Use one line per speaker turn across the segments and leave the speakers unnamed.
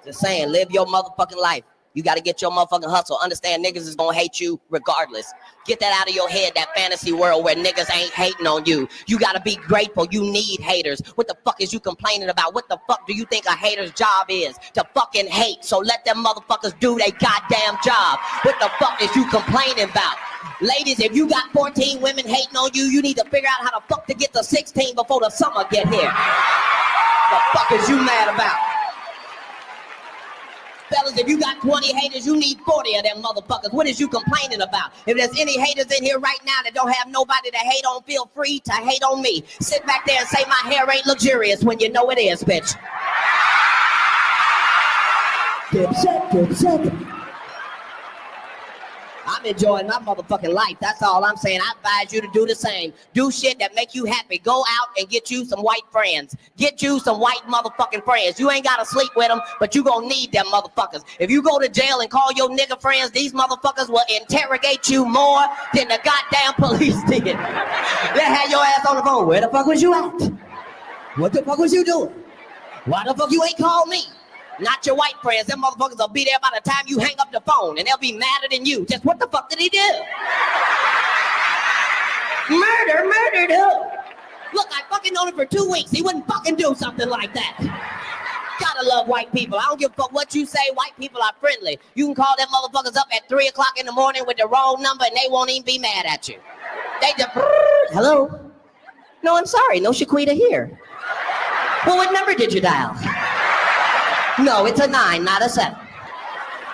Just saying, live your motherfucking life. You got to get your motherfucking hustle. Understand niggas is going to hate you regardless. Get that out of your head, that fantasy world where niggas ain't hating on you. You got to be grateful. You need haters. What the fuck is you complaining about? What the fuck do you think a hater's job is? To fucking hate. So let them motherfuckers do their goddamn job. What the fuck is you complaining about? Ladies, if you got 14 women hating on you, you need to figure out how the fuck to get to 16 before the summer get here. The fuck is you mad about? Fellas, if you got 20 haters, you need 40 of them motherfuckers. What is you complaining about? If there's any haters in here right now that don't have nobody to hate on, feel free to hate on me. Sit back there and say my hair ain't luxurious when you know it is, bitch. Dipset. I'm enjoying my motherfucking life. That's all I'm saying. I advise you to do the same. Do shit that make you happy. Go out and get you some white friends. Get you some white motherfucking friends. You ain't got to sleep with them, but you gonna need them motherfuckers. If you go to jail and call your nigga friends, these motherfuckers will interrogate you more than the goddamn police did. They had your ass on the phone. Where the fuck was you at? What the fuck was you doing? Why the fuck you ain't called me? Not your white friends. Them motherfuckers will be there by the time you hang up the phone, and they'll be madder than you. Just what the fuck did he do? Murdered who? Look, I fucking known him for 2 weeks. He wouldn't fucking do something like that. Gotta love white people. I don't give a fuck what you say. White people are friendly. You can call them motherfuckers up at 3 o'clock in the morning with the wrong number, and they won't even be mad at you. They just, hello? No, I'm sorry. No Shaquita here. Well, what number did you dial? No, it's a 9, not a 7.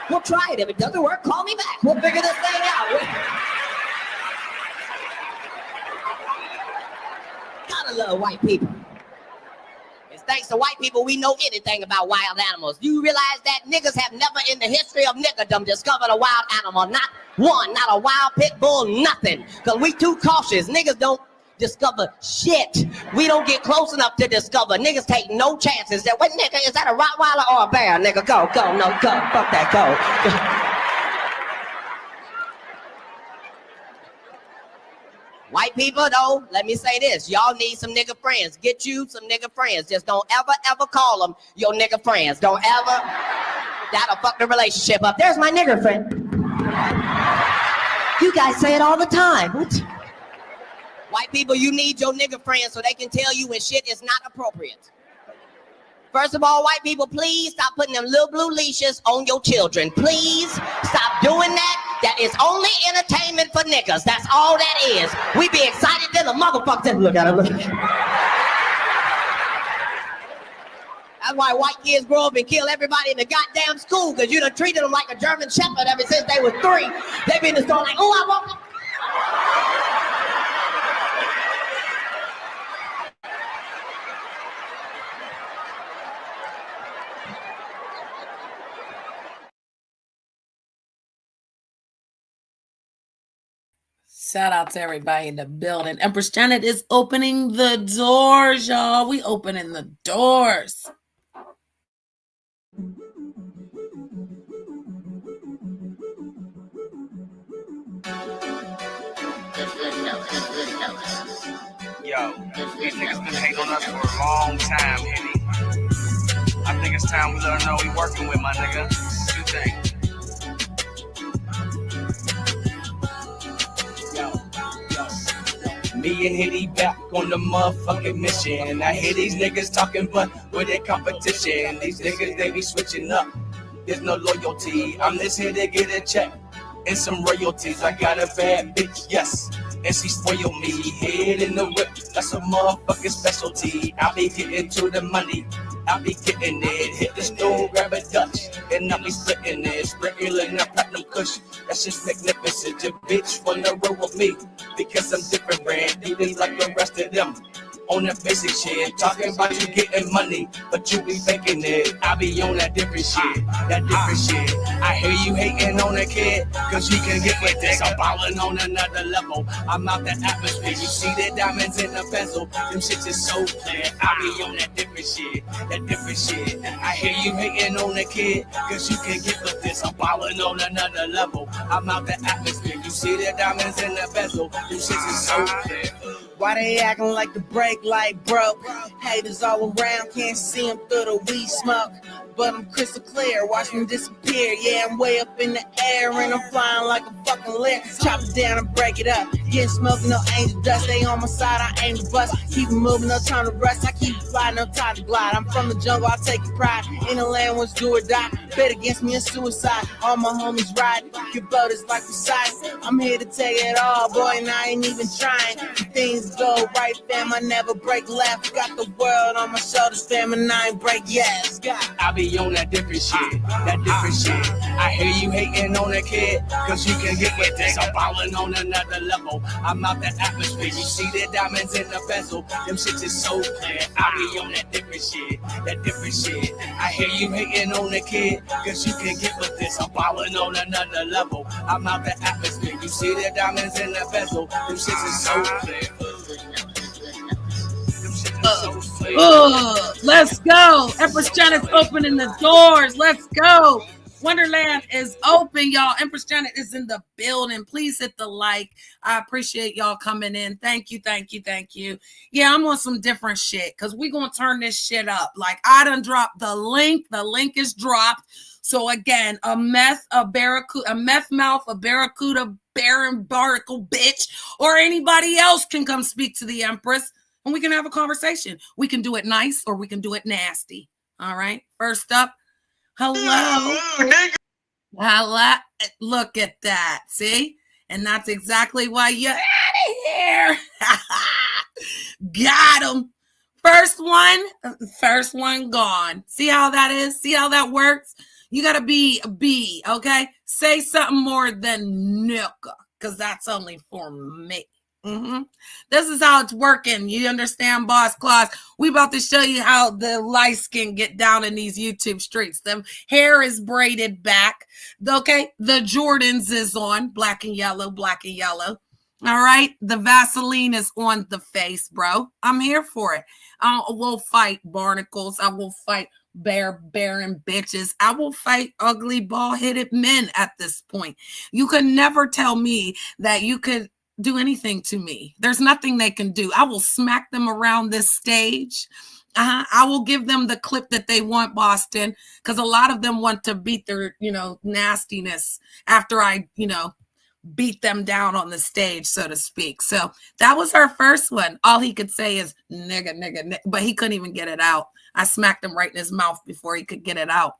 We'll try it. If it doesn't work, call me back. We'll figure this thing out. Gotta love white people. It's thanks to white people we know anything about wild animals. You realize that niggas have never in the history of niggerdom discovered a wild animal. Not one, not a wild pit bull, nothing. Because we too cautious. Niggas don't discover shit. We don't get close enough to discover. Niggas take no chances. That what nigga, is that a Rottweiler or a bear? Nigga, go, no, go, fuck that, go. White people though, let me say this. Y'all need some nigga friends. Get you some nigga friends. Just don't ever call them your nigga friends. Don't ever. That'll fuck the relationship up. There's my nigger friend. You guys say it all the time. What? White people, you need your nigga friends so they can tell you when shit is not appropriate. First of all, white people, please stop putting them little blue leashes on your children. Please stop doing that. That is only entertainment for niggas. That's all that is. We be excited than a motherfucker. Look at him, look at him. That's why white kids grow up and kill everybody in the goddamn school, because you done treated them like a German shepherd ever since they was 3. They been in the store like, oh, I want them.
Shout out to everybody in the building. Empress Janet is opening the doors, y'all. We opening the doors.
Yo, these niggas been hating on us for a long time, Hitty. I think it's time we let them know we working with, my nigga. What you think? Me and Hitty back on the motherfucking mission. I hear these niggas talking, but with their competition, these niggas, they be switching up. There's no loyalty. I'm just here to get a check and some royalties. I got a bad bitch, yes, and she spoil me. Head in the whip, that's a motherfucking specialty. I be getting to the money, I be getting it. Hit the store, grab a Dutch, and I be splitting it. Sprinkling that platinum kush, that's just magnificent. Your bitch wanna roll with me because I'm different, brand. You be like the rest of them on that basic shit. Talking about you getting money, but you be faking it. I be on that different shit, that different shit. I hear you hating on a kid, cause you can get with this. I'm ballin' on another level. I'm out the atmosphere. You see the diamonds in the bezel, them shits is so clear. I be on that different shit, that different shit. I hear you hating on a kid, cause you can get with this. I'm ballin' on another level. I'm out the atmosphere. You see the diamonds in the bezel, them shits is so clear. Why they acting like the brake light broke? Haters all around, can't see them through the weed smoke. but I'm crystal clear. Watch me disappear. Yeah, I'm way up in the air and I'm flying like a fucking leer. Chop it down and break it up. Getting smoking, no angel dust. They on my side, I aim to bust. Keep it moving, no time to rest. I keep it flying, no time to glide. I'm from the jungle, I take pride. In the land was do or die. Bet against me a suicide. All my homies ride. Your boat is like Poseidon. I'm here to take it all, boy, and I ain't even trying. Things go right, fam. I never break left. Got the world on my shoulders, fam, and I ain't break yes. I be on that different shit, that different shit. I hear you hating on that kid, cause you can get with this. I'm ballin' on another level. I'm out the atmosphere. You see the diamonds in the bezel. Them shits is so clear. I be on that different shit, that different shit. I hear you hating on the kid, cause you can get with this. I'm ballin' on another level. I'm out the atmosphere. You see the diamonds in the bezel. Them shits is so clear.
Let's go. Empress Janet's opening the doors. Let's go. Wonderland is open, y'all. Empress Janet is in the building. Please hit the like. I appreciate y'all coming in. Thank you, thank you, thank you. Yeah, I'm on some different shit because we're going to turn this shit up. Like, I done dropped the link. The link is dropped. So, again, a meth mouth, a Barracuda, Barren, Barnacle bitch, or anybody else can come speak to the Empress. And we can have a conversation. We can do it nice or we can do it nasty. All right. First up, hello. Hello. Look at that. See? And that's exactly why you're out of here. Got him. First one gone. See how that is? See how that works? You got to be a B, okay? Say something more than Nuka, because that's only for me. This is how it's working. You understand, Boss Claus? We about to show you how the light skin get down in these YouTube streets. Them hair is braided back. Okay, the Jordans is on, black and yellow, black and yellow. All right, the Vaseline is on the face, bro. I'm here for it. I will fight barnacles. I will fight barren bitches. I will fight ugly, bald-headed men at this point. You could never tell me that you could do anything to me. There's nothing they can do. I will smack them around this stage. I will give them the clip that they want, Boston, because a lot of them want to beat their, nastiness after I, beat them down on the stage, so to speak. So that was our first one. All he could say is nigga, nigga, nigga, but he couldn't even get it out. I smacked him right in his mouth before he could get it out.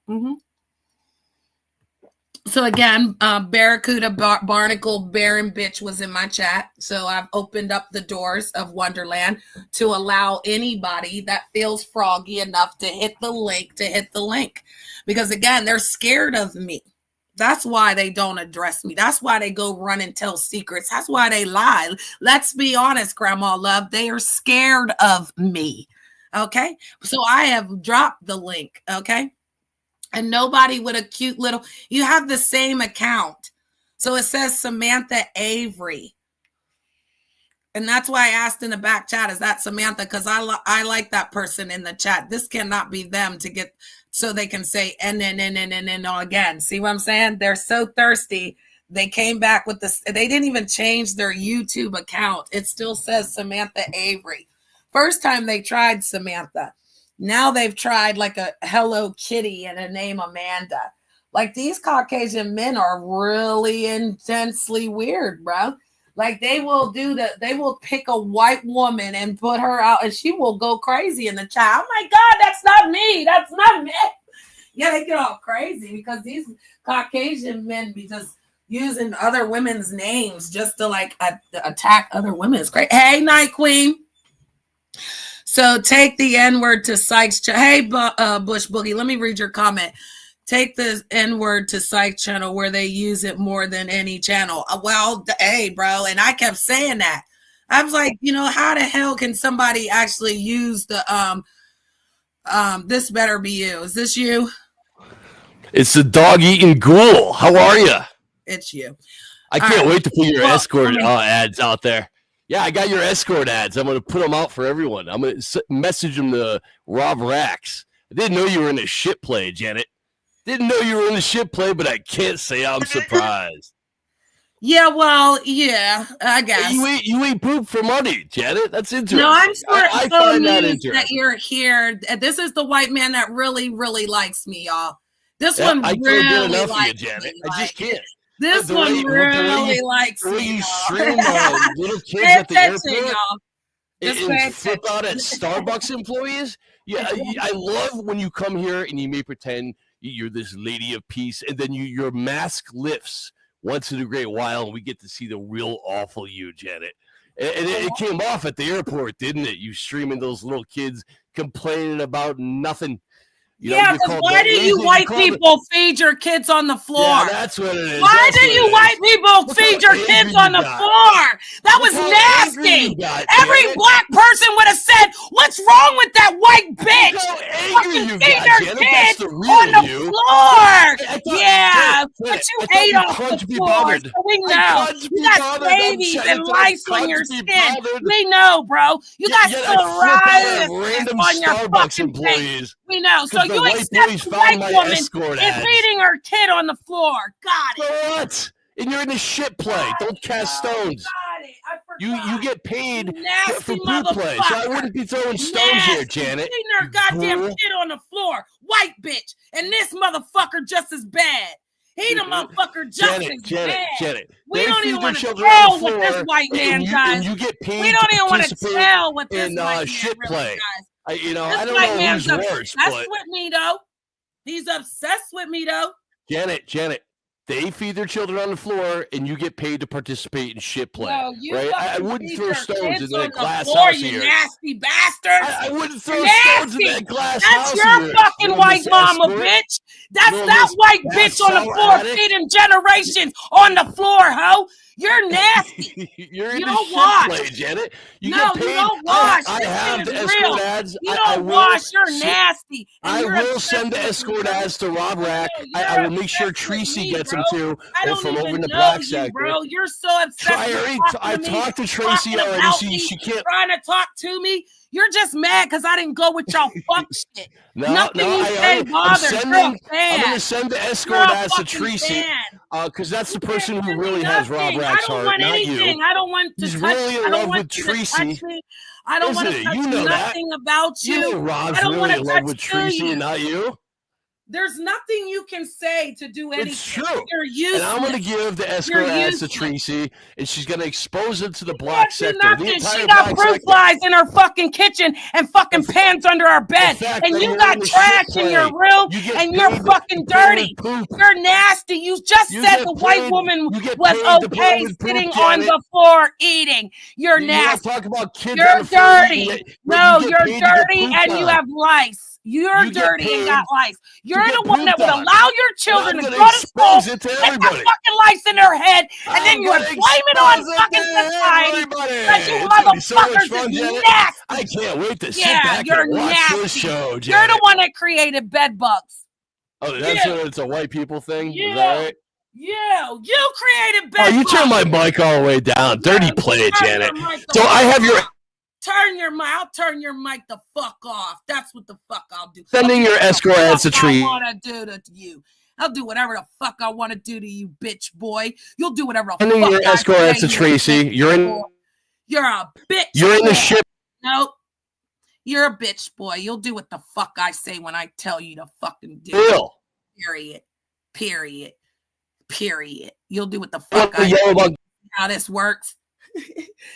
So again, Barracuda, Barnacle, Barren bitch was in my chat. So I've opened up the doors of Wonderland to allow anybody that feels froggy enough to hit the link. Because again, they're scared of me. That's why they don't address me. That's why they go run and tell secrets. That's why they lie. Let's be honest, Grandma Love. They are scared of me. Okay? So I have dropped the link. Okay? And nobody with a cute little, you have the same account. So it says Samantha Avery. And that's why I asked in the back chat, is that Samantha? Because I like that person in the chat. This cannot be them to get, so they can say, and then again. See what I'm saying? They're so thirsty. They came back with this. They didn't even change their YouTube account. It still says Samantha Avery. First time they tried Samantha. Now they've tried like a Hello Kitty and a name Amanda. Like, these Caucasian men are really intensely weird, bro. Like, they will pick a white woman and put her out and she will go crazy in the chat. Oh my God, that's not me. That's not me. Yeah, they get all crazy because these Caucasian men be just using other women's names just to like attack other women. It's great. Hey, Night Queen. So take the N-word to Sykes. Hey, Bush Boogie, let me read your comment. Take the N-word to Psych channel where they use it more than any channel. Well, hey, bro. And I kept saying that. I was like, how the hell can somebody actually use the, this better be you. Is this you?
It's the dog-eating ghoul. How are you?
It's you.
I can't wait to put your escort ads out there. Yeah, I got your escort ads. I'm going to put them out for everyone. I'm going to message them to Rob Rax. I didn't know you were in a shit play, Janet. Didn't know you were in a shit play, but I can't say I'm surprised.
Yeah, well, yeah, I guess.
You eat poop for money, Janet. That's interesting.
No, I'm sort
I
so
find that
amused
interesting.
that you're here. This is the white man that really, really likes me, y'all. This
Yeah,
one
I can't
really
get enough of you,
likes
Janet.
me.
I just can't.
This
The
one
way
really likes
the way
me.
you
y'all.
stream little kids
Pay
at the
attention,
airport
y'all. Just pay
and flip out at
attention.
Starbucks employees. Yeah, I love when you come here and you may pretend you're this lady of peace, and then your mask lifts once in a great while, and we get to see the real awful you, Janet. And it came off at the airport, didn't it? You streaming those little kids complaining about nothing.
Yeah, because why do you white people feed your kids on the floor?
Yeah, that's what it is.
Why do you white people feed your kids on the floor? That was nasty. Every black person would have said, "What's wrong with that white bitch? Fucking feed their kids on the floor." Yeah, but you ate off the floor, so we know. You got babies and lice on your skin. We know, bro. You got psoriasis on your fucking face. We know. So you accept the white woman is beating her kid on the floor. Got it.
So what? And you're in a shit play. Don't cast stones.
Got it. I
You get paid for
poop
play, so I wouldn't be throwing stones here, Janet.
Beating her goddamn kid on the floor. White bitch. And this motherfucker just as bad. He the motherfucker just as bad.
Janet.
We don't even want to tell what this white man does.
You get paid.
We don't even want to tell what this white man
shit
really
play.
does.
I don't know who's worse, but
with me though. He's obsessed with me though.
Janet, they feed their children on the floor, and you get paid to participate in shit play.
No, you
right? I wouldn't throw stones in that glass
floor,
house
you
here.
nasty bastards.
I wouldn't throw stones in that glass house.
That's your fucking white mama, bitch. That's that white bitch on the floor feeding generations on the floor, ho. You're nasty.
You're in
you
the
don't
shit
wash.
play, Janet. You
no,
get paid.
you don't wash.
I have the escort
real.
ads.
You don't wash. You're nasty.
I will send the escort ads to Rob Rack. I will make sure Tracy gets them too. From over in the black sector.
Bro, you're so obsessed.
I talked to Tracy already. She can't
trying to talk to me. You're just mad because I didn't go with y'all fuck shit. Nothing you say bothers. I'm going
to send the escort ads to Tracy because that's the person who really has Rob Rack's heart, not you.
I don't want to
He's
touch.
really in love with Tracy.
I don't want to touch nothing about you.
You know Rob's really in love with Tracy and not you.
There's nothing you can say to do anything.
It's true.
You're useless.
And I'm going to give the escort ads to Tracy, and she's going to expose it to the black sector.
She got fruit flies in her fucking kitchen and fucking pans under our bed. And you got trash in your room, and you're fucking dirty. You're nasty. You just said the white woman was okay sitting on the floor eating. You're nasty. You're dirty. No, you're dirty, and you have lice. You're dirty and got lice. You're the one that would allow your children to go to school, get that fucking lice in their head, and then you would blame it on fucking society because you motherfuckers is nasty.
I can't wait to sit back and watch this show, Janet.
You're the one that created bed bugs.
Oh, it's a white people thing?
Yeah.
Is that right?
Yeah, you created bed bugs.
You turn my mic all the way down. Dirty play, Janet. So I have your...
I'll turn your mic the fuck off. That's what the fuck I'll do.
Sending your escort ads to Tree.
I want to do to you. I'll do whatever the fuck I want to do to you, bitch boy. You'll do whatever the
Sending
fuck
your escort ads to Tracy. You're
a bitch.
You're in the ship.
Nope. You're a bitch boy. You'll do what the fuck I say when I tell you to fucking do.
Real.
Period. You'll do what the fuck I say. How this works.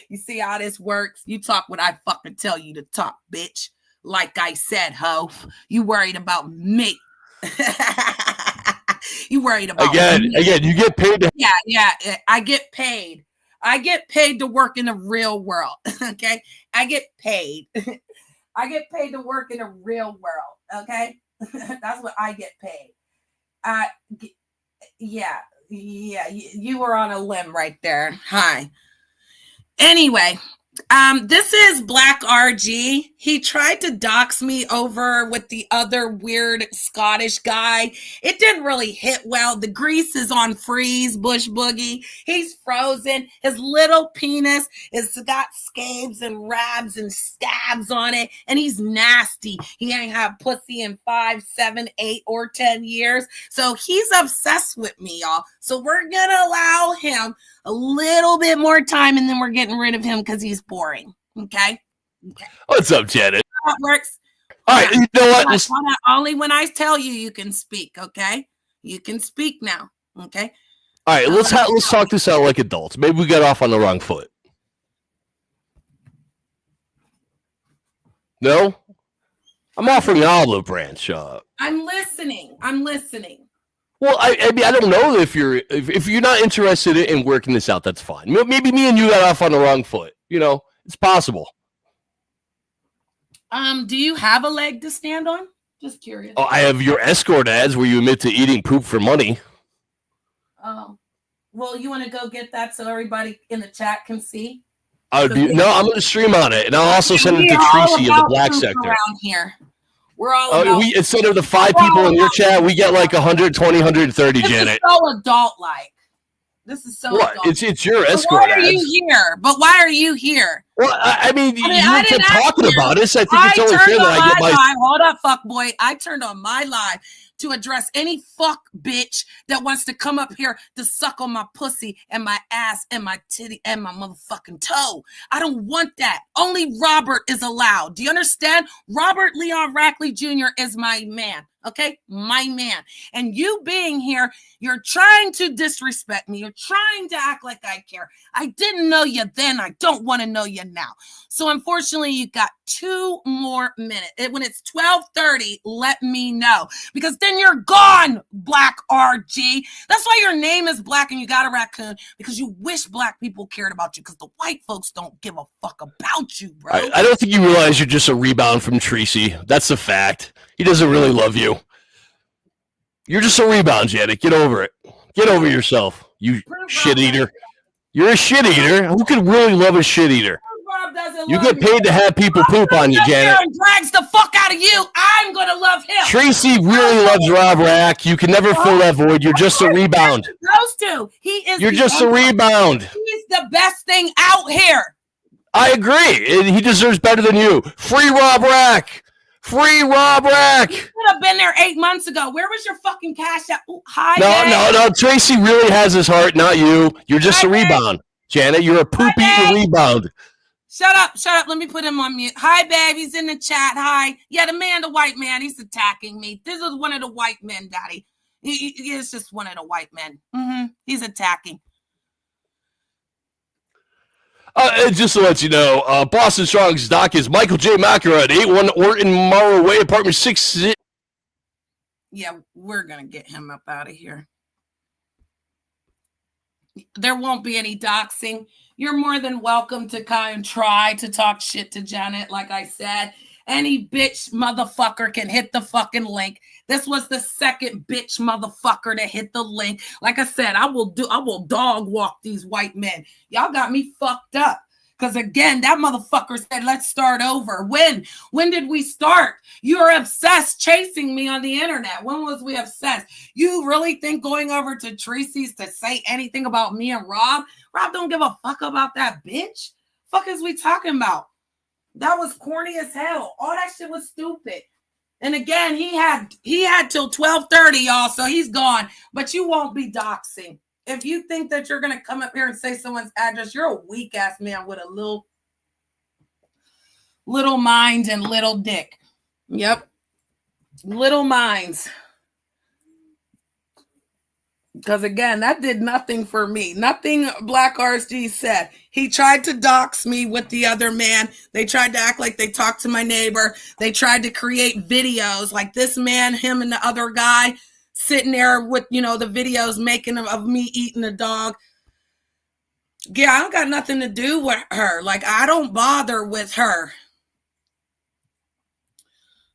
You see how this works? You talk what I fucking tell you to talk, bitch. Like I said, ho. You worried about me. You worried about
me. Again, you get paid to...
Yeah, I get paid. I get paid to work in the real world. Okay? I get paid. I get paid to work in the real world. Okay? That's what I get paid. Yeah, you were on a limb right there. Hi. Anyway, this is Black RG. He tried to dox me over with the other weird Scottish guy. It didn't really hit well. The grease is on freeze, Bush Boogie. He's frozen. His little penis has got scabs and rabs and stabs on it, and he's nasty. He ain't had pussy in 5, 7, 8, or 10 years. So he's obsessed with me, y'all. So we're gonna allow him a little bit more time, and then we're getting rid of him because he's boring. Okay? Okay.
What's up, Janet?
How it works.
All right, you know what?
Only when I tell you, you can speak. Okay, you can speak now. Okay.
All right, let's talk this out like adults. Maybe we got off on the wrong foot. No, I'm offering an olive branch.
I'm listening.
Well, I mean, I don't know if you're not interested in working this out. That's fine. Maybe me and you got off on the wrong foot. You know, it's possible.
Do you have a leg to stand on? Just curious.
Oh, I have your escort ads where you admit to eating poop for money.
Oh, well, you want to go get that so everybody in the chat can see?
I'm going to stream on it, and I'll also send it to Tracy in the black sector.
Around here, we're all about
instead of the 5 people in your chat, we get like 120, 130, Janet.
This is so adult-like. This is so
what?
adult.
It's your escort
Why are you here? But why are you here?
Well, I mean, you kept talking about this. I think it's only fair that I get my
live. Hold up, fuck boy. I turned on my live to address any fuck bitch that wants to come up here to suck on my pussy and my ass and my titty and my motherfucking toe. I don't want that. Only Robert is allowed. Do you understand? Robert Leon Rackley Jr. is my man. Okay, my man. And you being here, you're trying to disrespect me. You're trying to act like I care. I didn't know you then. I don't want to know you now. So unfortunately, you got 2 more minutes. When it's 12:30, let me know. Because then you're gone, Black RG. That's why your name is Black and you got a raccoon. Because you wish black people cared about you. Because the white folks don't give a fuck about you, bro.
I don't think you realize you're just a rebound from Tracy. That's a fact. He doesn't really love you. You're just a rebound, Janet. Get over it. Get over yourself, you shit eater. You're a shit eater. Who could really love a shit eater? You get paid to have people poop on you, Janet.
Drags the fuck out of you. I'm gonna love him.
Tracy really loves Rob Rack. You can never fill that void. You're just a rebound. You're just a rebound.
He's the best thing out here.
I agree. He deserves better than you. Free Rob Rack. Free Rob Rack.
You could have been there 8 months ago. Where was your fucking cash out? Hi,
No. Tracy really has his heart, not you. You're just a rebound. Janet, you're a poop-eating rebound.
Shut up. Let me put him on mute. Hi, babe. He's in the chat. Hi. Yeah, the white man, he's attacking me. This is one of the white men, Daddy. It's just one of the white men. He's attacking.
Just to let you know, Boston Strong's doc is Michael J. Macra at 81 Orton Morrow Way, apartment 6.
Yeah, we're going to get him up out of here. There won't be any doxing. You're more than welcome to kind of try to talk shit to Janet. Like I said, any bitch motherfucker can hit the fucking link. This was the second bitch motherfucker to hit the link. Like I said, I will dog walk these white men. Y'all got me fucked up. Because again, that motherfucker said, let's start over. When did we start? You're obsessed chasing me on the internet. When was we obsessed? You really think going over to Tracy's to say anything about me and Rob? Rob don't give a fuck about that bitch. Fuck is we talking about? That was corny as hell. All that shit was stupid. And again, he had till 12:30, y'all, so he's gone. But you won't be doxing. If you think that you're going to come up here and say someone's address, you're a weak-ass man with a little mind and little dick. Yep. Little minds. Because, again, that did nothing for me. Nothing Black RSG said. He tried to dox me with the other man. They tried to act like they talked to my neighbor. They tried to create videos like this man, him, and the other guy sitting there with, the videos making of me eating a dog. Yeah, I don't got nothing to do with her. Like, I don't bother with her.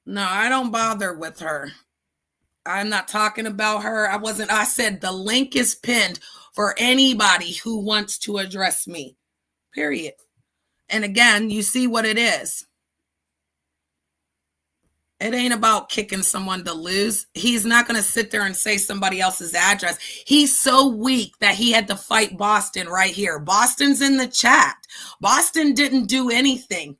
No, I don't bother with her. I'm not talking about her. I said the link is pinned for anybody who wants to address me. Period. And again, you see what it is. It ain't about kicking someone to lose. He's not going to sit there and say somebody else's address. He's so weak that he had to fight Boston right here. Boston's in the chat. Boston didn't do anything.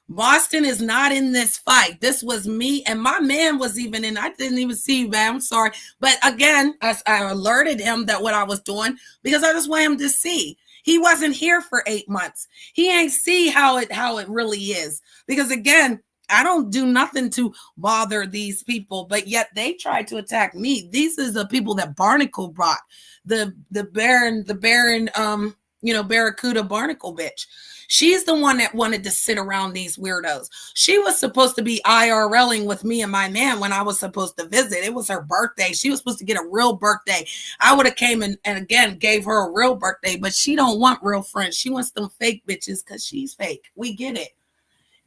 Boston is not in this fight. This was me, and my man was even in. I didn't even see you, man. I'm sorry. But again, I alerted him that what I was doing because I just want him to see. He wasn't here for 8 months. He ain't see how it really is. Because again, I don't do nothing to bother these people, but yet they tried to attack me. These is the people that Barnacle brought. The Barren, Barracuda Barnacle bitch. She's the one that wanted to sit around these weirdos. She was supposed to be IRLing with me and my man when I was supposed to visit. It was her birthday. She was supposed to get a real birthday. I would have came and again gave her a real birthday, but she don't want real friends. She wants them fake bitches because she's fake. We get it.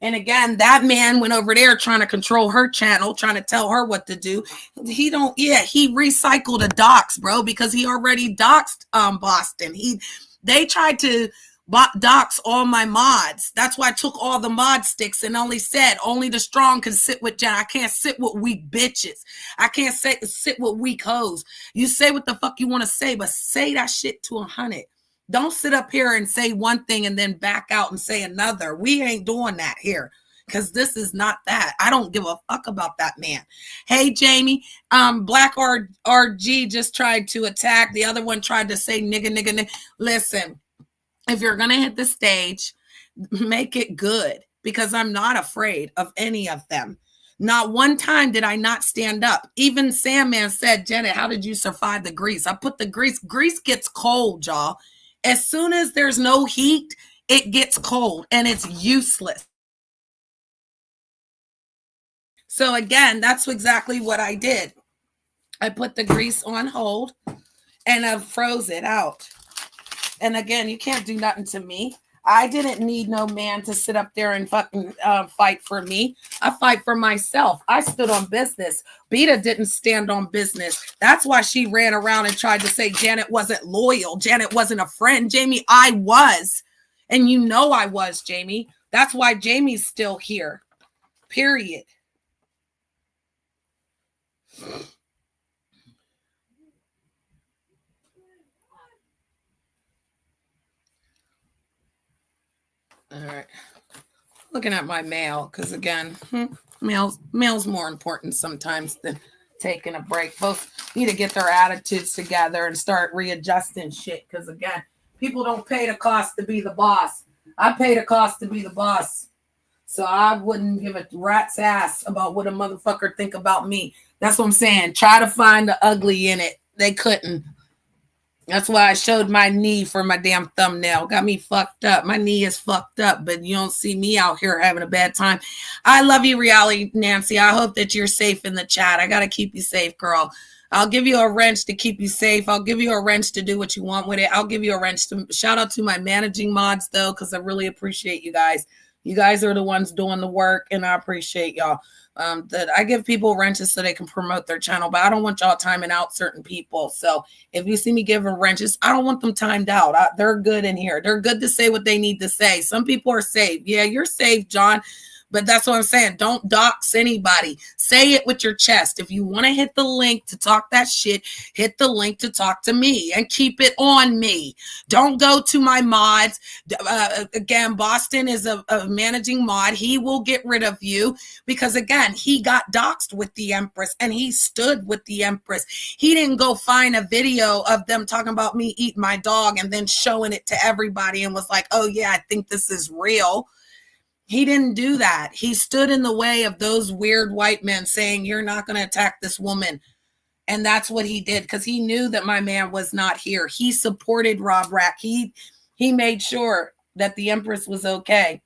And again, that man went over there trying to control her channel, trying to tell her what to do. He recycled a dox, bro, because he already doxed Boston. They tried to dox all my mods. That's why I took all the mod sticks and only said only the strong can sit with Jen. I can't sit with weak bitches. I can't sit with weak hoes. You say what the fuck you want to say, but say that shit to 100. Don't sit up here and say one thing and then back out and say another. We ain't doing that here because this is not that. I don't give a fuck about that man. Hey, Jamie, Black RG just tried to attack. The other one tried to say nigga. Listen, if you're going to hit the stage, make it good because I'm not afraid of any of them. Not one time did I not stand up. Even Sandman said, Janet, how did you survive the grease? I put the grease. Grease gets cold, y'all. As soon as there's no heat, it gets cold and it's useless. So again, that's exactly what I did. I put the grease on hold and I froze it out. And again, you can't do nothing to me. I didn't need no man to sit up there and fucking fight for me. I fight for myself. I stood on business. Beta didn't stand on business. That's why she ran around and tried to say Janet wasn't loyal. Janet wasn't a friend. Jamie, I was. And you know I was, Jamie. That's why Jamie's still here. Period. All right. Looking at my mail, because again, mail's more important sometimes than taking a break. Both need to get their attitudes together and start readjusting shit. Because again, people don't pay the cost to be the boss. I pay the cost to be the boss. So I wouldn't give a rat's ass about what a motherfucker think about me. That's what I'm saying. Try to find the ugly in it. They couldn't. That's why I showed my knee for my damn thumbnail. Got me fucked up. My knee is fucked up, but you don't see me out here having a bad time. I love you, Reality Nancy. I hope that you're safe in the chat. I got to keep you safe, girl. I'll give you a wrench to keep you safe. I'll give you a wrench to do what you want with it. I'll give you a wrench to shout out to my managing mods, though, because I really appreciate you guys. You guys are the ones doing the work, and I appreciate y'all. That I give people wrenches so they can promote their channel, but I don't want y'all timing out certain people. So if you see me giving wrenches, I don't want them timed out. They're good in here. They're good to say what they need to say. Some people are safe. Yeah, you're safe, John. But that's what I'm saying. Don't dox anybody. Say it with your chest. If you want to hit the link to talk that shit, hit the link to talk to me and keep it on me. Don't go to my mods. Again, Boston is a managing mod. He will get rid of you because, again, he got doxed with the Empress and he stood with the Empress. He didn't go find a video of them talking about me eating my dog and then showing it to everybody and was like, oh, yeah, I think this is real. He didn't do that. He stood in the way of those weird white men saying, you're not going to attack this woman. And that's what he did because he knew that my man was not here. He supported Rob Rack. He made sure that the Empress was okay.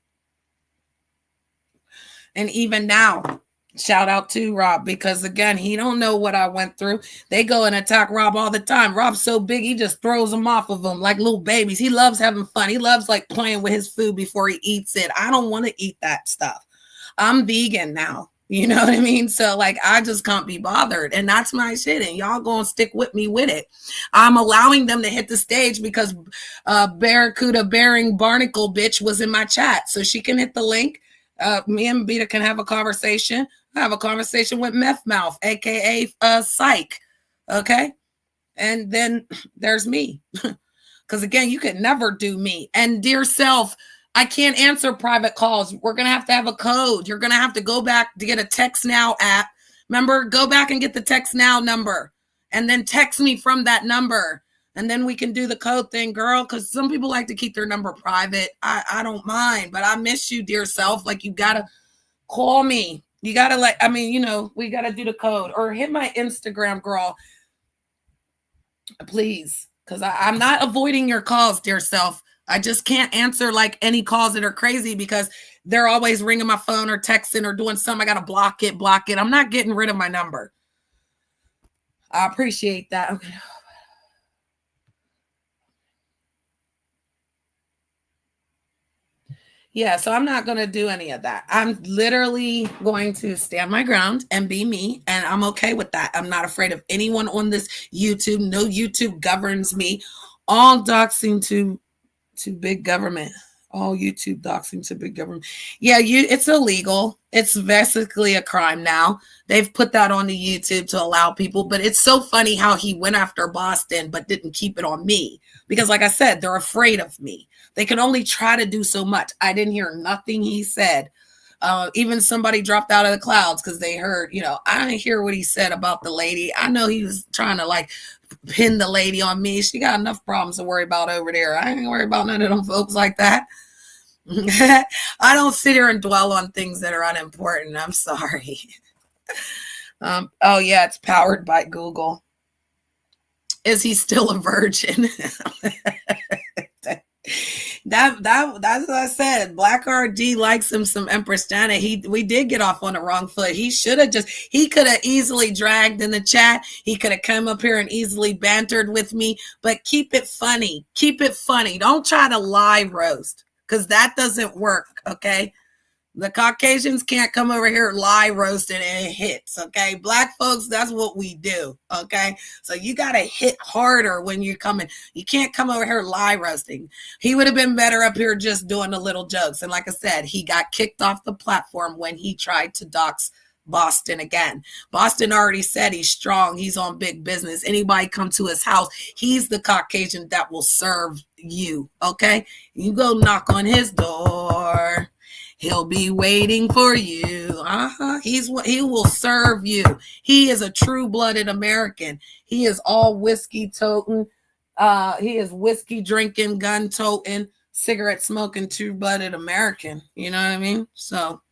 And even now, shout out to Rob because, again, he don't know what I went through. They go and attack Rob all the time. Rob's so big, he just throws them off of them like little babies. He loves having fun. He loves like playing with his food before he eats it. I don't want to eat that stuff. I'm vegan now. You know what I mean? So like, I just can't be bothered. And that's my shit. And y'all gonna stick with me with it. I'm allowing them to hit the stage because Barracuda bearing Barnacle bitch was in my chat. So she can hit the link. Me and Beta can have a conversation. I have a conversation with Meth Mouth, aka Psych. Okay. And then there's me. Because again, you can never do me. And dear self, I can't answer private calls. We're going to have a code. You're going to have to go back to get a Text Now app. Remember, go back and get the Text Now number and then text me from that number. And then we can do the code thing, girl, because some people like to keep their number private. I don't mind, but I miss you, dear self. Like, you got to call me. You got to we got to do the code or hit my Instagram, girl. Please, because I'm not avoiding your calls, dear self. I just can't answer like any calls that are crazy because they're always ringing my phone or texting or doing something. I got to block it. I'm not getting rid of my number. I appreciate that. Okay. Yeah, so I'm not going to do any of that. I'm literally going to stand my ground and be me, and I'm okay with that. I'm not afraid of anyone on this YouTube. No YouTube governs me. All doxing to big government. All YouTube doxing to big government. Yeah, it's illegal. It's basically a crime now. They've put that on the YouTube to allow people, but it's so funny how he went after Boston but didn't keep it on me. Because like I said, they're afraid of me. They can only try to do so much. I didn't hear nothing he said. Even somebody dropped out of the clouds because they heard, I didn't hear what he said about the lady. I know he was trying to like pin the lady on me. She got enough problems to worry about over there. I ain't worry about none of them folks like that. I don't sit here and dwell on things that are unimportant. I'm sorry. Oh yeah, it's powered by Google. Is he still a virgin? That's what I said. Black RD likes him some Empress Dana. We did get off on the wrong foot. He could have easily dragged in the chat. He could have come up here and easily bantered with me, but keep it funny. Keep it funny. Don't try to lie roast because that doesn't work. Okay. The Caucasians can't come over here lie roasting and it hits, okay? Black folks, that's what we do, okay? So you got to hit harder when you're coming. You can't come over here lie roasting. He would have been better up here just doing the little jokes. And like I said, he got kicked off the platform when he tried to dox Boston again. Boston already said he's strong. He's on big business. Anybody come to his house, he's the Caucasian that will serve you, okay? You go knock on his door. He'll be waiting for you. He will serve you. He is a true-blooded American. He is all whiskey toting. He is whiskey drinking, gun toting, cigarette smoking, true-blooded American. You know what I mean? So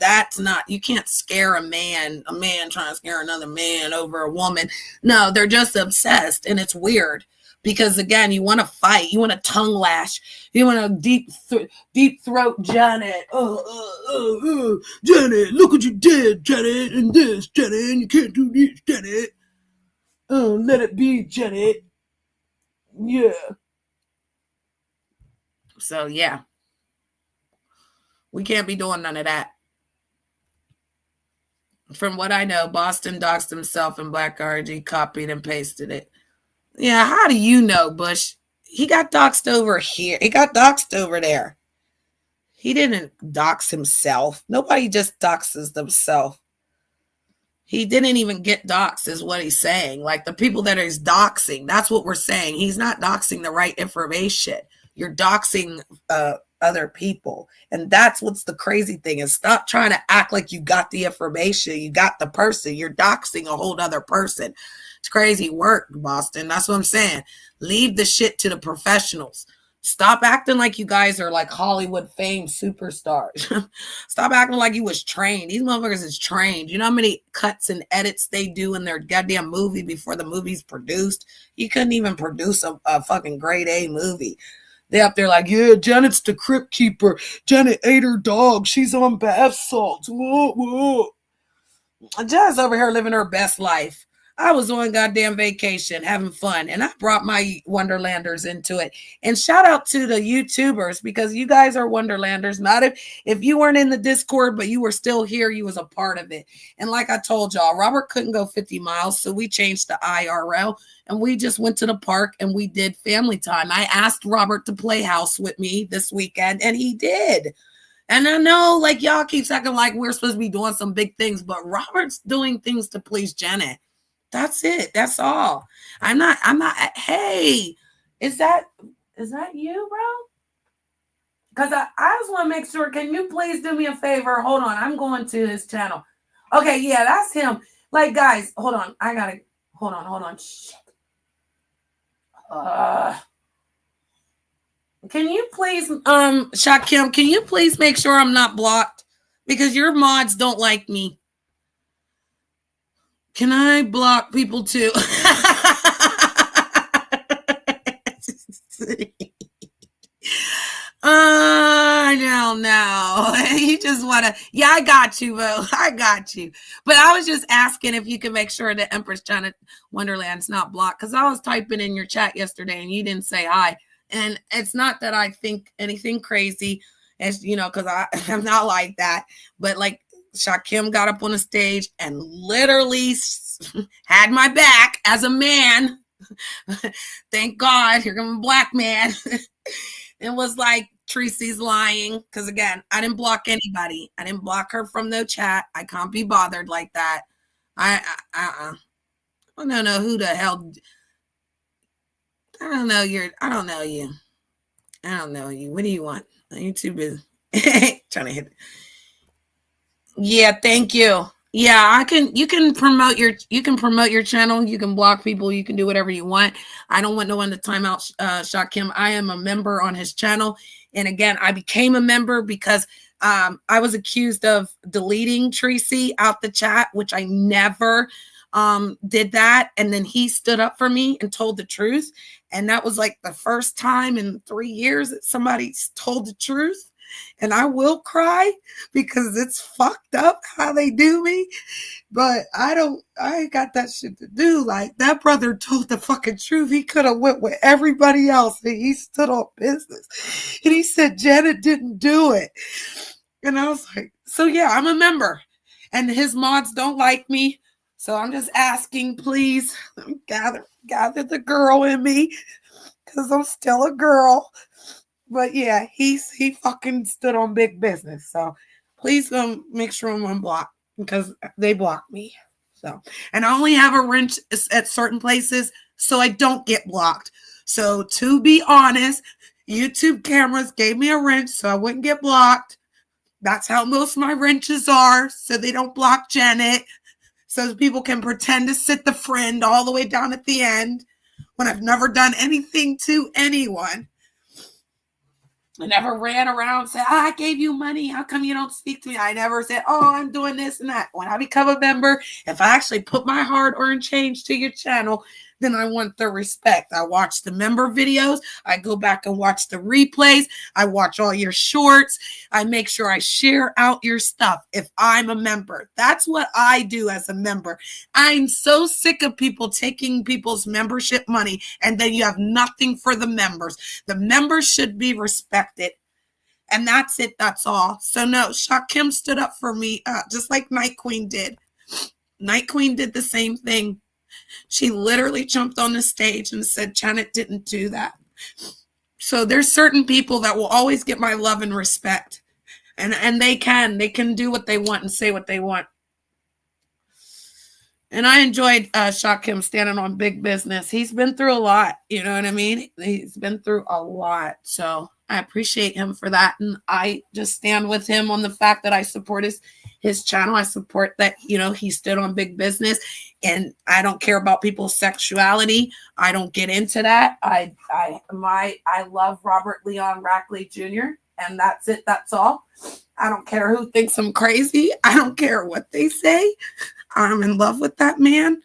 that's not, you can't scare a man trying to scare another man over a woman. No, they're just obsessed, and it's weird. Because again, you want to fight, you want to tongue lash, you want to deep throat Janet. Janet, look what you did, Janet, and this, Janet, and you can't do this, Janet. Let it be, Janet. Yeah. So yeah, we can't be doing none of that. From what I know, Boston doxed himself and Black RG copied and pasted it. Yeah, how do you know, Bush? He got doxed over here. He got doxed over there. He didn't dox himself. Nobody just doxes themselves. He didn't even get doxed is what he's saying. Like the people that he's doxing, that's what we're saying. He's not doxing the right information. You're doxing other people. And that's what's the crazy thing is stop trying to act like you got the information. You got the person. You're doxing a whole other person. It's crazy work, Boston. That's what I'm saying. Leave the shit to the professionals. Stop acting like you guys are like Hollywood fame superstars. Stop acting like you was trained. These motherfuckers is trained. You know how many cuts and edits they do in their goddamn movie before the movie's produced? You couldn't even produce a fucking grade A movie. They up there like, yeah, Janet's the crypt keeper. Janet ate her dog. She's on bath salts. Whoa, whoa. Janet's over here living her best life. I was on goddamn vacation, having fun, and I brought my Wonderlanders into it. And shout out to the YouTubers because you guys are Wonderlanders. Not if you weren't in the Discord, but you were still here, you was a part of it. And like I told y'all, Robert couldn't go 50 miles, so we changed to IRL, and we just went to the park and we did family time. I asked Robert to play house with me this weekend, and he did. And I know, like, y'all keep acting like we're supposed to be doing some big things, but Robert's doing things to please Janet. That's it. That's all. I'm not, hey, is that you, bro? Because I just want to make sure. Can you please do me a favor? Hold on. I'm going to his channel. Okay, yeah, that's him. Like, guys, hold on. I got to, hold on. Shit. Can you please, Shakim, can you please make sure I'm not blocked? Because your mods don't like me. Can I block people too? I don't know. You just want to, yeah, I got you, Bo. I got you. But I was just asking if you can make sure that Empress Janet Wonderland's not blocked. Because I was typing in your chat yesterday and you didn't say hi. And it's not that I think anything crazy, as you know, because I'm not like that. But like Shakim got up on the stage and literally had my back as a man. Thank God, here comes a black man. It was like, Tracy's lying. Because again, I didn't block anybody. I didn't block her from no chat. I can't be bothered like that. I don't know who the hell. I don't know you. I don't know you. What do you want? You too busy trying to hit it. Yeah, thank you. Yeah, you can promote your channel. You can block people. You can do whatever you want. I don't want no one to time out Shakim. I am a member on his channel. And again, I became a member because I was accused of deleting Tracy out the chat, which I never did that. And then he stood up for me and told the truth. And that was like the first time in 3 years that somebody told the truth. And I will cry because it's fucked up how they do me. But I ain't got that shit to do. Like, that brother told the fucking truth. He could have went with everybody else and he stood on business. And he said Janet didn't do it. And I was like, so yeah, I'm a member. And his mods don't like me. So I'm just asking, please gather the girl in me. Because I'm still a girl. But yeah, he fucking stood on big business. So please make sure I'm unblocked because they blocked me. So, and I only have a wrench at certain places so I don't get blocked. So to be honest, YouTube cameras gave me a wrench so I wouldn't get blocked. That's how most of my wrenches are, so they don't block Janet. So people can pretend to sit the friend all the way down at the end when I've never done anything to anyone. I never ran around and said, I gave you money. How come you don't speak to me? I never said, I'm doing this and that. When I become a member, if I actually put my hard-earned change to your channel, then I want the respect. I watch the member videos. I go back and watch the replays. I watch all your shorts. I make sure I share out your stuff if I'm a member. That's what I do as a member. I'm so sick of people taking people's membership money and then you have nothing for the members. The members should be respected. And that's it. That's all. So no, Shakim stood up for me just like Night Queen did. Night Queen did the same thing. She literally jumped on the stage and said Janet didn't do that. So there's certain people that will always get my love and respect. And they can do what they want and say what they want. And I enjoyed Shakim standing on big business. He's been through a lot. You know what I mean? He's been through a lot. So I appreciate him for that. And I just stand with him on the fact that I support his channel. I support that, he stood on big business. And I don't care about people's sexuality. I don't get into that. I love Robert Leon Rackley Jr. And that's it. That's all. I don't care who thinks I'm crazy. I don't care what they say. I'm in love with that man.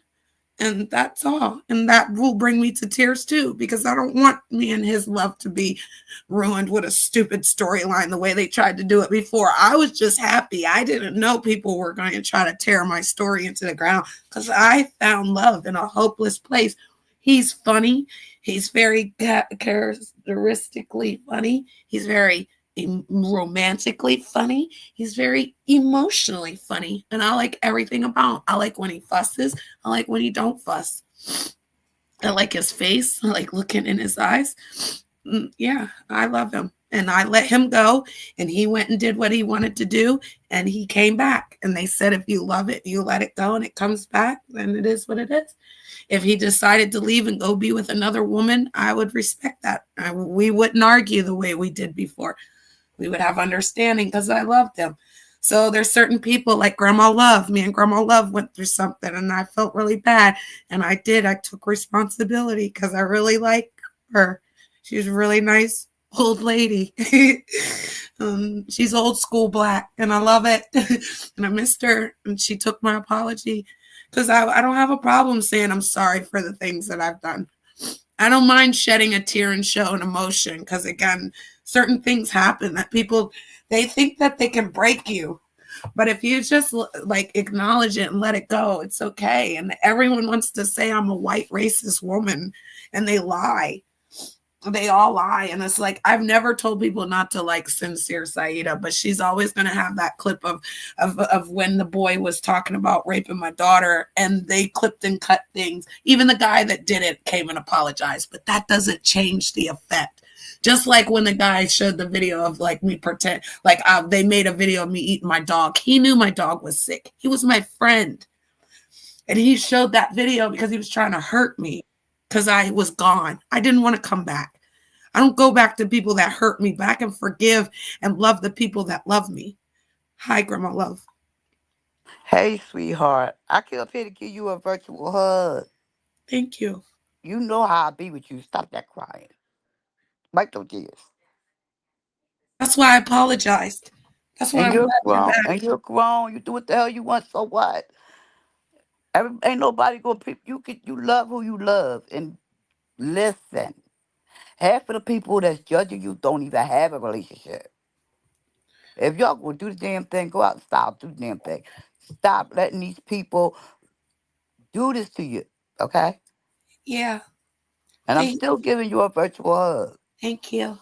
And that's all. And that will bring me to tears too, because I don't want me and his love to be ruined with a stupid storyline the way they tried to do it before. I was just happy. I didn't know people were going to try to tear my story into the ground because I found love in a hopeless place. He's funny. He's very characteristically funny. He's very romantically funny. He's very emotionally funny. And I like everything about him. I like when he fusses. I like when he don't fuss. I like his face. I like looking in his eyes. Yeah, I love him. And I let him go, and he went and did what he wanted to do, and he came back. And they said, if you love it, you let it go, and it comes back, then it is what it is. If he decided to leave and go be with another woman, I would respect that. We wouldn't argue the way we did before. We would have understanding because I loved him. So there's certain people like Grandma Love. Me and Grandma Love went through something, and I felt really bad. And I did. I took responsibility because I really like her. She was a really nice old lady. She's old school black, and I love it. And I missed her, and she took my apology because I don't have a problem saying I'm sorry for the things that I've done. I don't mind shedding a tear and show an emotion because, again, certain things happen that people, they think that they can break you. But if you just like acknowledge it and let it go, it's okay. And everyone wants to say I'm a white racist woman, and they lie. They all lie. And it's like, I've never told people not to like Sincere Saida, but she's always going to have that clip of when the boy was talking about raping my daughter, and they clipped and cut things. Even the guy that did it came and apologized, but that doesn't change the effect. Just like when the guy showed the video of like me pretend, like they made a video of me eating my dog. He knew my dog was sick. He was my friend. And he showed that video because he was trying to hurt me because I was gone. I didn't want to come back. I don't go back to people that hurt me. Back and forgive and love the people that love me. Hi, Grandma Love.
Hey, sweetheart. I came up here to give you a virtual hug.
Thank you.
You know how I be with you. Stop that crying. Wipe those tears.
That's why I apologized. That's why
And
I'm
you're
glad you're
grown.
back.
And you're grown. You do what the hell you want. So what? Ain't nobody gonna pick you love who you love. And listen. Half of the people that's judging you don't even have a relationship. If y'all gonna do the damn thing, go out and stop. Do the damn thing. Stop letting these people do this to you. Okay?
Yeah.
And I'm
Thank,
still giving you a virtual hug.
thank you.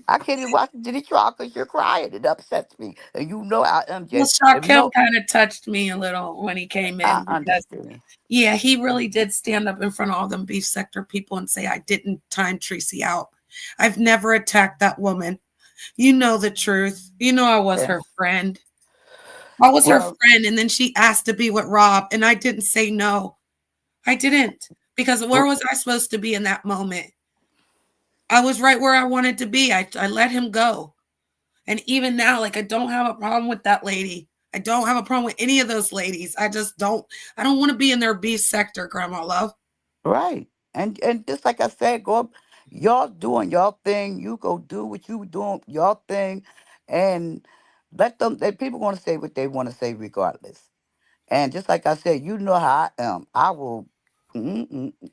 I can't even watch the Diddy trial because you're crying. It upsets me. And you know I am
Well,
just, if
Shaquille
no,
kind of touched me a little when he came
I
in because,
understand.
yeah, he really did stand up in front of all them beef sector people and say, I didn't time Tracy out. I've never attacked that woman. You know the truth. You know I was
Yeah.
her friend. I was her
Well,
friend, and then she asked to be with Rob, and I didn't say no. I didn't because where
r-
was I supposed to be in that moment? I was right where I wanted to be. I let him go. And even now, like I don't have a problem with that lady. I don't have a problem with any of those ladies. I just don't. I don't want to be in their beef sector, Grandma Love.
right. And just like I said, go up, y'all doing y'all thing. You go do what you doing, y'all thing. And people going to say what they want to say regardless. And just like I said, you know how I am. I will.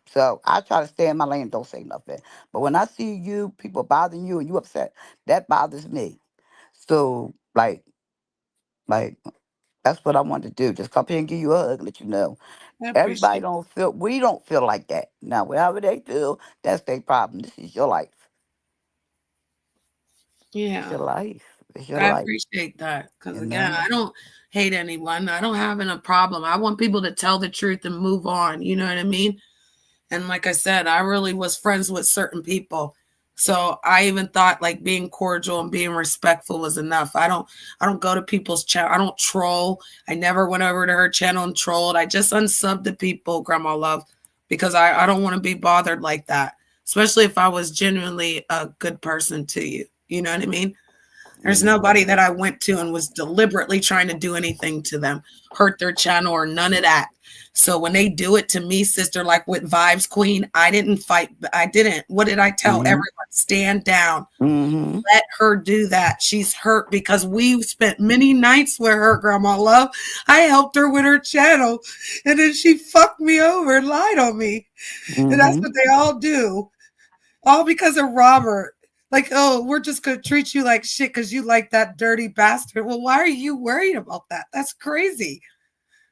So I try to stay in my lane, don't say nothing. But when I see you, people bothering you and you upset, that bothers me. So, like that's what I want to do. Just come here and give you a hug, let you know.
I
Everybody
appreciate it.
we don't feel like that. Now, whatever they feel, that's their problem. This is your life. It's
Yeah,
your life. It's your
I
life,
appreciate that because
you
again,
know?
I don't hate anyone. I don't have a problem. I want people to tell the truth and move on. You know what I mean? And like I said, I really was friends with certain people. So I even thought like being cordial and being respectful was enough. I don't go to people's channel. I don't troll. I never went over to her channel and trolled. I just unsubbed the people, Grandma Love, because I don't want to be bothered like that. Especially if I was genuinely a good person to you. You know what I mean? There's
Hmm.
nobody that I went to and was deliberately trying to do anything to them, hurt their channel or none of that. So when they do it to me, sister, like with Vibes Queen, I didn't fight. I didn't. What did I tell
Hmm.
everyone? Stand down.
Hmm.
Let her do that. She's hurt because we spent many nights with her, Grandma Love. I helped her with her channel, and then she fucked me over and lied on me. And that's
Hmm.
what they all do. All because of Robert. Like, oh, we're just gonna treat you like shit because you like that dirty bastard. Well, why are you worried about that? That's crazy.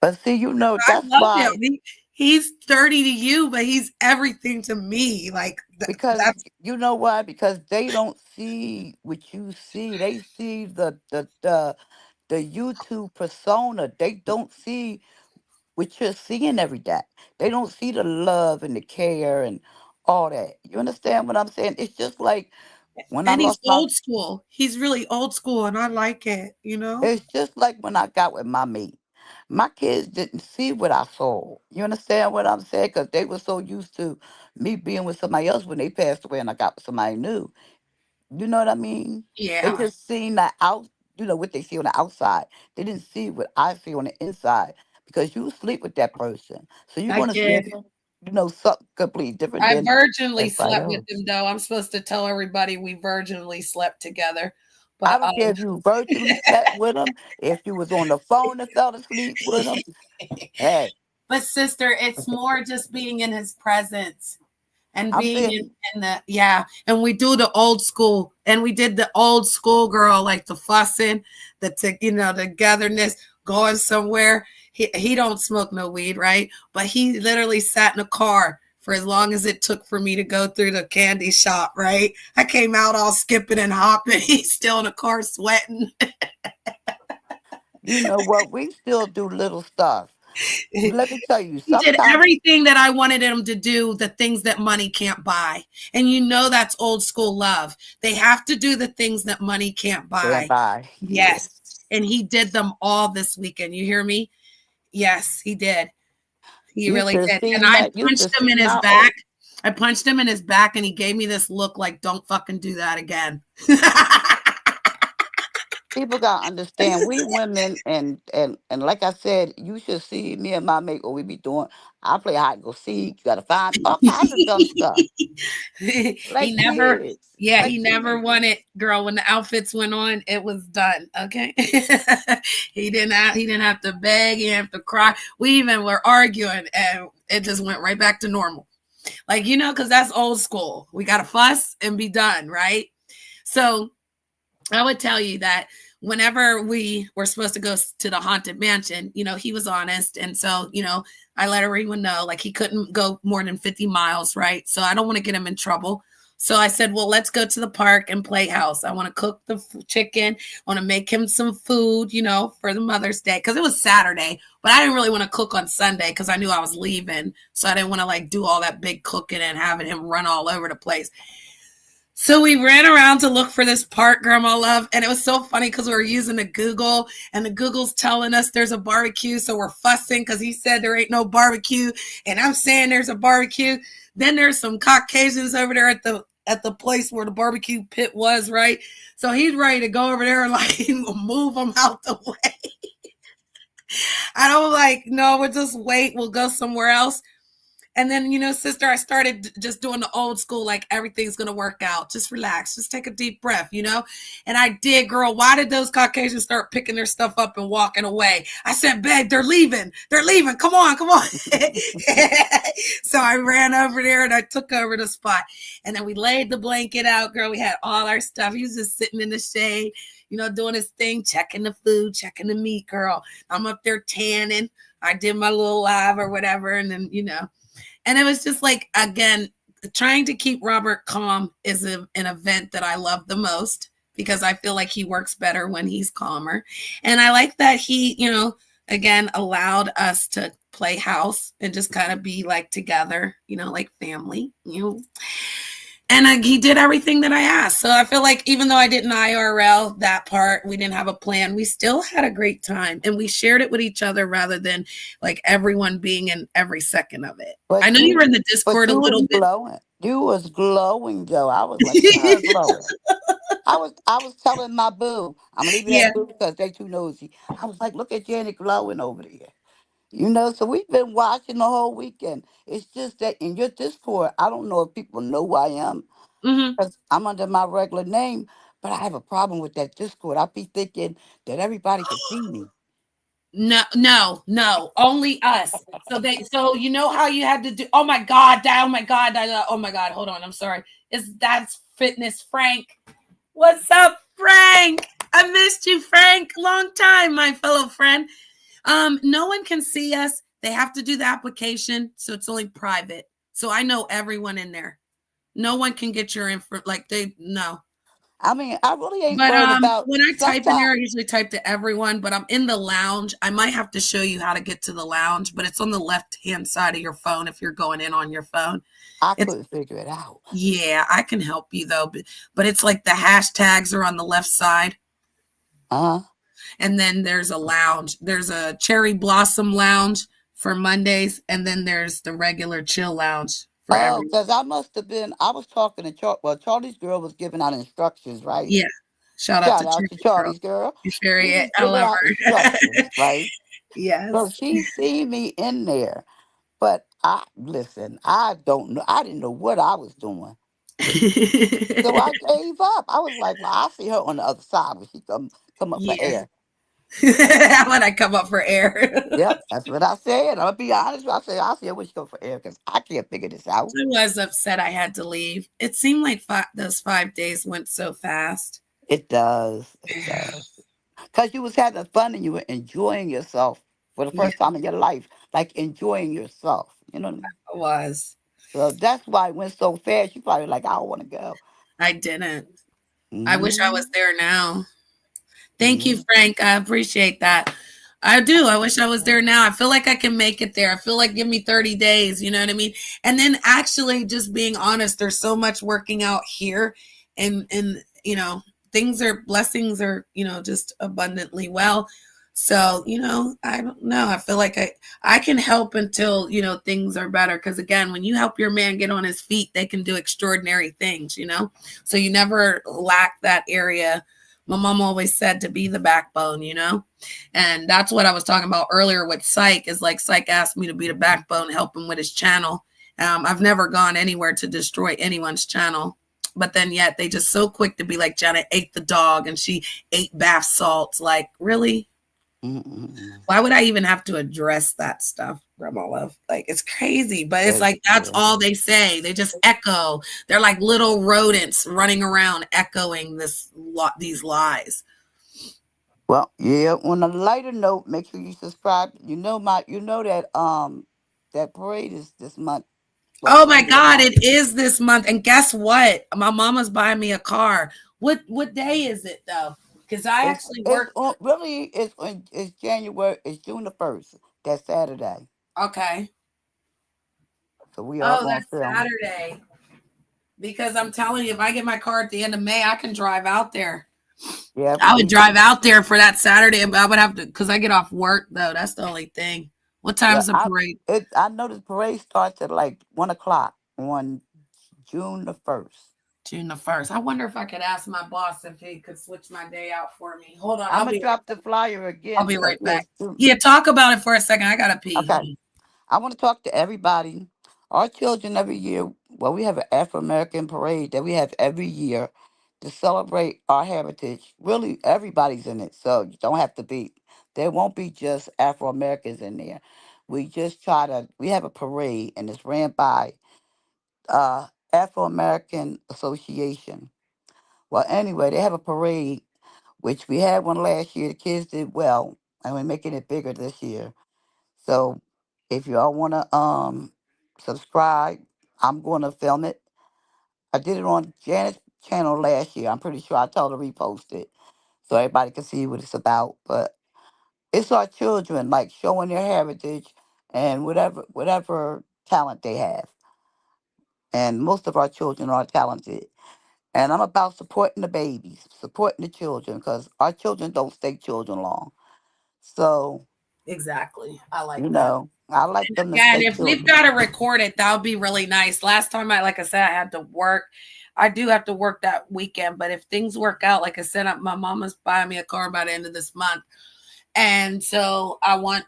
But see,
I
that's
love him.
why,
He's dirty to you, but he's everything to me. Like
because
that's
you know why? Because they don't see what you see. They see the YouTube persona. They don't see what you're seeing every day. They don't see the love and the care and all that. You understand what I'm saying? It's just like When I
And he's
lost my,
old school. He's really old school, and I like it, you know?
it's just like when I got with my mate. My kids didn't see what I saw. You understand what I'm saying? Because they were so used to me being with somebody else when they passed away and I got with somebody new. You know what I mean? They
Yeah,
just seen that out, what they see on the outside. They didn't see what I see on the inside because you sleep with that person. So you're
I
going to see,
did.
something completely different
I
than
virginally
everybody
slept with
else.
him, though. I'm supposed to tell everybody we virginally slept together.
I
But
don't care if you virtually slept with them, if you was on the phone and fell asleep with them. Hey,
but sister, it's more just being in his presence and
I'm
being
saying,
in the yeah. And we do the old school, and we did the old school girl, like the fussing, the togetherness, going somewhere. He don't smoke no weed, right? But he literally sat in a car for as long as it took for me to go through the candy shop, right? I came out all skipping and hopping. He's still in the car sweating.
you know what? We still do little stuff. Let me tell you,
He did
sometimes
everything that I wanted him to do, the things that money can't buy. And you know that's old school love. They have to do the things that money can't
stand
buy.
by.
Yes.
Yes.
And he did them all this weekend. You hear me? Yes, he did. He
You
really
should
did.
see
And I
you
punched
should
him
see
in his
my
back.
old
I punched him in his back and he gave me this look like, don't fucking do that again.
people gotta understand we women and like I said, you should see me and my mate what we be doing. I play hide and go seek, you gotta find all kinds of dumb stuff.
he
Like
never,
kids.
yeah,
Like
he never
teenagers.
wanted, girl, when the outfits went on, it was done. Okay. He didn't have to beg, he didn't have to cry. We even were arguing and it just went right back to normal. Like, because that's old school. We got to fuss and be done, right? So I would tell you that whenever we were supposed to go to the haunted mansion, he was honest. And so, I let everyone know like he couldn't go more than 50 miles, right? So I don't want to get him in trouble. So I said, well, let's go to the park and play house. I want to cook the chicken. I want to make him some food, for the Mother's Day. Because it was Saturday, but I didn't really want to cook on Sunday because I knew I was leaving. So I didn't want to like do all that big cooking and having him run all over the place. So we ran around to look for this park, Grandma Love, and it was so funny because we were using the Google, and the Google's telling us there's a barbecue, so we're fussing because he said there ain't no barbecue, and I'm saying there's a barbecue. Then there's some Caucasians over there at the place where the barbecue pit was, right? So he's ready to go over there and like move them out the way. And I'm like, no, we'll just wait. We'll go somewhere else. And then, sister, I started just doing the old school, like everything's going to work out. Just relax. Just take a deep breath, And I did, girl. Why did those Caucasians start picking their stuff up and walking away? I said, babe, they're leaving. They're leaving. Come on, come on. So I ran over there and I took over the spot. And then we laid the blanket out, girl. We had all our stuff. He was just sitting in the shade, doing his thing, checking the food, checking the meat, girl. I'm up there tanning. I did my little live or whatever. And then, and it was just like, again, trying to keep Robert calm is an event that I love the most because I feel like he works better when he's calmer. And I like that he, again, allowed us to play house and just kind of be like together, like family, And he did everything that I asked. So I feel like even though I didn't IRL that part, we didn't have a plan, we still had a great time. And we shared it with each other rather than like everyone being in every second of it. I
But
know you were in the
but
Discord a
you was
little bit.
glowing. You was glowing, Joe. I was like, look at her glowing. I was telling my boo, I'm gonna leave it
Yeah.
at boo because they too nosy. I was like, look at Janet glowing over there. So we've been watching the whole weekend. It's just that in your Discord, I don't know if people know who I am
Hmm.
because I'm under my regular name, but I have a problem with that Discord. I be thinking that everybody can see me.
No, no, no, only us. So you know how you had to do, oh my God, oh my God, oh my God, hold on, I'm sorry. That's Fitness Frank. What's up, Frank? I missed you, Frank. Long time, my fellow friend. No one can see us. They have to do the application, so it's only private. So I know everyone in there. No one can get your info. Like no.
I mean, I really ain't
But
worried about
when I type in
sometimes.
there, I usually type to everyone, but I'm in the lounge. I might have to show you how to get to the lounge, but it's on the left-hand side of your phone if you're going in on your phone.
I
It's
couldn't figure it out.
yeah, I can help you though, but it's like the hashtags are on the left side.
Uh huh.
And then there's a lounge. There's a cherry blossom lounge for Mondays, and then there's the regular chill lounge for
Oh,
every.
because I must have been. I was talking to Well, Charlie's girl was giving out instructions, right?
Yeah. Shout out to
Shout out to
Cherry Girl.
Charlie's girl.
She's
She
very
was
I
giving
love
out
her.
instructions, right? So
Yes.
she seen me in there, but I listen. I don't know. I didn't know what I was doing, so I gave up. I was like, "Well, I see her on the other side when she come up for
Yeah.
air."
When I come up for air.
Yep, that's what I said. I'm gonna be honest. I said, "I see her when she come for air because I can't figure this out."
I was upset I had to leave. It seemed like those 5 days went so fast.
It does. It does. Because you was having fun and you were enjoying yourself for the
Yeah,
first time in your life, like enjoying yourself. You know what I mean?
it was.
So that's why it went so fast. You probably like, I don't want to go.
I didn't. I wish I was
Mm-hmm.
there now. Thank you,
Yeah.
Frank. I appreciate that. I do. I wish I was there now. I feel like I can make it there. I feel like give me 30 days, you know what I mean? And then actually just being honest, there's so much working out here and things are blessings are, just abundantly well. So, I don't know. I feel like I can help until, things are better cuz again, when you help your man get on his feet, they can do extraordinary things. So you never lack that area. My mom always said to be the backbone. And that's what I was talking about earlier with Psych is like Psych asked me to be the backbone, help him with his channel. I've never gone anywhere to destroy anyone's channel. But then yet they just so quick to be like, Janet ate the dog and she ate bath salts. Like, really?
Mm-mm.
Why would I even have to address that stuff, Grandma Love? Like, it's crazy, but it's
It's
like that's
true.
all they say. They just echo. They're like little rodents running around echoing these lies.
Well, yeah. On a lighter note, make sure you subscribe. You know that parade is this month. Well,
Oh
the
my
end of the
God,
month.
it is this month. And guess what? My mama's buying me a car. What day is it though? Because I actually
It's
work.
on really it's January. It's June the 1st. That Saturday.
Okay.
So we are
Oh,
going to
that's
film.
Saturday. Because I'm telling you, if I get my car at the end of May, I can drive out there.
Yeah,
I would drive out there for that Saturday, but I would have to because I get off work though. That's the only thing. What
Well,
time's the parade?
I know the parade starts at like 1 o'clock on June the 1st.
June the 1st. I wonder if I could ask my boss if he could switch my day out for me. Hold on,
I'm gonna drop the flyer
I'll
again
be
because
right back. Yeah, talk about it for a second. I gotta pee.
okay.
Hold on.
I want to talk to everybody. Our children every year. Well, we have an Afro American parade that we have every year to celebrate our heritage. Really, everybody's in it, so you don't have to be. There won't be just Afro Americans in there. We just try to. We have a parade, and it's ran by Afro American Association. Well, anyway, they have a parade, which we had one last year. The kids did well, and we're making it bigger this year. So, if y'all wanna subscribe, I'm gonna film it. I did it on Janet's channel last year. I'm pretty sure I told her to repost it so everybody can see what it's about. But it's our children like showing their heritage and whatever talent they have. And most of our children are talented. And I'm about supporting the babies, supporting the children, because our children don't stay children long. So,
Exactly. I like that.
I like them to
Yeah, and
stay
if we've
children.
got to record it, that would be really nice. Last time like I said, I had to work. I do have to work that weekend, but if things work out, like I said, my mama's buying me a car by the end of this month. And so I want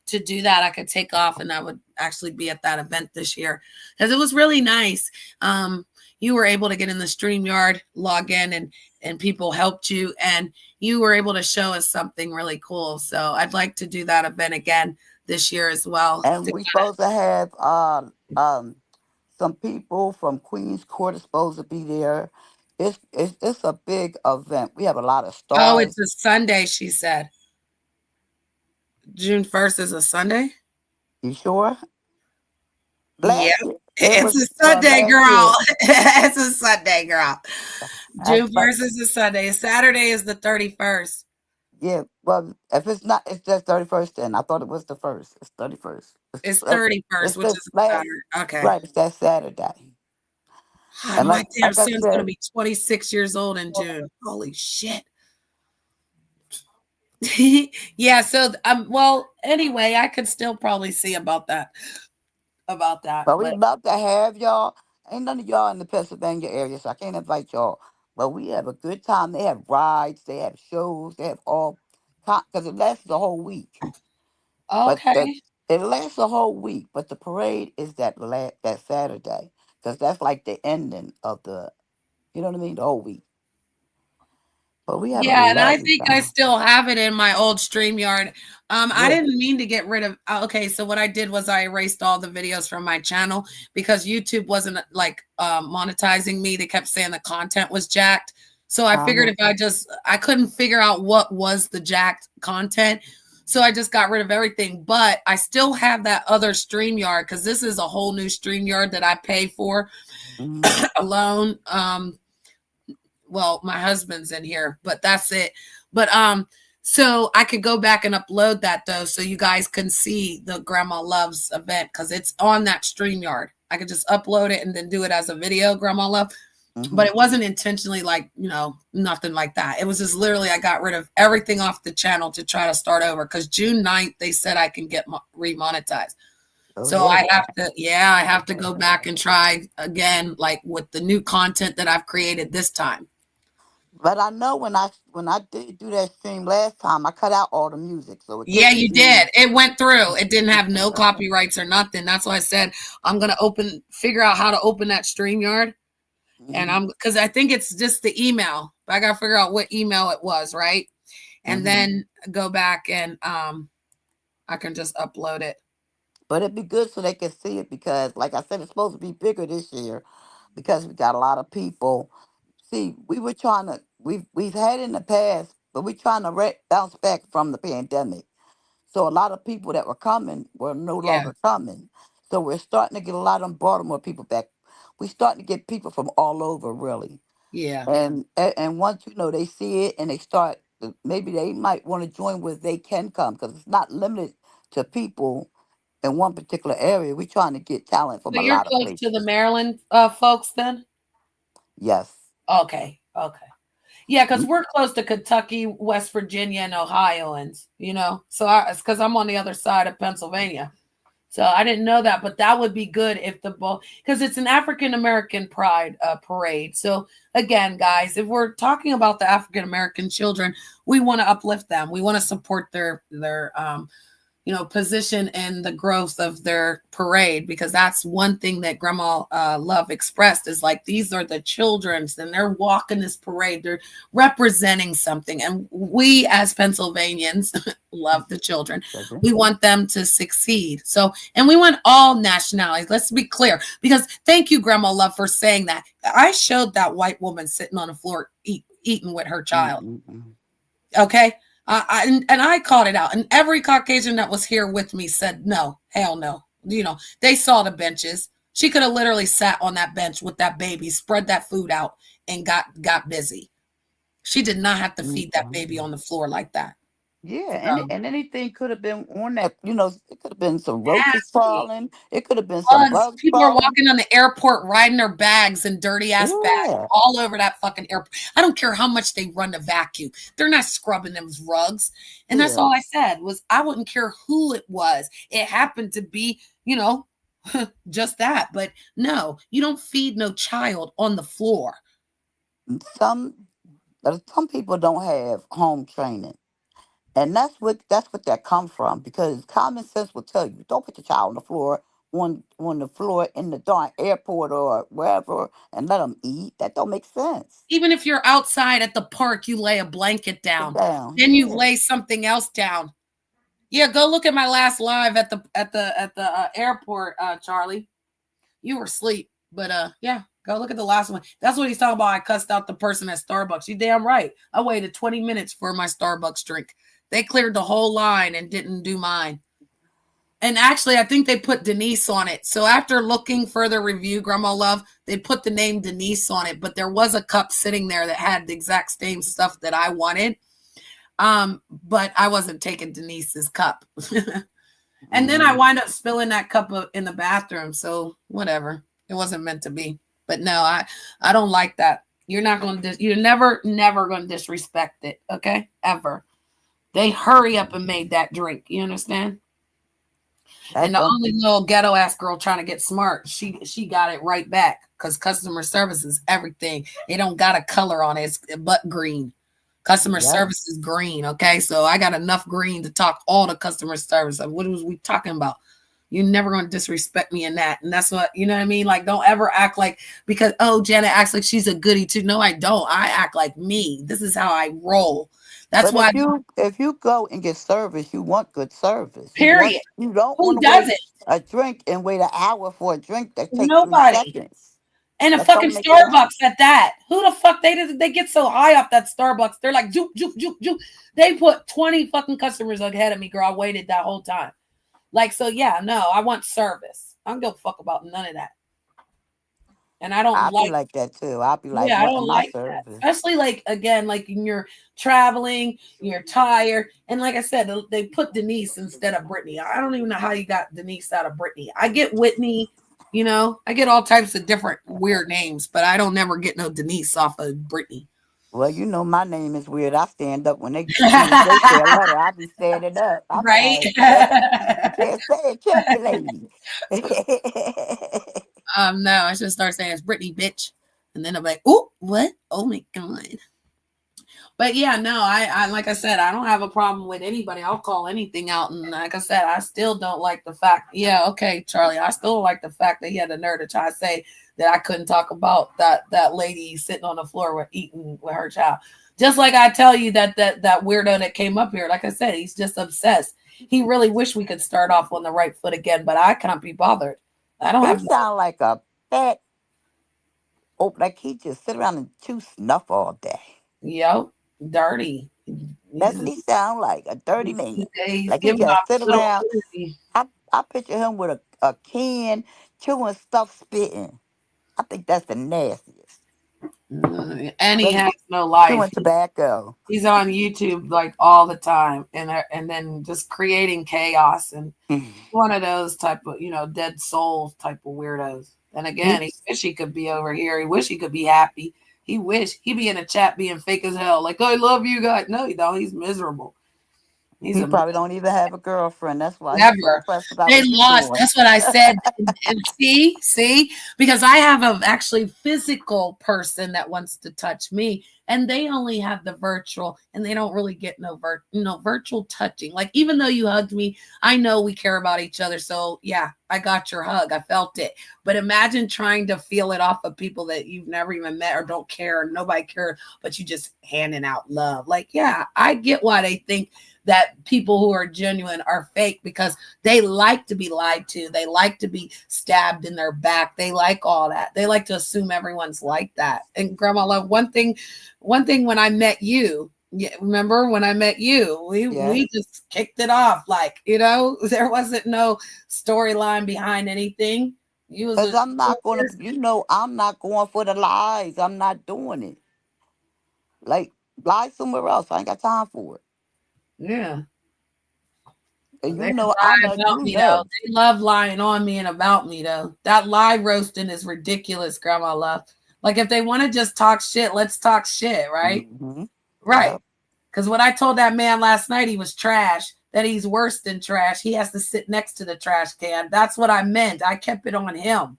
to do that. I could take off and I would actually be at that event this year because it was really nice. You were able to get in the StreamYard, log in, and people helped you, and you were able to show us something really cool. So I'd like to do that event again this year as well.
And we supposed to have some people from Queens Court is supposed to be there. It's a big event. We have a lot of
Oh, it's
stars.
a Sunday, she said. June 1st is a Sunday?
You sure?
Yeah,
Last year. It
It's
was
a Sunday,
last
girl.
year.
it's a Sunday, girl.
I,
June
but
1st is a Sunday. Saturday is the 31st.
yeah, well, if it's not, it's just 31st. Then I thought it was the first. It's 31st.
It's 31st,
It's
which
this
is a
last,
Saturday. Okay.
right? It's that Saturday.
God,
And
my damn
like I
son's going to
said,
be 26 years old in June. Holy shit. yeah, so well, anyway, I could still probably see about that.
but we
But
love to have y'all. Ain't none of y'all in the Pennsylvania area, so I can't invite y'all. But we have a good time. They have rides, they have shows, they have all because it lasts the whole week. But the
okay.
it lasts a whole week. But the parade is that Saturday because that's like the ending of the, you know what I mean, the whole week. But we have a
Yeah, and I
lovely
think I
time.
still have it in my old StreamYard. I
Yeah.
didn't mean to get rid of okay, so what I did was I erased all the videos from my channel because YouTube wasn't like monetizing me. They kept saying the content was jacked. So I figured
Uh-huh.
if I couldn't figure out what was the jacked content. So I just got rid of everything. But I still have that other StreamYard because this is a whole new StreamYard that I pay for
Hmm.
alone. Well, my husband's in here, but that's it. But so I could go back and upload that though, so you guys can see the Grandma Loves event because it's on that StreamYard. I could just upload it and then do it as a video, Grandma Love.
Hmm.
But it wasn't intentionally like, nothing like that. It was just literally I got rid of everything off the channel to try to start over because June 9th, they said I can get remonetized.
Oh
So
yeah.
I have to go back and try again, like with the new content that I've created this time.
But I know when I did do that stream last time, I cut out all the music, so it
Yeah,
couldn't
you
be.
did. It went through. It didn't have no copyrights or nothing. That's why I said I'm gonna figure out how to open that StreamYard. And
Hmm.
because I think it's just the email. But I gotta figure out what email it was, right? And
Hmm.
then go back and I can just upload it.
But it'd be good so they can see it because, like I said, it's supposed to be bigger this year because we got a lot of people. See, we've had in the past, but we're trying to bounce back from the pandemic. So a lot of people that were coming were no
Yeah,
longer coming. So we're starting to get a lot of them Baltimore people back. We're starting to get people from all over, really.
yeah.
And once they see it and they start, maybe they might want to join where they can come because it's not limited to people in one particular area. We're trying to get talent from
So
a
you're
lot of
close to the
places.
Maryland folks then?
Yes.
Okay, okay. Yeah, because
Mm.
we're close to Kentucky, West Virginia, and Ohioans, So it's because I'm on the other side of Pennsylvania. So I didn't know that, but that would be good if because it's an African American Pride parade. So again, guys, if we're talking about the African American children, we want to uplift them. We want to support their position in the growth of their parade because that's one thing that Grandma Love expressed is like these are the children's and they're walking this parade. They're representing something, and we as Pennsylvanians love the children.
Okay.
We want them to succeed. So, and we want all nationalities. Let's be clear, because thank you, Grandma Love, for saying that. I showed that white woman sitting on the floor eating with her child.
Mm-mm-mm.
Okay. And I called it out. And every Caucasian that was here with me said, no, hell no. They saw the benches. She could have literally sat on that bench with that baby, spread that food out, and got busy. She did not have to feed that baby
Mm-mm.
on the floor like that.
Yeah,
So,
and anything could have been on that. It could have been some roaches
nasty.
crawling. It could have been some
Bugs.
bugs
People are
crawling.
walking on the airport riding their bags and dirty ass bags
Yeah,
all over that fucking airport. I don't care how much they run to vacuum. They're not scrubbing those rugs. And that's
yeah.
all I said was I wouldn't care who it was. It happened to be, just that. But no, you don't feed no child on the floor.
Some some people don't have home training. And that's what that come from because common sense will tell you don't put your child on the floor on the floor in the darn airport or wherever and let them eat. That don't make sense.
Even if you're outside at the park, you lay a blanket
Sit
down.
down.
Then you
Yeah.
lay something else down. Yeah, go look at my last live at the airport, Charlie. You were asleep, but yeah, go look at the last one. That's what he's talking about. I cussed out the person at Starbucks. You damn right. I waited 20 minutes for my Starbucks drink. They cleared the whole line and didn't do mine. And actually, I think they put Denise on it. So after looking for the review, Grandma Love, they put the name Denise on it. But there was a cup sitting there that had the exact same stuff that I wanted. But I wasn't taking Denise's cup. And then I wind up spilling that cup in the bathroom. So whatever. It wasn't meant to be. But no, I don't like that. You're not going to, you're never going to disrespect it. Okay? Ever. They hurry up and made that drink. You understand? And the only little ghetto ass girl trying to get smart, she got it right back because customer service is everything. It don't got a color on it, it's but green. Customer service is green, okay? So I got enough green to talk all the customer service. What was we talking about? You're never going to disrespect me in that. And that's what, you know what I mean? Like, don't ever act like, because, oh, Janet acts like she's a goodie too. No, I don't. I act like me. This is how I roll. That's why.
If you go and get service, you want good service.
Period.
You don't
Who
want to
does
wait
it?
a drink and wait an hour for a drink that takes
Nobody.
3 seconds.
And a
That
fucking
don't make sense.
Starbucks at that. Who the fuck they get so high off that Starbucks? They're like, juke, juke, juke, juke. They put 20 fucking customers ahead of me, girl. I waited that whole time. Like, so yeah, no, I want service. I don't give a fuck about none of that. And I don't
I'll be like that too. I'll be like,
yeah, I
wanting
don't
my
like
service.
that. Especially like, again, like when you're traveling, you're tired. And like I said, they put Denise instead of Brittany. I don't even know how you got Denise out of Brittany. I get Whitney, you know, I get all types of different weird names, but I don't never get no Denise off of Brittany.
Well, you know my name is weird. I stand up when they say a letter. I'll be standing up. I'm
Right?
like, you can't say it, can you, lady?
No, I should start saying it's Brittany, bitch. And then I'm like, oh, what? Oh my God. But yeah, no, I like I said, I don't have a problem with anybody. I'll call anything out. And like I said, I still don't like the fact, yeah, okay, Charlie, I still don't like the fact that he had the nerve to try to say that I couldn't talk about that lady sitting on the floor with eating with her child. Just like I tell you that weirdo that came up here, like I said, he's just obsessed. He really wish we could start off on the right foot again, but I can't be bothered. I don't have.
He sound like a fat. Oh, like he just sit around and chew snuff all day.
Yep, dirty.
That's what he sound like, a dirty man.
He's
Like he
giving
just
off
sit
little
around.
energy.
I picture him with a can, chewing stuff, spitting. I think that's the nastiest.
And he has no life.
Chewing tobacco.
He's on YouTube like all the time, and then just creating chaos, and one of those type of, you know, dead souls type of weirdos. And again, he wish he could be over here. He wish he could be happy. He wish he be in a chat being fake as hell. Like, I love you guys. No, he don't. He's miserable.
He probably don't even have a girlfriend. That's why
never.
He's so pressed about
They
what
lost.
doing.
That's what I said. And see, because I have a actually physical person that wants to touch me, and they only have the virtual, and they don't really get no virtual touching. Like, even though you hugged me, I know we care about each other. So yeah, I got your hug. I felt it. But imagine trying to feel it off of people that you've never even met or don't care, or nobody cares, but you just handing out love. Like, yeah, I get why they think that people who are genuine are fake, because they like to be lied to. They like to be stabbed in their back. They like all that. They like to assume everyone's like that. And Grandma Love, one thing when I met you, remember when I met you, we just kicked it off. Like, you know, there wasn't no storyline behind anything.
Because I'm not going to, you know, I'm not going for the lies. I'm not doing it. Like, lie somewhere else. I ain't got time for it.
Yeah.
And
They
you know,
lie
I know
about
you
me,
know.
though. They love lying on me and about me, though. That lie roasting is ridiculous, Grandma Love. Like, if they want to just talk shit, let's talk shit, right?
Mm-hmm.
Right.
Yep.
Because when I told that man last night he was trash, that he's worse than trash, he has to sit next to the trash can. That's what I meant. I kept it on him.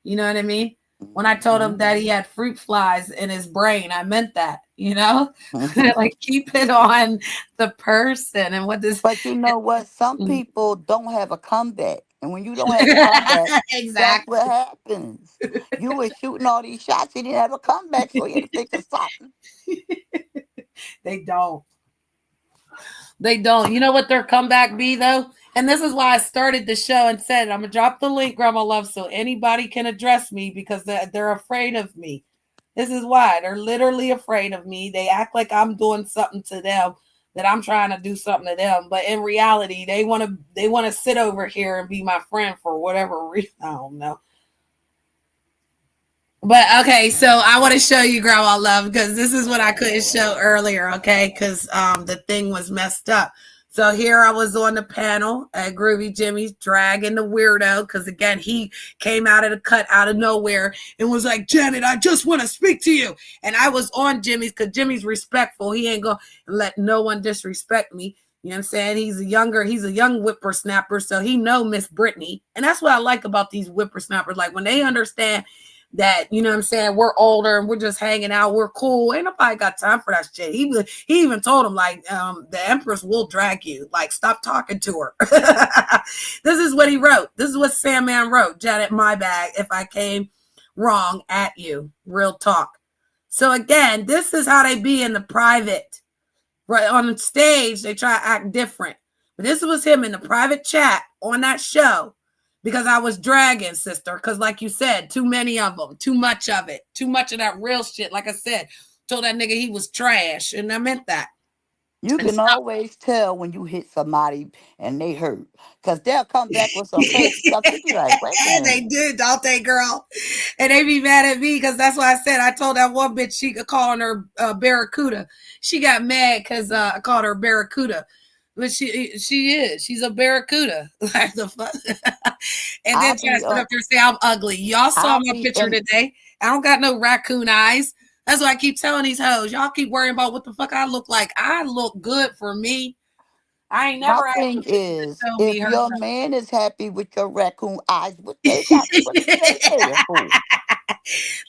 You know what I mean? When I told him that he had fruit flies in his brain, I meant that, you know? Like, keep it on the person. And what this.
But you know what? Some people don't have a comeback. And when you don't have a comeback,
exactly.
That's what happens. You were shooting all these shots, you didn't have a comeback, so you had to think of something.
They don't. They don't. You know what their comeback be, though? And this is why I started the show and said, I'm going to drop the link, Grandma Love, so anybody can address me, because they're afraid of me. This is why. They're literally afraid of me. They act like I'm doing something to them that I'm trying to do something to them. But in reality, they want to sit over here and be my friend for whatever reason. I don't know. But okay, so I want to show you Grandma Love because this is what I couldn't show earlier, okay? Because the thing was messed up. So here I was on the panel at Groovy Jimmy's dragging the weirdo because again he came out of the cut out of nowhere and was like, Janet, I just want to speak to you. And I was on Jimmy's because Jimmy's respectful. He ain't gonna let no one disrespect me. You know what I'm saying? He's a young whippersnapper, so he know Miss Brittany. And that's what I like about these whippersnappers. Like when they understand that, you know what I'm saying, we're older and we're just hanging out, we're cool. Ain't nobody got time for that shit. He even told him, like, the Empress will drag you. Like, stop talking to her. This is what he wrote. This is what Sandman wrote. Janet, my bag if I came wrong at you. Real talk. So again, this is how they be in the private. Right on the stage, they try to act different. But this was him in the private chat on that show. Because I was dragging, sister. Because like you said, too many of them. Too much of it. Too much of that real shit. Like I said, told that nigga he was trash. And I meant that.
You
And
can always tell when you hit somebody and they hurt. Because they'll come back with some crazy stuff. You be like, wait a
they
minute.
do, don't they, girl? And they be mad at me because that's why I said I told that one bitch she could call her Barracuda. She got mad because I called her Barracuda. But she's a Barracuda. Like the fuck. And then
I'll
try to
be
sit up there and say I'm ugly. Y'all saw
I'll
my
be
picture
in
today. I don't got no raccoon eyes. That's why I keep telling these hoes. Y'all keep worrying about what the fuck I look like. I look good for me. I ain't
my
never asked a
thing
bitch to
is
show me
if
her.
your man is happy with your raccoon eyes, what they got what they there for?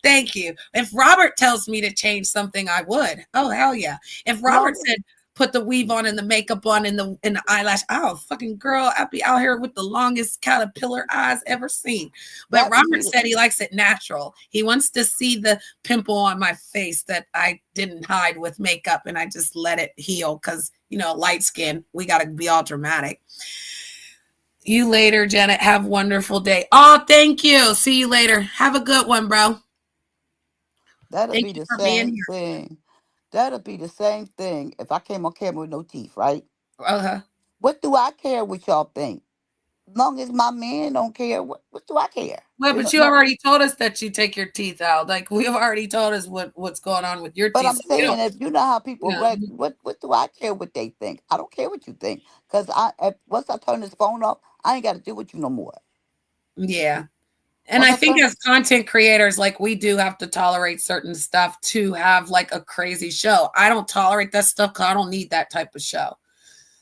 Thank you. If Robert tells me to change something, I would. Oh hell yeah! If Robert
Long as
said put the weave on and the makeup on and the eyelash, oh fucking girl, I'd be out here with the longest caterpillar eyes ever seen. But
that would
Robert
be the
said he likes it natural. He wants to see the pimple on my face that I didn't hide with makeup and I just let it heal because light skin. We got to be all dramatic. You later, Janet. Have a wonderful day. Oh, thank you. See you later. Have a good one, bro.
that'll
Thank
be
you
the
for being
same
here.
thing. That'll be the same thing if I came on camera with no teeth, right?
Uh-huh.
What do I care what y'all think? As long as my man don't care, what do I care?
Well,
You
but
know,
you
no.
already told us that you take your teeth out. Like we've already told us what's going on with your
But
teeth.
I'm
So we
saying,
don't.
if you know how people
Yeah.
wreck, what do I care what they think? I don't care what you think, cause once I turn this phone off, I ain't got to deal with you no more.
Yeah. And
Once
I
I
think
turn,
as content creators, like we do have to tolerate certain stuff to have like a crazy show. I don't tolerate that stuff because I don't need that type of show.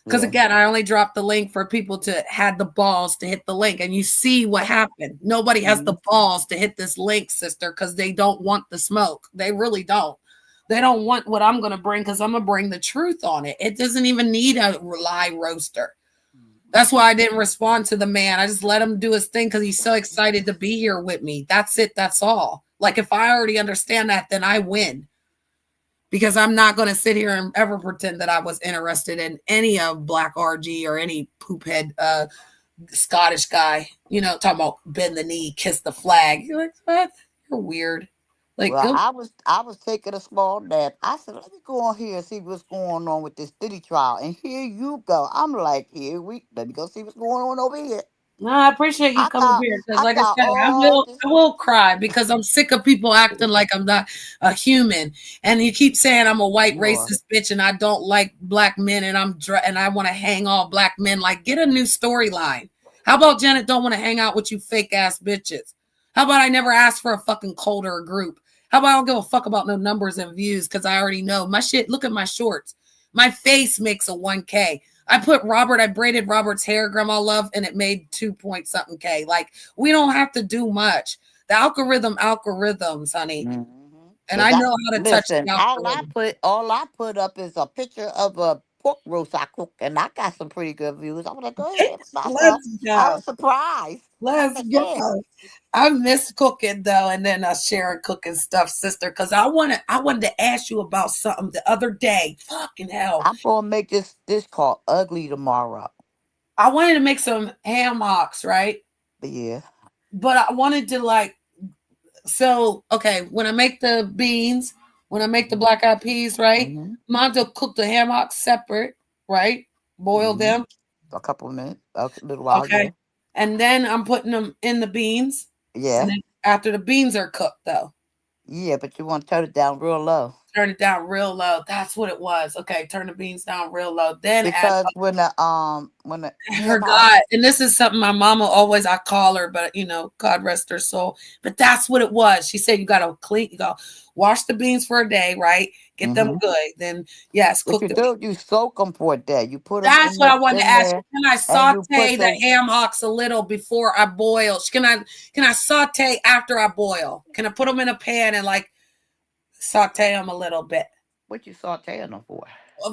Because
yeah,
again, I only dropped the link for people to had the balls to hit the link. And you see what happened. Nobody has the
mhm.
balls to hit this link, sister, because they don't want the smoke. They really don't. They don't want what I'm going to bring because I'm going to bring the truth on it. It doesn't even need a lie roaster. That's why I didn't respond to the man. I just let him do his thing because he's so excited to be here with me. That's it. That's all. Like if I already understand that, then I win because I'm not going to sit here and ever pretend that I was interested in any of Black RG or any poophead Scottish guy, talking about bend the knee, kiss the flag. You're like, what? You're weird. Like,
Well,
go.
I was taking a small nap. I said, let me go on here and see what's going on with this Diddy trial. And here you go. I'm like, let me go see what's going on over here.
No, I appreciate you
I
coming
thought
here because,
I
like I
thought
said, I
all
will,
this.
I will cry because I'm sick of people acting like I'm not a human. And you keep saying I'm a white
You are.
racist bitch and I don't like black men and and I want to hang all black men. Like, get a new storyline. How about Janet don't want to hang out with you fake ass bitches? How about I never asked for a fucking cult or a group? How about I don't give a fuck about no numbers and views because I already know my shit. Look at my shorts. My face makes a 1K. I braided Robert's hair, Grandma Love, and it made 2 point something K. Like, we don't have to do much. The algorithms, honey.
Mm-hmm.
And
Cause
I know how to touch
listen,
the algorithm.
all I put up is a picture of a pork roast I cooked, and I got some pretty good views. I was like, go ahead, myself.
Let's
I
go.
was surprised. I
Let's
said, yeah.
go. I miss cooking though, and then sharing cooking stuff, sister. Because I wanted to ask you about something the other day. Fucking hell.
I'm gonna make this called ugly tomorrow.
I wanted to make some ham hocks, right?
But yeah.
But I wanted to like so okay, when I make the beans, when I make the black eyed peas, right?
Mm-hmm.
Mom will cook the ham hocks separate, right? Boil
Mm-hmm.
them,
A couple of minutes, a little while,
okay,
yeah.
and then I'm putting them in the beans. And
Yeah.
then after the beans are cooked, though,
Yeah, but you want to turn it down real low.
turn it down real low. That's what it was. Okay, turn the beans down real low. Then add.
Because when the
I
ham hock,
forgot. And this is something my mama always, I call her, but God rest her soul. But that's what it was. She said, you got to wash the beans for a day, right? Get them
mm-hmm.
good. Then, yes,
What
cook
you
the
do,
beans.
you soak them for a day. You put them
That's what I wanted to
in
ask you.
there,
Can I
and you
saute
put
the
the
ham hocks a little before I boil? Can I saute after I boil? Can I put them in a pan and like saute them a little bit?
what you sauteing them for?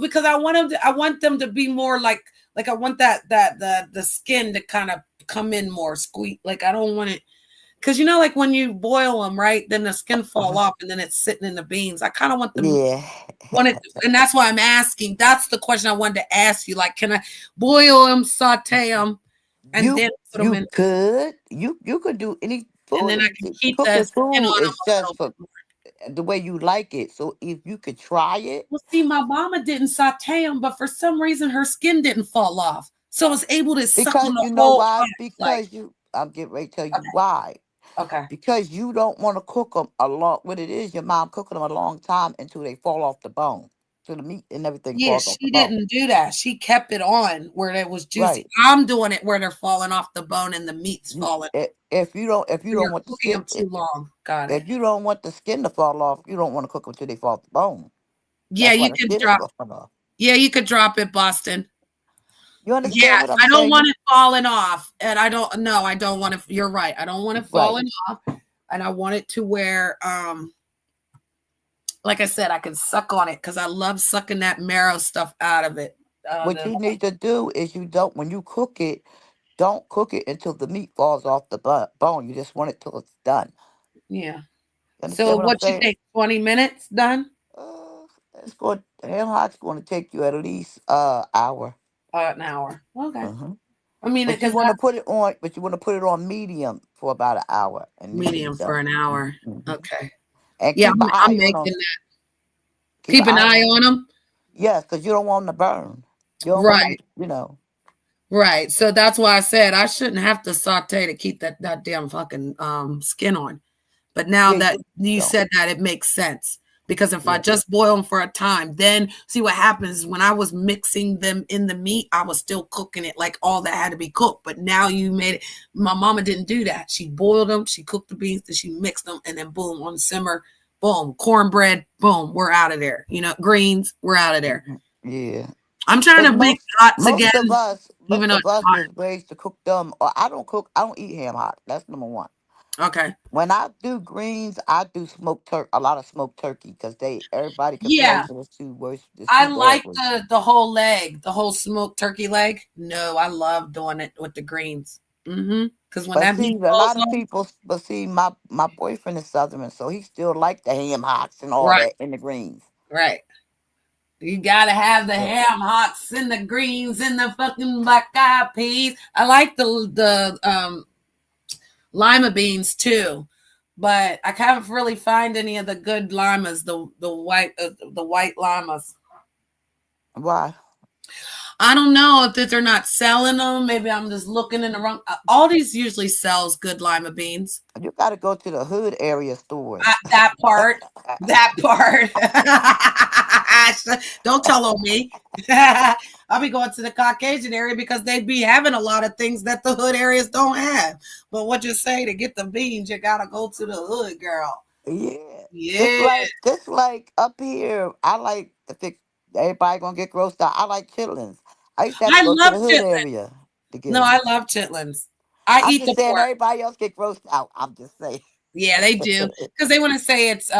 Because I want them to be more like I want the skin to kind of come in more squeak. Like I don't want it because like when you boil them, right, then the skin fall off and then it's sitting in the beans. I kind of
Yeah.
want it, and that's why I'm asking. That's the question I wanted to ask you. Like, can I boil them, saute them, and
You
then put them
you
in,
could you could do any
and then
food.
I can keep the
Cooking
skin
food
on them
is
a
just
little
for
bit.
the way you like it. So if you could try it,
Well, see, my mama didn't saute them, but for some reason her skin didn't fall off, so I was able to suck on
because
the
you know
whole
why?
like,
Because I'm getting ready to tell you why.
okay.
Because you don't want to cook them a long. What it is, your mom cooking them a long time until they fall off the bone, so the meat and everything
Yeah,
falls off the
she
bone.
didn't do that. She kept it on where it was juicy.
Right.
I'm doing it where they're falling off the bone and the meat's falling.
If you
So
don't
you're
want the
cooking them
skin,
too long. Got it.
if you don't want the skin to fall off, you don't want to cook them until they fall off the bone.
Yeah,
That's why
you
the
could
skin is
drop.
falling off.
Yeah, you could drop it, Boston.
You
Yeah,
understand what I'm
I don't want
saying?
it falling off, and I don't. No, I don't want it. You're right. I don't want it
Right.
falling off, and I want it to where, like I said, I can suck on it because I love sucking that marrow stuff out of it.
What you need to do is when you cook it, don't cook it until the meat falls off the bone. You just want it till it's done.
Yeah.
You
So
understand what I'm
what you
saying?
think? 20 minutes done?
Ham hock's going to take you at least hour.
An hour. Okay.
Hmm.
I mean,
But you
because
want to put it on. But you want to put it on medium for about an hour, and you should be
medium for
done.
an hour.
Hmm.
Okay.
And
Yeah,
keep an
I'm
eye on
making
them.
that.
Keep an
Keep an
eye on
eye
them.
on them.
Yes, because you don't want them to burn. You don't want
Right.
them. You know.
Right. So that's why I said I shouldn't have to saute to keep that damn fucking skin on. But now
Yeah,
that you
don't.
said that, it makes sense. Because if I
Yeah.
just boil them for a time, then see what happens when I was mixing them in the meat, I was still cooking it like all that had to be cooked. But now you made it. My mama didn't do that. She boiled them, she cooked the beans, then she mixed them, and then boom, on simmer, boom, cornbread, boom, we're out of there. Greens, we're out of there.
Yeah.
I'm trying
Because
to make thoughts
most of
again,
us,
even though it's
is raised to cook them. Or I don't cook. I don't eat ham hock. That's number one.
hot. Okay.
When I do greens, I do a lot of smoked turkey because everybody
Yeah.
complains that it's too worse. It's
I
too bad
like
for you.
the whole leg, the whole smoked turkey leg. No, I love doing it with the greens. Because when
But
that
see,
meat
a
falls
lot of
off,
people. But see, my boyfriend is Southern, so he still like the ham hocks and all
right,
that in the greens.
right. You gotta have the
Yeah.
ham hocks and the greens and the fucking black eyed peas. I like the lima beans too, but I can't really find any of the good limas. The white limas.
Why?
I don't know if they're not selling them. Maybe I'm just looking in the wrong. Aldi's usually sells good lima beans.
You got to go to the hood area stores.
That part. That part. Don't tell on me. I'll be going to the Caucasian area because they be having a lot of things that the hood areas don't have. But what you say to get the beans, you gotta go to the hood, girl.
Yeah.
Yeah.
Just like up here, I like to fix everybody gonna get grossed out. I like chitlins. I used to have to
I
go to
love
the hood
chitlins.
area to get
No,
them.
I love chitlins. I
I'm
eat
just
the
saying
pork.
everybody else get grossed out. I'm just saying.
Yeah, they do. Because they want to say it's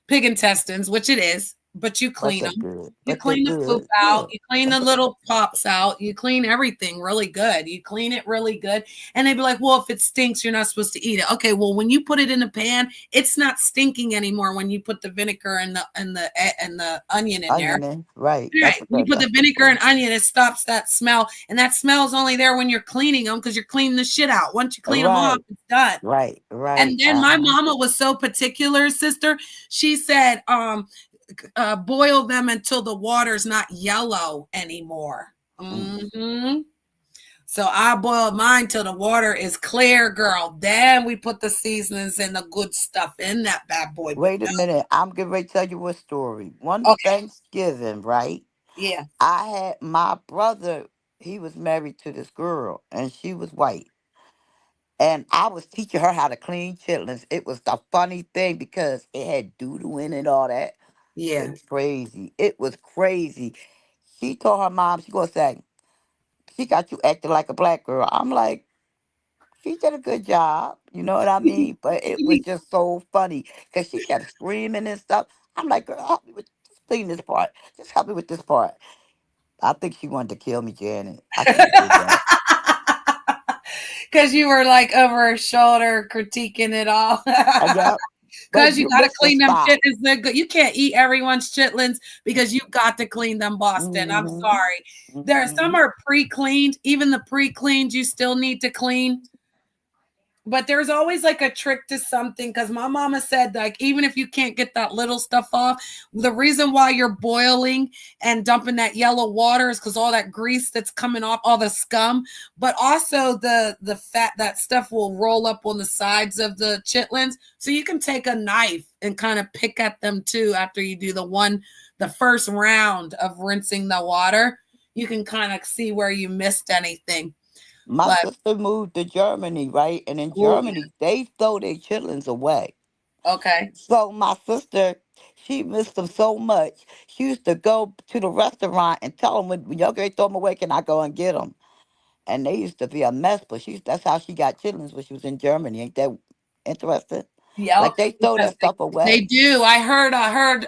pig intestines, which it is. but you
But
clean
they're
them.
good.
You
But they're
clean the poop
good.
out.
Yeah.
You clean the little pops out. You clean everything really good. You clean it really good. And they'd be like, well, if it stinks, you're not supposed to eat it. Okay, well, when you put it in a pan, it's not stinking anymore when you put the vinegar and the onion in there.
Onion, right.
Right. When you put the
That's
vinegar
good.
and onion, it stops that smell. And that smell is only there when you're cleaning them because you're cleaning the shit out. Once you clean them off,
Right.
it's done.
Right.
And
Right.
then my mama was so particular, sister. She said, boil them until the water's not yellow anymore. Mm-hmm. So I boiled mine till the water is clear, girl. Then we put the seasonings and the good stuff in that bad boy. But
Wait a minute. I'm getting ready to tell you a story. One
okay,
Thanksgiving, right?
yeah,
I had my brother, he was married to this girl, and she was white. And I was teaching her how to clean chitlins. It was the funny thing because it had doodle in it and all that.
yeah.
It's crazy. It was crazy. She told her mom, she gonna say, she got you acting like a black girl. I'm like, she did a good job. You know what I mean? But it was just so funny because she kept screaming and stuff. I'm like, girl, help me with just clean this part. Just help me with this part. I think she wanted to kill me, Janet. I shouldn't have did that.
Because you were like over her shoulder critiquing it all.
Yeah. But
Because you
you
got to
missed the
clean them
spot.
chitlins. You can't eat everyone's chitlins because you got to clean them, Boston. I'm
Hmm.
sorry. There are some
Hmm.
are pre-cleaned. Even the pre-cleaned, you still need to clean. But there's always like a trick to something because my mama said, like, even if you can't get that little stuff off, the reason why you're boiling and dumping that yellow water is because all that grease that's coming off, all the scum, but also the fat, that stuff will roll up on the sides of the chitlins. So you can take a knife and kind of pick at them too after you do the first round of rinsing the water. You can kind of see where you missed anything.
My
But
sister moved to Germany, right? And in
oh,
Germany, they throw their chitlins away.
okay.
So my sister, she missed them so much. She used to go to the restaurant and tell them when y'all get throw them away, can I go and get them? And they used to be a mess. But that's how she got chitlins when she was in Germany. Ain't that interesting?
Yep,
Like they throw
because
that stuff
they
away.
do. I heard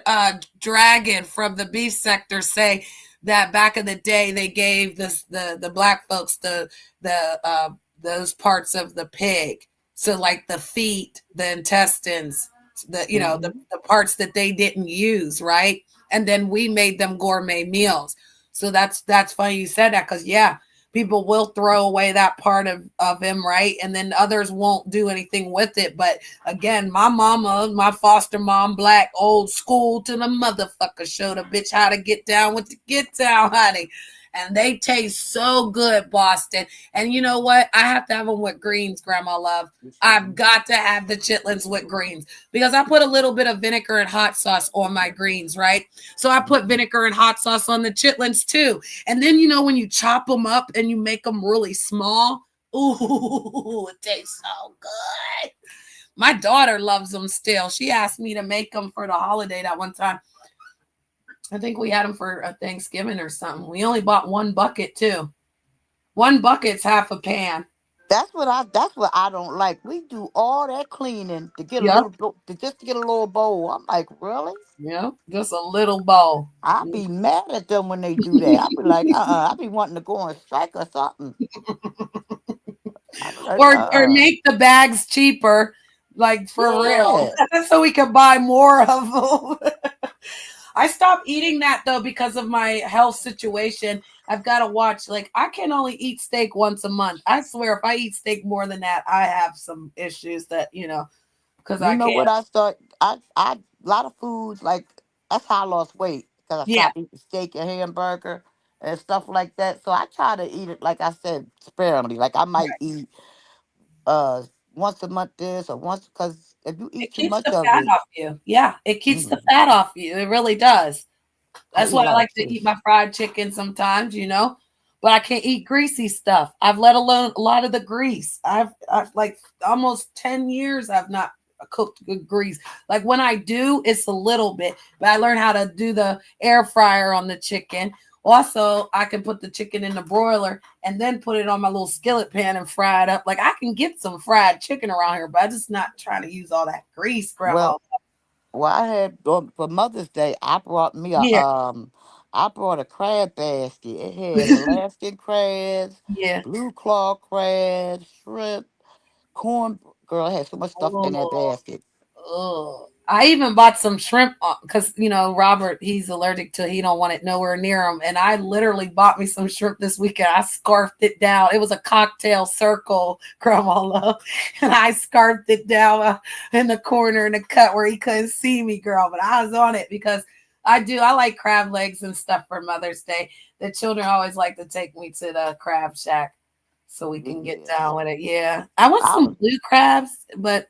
Dragon from the beef sector say that back in the day they gave the black folks the those parts of the pig. So like the feet, the intestines,
Hmm.
the parts that they didn't use, right? And then we made them gourmet meals. So that's funny you said that because yeah, people will throw away that part of him, right? And then others won't do anything with it. But again, my mama, my foster mom, black, old school to the motherfucker, showed a bitch how to get down with the get down, honey. And they taste so good, Boston. And you know what? I have to have them with greens, Grandma Love. I've got to have the chitlins with greens because I put a little bit of vinegar and hot sauce on my greens, right? So I put vinegar and hot sauce on the chitlins too. And then, when you chop them up and you make them really small, ooh, it tastes so good. My daughter loves them still. She asked me to make them for the holiday that one time. I think we had them for a Thanksgiving or something. We only bought one bucket too. One bucket's half a pan.
That's what I don't like. We do all that cleaning to get a
Yep.
little just to get a little bowl. I'm like, really?
Yep. Just a little bowl.
I be mad at them when they do that. I be like, I be wanting to go on strike or something. I be like,
Or make the bags cheaper, like for real,
yeah.
so we could buy more of them. I stopped eating that though because of my health situation. I've got to watch. Like I can only eat steak once a month. I swear, if I eat steak more than that, I have some issues that because
You
I
know what
can't.
I start? I a lot of foods like that's how I lost weight because I
Yeah,
stopped eating steak and hamburger and stuff like that. So I try to eat it like I said sparingly. Like I might eat uh once a month this or once because if you
it
eat too
keeps
much
the
of
fat
it,
off you. Yeah, it keeps the
mm,
fat off you. It really does.
I
That's
eat a
why I
lot of
like to eat
fish.
my fried chicken sometimes. But I can't eat greasy stuff. I've let alone a lot of the grease. I've like almost 10 years I've not cooked good grease. Like when I do, it's a little bit, but I learned how to do the air fryer on the chicken. Also, I can put the chicken in the broiler and then put it on my little skillet pan and fry it up. Like I can get some fried chicken around here, but I'm just not trying to use all that grease, grandma.
Well, Well, I had for Mother's Day.
Yeah.
I brought a crab basket. It had Alaskan crabs,
Yeah.
blue claw crabs, shrimp, corn. Girl, I had so much stuff in that
Oh.
basket.
Ugh. I even bought some shrimp because Robert, he's allergic to, he don't want it nowhere near him, and I literally bought me some shrimp this weekend. I scarfed it down. It was a cocktail circle, Grandma Love, and I scarfed it down in the corner in the cut where he couldn't see me, girl. But I was on it because I like crab legs and stuff for Mother's Day. The children always like to take me to the crab shack so we can get
Yeah,
down with it. Yeah, I want
I
some blue crabs, but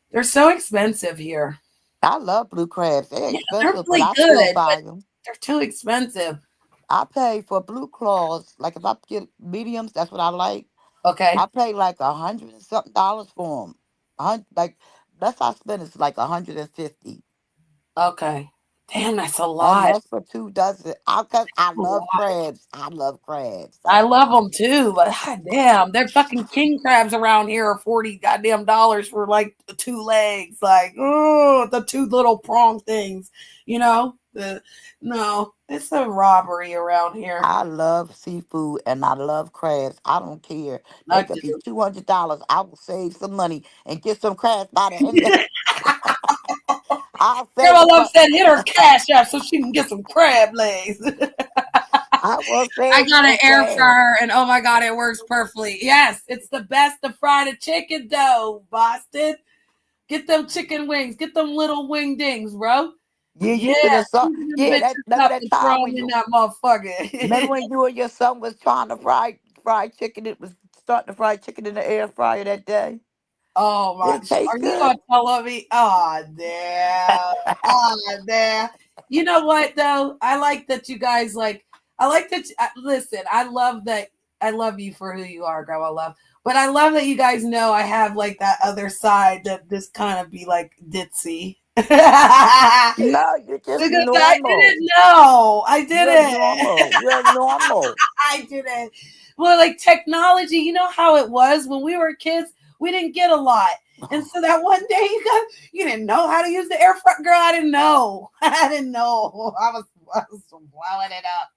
they're so expensive here.
I love blue crabs. They're
Yeah, they're
expensive, but
really
I still
good, but
buy them.
they're too expensive.
I pay for blue claws. Like if I get mediums, that's what I like. I
Okay.
pay like $100 and something for them. Like that's I spend is like 150,
Okay. Damn, that's a
and
lot.
that's for 2 dozen. Cause I
A
love
lot.
crabs. I love crabs.
I
That's
love
why.
them too, but god damn, they're fucking king crabs around here are 40 goddamn dollars for like 2 legs. Like, oh, the 2 little prong things, you know? No, it's a robbery around here.
I love seafood and I love crabs. I don't care.
I
They could
do.
be $200. I will save some money and get some crabs by the end. I'll save
Grandma
a
Love
buck.
said hit her cash out so she can get some crab legs.
I will
I
save me
got an
some
air
crabs.
fryer and oh my god, it works perfectly. Yes, it's the best to fry the chicken dough, Boston. Get them chicken wings. Get them little wing dings, bro.
Yeah,
Yeah,
you should have saw.
season them
Yeah, that
bitches
remember
up
that
and
time
throw
when
them in
you
that
remember
motherfucker.
when you and your son was trying to fry chicken. It was starting to fry chicken in the air fryer that day.
Oh my!
It tastes
Are you
good.
gonna tell me? Oh damn! Oh damn! You know what though? I like that you guys like. I like that. Listen, I love that. I love you for who you are, girl. I love. But I love that you guys know I have like that other side that just kind of be like ditzy. Because
No, you're just
I
normal.
didn't know. I
You're
didn't.
normal. You're normal.
I didn't. Well, like technology, you know how it was when we were kids. We didn't get a lot, and so that one day you didn't know how to use the air fryer. Girl, I didn't know. I didn't know. I was blowing it up.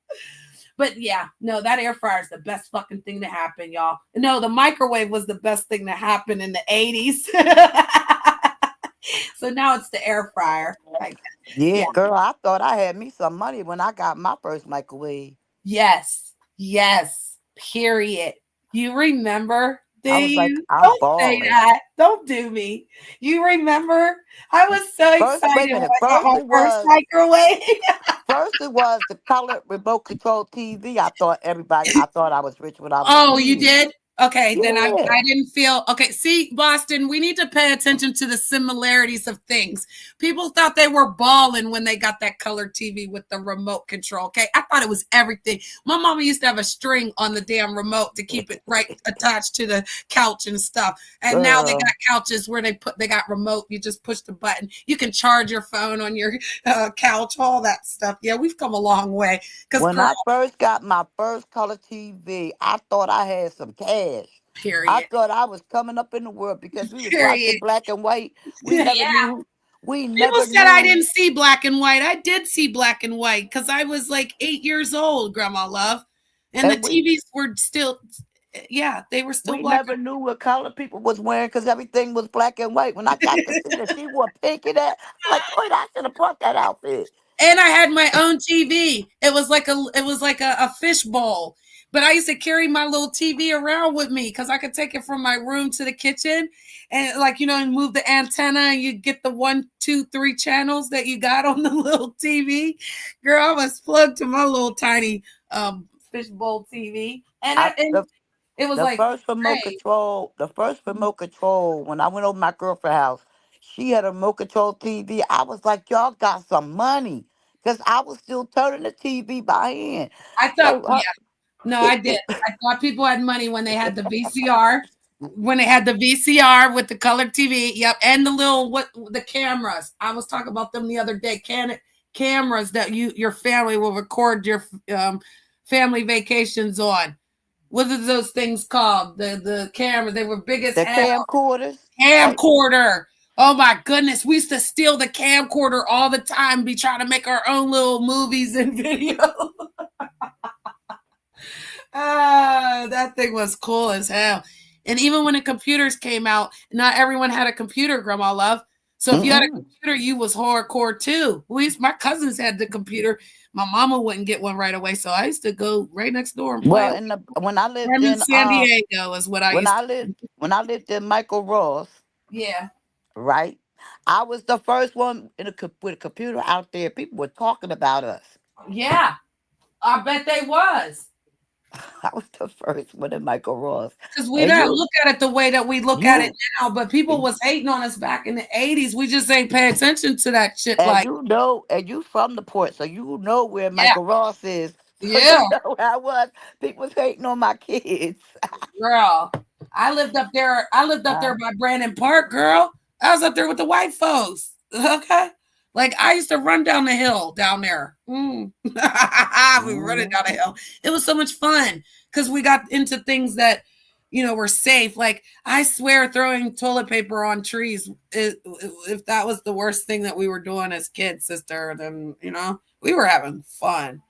But yeah, no, that air fryer is the best fucking thing to happen, y'all. No, the microwave was the best thing to happen in the 80s. So now it's the air fryer.
Yeah,
Yeah.
girl, I thought I had me some money when I got my first microwave.
Yes. Yes. Period. You remember? Do
I was like,
you?
I'm
Don't say
balling.
that. Don't do me. You remember? I was so
First, wait a
excited when
minute.
I got my first microwave.
First it was the color remote control TV. I thought I was rich when I was a
Oh, you
kid.
did? Okay, then
Yeah.
I didn't feel okay. See, Boston, we need to pay attention to the similarities of things. People thought they were balling when they got that color TV with the remote control. Okay, I thought it was everything. My mama used to have a string on the damn remote to keep it right attached to the couch and stuff. And now they got
Girl.
couches where they got remote. You just push the button. You can charge your phone on your couch, all that stuff. Yeah, we've come a long way. Because
When
girl,
I first got my first color TV, I thought I had some cash. I
period,
thought I was coming up in the world because we was watching
period.
black and white. We
Yeah.
never knew. We
People
never
said I
knew.
didn't see black and white. I did see black and white because I was like 8 years old, Grandma Love. And the
And we
TVs were still, yeah, they were still
we
black.
never knew what color people was wearing because everything was black and white. When I got to see that she wore pink in that, I'm like, wait, I should have bought that outfit.
And I had my own TV. It was like a fish bowl. But I used to carry my little TV around with me because I could take it from my room to the kitchen and and move the antenna and you get the 1, 2, 3 channels that you got on the little TV. Girl, I was plugged to my little tiny fish bowl TV. And
I
and it was
The
like
first remote
great.
control, the first remote control, when I went over my girlfriend's house, she had a remote control TV. I was like, y'all got some money. Because I was still turning the TV by hand.
I thought,
So
yeah, no, I did. I thought people had money when they had the VCR. When they had the VCR with the color TV, yep, and the little the cameras. I was talking about them the other day. Cameras that your family will record your family vacations on. What are those things called? The cameras. They were big as
the
hell.
camcorders, right?
Camcorder. Oh my goodness, we used to steal the camcorder all the time, be trying to make our own little movies and videos. That thing was cool as hell. And even when the computers came out, not everyone had a computer, Grandma Love. So if you had a
Mm-mm.
computer, you was hardcore too. My cousins had the computer. My mama wouldn't get one right away, so I used to go right next door and play.
Well, in the when I lived
Carmen
in
San Diego is what I
when
used
I
to.
lived when I lived in Michael Ross,
Yeah,
right? I was the first one with a computer out there. People were talking about us.
yeah. I bet they was.
I was the first one in Michael Ross,
Because we
and
don't look at it the way that we look at it
you
now, but people was hating on us back in the 80s. We just ain't pay attention to that shit like,
and you from the port, so you know where
yeah,
Michael Ross is. So
yeah.
you know how I was. People was hating on my kids.
Girl, I lived up there. I lived up
Uh,
there by Brandon Park, girl. I was up there with the white folks. Okay. Like I used to run down the hill down there. We were running down the
mhm.
hill. It was so much fun because we got into things that, were safe. Like I swear throwing toilet paper on trees, if that was the worst thing that we were doing as kids, sister, then, we were having fun.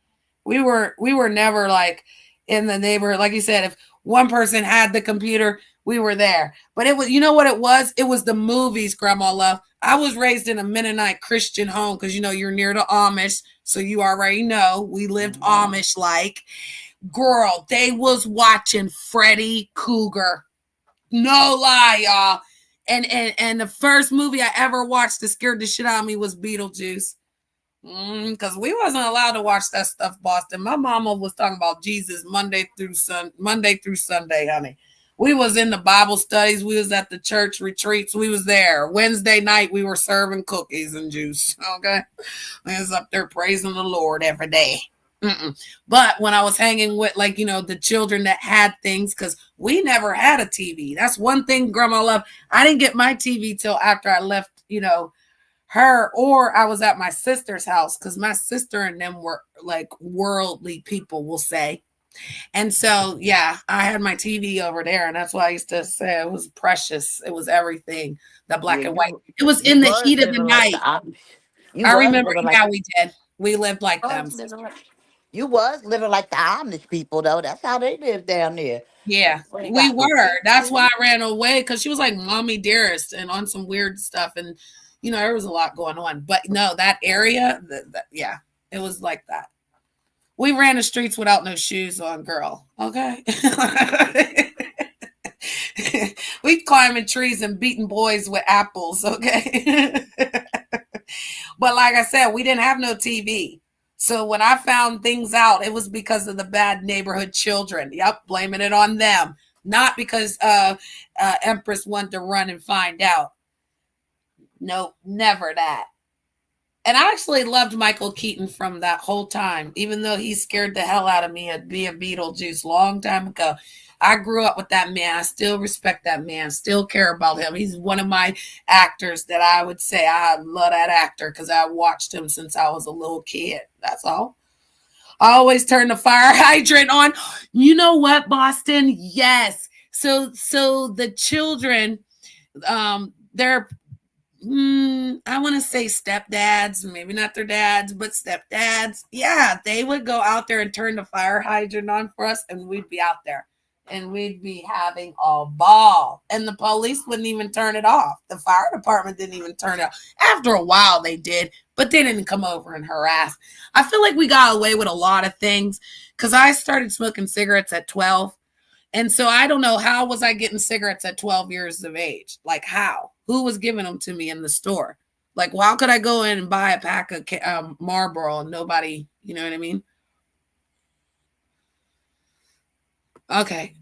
We were never like in the neighborhood. Like you said, if one person had the computer, we were there. But it was, you know what it was? It was the movies, Grandma Love. I was raised in a Mennonite Christian home because you're near the Amish, so you already know we lived
Mhm.
Amish like. Girl, they was watching Freddy Cougar. No lie, y'all. And the first movie I ever watched that scared the shit out of me was Beetlejuice. Because we wasn't allowed to watch that stuff, Boston. My mama was talking about Jesus Monday through Sunday, honey. We was in the Bible studies. We was at the church retreats. We was there. Wednesday night, we were serving cookies and juice. Okay, we was up there praising the Lord every day. Mm-mm. But when I was hanging with, like, the children that had things, because we never had a TV. That's one thing, Grandma Love. I didn't get my TV till after I left, her, or I was at my sister's house because my sister and them were like worldly people, we'll say. And so, yeah, I had my TV over there, and that's why I used to say it was precious. It was everything, the
Yeah,
black and white. It was in the
was
heat of the
living like the
night.
Amish. You
I
was
remember,
living like
yeah, we did. We lived like them,
was
sister.
living like you was living like the Amish people though. That's how they live down there.
Yeah,
They ain't
we
got no
were. That's why
TV.
I ran away because she was like mommy dearest and on some weird stuff. And, there was a lot going on. But no, that area, yeah, it was like that. We ran the streets without no shoes on, girl. Okay. We climbing trees and beating boys with apples. Okay. But like I said, we didn't have no TV. So when I found things out, it was because of the bad neighborhood children. Yep, blaming it on them. Not because Empress wanted to run and find out. No, never that. And I actually loved Michael Keaton from that whole time, even though he scared the hell out of me at being Beetlejuice long time ago. I grew up with that man. I still respect that man. Still care about him. He's one of my actors that I would say I love that actor because I watched him since I was a little kid. That's all. I always turn the fire hydrant on. You know what, Boston? Yes. So the children, they're I want to say stepdads, maybe not their dads, but stepdads. Yeah, they would go out there and turn the fire hydrant on for us, and we'd be out there and we'd be having a ball. And the police wouldn't even turn it off. The fire department didn't even turn it off. After a while, they did, but they didn't come over and harass. I feel like we got away with a lot of things because I started smoking cigarettes at 12. And so I don't know how was I getting cigarettes at 12 years of age? Like how? Who was giving them to me in the store? Like, well, how could I go in and buy a pack of Marlboro and nobody, you know what I mean? Okay.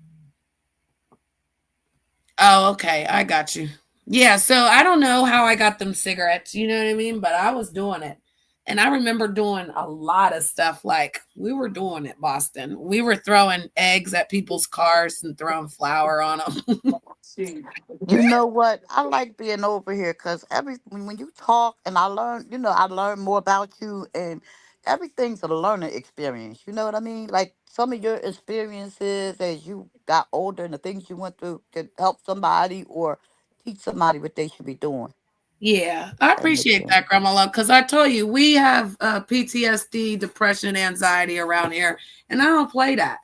Oh, okay. I got you. Yeah. So I don't know how I got them cigarettes, you know what I mean? But I was doing it. And I remember doing a lot of stuff like we were doing it, Boston. We were throwing eggs at people's cars and throwing flour on them.
You know what? I like being over here because when you talk and I learn more about you and everything's a learning experience. You know what I mean? Like some of your experiences as you got older and the things you went through could help somebody or teach somebody what they should be doing.
Yeah, I appreciate
energy.
that, Grandma Love, because I told you we have PTSD, depression, anxiety around here, and I don't play that.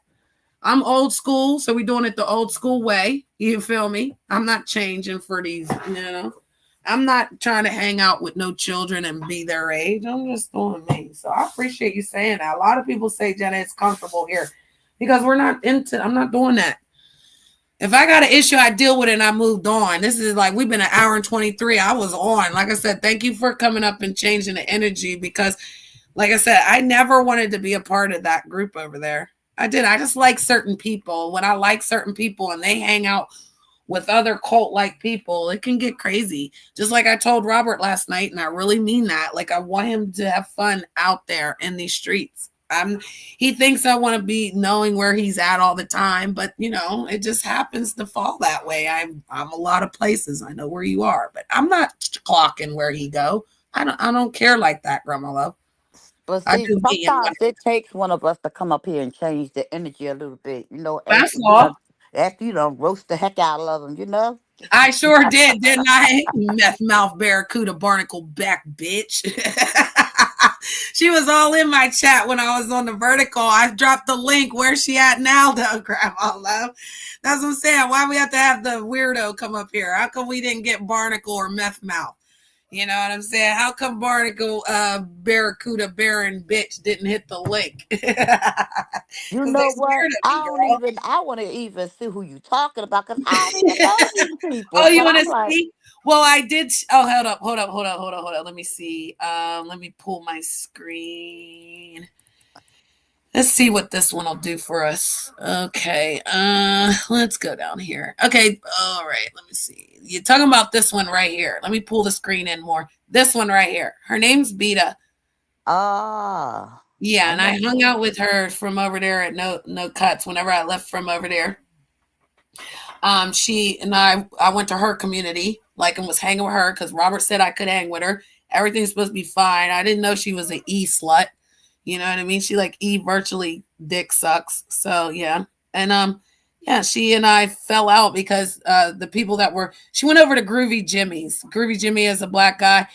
I'm old school, so we're doing it the old school way. You feel me? I'm not changing for these, you know. I'm not trying to hang out with no children and be their age. I'm just doing me. So I appreciate you saying that. A lot of people say, Jenna, it's comfortable here because I'm not doing that. If I got an issue, I deal with it and I moved on. This is like, we've been an hour and 23. I was on. Like I said, thank you for coming up and changing the energy because, like I said, I never wanted to be a part of that group over there. I did. I just like certain people. When I like certain people and they hang out with other cult like people, it can get crazy. Just like I told Robert last night, and I really mean that. Like, I want him to have fun out there in these streets. He thinks I want to be knowing where he's at all the time, but you know, it just happens to fall that way. I'm a lot of places. I know where you are, but I'm not clocking where he go. I don't care like that, Grandma Love.
But
I
see,
do me and
sometimes it takes one of us to come up here and change the energy a little bit,
that's all.
after you done roast the heck out of them,
I sure did, didn't I? Meth mouth barracuda barnacle back bitch. She was all in my chat when I was on the vertical. I dropped the link. Where's she at now, though, Grandma Love? That's what I'm saying. Why we have to have the weirdo come up here? How come we didn't get barnacle or meth mouth? You know what I'm saying? How come Barnacle, Barracuda, Barren, bitch didn't hit the link? Because
You
they
know what?
scared of me, girl.
I want to even see who you talking about because I don't even know these
Oh,
people.
you
But
want
I'm
to
like,
see? Well, I did. Oh, hold up. Let me see. Let me pull my screen. Let's see what this one will do for us. Okay. Let's go down here. Okay. All right. Let me see. You're talking about this one right here. Let me pull the screen in more. This one right here. Her name's Beta. Yeah,
I
and I
know.
hung out with her from over there at No Cuts whenever I left from over there. She and I went to her community, like, and was hanging with her because Robert said I could hang with her. Everything's supposed to be fine. I didn't know she was an E slut. You know what I mean? She like E virtually dick sucks. So yeah. And yeah, she and I fell out because the people that were she went over to Groovy Jimmy's. Groovy Jimmy is a black guy.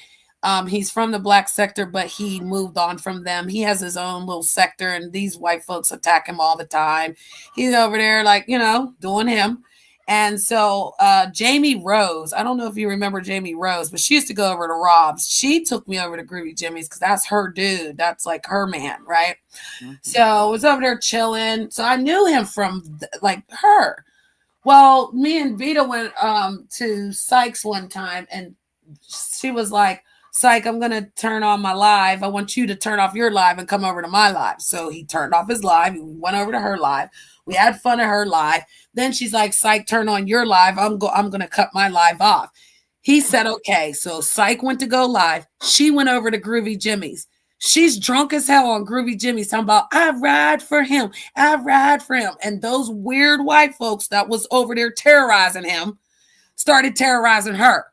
He's from the black sector, but he moved on from them. He has his own little sector, and these white folks attack him all the time. He's over there, like, you know, doing him. And so Jamie Rose, I don't know if you remember Jamie Rose, but she used to go over to Rob's. She took me over to Groovy Jimmy's because that's her dude. That's like her man, right? So I was over there chilling. So I knew him from like her. Well, me and Vita went to Sykes one time, and she was like, Psych, I'm going to turn on my live. I want you to turn off your live and come over to my live. So he turned off his live. We went over to her live. We had fun at her live. Then she's like, Psych, turn on your live. I'm going to cut my live off. He said, okay. So Psych went to go live. She went over to Groovy Jimmy's. She's drunk as hell on Groovy Jimmy's talking about, I ride for him. I ride for him. And those weird white folks that was over there terrorizing him started terrorizing her.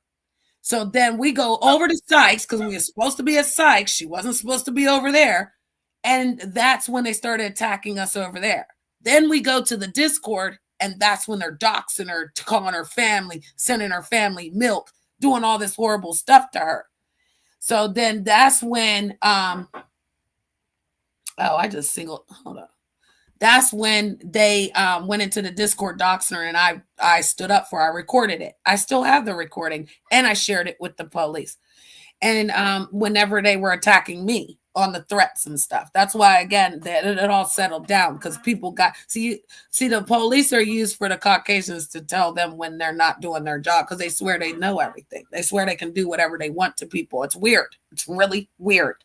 So then we go over to Sykes because we were supposed to be at Sykes. She wasn't supposed to be over there. And that's when they started attacking us over there. Then we go to the Discord, and that's when they're doxing her, calling her family, sending her family milk, doing all this horrible stuff to her. So then that's when, hold on. That's when they went into the Discord doxer, and I stood up for her. I recorded it. I still have the recording, and I shared it with the police. And whenever they were attacking me on the threats and stuff, that's why, again, it all settled down because people got see the police are used for the Caucasians to tell them when they're not doing their job because they swear they know everything. They swear they can do whatever they want to people. It's weird. It's really weird.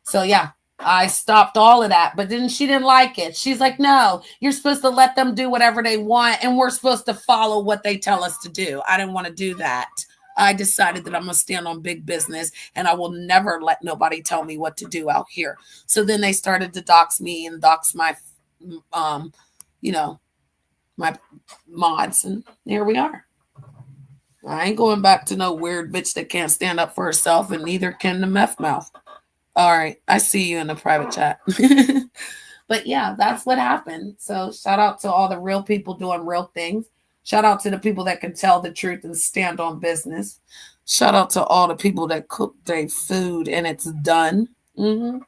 So yeah. I stopped all of that, but then she didn't like it. She's like, no, you're supposed to let them do whatever they want, and we're supposed to follow what they tell us to do. I didn't want to do that. I decided that I'm going to stand on big business, and I will never let nobody tell me what to do out here. So then they started to dox me and dox my, my mods, and here we are. I ain't going back to no weird bitch that can't stand up for herself, and neither can the meth mouth. All right. I see you in the private chat. But yeah, that's what happened. So shout out to all the real people doing real things. Shout out to the people that can tell the truth and stand on business. Shout out to all the people that cook their food and it's done. Mm-hmm.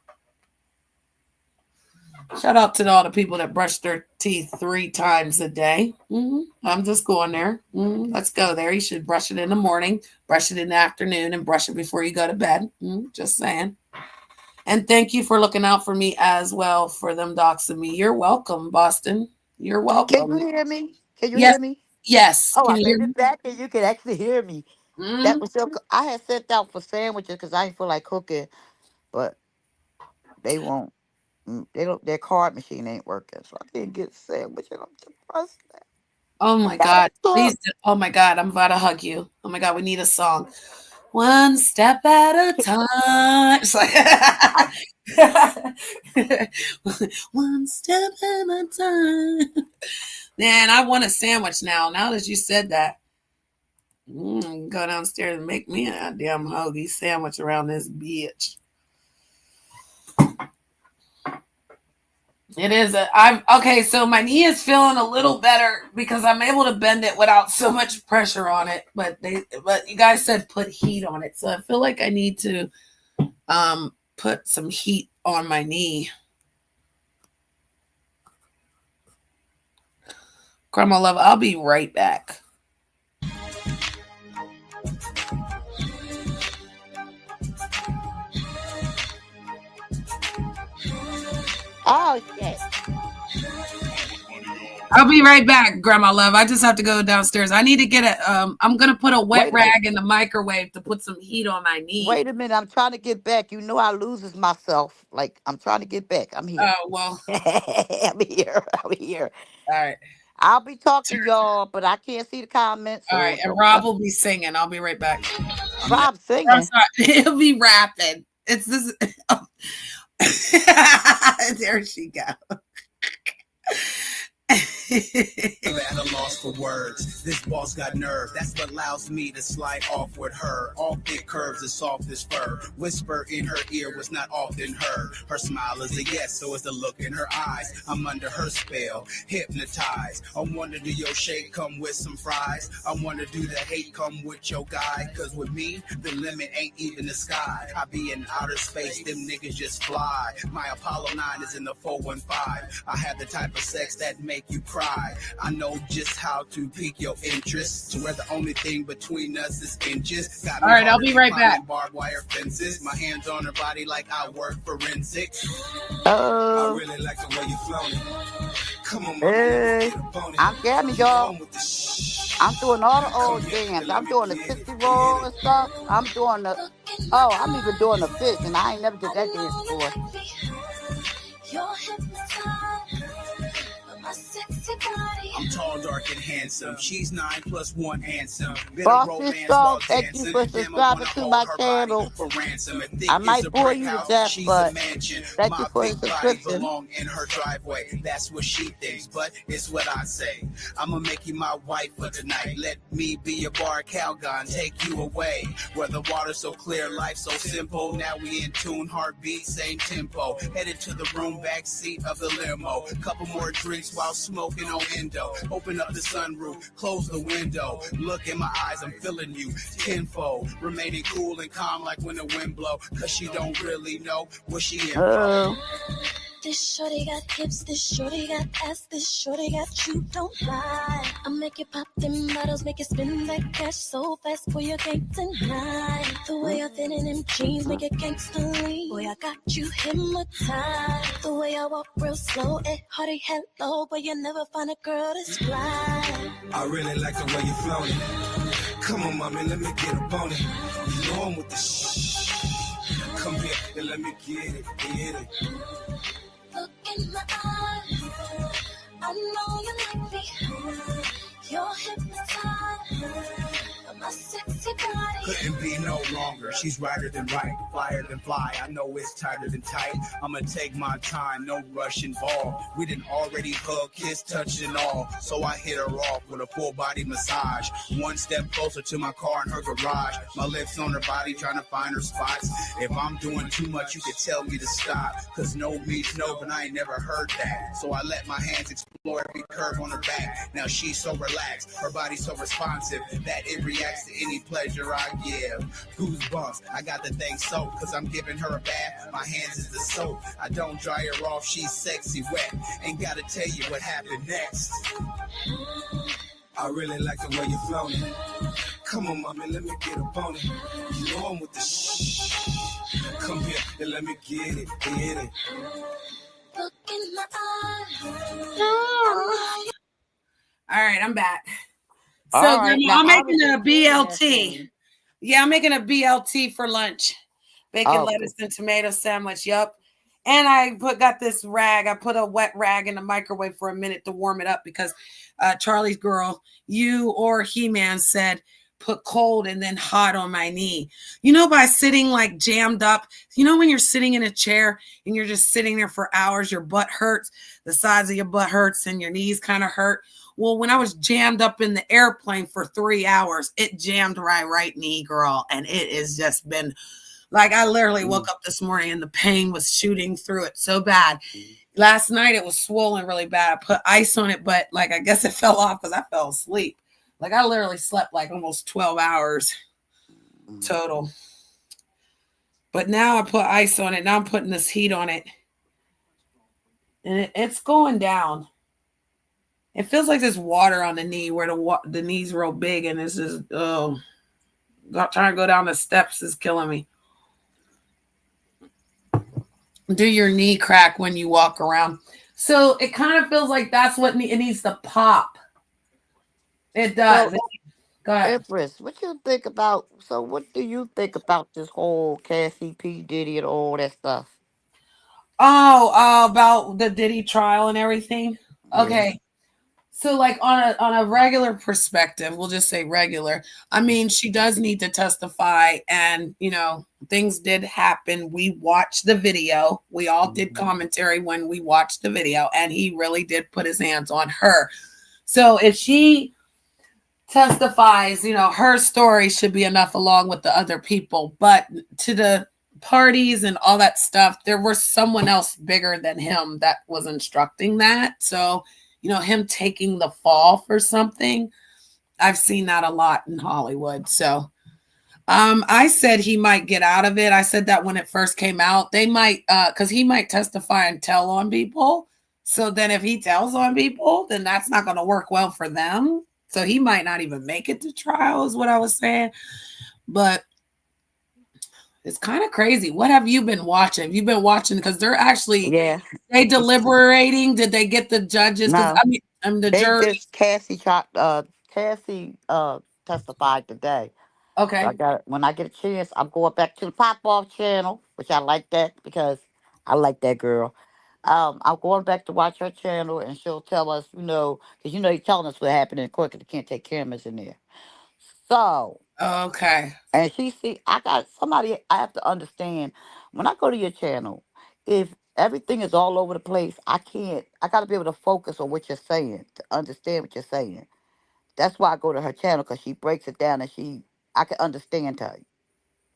Shout out to all the people that brush their teeth 3 times a day. Mm-hmm. I'm just going there. Mm-hmm. Let's go there. You should brush it in the morning, brush it in the afternoon, and brush it before you go to bed. Mm-hmm. Just saying. And thank you for looking out for me as well for them doxing me. You're welcome, Boston. You're welcome.
Can you hear me? Can you
Yes.
hear me?
Yes.
Oh,
Can
I
you hear
made
me?
it back and you can actually hear me.
Mm-hmm.
That was so. I had sent out for sandwiches because I didn't feel like cooking, but they won't. They don't. Their card machine ain't working, so I can't get a sandwich. And I'm depressed.
Oh my God. Please. Oh my God. I'm about to hug you. Oh my God. We need a song. One step at a time. It's like one step at a time. Man, I want a sandwich now. Now that you said that, go downstairs and make me a damn hoagie sandwich around this bitch. It is okay. So my knee is feeling a little better because I'm able to bend it without so much pressure on it. But you guys said put heat on it, so I feel like I need to put some heat on my knee. Grandma love, I'll be right back.
Oh shit.
I'll be right back, Grandma love. I just have to go downstairs. I need to get I'm gonna put a wet rag in the microwave to put some heat on my knee.
Wait a minute, I'm trying to get back. You know I loses myself. Like I'm trying to get back. I'm here.
Oh well.
I'm here. I'm here.
All right.
I'll be talking to y'all, but I can't see the comments.
All right, and Rob will be singing. I'll be right back.
Rob singing.
I'm sorry. He'll be rapping. It's this. There she goes.
At a loss for words. This boss got nerve. That's what allows me to slide off with her. All thick curves as soft as fur. Whisper in her ear was not often heard. Her smile is a yes, so is the look in her eyes. I'm under her spell, hypnotized. I wonder, do your shake come with some fries? I wonder, do the hate come with your guy? Cause with me, the limit ain't even the sky. I be in outer space, them niggas just fly. My Apollo 9 is in the 415. I have the type of sex that make you cry. I know just how to pique your interest, to where the only thing between us is inches. Got
all right, I'll be right back.
Barbed wire fences, my hands on her body like I work forensics.
I
really like the way you floating. Come on,
hey, I'm jamming, y'all. I'm doing all the old jams. I'm doing the 60 roll and stuff. I'm doing the I'm even doing the fish, and I ain't never did that dance before.
I'm tall, dark, and handsome. She's 9 + 1 handsome.
Bossy Song, thank you for subscribing to my channel. I might bore you to death, but thank you for your subscription.
In her driveway, that's what she thinks, but it's what I say. I'ma make you my wife for tonight. Let me be your bar Calgon, take you away. Where the water's so clear, life so simple. Now we in tune, heartbeat, same tempo. Headed to the room, back seat of the limo. Couple more drinks while smoking on endo. Open up the sunroof, close the window. Look in my eyes, I'm feeling you tenfold. Remaining cool and calm like when the wind blow. Cause she don't really know what she in for.
This shorty got hips, this shorty got ass, this shorty got you, don't lie. I make it pop them bottles, make it spin that cash so fast, boy, you can't deny. The way I fit in them jeans, make it gangsta lean. Boy, I got you hypnotized. The way I walk real slow, hearty hello, boy, you never find a girl this fly.
I really like the way you floating. Come on, mommy, let me get up on it. You know I'm with the shh. Come here and let me get it, get it.
Look in my eyes, I know you like me. You're hypnotized by my sexy body.
Couldn't be no longer. She's righter than right, flyer than fly. I know it's tighter than tight. I'ma take my time, no rush involved. We done already hug, kiss, touch and all. So I hit her off with a full body massage. One step closer to my car in her garage. My lips on her body, trying to find her spots. If I'm doing too much, you could tell me to stop. Cause no means no, but I ain't never heard that. So I let my hands explore
every curve on her back. Now she's so relaxed, her body so responsive that it reacts to any pleasure I give. Goosebumps, I got the thing soaked cause I'm giving her a bath. My hands is the soap, I don't dry her off, she's sexy wet. Ain't gotta tell you what happened next. I really like the way you're floating. Come on, mommy, let me get up on it. You know I'm with the shh. Come here and let me get it.
Look in my eyes.
All right, I'm back. So,
All right,
Grandma,
now,
I'm
how was
making
you
a
doing that
BLT.
thing?
Yeah, I'm making a BLT for lunch. Bacon,
Oh,
lettuce, and tomato sandwich. Yup. And I got this rag. I put a wet rag in the microwave for a minute to warm it up because Charlie's girl, you or He-Man said put cold and then hot on my knee. You know, by sitting like jammed up. You know when you're sitting in a chair and you're just sitting there for hours, your butt hurts, the sides of your butt hurts, and your knees kind of hurt. Well, when I was jammed up in the airplane for 3 hours, it jammed my right knee, girl. And it has just been like, I literally woke up this morning and the pain was shooting through it so bad. Last night it was swollen really bad. I put ice on it, but like, I guess it fell off because I fell asleep. Like I literally slept like almost 12 hours total. But now I put ice on it. Now I'm putting this heat on it. And it's going down. It feels like there's water on the knee where the knee's real big, and it's just trying to go down the steps is killing me. Do your knee crack when you walk around? So it kind of feels like that's what it needs to pop. It does.
So,
Go ahead.
Empress, what do you think about this whole Cassie P. Diddy and all that stuff?
Oh, about the Diddy trial and everything.
Yeah.
Okay. So like on a regular perspective, we'll just say regular. I mean, she does need to testify, and things did happen. We watched the video. We all did commentary when we watched the video, and he really did put his hands on her. So if she testifies, her story should be enough along with the other people. But to the parties and all that stuff, there was someone else bigger than him that was instructing that. So him taking the fall for something, I've seen that a lot in Hollywood. So I said he might get out of it. I said that when it first came out. They might, because he might testify and tell on people. So then if he tells on people, then that's not going to work well for them. So he might not even make it to trial, is what I was saying. But it's kind of crazy. What have you been watching? Have you been watching? Because they're actually, they deliberating. Did they get the judges? Because
No,
the
they
jury.
just Cassie testified today.
Okay.
So when I get a chance, I'm going back to the Pop Off channel, which I like that because I like that girl. I'm going back to watch her channel, and she'll tell us, because you're telling us what happened in court because they can't take cameras in there. So,
Okay.
and I got somebody I have to understand. When I go to your channel, if everything is all over the place, I got to be able to focus on what you're saying, to understand what you're saying. That's why I go to her channel, because she breaks it down and I can understand her.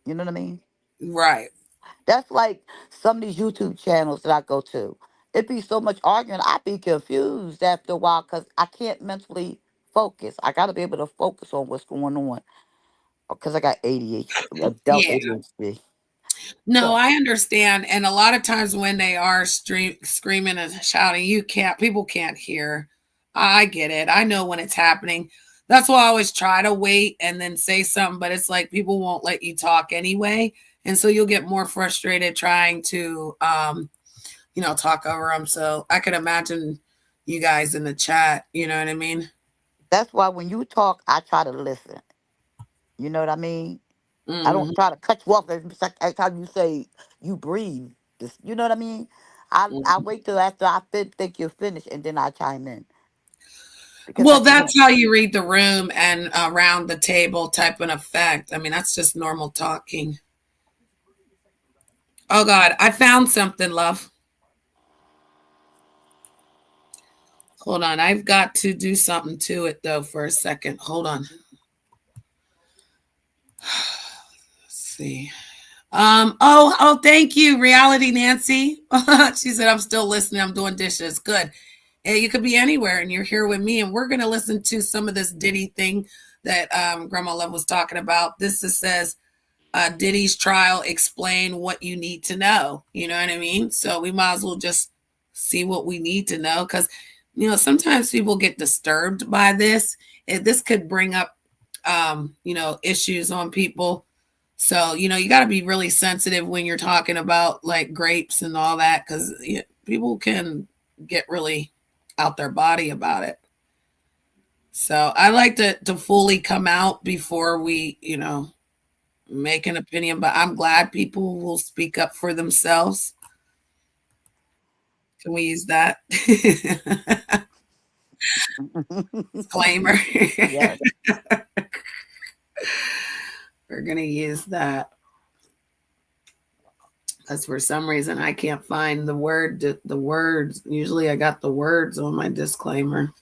You know what I mean?
Right.
That's like some of these YouTube channels that I go to. It be so much arguing, I be confused after a while because I can't mentally focus. I got to be able to focus on what's going on because I got ADHD, adult
Yeah.
ADHD.
No,
So,
I understand. And a lot of times when they are screaming and shouting, people can't hear. I get it. I know when it's happening. That's why I always try to wait and then say something, but it's like people won't let you talk anyway. And so you'll get more frustrated trying to, talk over them. So I could imagine you guys in the chat. You know what I mean?
that's why when you talk, I try to listen. You know what I mean? I
Mm-hmm.
don't try to cut you off every time you say you breathe. You know what I mean? I wait till after think you're finished and then I chime in. Because I
Well,
can't.
that's how you read the room and around the table type of effect. I mean, that's just normal talking. Oh, God. I found something, love. Hold on. I've got to do something to it, though, for a second. Hold on. Let's see. Thank you, Reality Nancy. She said, I'm still listening. I'm doing dishes. Good. And you could be anywhere, and you're here with me, and we're going to listen to some of this Diddy thing that Grandma Love was talking about. This says, Diddy's trial, explain what you need to know. You know what I mean? So we might as well just see what we need to know, because, you know, sometimes people get disturbed by this. This could bring up, you know, issues on people. So, you know, you got to be really sensitive when you're talking about like grapes and all that, because people can get really out their body about it. So I like to fully come out before we, you know, make an opinion, but I'm glad people will speak up for themselves. Can we use that? Disclaimer.
Yes.
We're going to use that. Because for some reason I can't find the words. Usually I got the words on my disclaimer.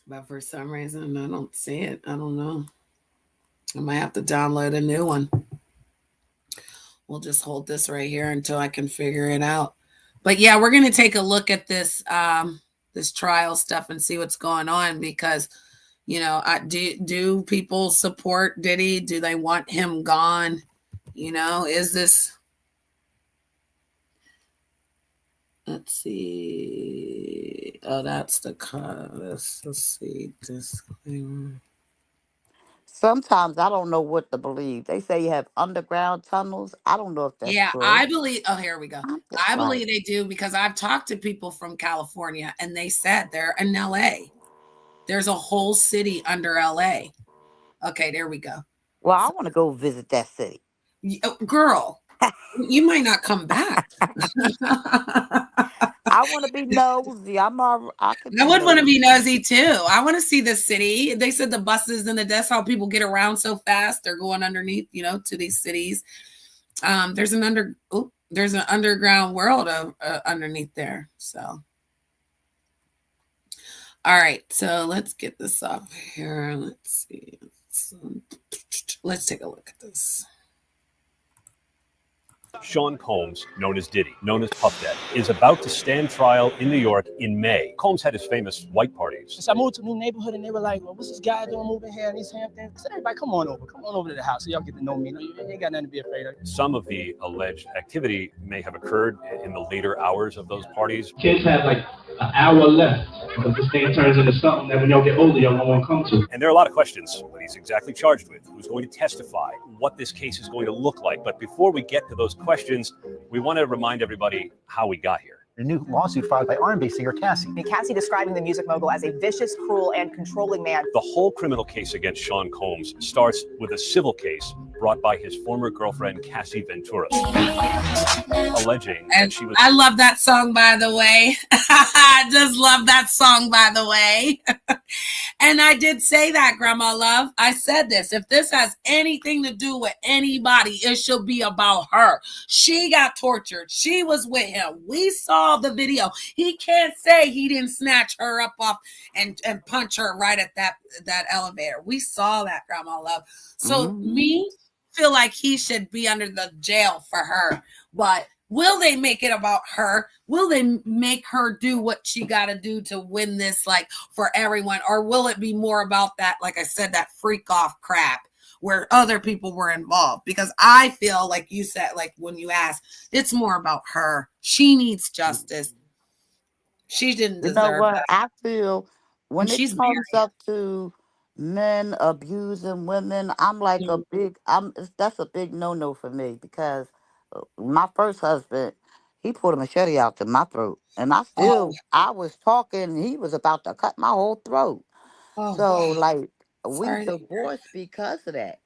But for some reason I don't see it. I don't know. I might have to download a new one. We'll just hold this right here until I can figure it out. But yeah, we're going to take a look at this this trial stuff and see what's going on, because, you know, do people support Diddy? Do they want him gone? You know, is this, let's see. Oh, that's the let's see, disclaimer.
Sometimes I don't know what to believe. They say you have underground tunnels. I don't know if that's
Yeah,
true.
I believe. Oh, here we go.
I'm just
I
like,
believe they do, because I've talked to people from California and they said they're in LA. There's a whole city under LA. Okay, there we go.
well, I want to go visit that city.
Girl, you might not come back.
I want to be nosy. I can
I
be
would want to be
nosy.
nosy too. I want to see the city. They said the buses and that's how people get around so fast. They're going underneath, you know, to these cities. There's an underground world underneath there. So, all right. So let's get this off here. Let's see. Let's take a look at this.
Sean Combs, known as Diddy, known as Puff Daddy, is about to stand trial in New York in May. Combs had his famous white parties.
So I moved to a new neighborhood and they were like, well, what's this guy doing moving here in East Hampton? I said, everybody, come on over to the house so y'all get to know me. You ain't got nothing to be afraid of.
Some of the alleged activity may have occurred in the later hours of those parties.
Kids have like an hour left, because this thing turns into something that when y'all get older, y'all won't come to.
And there are a lot of questions: what he's exactly charged with, who's going to testify, what this case is going to look like. But before we get to those questions, we want to remind everybody how we got here.
A new lawsuit filed by R&B singer Cassie.
Cassie describing the music mogul as a vicious, cruel, and controlling man.
The whole criminal case against Sean Combs starts with a civil case brought by his former girlfriend, Cassie Ventura, alleging that she was...
I love that song, by the way. I just love that song, by the way. And I did say that, Grandma Love. I said this. If this has anything to do with anybody, it should be about her. She got tortured. She was with him. We saw the video. He can't say he didn't snatch her up off and punch her right at that elevator. We saw that, Grandma Love. So me feel like he should be under the jail for her. But will they make it about her? Will they make her do what she got to do to win this, like, for everyone? Or will it be more about that, like I said, that freak off crap where other people were involved? Because I feel like you said, like when you asked, it's more about her. She needs justice. She didn't deserve
You know what?
that.
I feel when
She's
it comes
married.
up to men abusing women, I'm like that's a big no for me, because my first husband, he pulled a machete out to my throat, and
Oh,
I was talking, he was about to cut my whole throat.
oh,
So
wow.
like we
Sorry.
divorced because of that.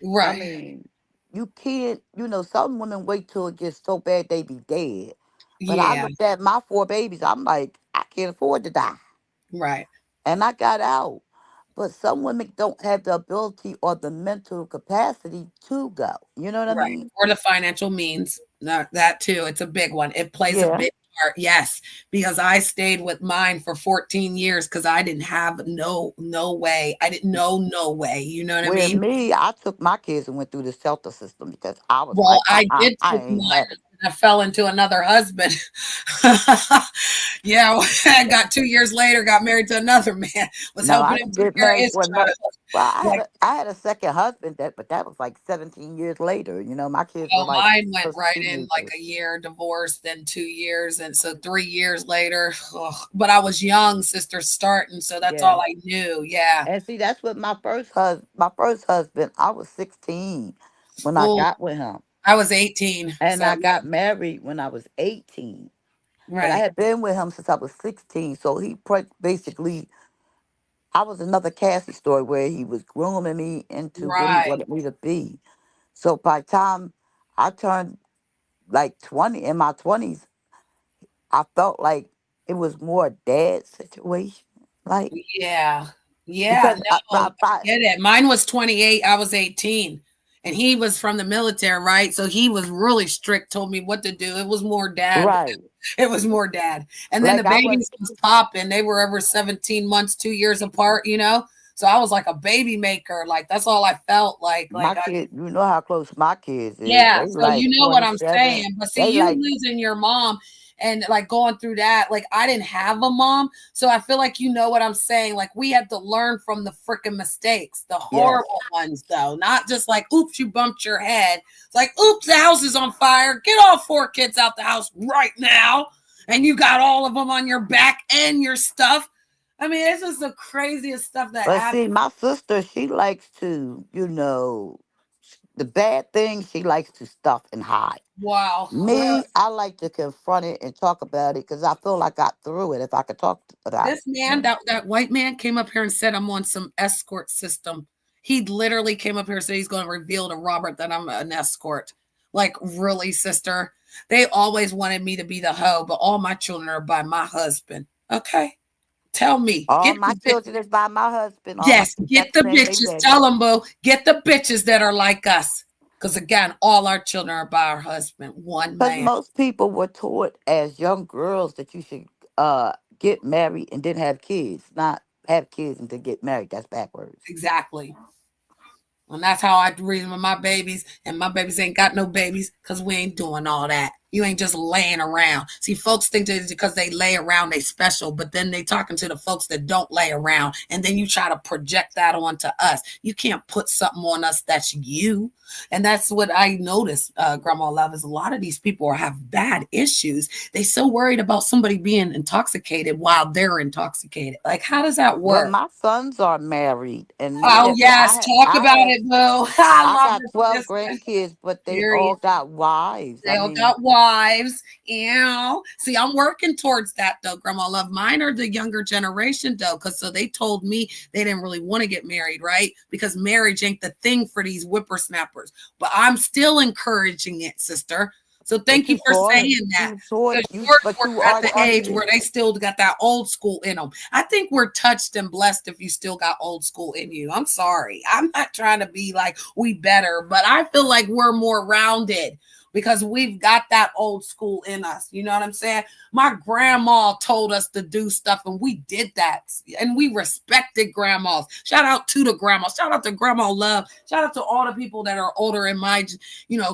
I
Right.
mean, you can't, some women wait till it gets so bad they be dead. But I
Yeah.
looked at my 4 babies, I'm like, I can't afford to die.
Right.
And I got out. But some women don't have the ability or the mental capacity to go. You know what I
Right.
mean?
Or the financial means. That too. It's a big one. It plays a
Yeah.
big part. Yes. Because I stayed with mine for 14 years because I didn't have no way. I didn't know no way. You know what I
With
mean?
me, I took my kids and went through the shelter system because I was
Well,
like,
I did
I
take
ain't
mine
having it.
I fell into another husband. Yeah, I got 2 years later, got married to another man. Was
No,
helping
I
him
didn't
take
get
care of
married
his
for another.
child.
Well,
Like,
I had a second husband but that was like 17 years later. You know, my kids were
oh,
like
mine went
first
right in like
teenagers.
a year, divorce, then 2 years, and so 3 years later. Ugh. But I was young, sister, starting, so that's
Yeah.
all I knew. Yeah.
And see, that's what my first husband, I was 16 when I
Well,
got with him.
I was 18,
And
so
I
yeah,
got married when I was 18. But I
right,
had been with him since I was 16. So basically, I was another Cassie story where he was grooming me into what he
right.
wanted me to be. So by the time I turned like 20, in my 20s, I felt like it was more a dad situation. Like,
Yeah. Yeah,
because
no, I get it. Mine was 28, I was 18. And he was from the military, right? So he was really strict, told me what to do. It was more dad.
right.
It was more dad. And then the
Like I was,
babies was popping. They were over 17 months, 2 years apart, you know? So I was like a baby maker. Like that's all I felt like.
my kid, you know how close my kids is.
Yeah,
They
so
like
you know what I'm
27.
saying. But see,
They
you
like,
losing your mom and like going through that, like I didn't have a mom. So I feel like you know what I'm saying. Like we had to learn from the freaking mistakes, the
yes.
horrible ones, though, not just like, oops, you bumped your head. It's like, oops, the house is on fire. Get all 4 kids out the house right now. And you got all of them on your back and your stuff. I mean, it's just the craziest stuff that
But
happened.
see, my sister, she likes to, the bad things she likes to stuff and hide.
Wow.
Me, I like to confront it and talk about it because I feel like I got through it if I could talk about
This
it.
man, that white man came up here and said I'm on some escort system. He literally came up here and said he's going to reveal to Robert that I'm an escort. Like, really, sister? They always wanted me to be the hoe, but all my children are by my husband. Okay. Tell me.
All
Get
my
the bitches.
children is by my husband. All my
Yes,
kids got
get
the
the
same baby
bitches.
daddy.
Tell them, boo. Get the bitches that are like us. Because again, all our children are by our husband. One
Because
man.
most people were taught as young girls that you should get married and then have kids, not have kids and then get married. That's backwards.
Exactly. And that's how I reason with my babies. And my babies ain't got no babies because we ain't doing all that. You ain't just laying around. See, folks think that because they lay around, they special, but then they talking to the folks that don't lay around. And then you try to project that onto us. You can't put something on us that's you. And that's what I noticed, Grandma Love, is a lot of these people have bad issues. They so worried about somebody being intoxicated while they're intoxicated. Like, how does that
Well,
work?
my sons are married, and
Oh, yes. Talk about it, boo. I
I
love
got
this
12
sister.
grandkids, but they
Period.
all got wives.
They
I
all
mean,
got wives. Ew. See, I'm working towards that though, Grandma Love. Mine are the younger generation though, because so they told me they didn't really want to get married, right? Because marriage ain't the thing for these whippersnappers. But I'm still encouraging it, sister. So thank
but
you
you
for
taught
saying
it.
that.
You taught
Because
you,
yours
but
were
you
at the age
articulated.
where they still got that old school in them. I think we're touched and blessed if you still got old school in you. I'm sorry. I'm not trying to be like we better, but I feel like we're more rounded because we've got that old school in us. You know what I'm saying? My grandma told us to do stuff and we did that. And we respected grandmas. Shout out to the grandma. Shout out to Grandma Love. Shout out to all the people that are older in my,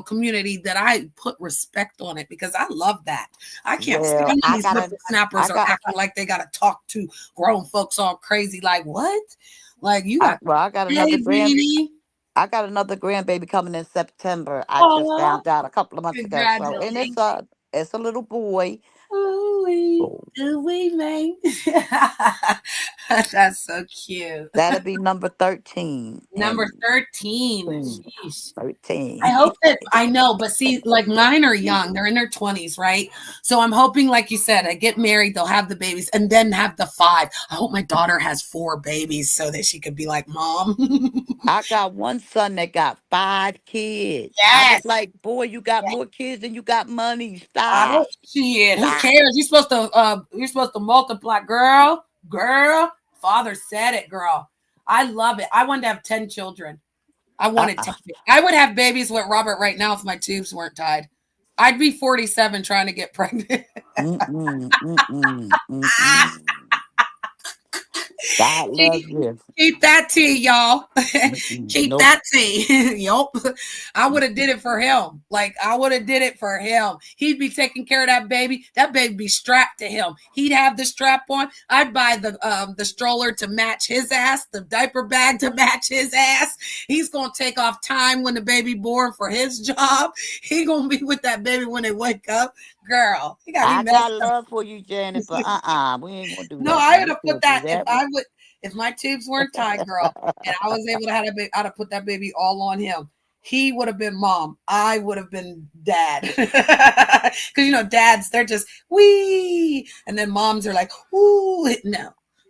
community that I put respect on it because I love that. I can't stand
Well,
when these whippersnappers are acting like they got to talk to grown folks all crazy. Like, what? Like, you got,
I got
hey,
another
Beanie.
I got another grandbaby coming in September. I just
Oh,
found out a couple of months ago. So, and
congratulations.
it's a little boy.
Ooh-wee,
So
ooh-wee, man. That's so cute.
that'll be number 13.
Number
And
13.
13.
Sheesh.
13.
I hope that I know, but see, like mine are young. They're in their 20s, right? So I'm hoping, like you said, I get married, they'll have the babies, and then have the 5. I hope my daughter has 4 babies so that she could be like, Mom.
I got one son that got 5 kids. I was
Yes.
like, boy, you got more kids than you got money.
Oh
Stop.
shit. Who
Stop.
cares? You're supposed to multiply. Girl. Father said it, girl. I love it. I wanted to have 10 children. I wanted 10. I would have babies with Robert right now if my tubes weren't tied. I'd be 47 trying to get pregnant.
Mm-mm, mm-mm, mm-mm. God loves you.
Keep that tea, y'all. Keep
Nope.
that tea. Yup. I would have did it for him. Like, I would have did it for him. He'd be taking care of that baby. That baby be strapped to him. He'd have the strap on. I'd buy the stroller to match his ass, the diaper bag to match his ass. He's gonna take off time when the baby born for his job. He gonna be with that baby when they wake up. Girl, he got me
I
messed
got
up.
love for you, Janet, but we ain't gonna do
No,
that.
I
Now
would
we
have put
can't do
that
that.
if my tubes weren't tied, girl, and I was able to have a baby, I'd have put that baby all on him. He would have been mom. I would have been dad. Because dads, they're just wee, and then moms are like, ooh, no.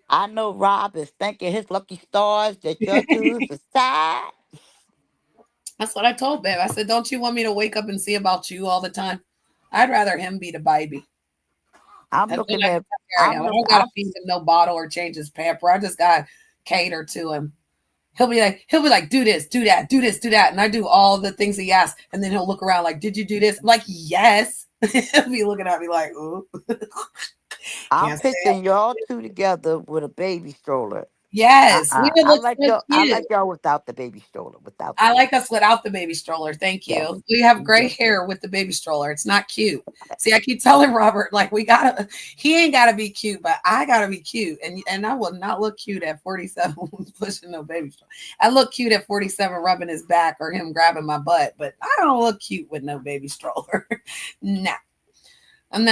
I know Rob is thanking his lucky stars that your tubes are tied.
That's what I told babe. I said, don't you want me to wake up and see about you all the time? I'd rather him be the baby.
I'm
And
looking
then I
at.
can take care of
I'm
him. I
look.
don't gotta feed him no bottle or change his pamper. I just gotta cater to him. He'll be like, do this, do that, do this, do that. And I do all the things he asks. And then he'll look around like, did you do this? I'm like, yes. He'll be looking at me like, ooh.
I'm
Can't say it.
picturing y'all two together with a baby stroller.
Yes. We would
I
look
like
so
y'all. I
cute.
like y'all without the baby stroller. Without the
I
baby.
like us without the baby stroller. Thank
Yeah.
you. We have gray
Yeah.
hair with the baby stroller. It's not cute. See, I keep telling Robert, like, he ain't gotta be cute, but I gotta be cute. And I will not look cute at 47 pushing no baby stroller. I look cute at 47 rubbing his back or him grabbing my butt, but I don't look cute with no baby stroller. Nah. And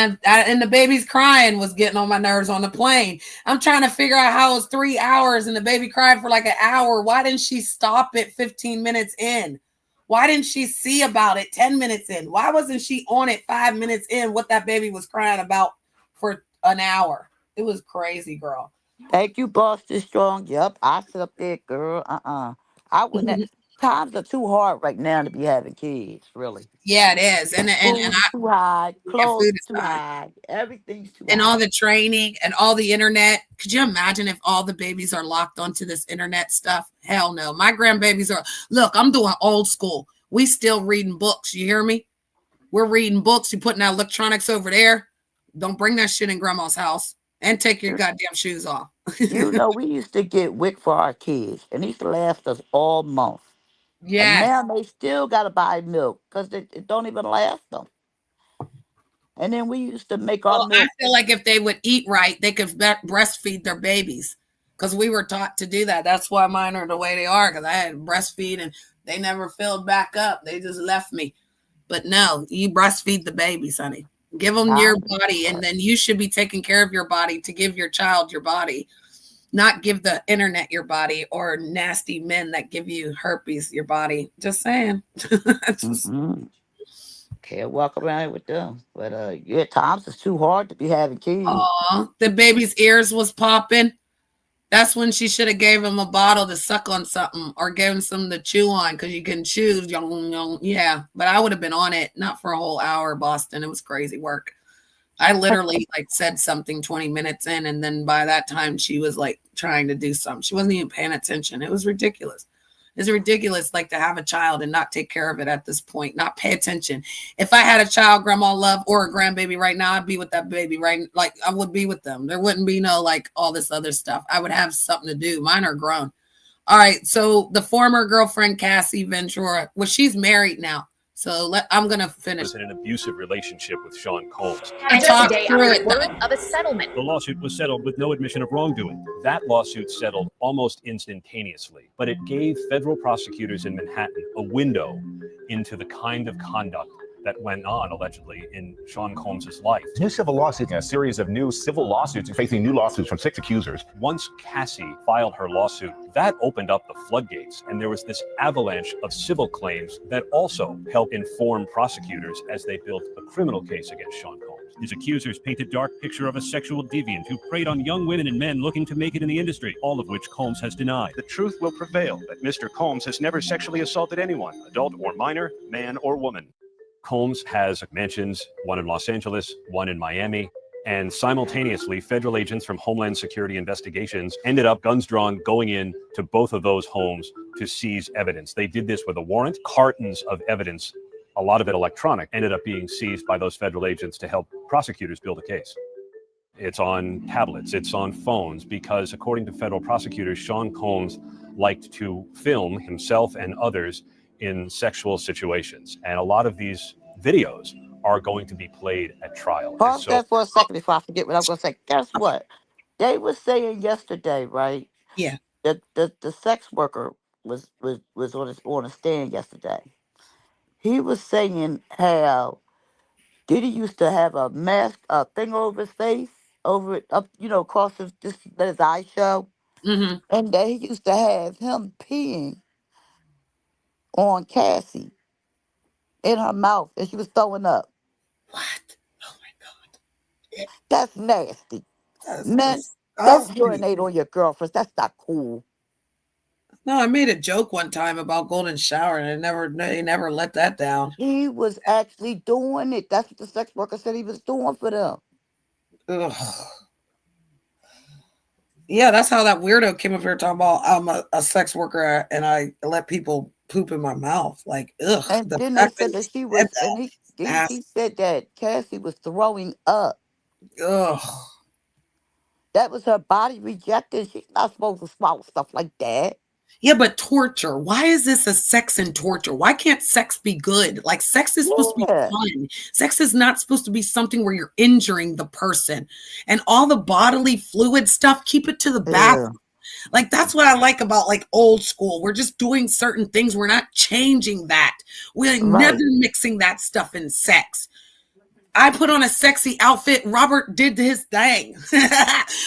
the baby's crying was getting on my nerves on the plane. I'm trying to figure out how it was 3 hours and the baby cried for like an hour. Why didn't she stop it 15 minutes in? Why didn't she see about it 10 minutes in? Why wasn't she on it 5 minutes in what that baby was crying about for an hour? It was crazy, girl.
Thank you, Boston Strong. Yep, I sit up there, girl. I wouldn't. Times are too hard right now to be having kids. Really.
Yeah, it is. And
Food is too high.
yeah,
Clothes
food is
too
high.
high. Everything's too
And
high.
all the training and all the internet. Could you imagine if all the babies are locked onto this internet stuff? Hell no. My grandbabies are, look, I'm doing old school. We still reading books. You hear me? We're reading books. You're putting our electronics over there. Don't bring that shit in grandma's house. And take your goddamn shoes off.
We used to get WIC for our kids, and it used to last us all month. And
Yes.
now they still got to buy milk because it don't even last them. And then we used to make our
Well, I
milk.
feel like if they would eat right, they could breastfeed their babies because we were taught to do that. That's why mine are the way they are because I had breastfeed and they never filled back up. They just left me. But no, you breastfeed the babies, honey. Give them your body, and then you should be taking care of your body to give your child your body, not give the internet your body or nasty men that give you herpes your body. Just saying.
Can't walk around with them. But times it's too hard to be having kids.
Aw, the baby's ears was popping. That's when she should have gave him a bottle to suck on something or gave him something to chew on because you can chew. Yeah, but I would have been on it, not for a whole hour, Boston. It was crazy work. I literally said something 20 minutes in, and then by that time she was like trying to do something. She wasn't even paying attention. It was ridiculous. It's ridiculous, like to have a child and not take care of it at this point, not pay attention. If I had a child, grandma love, or a grandbaby right now, I'd be with that baby, right? Like I would be with them. There wouldn't be no like all this other stuff. I would have something to do. Mine are grown. All right. So the former girlfriend, Cassie Ventura, well, she's married now. So I'm going to finish.
Was in an abusive relationship with Sean Combs.
And just a day after the word of a settlement.
The lawsuit was settled with no admission of wrongdoing. That lawsuit settled almost instantaneously, but it gave federal prosecutors in Manhattan a window into the kind of conduct that went on, allegedly, in Sean Combs' life.
New civil lawsuit, a series of new civil lawsuits, facing new lawsuits from 6 accusers.
Once Cassie filed her lawsuit, that opened up the floodgates, and there was this avalanche of civil claims that also helped inform prosecutors as they built a criminal case against Sean Combs.
His accusers paint a dark picture of a sexual deviant who preyed on young women and men looking to make it in the industry, all of which Combs has denied.
The truth will prevail that Mr. Combs has never sexually assaulted anyone, adult or minor, man or woman.
Combs has mansions, one in Los Angeles, one in Miami, and simultaneously, federal agents from Homeland Security Investigations ended up, guns drawn, going in to both of those homes to seize evidence. They did this with a warrant. Cartons of evidence, a lot of it electronic, ended up being seized by those federal agents to help prosecutors build a case. it's on tablets, it's on phones, because according to federal prosecutors, Sean Combs liked to film himself and others in sexual situations. And a lot of these videos are going to be played at trial. And
Pause
so
that for a second before I forget what I was going to say. Guess what? They were saying yesterday, right?
Yeah.
That the sex worker was on a stand yesterday. He was saying how Diddy used to have a mask, a thing over his face, over it up, across his eye show,
Mm-hmm.
and that he used to have him peeing on Cassie in her mouth, and she was throwing up.
What? Oh my God.
That's nasty.
That's
Man, don't
disgusting.
urinate on your girlfriends. That's not cool.
No, I made a joke one time about golden shower, and they never let that down.
He was actually doing it. That's what the sex worker said he was doing for them.
Ugh. Yeah, that's how that weirdo came up here talking about I'm a sex worker and I let people poop in my mouth. Like, ugh.
And
The
then they
fact
said
that
that she
he
was,
said that,
and
ass.
he said that Cassie was throwing up.
Ugh.
That was her body rejecting. She's not supposed to swallow stuff like that.
Yeah, but torture. Why is this a sex and torture? Why can't sex be good? Like, sex is supposed to be fun. Sex is not supposed to be something where you're injuring the person. And all the bodily fluid stuff, keep it to the bathroom. Like, that's what I like about like old school. We're just doing certain things. We're not changing that. We're never mixing that stuff in sex. I put on a sexy outfit. Robert did his thing.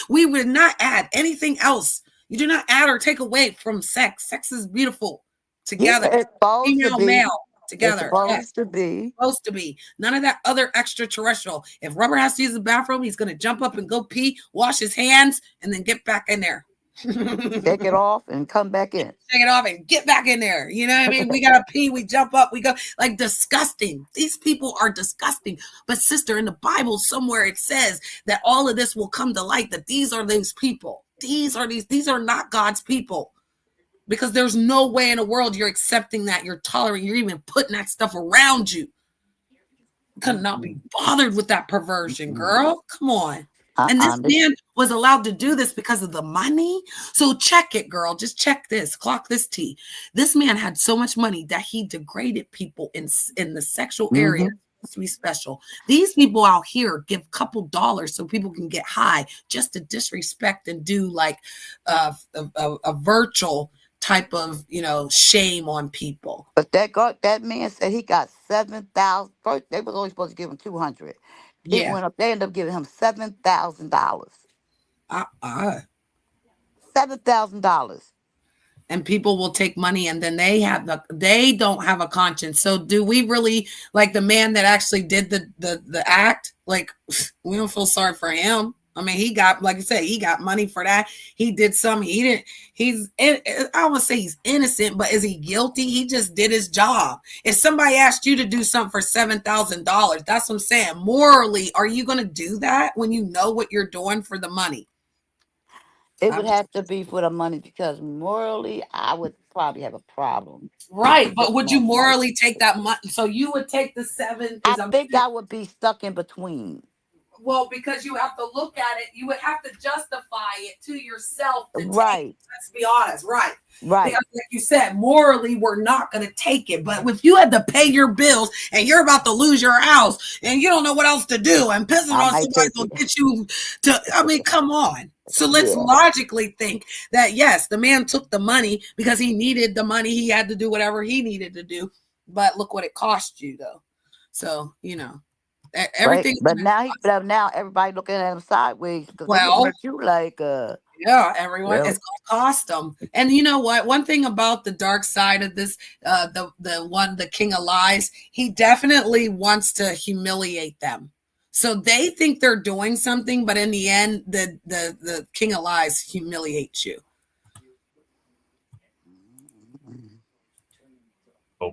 We would not add anything else. You do not add or take away from sex. Sex is beautiful together.
It's supposed
Female,
to be.
male, together.
It's supposed
Yes.
to be.
Supposed to be. None of that other extraterrestrial. If Robert has to use the bathroom, he's going to jump up and go pee, wash his hands, and then get back in there.
Take it off and come back in.
Take it off and get back in there. You know what I mean? We gotta pee, we jump up, we go like disgusting. These people are disgusting. But sister, in the Bible somewhere it says that all of this will come to light, that these are these people. These are not God's people. Because there's no way in the world you're accepting that, you're tolerating, you're even putting that stuff around you. Could not be bothered with that perversion, girl. Come on. And this man was allowed to do this because of the money. So check it, girl. Just check this. Clock this tea. This man had so much money that he degraded people in the sexual area to be special. These people out here give a couple dollars so people can get high just to disrespect and do like a virtual type of, shame on people.
But that man said he got 7,000. First, they was only supposed to give him 200. It went up. They ended up giving him $7,000. $7,000.
And people will take money, and then they don't have a conscience. So do we really, like the man that actually did the act? Like, we don't feel sorry for him. I mean, he got, like you said, he got money for that. He did some. He didn't. I don't want to say he's innocent, but is he guilty? He just did his job. If somebody asked you to do something for $7,000, that's what I'm saying. Morally, are you going to do that when you know what you're doing for the money?
It would have to be for the money, because morally, I would probably have a problem.
Right, but would you morally take that money? So you would take the $7,000?
I think I would be stuck in between.
Well, because you have to look at it, you would have to justify it to yourself.
Right.
Let's be honest. Right.
Right.
Because like you said, morally, we're not going to take it. But if you had to pay your bills and you're about to lose your house and you don't know what else to do and pissing on somebody will get you to, I mean, come on. So let's logically think that, yes, the man took the money because he needed the money. He had to do whatever he needed to do. But look what it cost you, though. So, everything.
But now everybody looking at him sideways because they look at you like
everyone, it's gonna cost them. And you know what? One thing about the dark side of this, the King of Lies, he definitely wants to humiliate them. So they think they're doing something, but in the end, the King of Lies humiliates you.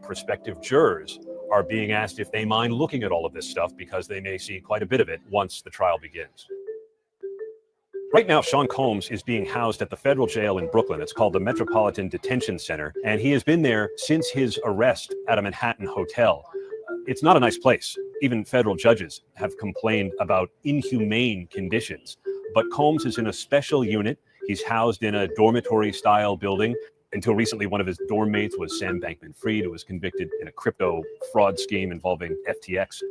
Prospective jurors are being asked if they mind looking at all of this stuff because they may see quite a bit of it once the trial begins. Right now, Sean Combs is being housed at the federal jail in Brooklyn. It's called the Metropolitan Detention Center, and he has been there since his arrest at a Manhattan hotel. It's not a nice place. Even federal judges have complained about inhumane conditions. But Combs is in a special unit. He's housed in a dormitory-style building. Until recently, one of his dorm mates was Sam Bankman-Fried, who was convicted in a crypto fraud scheme involving FTX.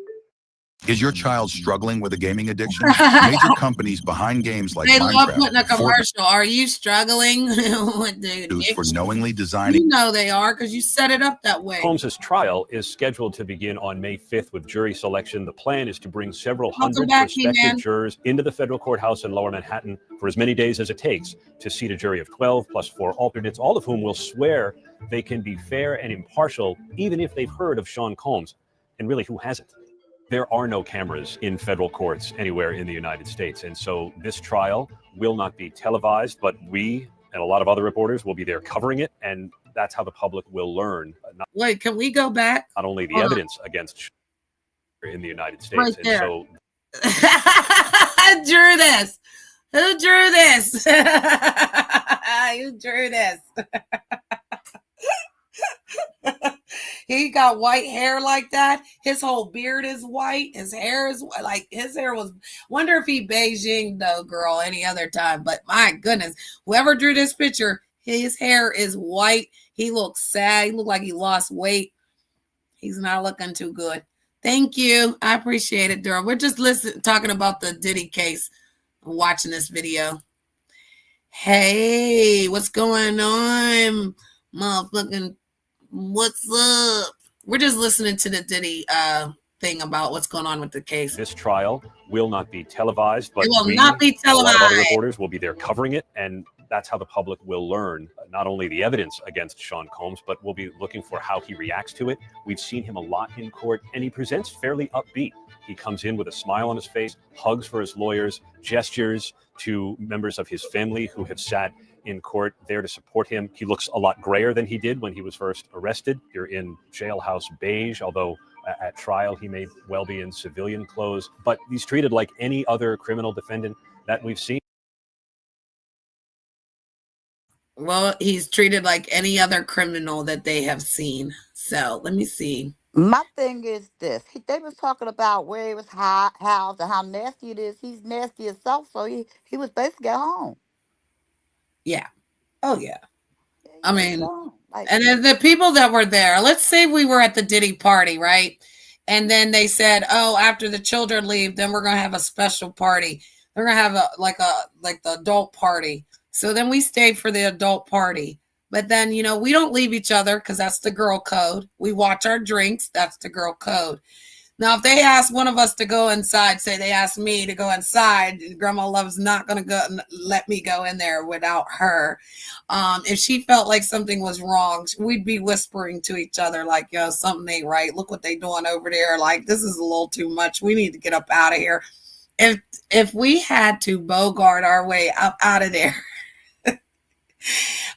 Is your child struggling with a gaming addiction? Major companies behind games like
They love
Minecraft,
putting a commercial. Are you struggling with the
Fortnite for knowingly
You
designing.
know they are because you set it up that way.
Holmes's trial is scheduled to begin on May 5th with jury selection. The plan is to bring several
Welcome
hundred
back,
prospective
He-Man.
jurors into the federal courthouse in Lower Manhattan for as many days as it takes to seat a jury of 12 plus 4 alternates, all of whom will swear they can be fair and impartial, even if they've heard of Sean Combs. And really, who hasn't? There are no cameras in federal courts anywhere in the United States. And so this trial will not be televised, but we and a lot of other reporters will be there covering it. And that's how the public will learn
Wait, can we go back?
not only the
Hold on.
evidence against in the United States.
Right
and
there.
so
Who drew this? Who drew this? Who drew this? He got white hair like that. His whole beard is white. His hair is like his hair was. Wonder if he Beijing though, girl, any other time. But my goodness, whoever drew this picture, his hair is white. He looks sad. He looked like he lost weight. He's not looking too good. Thank you. I appreciate it, Durham. We're just talking about the Diddy case, watching this video. Hey, what's going on, motherfucking? What's up? We're just listening to the Diddy thing about what's going on with the case.
this trial will not be televised, but
It will
we
not be
and a lot of other
televised.
reporters will be there covering it. And that's how the public will learn not only the evidence against Sean Combs, but we'll be looking for how he reacts to it. We've seen him a lot in court, and he presents fairly upbeat. He comes in with a smile on his face, hugs for his lawyers, gestures to members of his family who have sat in court there to support him. He looks a lot grayer than he did when he was first arrested. You're in jailhouse beige, although at trial he may well be in civilian clothes. But he's treated like any other criminal defendant that we've seen.
Well, he's treated like any other criminal that they have seen. So let me see.
My thing is this. They was talking about where he was housed and how nasty it is. He's nasty himself, so he was basically at home.
Yeah. Oh, yeah. I
He was
mean,
at home. Like,
and then the people that were there, let's say we were at the Diddy party, right? And then they said, oh, after the children leave, then we're going to have a special party. They're going to have like the adult party. So then we stayed for the adult party. But then, we don't leave each other because that's the girl code. We watch our drinks. That's the girl code. Now, if they ask one of us to go inside, say they asked me to go inside, Grandma Love's not going to go let me go in there without her. If she felt like something was wrong, we'd be whispering to each other like, yo, something ain't right. Look what they doing over there. Like, this is a little too much. We need to get up out of here. If we had to bogart our way up out of there,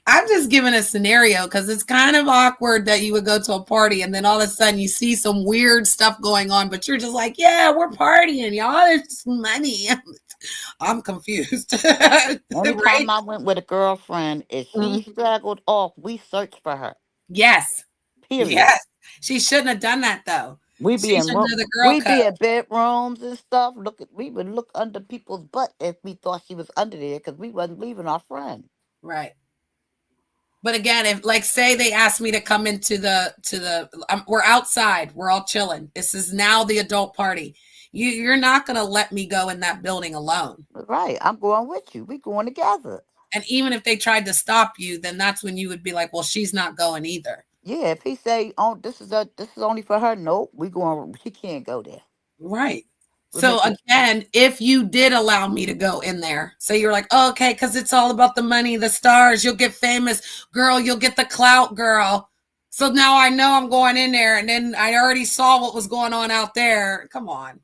I'm just giving a scenario because it's kind of awkward that you would go to a party and then all of a sudden you see some weird stuff going on, but you're just like, yeah, we're partying, y'all. There's money. I'm confused.
only
Right?
time I went with a girlfriend, if she straggled off, we searched for her.
Yes.
Period.
Yes. She shouldn't have done that though.
We
She
be in
should know the girl
we be
code.
in bedrooms and stuff. We would look under people's butt if we thought she was under there because we wasn't leaving our friend.
Right. But again, if like say they asked me to come into we're outside, we're all chilling. This is now the adult party. You're not going to let me go in that building alone.
Right. I'm going with you. We going together.
And even if they tried to stop you, then that's when you would be like, well, she's not going either.
Yeah, if he say, "Oh, this is only for her," nope, we going. She can't go there.
Right. So again, if you did allow me to go in there, say you're like, oh, okay, because it's all about the money, the stars, you'll get famous, girl, you'll get the clout, girl. So now I know I'm going in there, and then I already saw what was going on out there. Come on.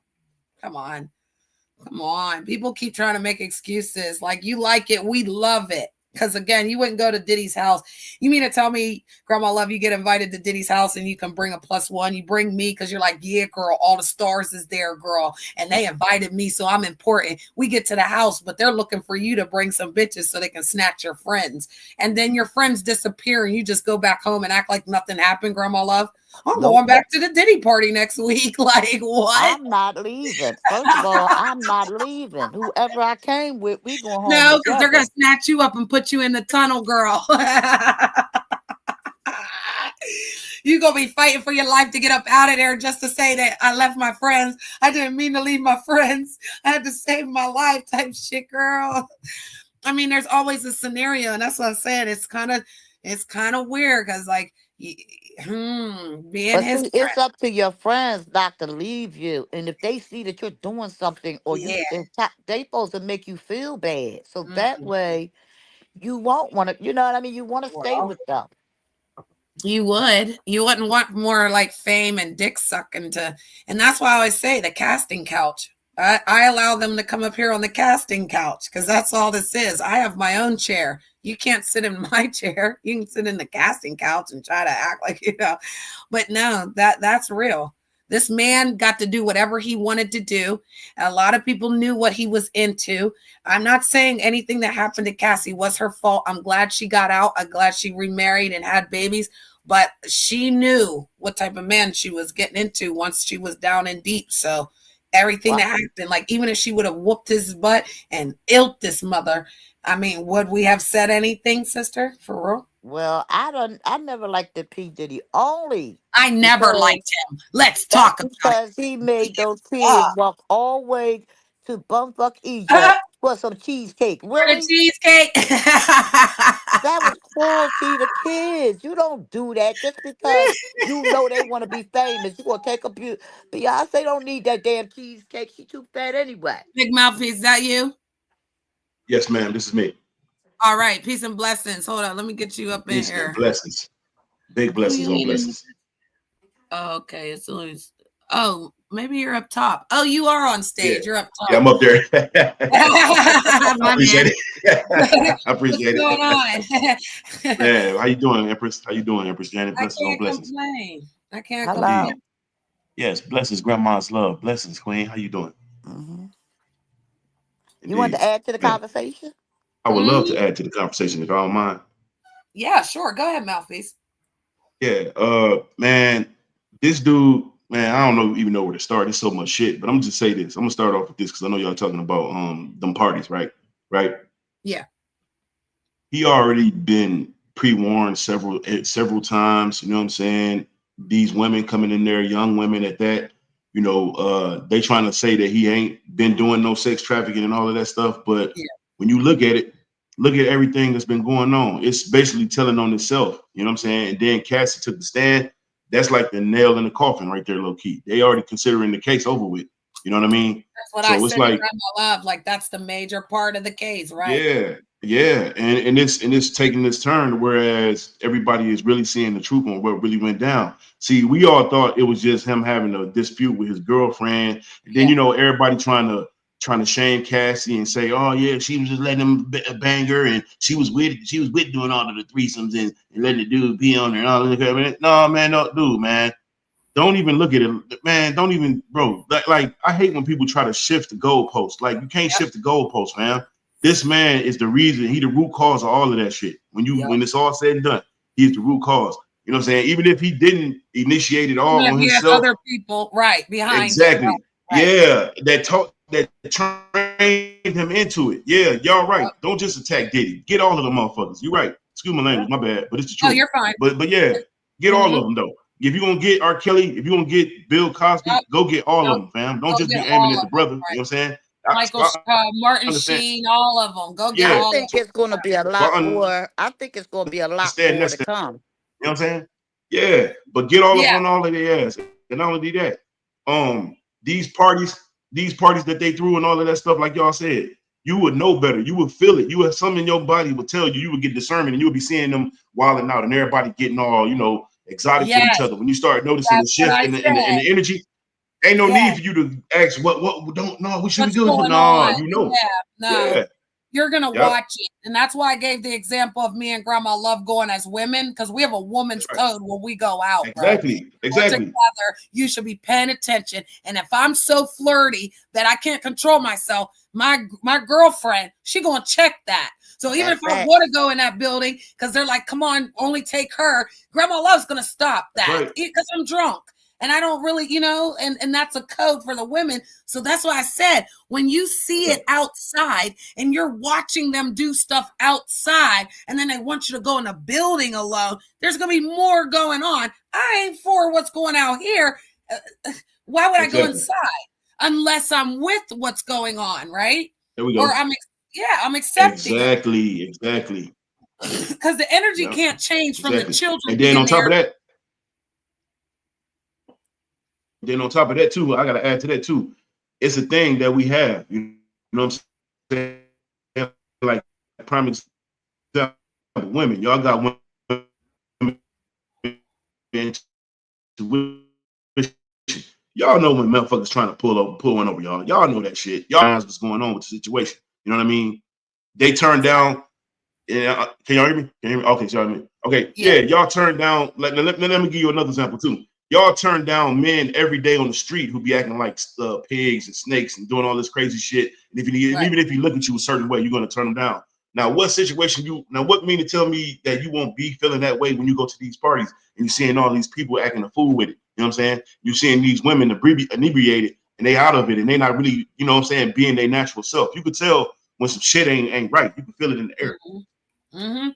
People keep trying to make excuses. Like, you like it, we love it. Because again, you wouldn't go to Diddy's house. You mean to tell me, Grandma Love, you get invited to Diddy's house and you can bring a +1. You bring me because you're like, yeah, girl, all the stars is there, girl. And they invited me, so I'm important. We get to the house, but they're looking for you to bring some bitches so they can snatch your friends. And then your friends disappear and you just go back home and act like nothing happened, Grandma Love. I'm
Nope.
going back to the Diddy party next week. Like, what?
I'm not leaving. First of all, I'm not leaving. Whoever I came with, we going home
No, because they're
together.
going to snatch you up and put you in the tunnel, girl. You're going to be fighting for your life to get up out of there just to say that I left my friends. I didn't mean to leave my friends. I had to save my life type shit, girl. I mean, there's always a scenario, and that's what I'm saying. It's kind of weird because, like, being
But
his
see, it's up to your friends not to leave you. And if they see that you're doing something or
yeah.
they supposed to make you feel bad. So that way you won't want to, you know what I mean? You want to stay with them.
You wouldn't want more like fame and dick sucking and that's why I always say the casting couch. I allow them to come up here on the casting couch because that's all this is. I have my own chair. You can't sit in my chair. You can sit in the casting couch and try to act like, but no, that's real. This man got to do whatever he wanted to do. A lot of people knew what he was into. I'm not saying anything that happened to Cassie was her fault. I'm glad she got out. I'm glad she remarried and had babies. But she knew what type of man she was getting into once she was down in deep. So everything that happened, like even if she would have whooped his butt and ilt this mother, I mean, would we have said anything, sister? For real?
Well, I never liked the P. Diddy only.
I never liked him. Let's talk about it.
Because he made those kids walk all the way to bumfuck Egypt for some cheesecake. Really?
For the cheesecake.
That was cruelty to kids. You don't do that just because you know they want to be famous. You gonna take a Beyonce don't need that damn cheesecake. She too fat anyway.
Big Mouthpiece, is that you?
Yes, ma'am. This is me.
All right. Peace and blessings. Hold on. Let me get you up in
Peace
here.
and blessings. Big blessings on blessings.
Oh, okay. It's always. Oh, maybe you're up top. Oh, you are on stage.
Yeah.
You're up top.
Yeah, I'm up there. I
My
appreciate
man.
it. I appreciate
What's going
it.
on?
Man, how you doing, Empress? How you doing, Empress Janet?
I
Blessings on
can't
blessings.
complain. I can't
Hello.
complain.
Yes, blessings, grandma's love. Blessings, Queen. How you doing?
Mm-hmm. You want to add to the conversation?
I would love to add to the conversation if I don't mind.
Yeah, sure. Go ahead, Mouthpiece.
Yeah, man, this dude, man, I don't even know where to start. There's so much shit, but I'm gonna just say this. I'm gonna start off with this because I know y'all talking about them parties, right? Right?
Yeah.
He already been pre-warned several times. You know what I'm saying? These women coming in there, young women at that. You know, they trying to say that he ain't been doing no sex trafficking and all of that stuff. But when you look at it, look at everything that's been going on. It's basically telling on itself. You know what I'm saying? And then Cassie took the stand. That's like the nail in the coffin right there, low key. They already considering the case over with. You know what I mean?
That's what
so
I
it's
said.
like,
Grandma Love, like that's the major part of the case, right?
Yeah, and it's taking this turn, whereas everybody is really seeing the truth on what really went down. See, we all thought it was just him having a dispute with his girlfriend, and then you know everybody trying to shame Cassie and say, oh yeah, she was just letting him bang her, and she was with doing all of the threesomes and letting the dude be on her and all of that. No, man, no, dude, man. Don't even look at it, man. Don't even, bro. Like I hate when people try to shift the goalpost. Like you can't shift the goalpost, man. This man is the reason. He the root cause of all of that shit. When it's all said and done, he's the root cause. You know what I'm saying? Even if he didn't initiate it all on
he
himself,
had other people right behind.
Exactly.
Him, right.
Yeah, that trained him into it. Yeah, y'all right. Don't just attack Diddy. Get all of them motherfuckers. You're right. Excuse my language, my bad, but it's the truth.
Oh, you're fine.
But yeah, get all of them though. If you're gonna get R. Kelly, if you're gonna get Bill Cosby, go get all of them, fam. Don't just be aiming at the brother. You know what I'm saying?
Michael, Martin Sheen, all of them. Go get all of them.
I think it's going to be a lot more. I think it's going to be a lot more to come.
You know what I'm saying? Yeah, but get all of them on all of their ass. And not only that, these parties that they threw and all of that stuff, like y'all said, you would know better. You would feel it. You would, something in your body would tell you. You would get discernment, and you would be seeing them wilding out, and everybody getting all exotic with each other. When you start noticing the shift in the energy, ain't no need for you to ask what what should we do? No, you know.
Yeah. You're gonna watch it, and that's why I gave the example of me and Grandma Love going as women, because we have a woman's code when we go out.
Exactly.
Together, you should be paying attention. And if I'm so flirty that I can't control myself, my girlfriend, she gonna check that. So even
That's
if I
right.
want to go in that building, because they're like, come on, only take her, Grandma Love's going to stop that because I'm drunk. And I don't really, and that's a code for the women. So that's why I said, when you see it outside and you're watching them do stuff outside, and then they want you to go in a building alone, there's going to be more going on. I ain't for what's going out here. Why would I go inside unless I'm with what's going on, right?
There we go.
Or I'm accepting.
Exactly.
Because the energy can't change from the children.
And then on top of that, too, I gotta add to that too. It's a thing that we have. You know what I'm saying? Like prime example, women. Y'all got women. Y'all know when motherfuckers trying to pull one over y'all. Y'all know that shit. Y'all know what's going on with the situation. You know what I mean? They turn down. Yeah, can y'all hear me? Can you hear me? Okay, sorry, me. Okay, yeah, y'all turn down. Let me give you another example too. Y'all turn down men every day on the street who be acting like pigs and snakes and doing all this crazy shit. And even if you look at you a certain way, you're gonna turn them down. Now, what mean to tell me that you won't be feeling that way when you go to these parties and you're seeing all these people acting a fool with it? You know what I'm saying? You're seeing these women inebriated and they out of it and they not really, you know what I'm saying, being their natural self. You could tell when some shit ain't right. You can feel it in the air.
Mm-hmm.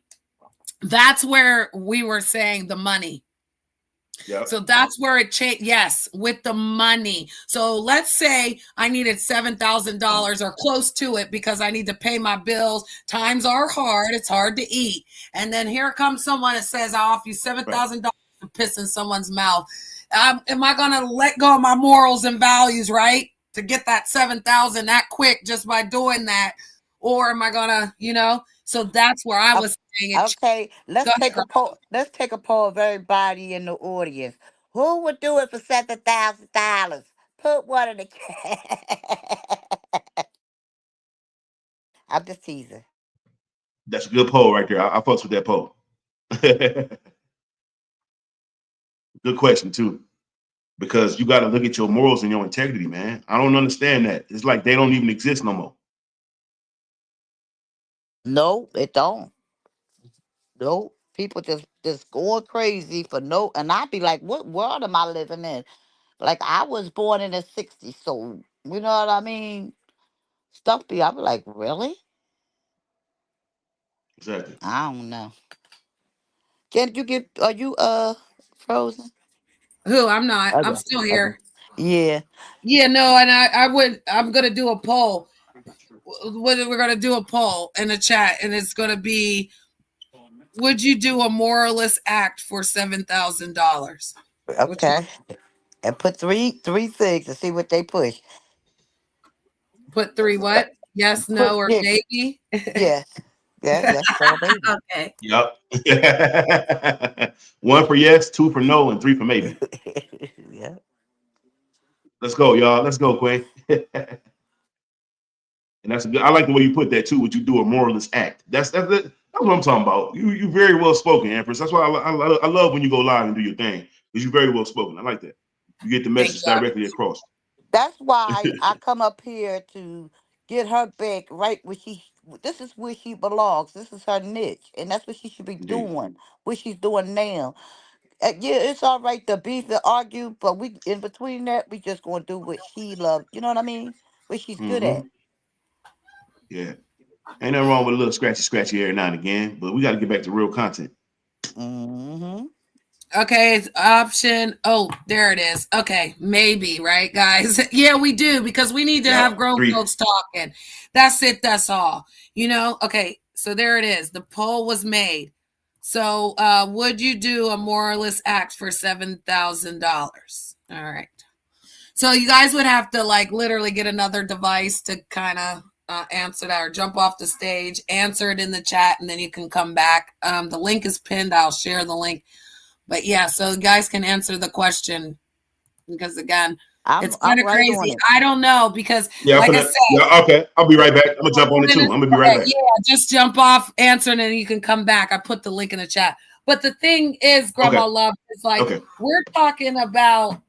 That's where we were saying the money.
Yep.
So that's where it changed. Yes, with the money. So let's say I needed $7,000 or close to it because I need to pay my bills. Times are hard. It's hard to eat. And then here comes someone that says, I'll offer you $7,000 to piss in someone's mouth. Am I going to let go of my morals and values, right? To get that $7,000 that quick just by doing that? Or am I going to, so that's where I was saying it.
Okay, let's take a poll. Let's take a poll of everybody in the audience. Who would do it for $7,000? Put one in the chat. I'm just teasing.
That's a good poll right there. I fucks with that poll. Good question too, because you got to look at your morals and your integrity, man. I don't understand that. It's like they don't even exist no more.
No, it don't. No, people just going crazy for no, and I'd be like, what world am I living in? Like I was born in the '60s, so you know what I mean. Stuff be, I be like, really?
Exactly.
I don't know. Can't you get? Are you frozen?
Who? I'm not. I'm
Okay.
still
Okay.
here.
Yeah.
Yeah, no, and I'm gonna do a poll. We're gonna do a poll in the chat, and it's gonna be, would you do a moralist act for $7,000?
Okay. And put three things to see what they push.
Put 3 what? Yes, no, or maybe?
Yes. Yeah, yes, no, maybe.
Okay.
Yep. 1 for yes, 2 for no, and 3 for maybe.
Yeah.
Let's go, y'all. Let's go, Quay. And that's a good. I like the way you put that too. Would you do a moralist act? That's what I'm talking about. You very well spoken, Empress. That's why I love when you go live and do your thing, because you're very well spoken. I like that. You get the message directly across.
That's why I come up here to get her back right where this is where she belongs. This is her niche. And that's what she should be doing. What she's doing now. Yeah, it's all right to beef and argue, but we in between that, we just gonna do what she loves. You know what I mean? What she's good at.
Yeah. Ain't nothing wrong with a little scratchy every now and again, but we got to get back to real content.
Mm-hmm.
Okay, it's option. Oh, there it is. Okay, maybe, right, guys? Yeah, we do, because we need to have grown folks talking. That's it. That's all. Okay, so there it is. The poll was made. So would you do a moralist act for $7,000? All right. So you guys would have to literally get another device to kind of answer that, or jump off the stage, answer it in the chat, and then you can come back. The link is pinned. I'll share the link. But yeah, so you guys can answer the question, because again, it's kind of crazy. I don't know, because I said,
okay, I'll be right back. I'm gonna jump on it too. I'm gonna be right back.
Yeah, just jump off, answer, and then you can come back. I put the link in the chat. But the thing is, Grandma Love, is we're talking about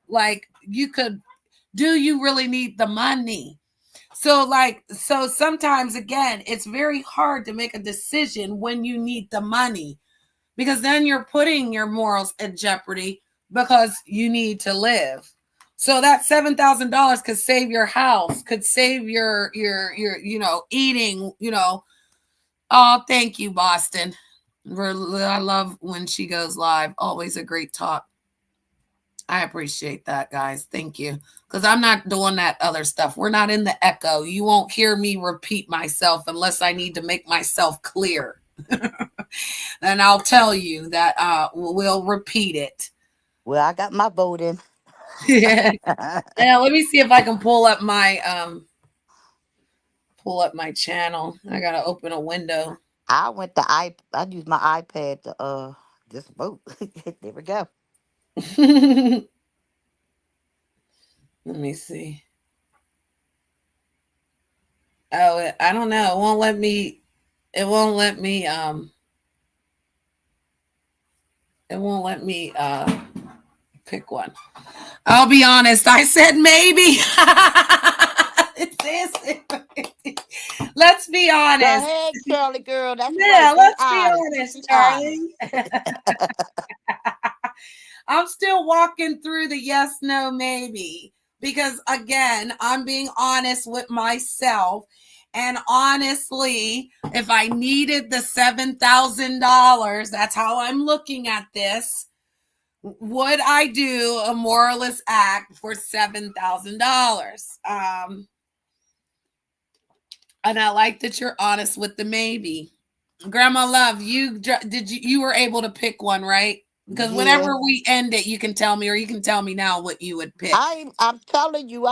do you really need the money? So sometimes, again, it's very hard to make a decision when you need the money, because then you're putting your morals in jeopardy because you need to live. So that $7,000 could save your house, could save your eating, Oh, thank you, Boston. I love when she goes live. Always a great talk. I appreciate that, guys. Thank you. Because I'm not doing that other stuff. We're not in the echo. You won't hear me repeat myself unless I need to make myself clear. And I'll tell you that we'll repeat it.
Well, I got my vote in.
Yeah. Now, let me see if I can pull up my channel. I gotta open a window.
I used my iPad to just vote. There we go.
Let me see. Oh, I don't know. It won't let me pick one. I'll be honest. I said maybe. Let's be honest.
Go ahead, Shirley girl. That's
yeah,
right.
let's be honest, Charlie. I'm still walking through the yes, no, maybe. Because again, I'm being honest with myself. And honestly, if I needed the $7,000, that's how I'm looking at this. Would I do a moralist act for $7,000? And I like that you're honest with the maybe. Grandma Love, you were able to pick one, right? Because whenever we end it, you can tell me, or you can tell me now what you would pick.
I'm telling you,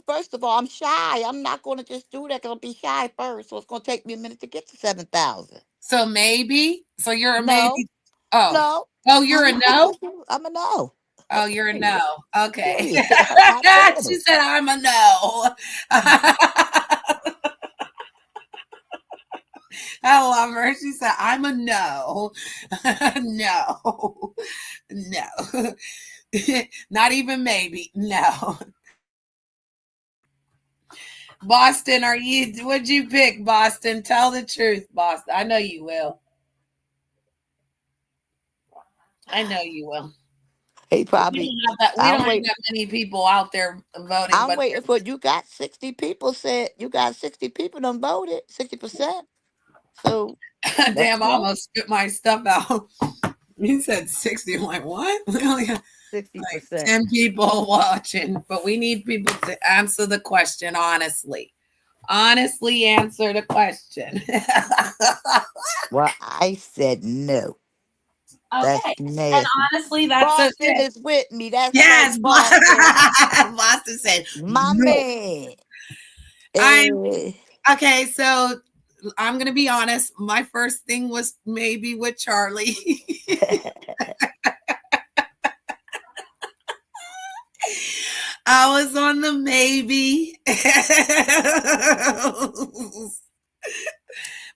first of all, I'm shy. I'm not going to just do that because I'll be shy first. So it's going to take me a minute to get to 7,000.
So maybe? So you're a
No.
maybe? Oh.
No.
Oh, you're a no?
I'm a no.
Oh, you're a no. Okay.
Period.
She said, I'm a no. I love her. She said, I'm a no. No. No. Not even maybe. No. Boston, what'd you pick, Boston? Tell the truth, Boston. I know you will. I know you will.
He probably.
We don't have that many people out there voting.
I'm waiting for you. Got 60 people said you got 60 people done voted 60%. So
damn, I almost spit my stuff out. You said 60. I'm like, what? We only have
60%.
like 10 people watching, but we need people to answer the question honestly. Honestly answer the question.
Well, I said no.
Okay.
That's nasty.
And honestly, that's
Boston is with me. That's
yes,
right, Boston.
Boston said
my
no.
Man.
Okay, so I'm gonna be honest. My first thing was maybe with Charlie. I was on the maybe.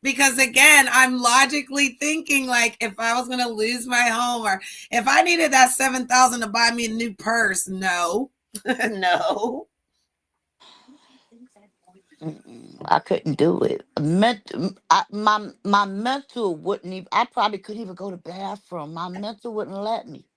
Because again, I'm logically thinking like if I was gonna lose my home or if I needed that $7,000 to buy me a new purse, no. No.
I couldn't do it. My mental wouldn't even. I probably couldn't even go to the bathroom. My mental wouldn't let me.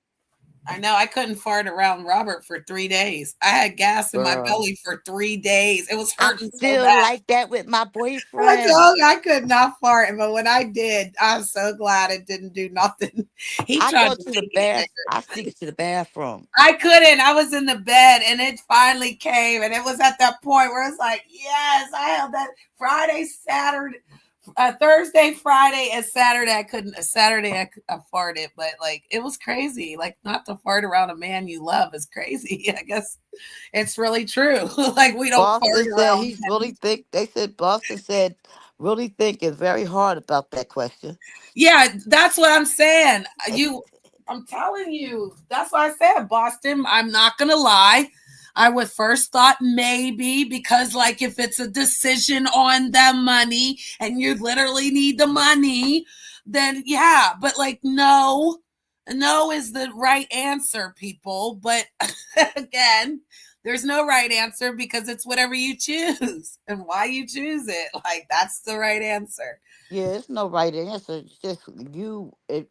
I know. I couldn't fart around Robert for 3 days. I had gas in my belly for 3 days. It was hurting
still
so bad.
like that with my boyfriend.
I could not fart, but when I did, I'm so glad it didn't do nothing.
I go to the bathroom. I sneak it to the bathroom.
I couldn't. I was in the bed, and it finally came, and it was at that point where it's like, yes, I have that Friday, Saturday. Thursday, Friday, and Saturday I couldn't. Saturday I farted, but like it was crazy. Like not to fart around a man you love is crazy. I guess it's really true. Like we don't
Boston
fart
said
around.
he's really think. They said Boston said really thinking very hard about that question.
Yeah, that's what I'm saying. I'm telling you. That's what I said, Boston. I'm not gonna lie. I would first thought maybe because like if it's a decision on the money and you literally need the money, then yeah, but like no is the right answer, people. But again, There's no right answer because it's whatever you choose and why you choose it. Like, that's the right answer.
Yeah, it's no right answer. It's just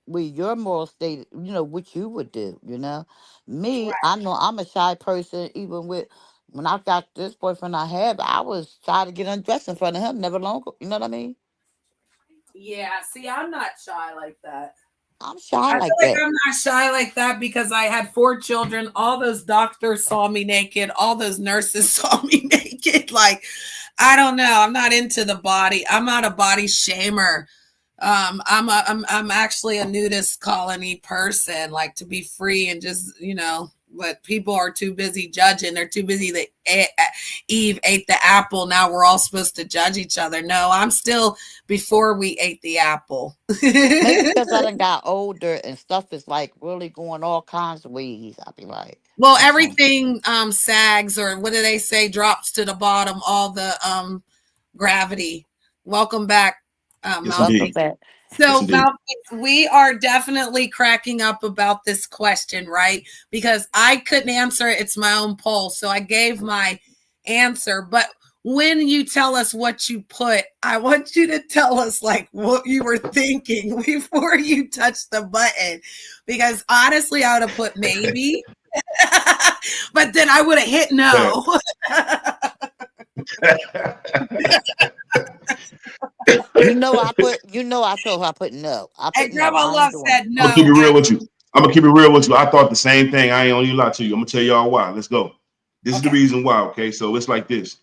with your moral state, what you would do, Me,
Right.
I know I'm a shy person, even when I got this boyfriend I had, I was shy to get undressed in front of him, never long ago. You know what I mean?
Yeah, see, I'm not shy like that.
I'm shy
I feel
like
like
that.
I'm not shy like that because I had 4 children. All those doctors saw me naked. All those nurses saw me naked. Like, I don't know. I'm not into the body. I'm not a body shamer. I'm actually a nudist colony person, like to be free and just, but people are too busy judging. They're too busy that Eve ate the apple. Now we're all supposed to judge each other. No, I'm still before we ate the apple.
Maybe because I done got older and stuff is like really going all kinds of ways. I'll be like,
Well, everything sags, or what do they say, drops to the bottom, all the gravity. Welcome back,
Yes,
Mouthpiece.
indeed. Yes,
So,
indeed.
Mouthpiece, we are definitely cracking up about this question, right? Because I couldn't answer it. It's my own poll. So I gave my answer. But when you tell us what you put, I want you to tell us like what you were thinking before you touched the button. Because honestly, I would have put maybe. But then I would have hit no.
I told her I put no. I put
And Grandma
no.
Love said no.
I'm gonna keep it real with you. I'm gonna keep it real with you. I thought the same thing. I ain't gonna lie to you. I'm gonna tell y'all why. Let's go. This is the reason why. Okay, so it's like this.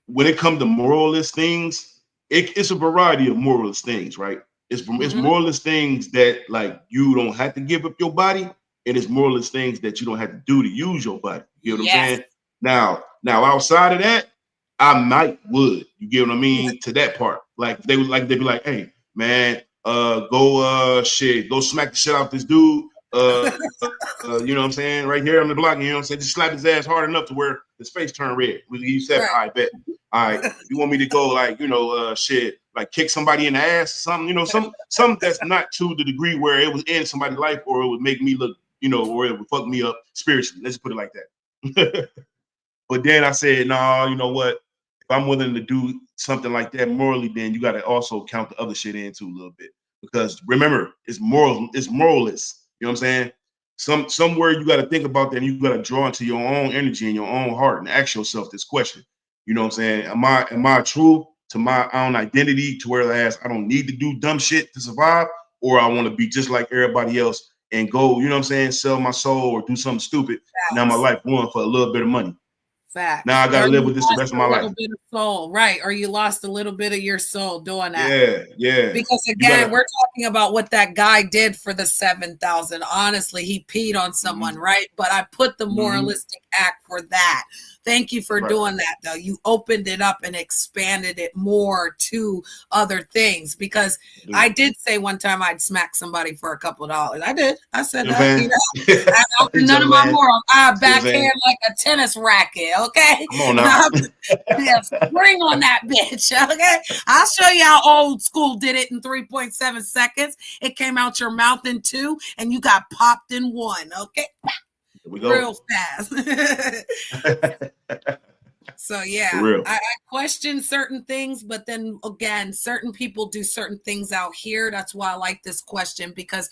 When it comes to moralist things, it's a variety of moralist things, right? It's moralist things that like you don't have to give up your body, and it's moralist things that you don't have to do to use your body. You know what I'm saying? Now outside of that, I would. You get what I mean? To that part. Like they'd be like, hey, man, go smack the shit out this dude. You know what I'm saying? Right here on the block, you know what I'm saying? Just slap his ass hard enough to where his face turned red. We leave 7. I bet. All right. You want me to go like, like kick somebody in the ass or something, something that's not to the degree where it would end somebody's life or it would make me look, or it would fuck me up spiritually. Let's put it like that. But then I said, no, you know what? If I'm willing to do something like that morally, then you got to also count the other shit in too a little bit. Because remember, it's moralist. You know what I'm saying? Somewhere you got to think about that and you got to draw into your own energy and your own heart and ask yourself this question. You know what I'm saying? Am I true to my own identity to where I don't need to do dumb shit to survive? Or I want to be just like everybody else and go, you know what I'm saying, sell my soul or do something stupid. Now my life won for a little bit of money.
Fact.
Now I gotta live with this the rest of my life.
A little bit of soul, right? Or you lost a little bit of your soul doing that.
Yeah.
Because again, we're talking about what that guy did for the 7,000. Honestly, he peed on someone, right? But I put the moralistic act for that. Thank you for doing that, though. You opened it up and expanded it more to other things. Because I did say one time I'd smack somebody for a couple of dollars. I did. I said that. None of my morals. I backhand like a tennis racket. Okay.
Come on now.
Spring on that bitch. Okay. I'll show you how old school did it in 3.7 seconds. It came out your mouth in 2, and you got popped in 1. Okay.
Here we go.
Real fast. So yeah, I question certain things, but then again, certain people do certain things out here. That's why I like this question, because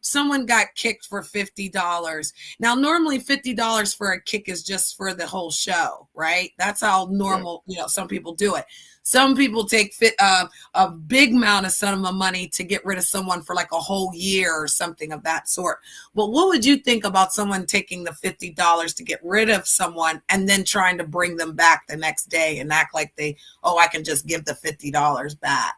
someone got kicked for $50. Now, normally $50 for a kick is just for the whole show, right? That's how normal, some people do it. Some people take a big amount of sum of money to get rid of someone for like a whole year or something of that sort. But what would you think about someone taking the $50 to get rid of someone and then trying to bring them back the next day and act like I can just give the $50 back?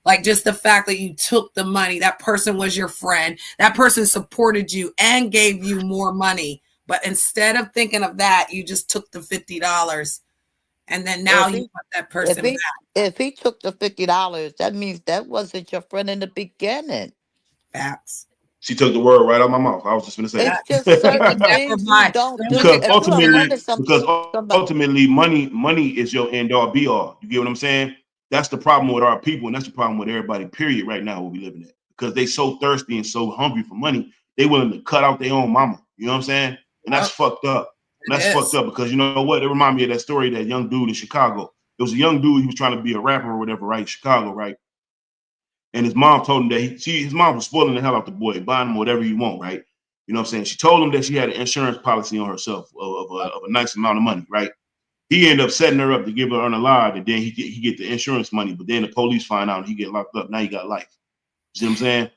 Like, just the fact that you took the money, that person was your friend, that person supported you and gave you more money. But instead of thinking of that, you just took the $50. And then now you want that person back.
If he took the $50, that means that wasn't your friend in the beginning.
Facts.
She took the word right out of my mouth. I was just going to say
that. It's just certain things you don't do.
Because ultimately, money is your end all be all. You get what I'm saying? That's the problem with our people, and that's the problem with everybody, period, right now, what we living at. Because they so thirsty and so hungry for money, they willing to cut out their own mama. You know what I'm saying? And that's fucked up. And that's fucked up because you know what? It reminded me of that story of that young dude in Chicago. There was a young dude, he was trying to be a rapper or whatever, right? Chicago, right? And his mom told him that his mom was spoiling the hell out the boy, buying him whatever he want, right? You know what I'm saying? She told him that she had an insurance policy on herself of a nice amount of money, right? He ended up setting her up to give her on a lie, and then he get the insurance money, but then the police find out and he get locked up. Now he got life. You see what I'm saying?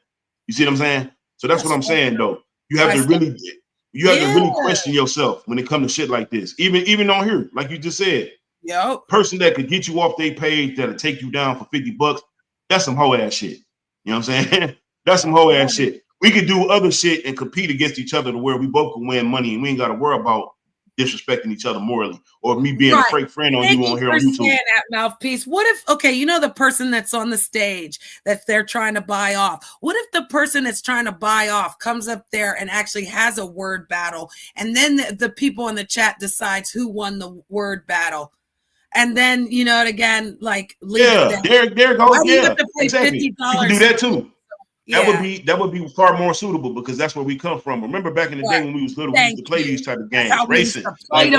You see what I'm saying? So that's what I'm saying, though. You have to really question yourself when it comes to shit like this. Even on here, like you just said.
Yep.
Person that could get you off their page that'll take you down for $50, that's some hoe ass shit. You know what I'm saying? That's some hoe ass shit. We could do other shit and compete against each other to where we both can win money and we ain't got to worry about disrespecting each other morally or me being a fake friend on you on here on YouTube.
Saying that, Mouthpiece. What if, okay, you know the person that's on the stage that they're trying to buy off? What if the person that's trying to buy off comes up there and actually has a word battle, and then the people in the chat decides who won the word battle? And then, you know, again, like,
there goes. Yeah, exactly. You can do that too.
Yeah.
That would be far more suitable because that's where we come from. Remember back in the day when we was little, we used to play these type of games, racing, like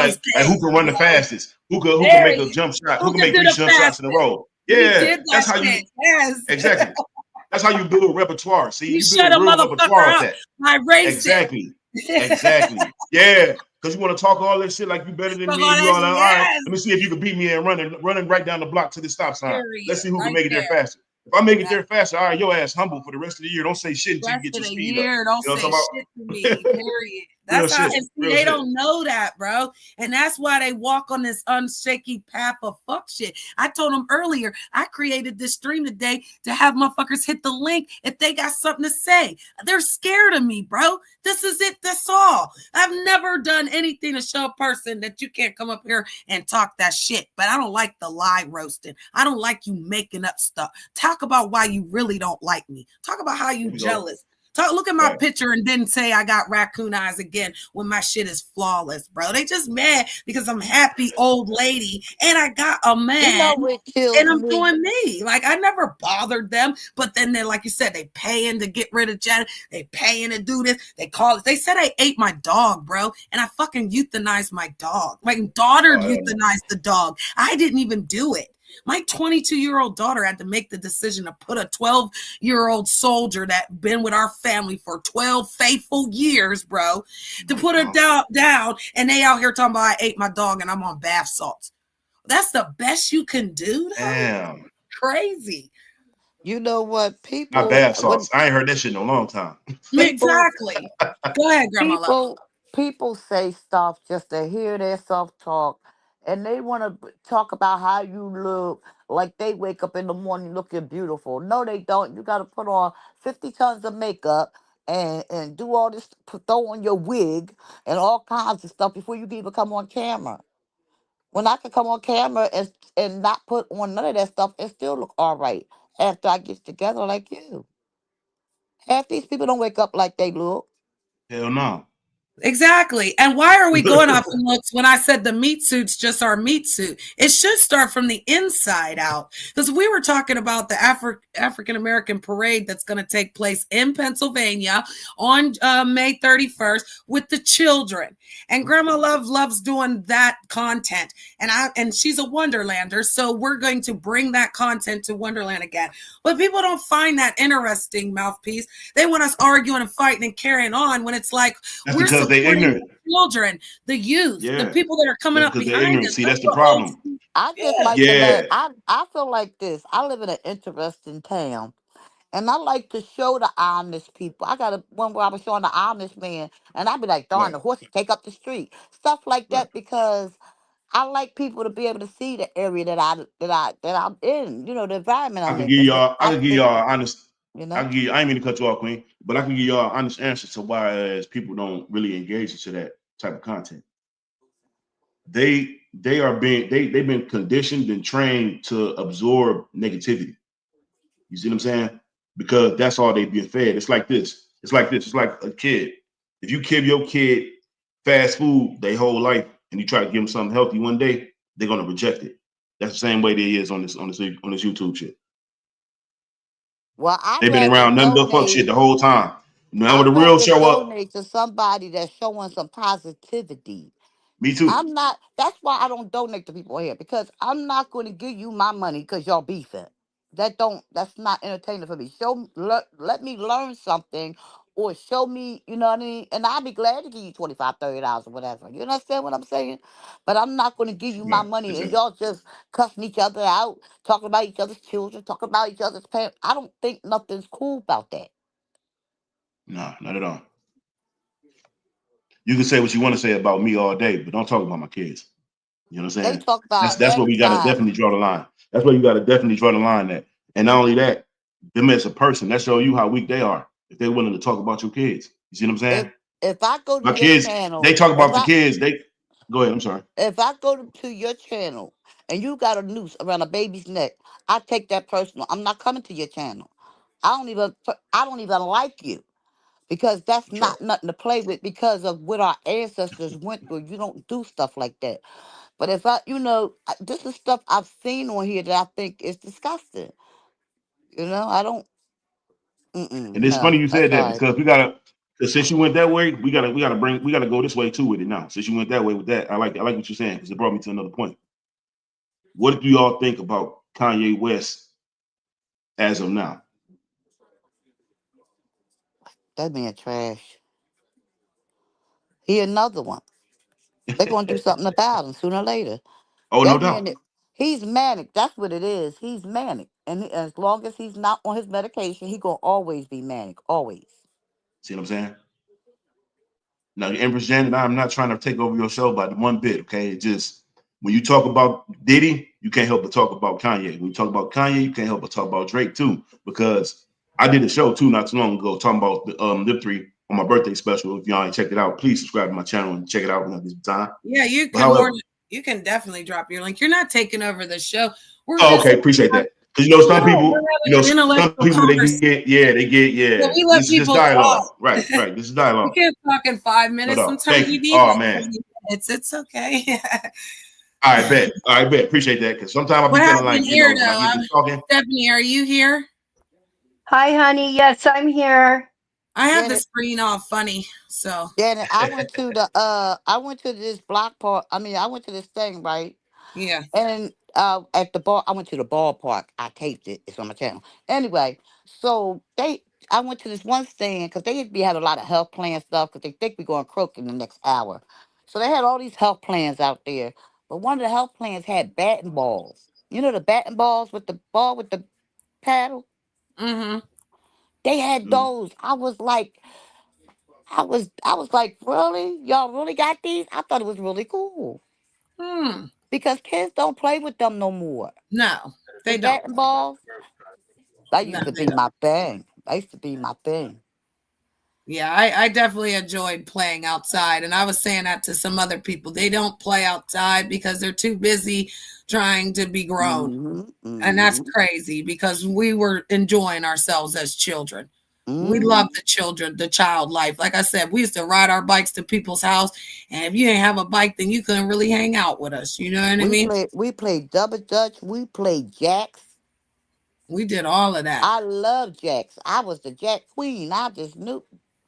who can run the fastest, who can make a jump shot, who can make 3 jump shots in a row. Yeah, that's how you.
Yes.
Exactly. That's how you build repertoire. See,
you build a real repertoire with that. My racing.
Exactly. Yeah. Because you want to talk all this shit like you better than me. You all right, let me see if you can beat me and running right down the block to the stop sign. Let's see who can make it there faster. If I make it there faster, all right, your ass humble for the rest of the year. Don't say shit until you get your speed up.
Don't say shit to me, period. That's how, and see, they don't know that, bro. And that's why they walk on this unshaky path of fuck shit. I told them earlier, I created this stream today to have motherfuckers hit the link if they got something to say. They're scared of me, bro. This is it. That's all. I've never done anything to show a person that you can't come up here and talk that shit. But I don't like the lie roasting. I don't like you making up stuff. Talk about why you really don't like me. Talk about how you jealous. Look at my picture and then say I got raccoon eyes again when my shit is flawless, bro. They just mad because I'm happy old lady and I got a man and I'm doing me. Like, I never bothered them, but then they're, like you said, they paying to get rid of Janet. They paying to do this. They call it. They said I ate my dog, bro, and I fucking euthanized my dog. My daughter euthanized the dog. I didn't even do it. My 22-year-old daughter had to make the decision to put a 12-year-old soldier that been with our family for 12 faithful years, bro, to put her down, and they out here talking about I ate my dog and I'm on bath salts. That's the best you can do?
Damn.
Crazy.
You know what? People...
Not bath salts. I ain't heard that shit in a long time.
Exactly. Go ahead, Grandma.
People say stuff just to hear their self-talk. And they want to talk about how you look, like they wake up in the morning looking beautiful. No, they don't. You got to put on 50 tons of makeup and do all this, throw on your wig and all kinds of stuff before you can even come on camera. When I can come on camera and not put on none of that stuff and still look all right after I get together like you. Half these people don't wake up like they look.
Hell no.
Exactly. And why are we going off the looks when I said the meat suit's just our meat suit? It should start from the inside out. Because we were talking about the African-American parade that's going to take place in Pennsylvania on May 31st with the children. And Grandma loves doing that content. And she's a Wonderlander. So we're going to bring that content to Wonderland again. But people don't find that interesting, Mouthpiece. They want us arguing and fighting and carrying on when it's like we're
they ignorant.
Children, the youth, the people that are coming up behind us.
See, that's the problem.
I just like to I feel like this. I live in an interesting town, and I like to show the Amish people. I got one where I was showing the Amish man, and I'd be like, darn, the horses take up the street, stuff like that, because I like people to be able to see the area that I'm in. You know, the environment I'm in.
I can give y'all honest. You know, I ain't mean to cut you off, Queen, but I can give y'all honest answers to why people don't really engage into that type of content. They've been conditioned and trained to absorb negativity. You see what I'm saying? Because that's all they've been fed. It's like this. It's like a kid. If you give your kid fast food their whole life and you try to give them something healthy one day, they're gonna reject it. That's the same way they is on this YouTube shit.
Well,
they've been around nothing but fuck shit the whole time. Now when the real show up,
donate to somebody that's showing some positivity.
Me too.
I'm not. That's why I don't donate to people here because I'm not going to give you my money because y'all beefing. That don't. That's not entertaining for me. Let me learn something, or show me. You know what I mean? And I'll be glad to give you $25, $30 or whatever. You understand what I'm saying? But I'm not going to give you my
Right.
money and
Exactly.
y'all just cussing each other out, talking about each other's children, talking about each other's parents. I don't think nothing's cool about that.
No, not at all. You can say what you want to say about me all day, but don't talk about my kids. You know what I'm
They
saying?
talk about
That's what we gotta
everybody.
definitely draw the line. That's where you gotta definitely draw the line at. And not only that, them as a person, that show you how weak they are. If they're willing to talk about your kids. You see what I'm
If
saying?
if I go to
My
your
kids, they
channel,
talk about the kids. They go ahead, I'm sorry.
if I go to your channel and you got a noose around a baby's neck, I take that personal. I'm not coming to your channel. I don't even like you because that's
That's right.
not nothing to play with because of what our ancestors went through. You don't do stuff like that. But if this is stuff I've seen on here that I think is disgusting. I don't.
And it's funny
No,
you
that's
said that
all right.
because since you went that way, we gotta go this way too with it now. Since you went that way with that, I like what you're saying because it brought me to another point. What do y'all think about Kanye West as of now?
That man trash. He another one. They're gonna do something about him sooner or later.
Oh, no
That man,
doubt.
he's manic. That's what it is. He's manic, and as long as he's not on his medication, he gonna always be manic. Always.
See what I'm saying? Now, Empress Janet, I'm not trying to take over your show by one bit, okay? It just when you talk about Diddy, you can't help but talk about Kanye. When you talk about Kanye, you can't help but talk about Drake too, because I did a show too not too long ago talking about the Lip 3 on my birthday special. If y'all ain't checked it out, please subscribe to my channel and check it out when I get some time.
Yeah,
But however,
you can definitely drop your link. You're not taking over the show. We're
oh,
just
okay, appreciate that. Because
we're having an
some
intellectual
people
conversation. Yeah, we let
this is just
people
dialogue.
talk.
Right. This is
We
dialogue.
can't talk in 5 minutes.
No.
Sometimes
Thank
we
you.
need
Oh
like
man.
20 minutes. It's okay.
I bet. I bet. Appreciate that. Because sometimes I'll
What
be feeling
happened
like,
here,
when I
though?
get this talking.
Stephanie, are you here?
Hi, honey. Yes, I'm here.
I have the
Janet,
screen all funny, so
Janet, I went to this block park. I mean, I went to this thing, right?
yeah.
And at the bar, I went to the ballpark. I taped it. It's on my channel. Anyway, so I went to this one stand because they be having a lot of health plan stuff because they think we're going croak in the next hour. So they had all these health plans out there, but one of the health plans had batting balls. You know the batting balls with the ball with the paddle.
Mm-hmm.
They had those. I was like, really? Y'all really got these? I thought it was really cool because kids don't play with them no more.
No,
The
they don't.
batting balls. That
No,
used to
they
be
don't.
my thing. That used to be my thing.
Yeah, I definitely enjoyed playing outside. And I was saying that to some other people. They don't play outside because they're too busy trying to be grown.
Mm-hmm.
And that's
Mm-hmm.
crazy because we were enjoying ourselves as children. We
Mm-hmm.
love the children, the child life. Like I said, we used to ride our bikes to people's house. And if you didn't have a bike, then you couldn't really hang out with us. You know what I mean?
We played double dutch. We played jacks.
We did all of that.
I love jacks. I was the jack queen. I just knew.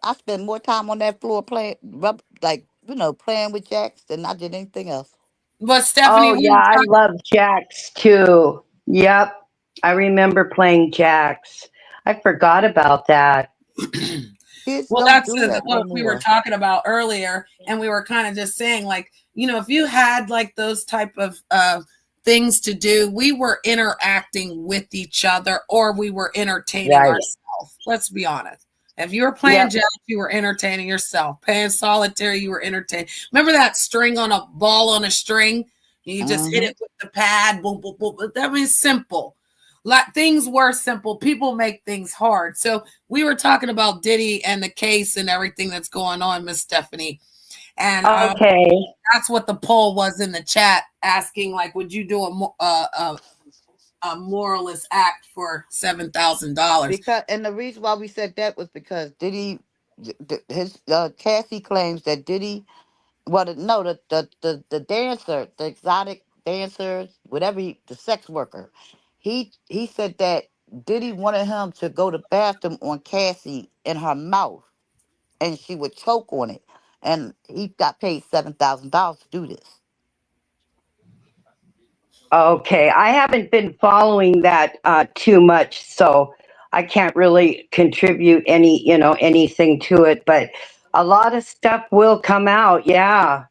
I spent more time on that floor playing, playing with jacks than I did anything else.
But Stephanie,
Oh,
we
yeah,
were
I
talking.
love jacks too. Yep. I remember playing jacks. I forgot about that.
Kids
Well,
don't
that's
do that no
what we were
more.
talking about earlier, and we were kind of just saying, like, if you had like those type of things to do, we were interacting with each other, or we were entertaining
Right.
ourselves. Let's be honest. If you were playing
Yep.
jack, you were entertaining yourself. Playing solitaire, you were entertaining. Remember that string on a ball on a string? You just hit
Mm-hmm.
it with the pad. Boom, boom, boom. That means simple. Like things were simple. People make things hard. So we were talking about Diddy and the case and everything that's going on, Miss Stephanie. And
Okay.
that's what the poll was in the chat, asking like, would you do a moralist act for $7,000?
And the reason why we said that was because Diddy, his Cassie claims that Diddy. Well, no, the dancer, the exotic dancer, the sex worker, he said that Diddy wanted him to go to bathroom on Cassie in her mouth, and she would choke on it, and he got paid $7,000 to do this.
Okay, I haven't been following that too much, so I can't really contribute anything to it. But a lot of stuff will come out. Yeah.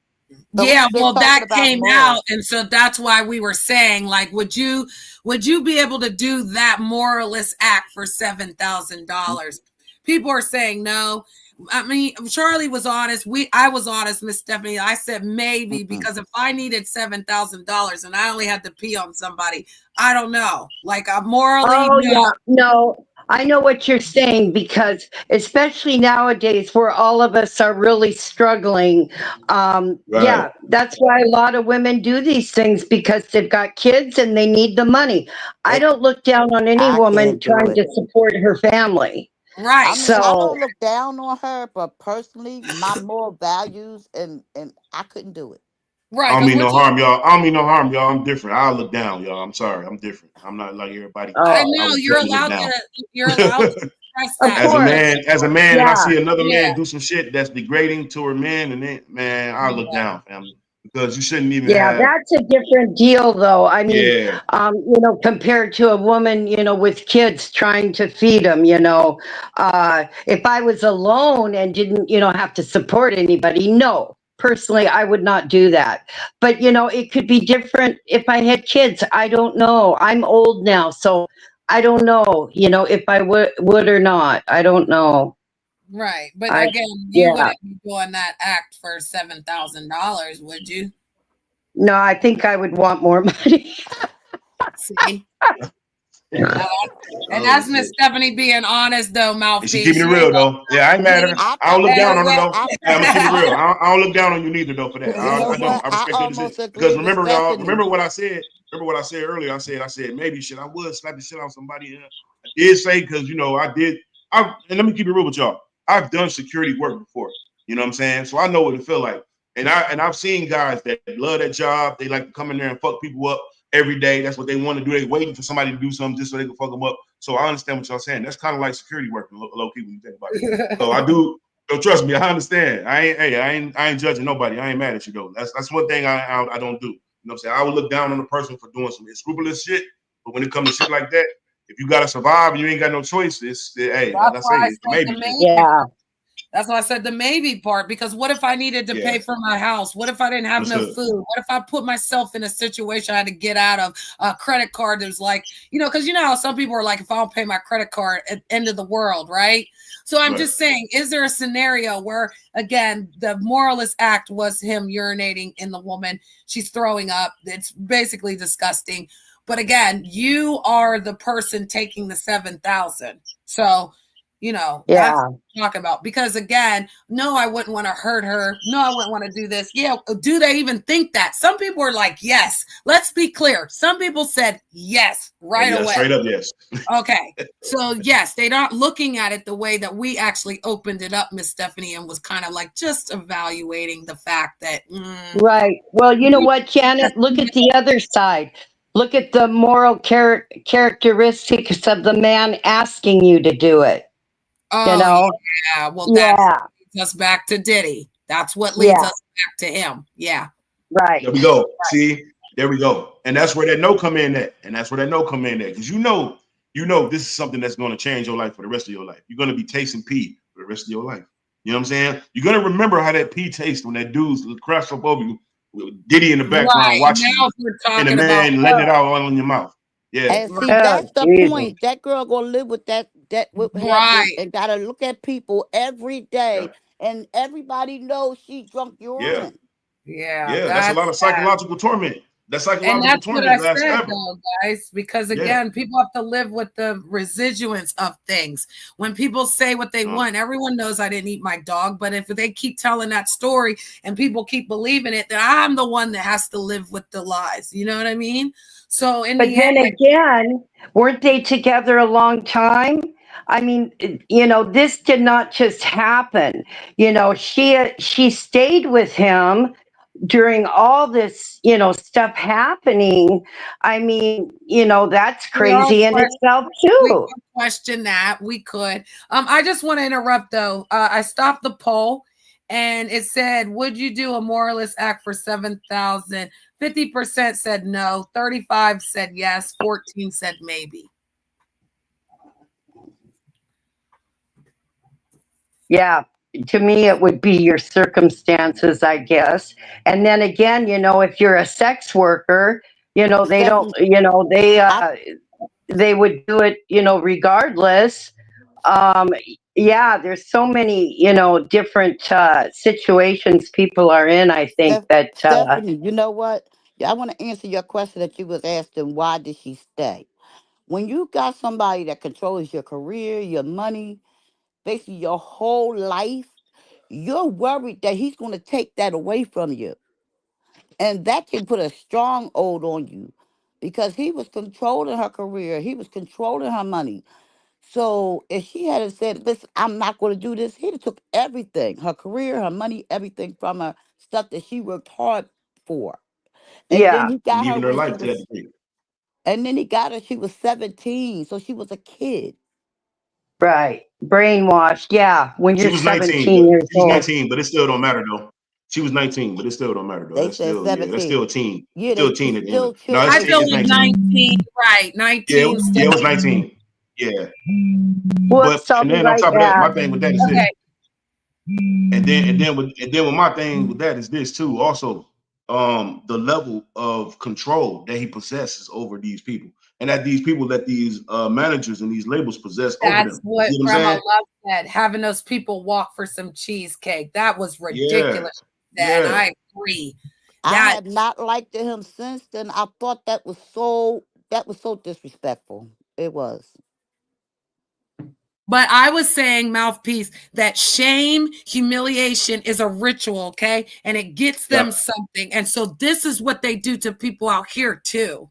So
Yeah,
they're
well,
talking
that
about
came
morals.
out, and so that's why we were saying, like, would you be able to do that moralist act for $7,000? People are saying no. I mean, Charlie was honest. I was honest, Miss Stephanie. I said maybe because if I needed $7,000 and I only had to pee on somebody, I don't know. Like, morally,
Oh,
no.
yeah. No, I know what you're saying, because especially nowadays where all of us are really struggling. Yeah, that's why a lot of women do these things, because they've got kids and they need the money. I don't look down on any
I
woman
can't do
trying
it.
to support her family.
Right.
I mean, I
So,
don't look down on her, but personally, my moral values and I couldn't do it.
I don't mean no harm, y'all. I don't mean no harm, y'all. I'm different. I'll look down, y'all. I'm sorry. I'm different. I'm not like everybody.
I
oh,
I
know
would
you're
definitely look
allowed
down.
to. You're allowed to express
of
that.
As a
course.
man, and I
Yeah.
see another
Yeah.
man do some shit that's degrading toward men, and then, man, I look down, family, because you shouldn't even
Yeah,
have.
that's a different deal, though. I mean,
Yeah,
compared to a woman, with kids trying to feed them, if I was alone and didn't, have to support anybody, no, personally, I would not do that. But, it could be different if I had kids. I don't know. I'm old now, so I don't know, if I would or not. I don't know.
Right. But
I,
again, you
yeah.
wouldn't be doing that act for $7,000, would you?
No, I think I would want more money.
See? And that's Miss Stephanie being honest, though,
and she
mouthpiece.
keeping it
She ain't
real though. Yeah, I ain't mad at her.
I
I don't look
you know
down on her
what?
though. Yeah, I'm gonna keep it real. I don't look down on you neither though for that.
You know
I don't.
what?
I
I
respect your decision
almost
because
agree with
remember, y'all.
Stephanie.
Remember what I said. Remember what I said earlier. I said maybe shit. I would slap the shit out of somebody. I did say because I did. And let me keep it real with y'all. I've done security work before. You know what I'm saying? So I know what it feel like. And I've seen guys that love that job. They like to come in there and fuck people up every day. That's what they want to do. They waiting for somebody to do something just so they can fuck them up. So I understand what y'all saying. That's kind of like security work, low key when you think about it. So I do. So trust me, I understand. I ain't judging nobody. I ain't mad at you though. That's one thing I don't do. You know what I'm saying? I would look down on a person for doing some scrupulous shit. But when it comes to shit like that, if you gotta survive and you ain't got no choice, hey, like I say, it's the maybe.
Yeah.
That's why I said the maybe part, because what if I needed to pay for my house? What if I didn't have no food? What if I put myself in a situation I had to get out of? A credit card that was like, because how some people are like, if I don't pay my credit card, at the end of the world, right? So I'm just saying, is there a scenario where, again, the moralist act was him urinating in the woman? She's throwing up. It's basically disgusting. But again, you are the person taking the 7,000. So, that's what I'm talking about. Because again, no, I wouldn't want to hurt her. No, I wouldn't want to do this. Yeah. Do they even think that? Some people are like, yes. Let's be clear. Some people said yes right away.
Straight up, yes.
Okay. So yes, they're not looking at it the way that we actually opened it up, Miss Stephanie, and was kind of like just evaluating the fact that.
Right. Well, you know what, Janet? Look at the other side. Look at the moral characteristics of the man asking you to do it.
Oh, yeah. Well, that leads us back to Diddy. That's what leads us back to him. Yeah.
Right.
There we go. See, there we go. And that's where that no come in at. Because this is something that's going to change your life for the rest of your life. You're going to be tasting pee for the rest of your life. You know what I'm saying? You're going to remember how that pee tastes when that dude's crashed up over you with Diddy in the background watching you, and the man letting it out all in your mouth. Yeah.
And see, that's the point. That girl gonna live with that and gotta look at people every day, and everybody knows she drunk urine.
Yeah,
that's a lot of psychological torment. That psychological
and that's
torment
what I
lasts
said,
ever.
though, guys, because again, people have to live with the residuance of things. When people say what they want, everyone knows I didn't eat my dog, but if they keep telling that story and people keep believing it, then I'm the one that has to live with the lies. You know what I mean? So
But then again, weren't they together a long time? I mean, this did not just happen. She stayed with him during all this, stuff happening. I mean, that's crazy in itself too.
We could question that. We could. I just want to interrupt though. I stopped the poll, And it said, would you do a moralist act for 7,000? 50% said no, 35 said yes, 14 said maybe.
Yeah, to me, it would be your circumstances, I guess. And then again, if you're a sex worker, they don't, they would do it, regardless. Um, yeah, there's so many, different situations people are in. I think that,
Stephanie, you know what? Yeah, I want to answer your question that you was asking. Why did she stay? When you got somebody that controls your career, your money, basically your whole life, you're worried that he's going to take that away from you. And that can put a strong hold on you because he was controlling her career, he was controlling her money. So if she had said, listen, I'm not going to do this, he'd have took everything, her career, her money, everything from her, stuff that she worked hard for. And then
yeah,
he got her
Leaving her
when she
life to that
was,
degree.
and then he got her, she was 17. So she was a kid.
right. Brainwashed. Yeah, when
She
you're
was 19,
17
but
years
she was
old.
19, but it still don't matter though. She was 19, but it still don't matter though.
They
That's
said
still, yeah, that's
17.
still a teen.
Yeah,
Still a
it's
teen at the end of
still
it. No, it's
I
children.
feel
it's
like
19.
19, right?
Yeah,
19
yeah,
still.
it was 19. Yeah.
Whoops,
But
I'll
and
be
then on
right
top of that,
back.
my thing with that is this.
Okay.
And then with my thing with that is this too. Also, the level of control that he possesses over these people, and that these people that these managers and these labels possess over
That's
them. You
what
see what I'm
Grandma
saying?
Love said. Having those people walk for some cheesecake. That was
Yeah,
ridiculous. And
yeah.
I agree.
I
That
have not liked him since then. I thought that was so disrespectful. It was.
But I was saying, Mouthpiece, that shame, humiliation is a ritual, okay? And it gets them
Yeah,
something. And so this is what they do to people out here, too.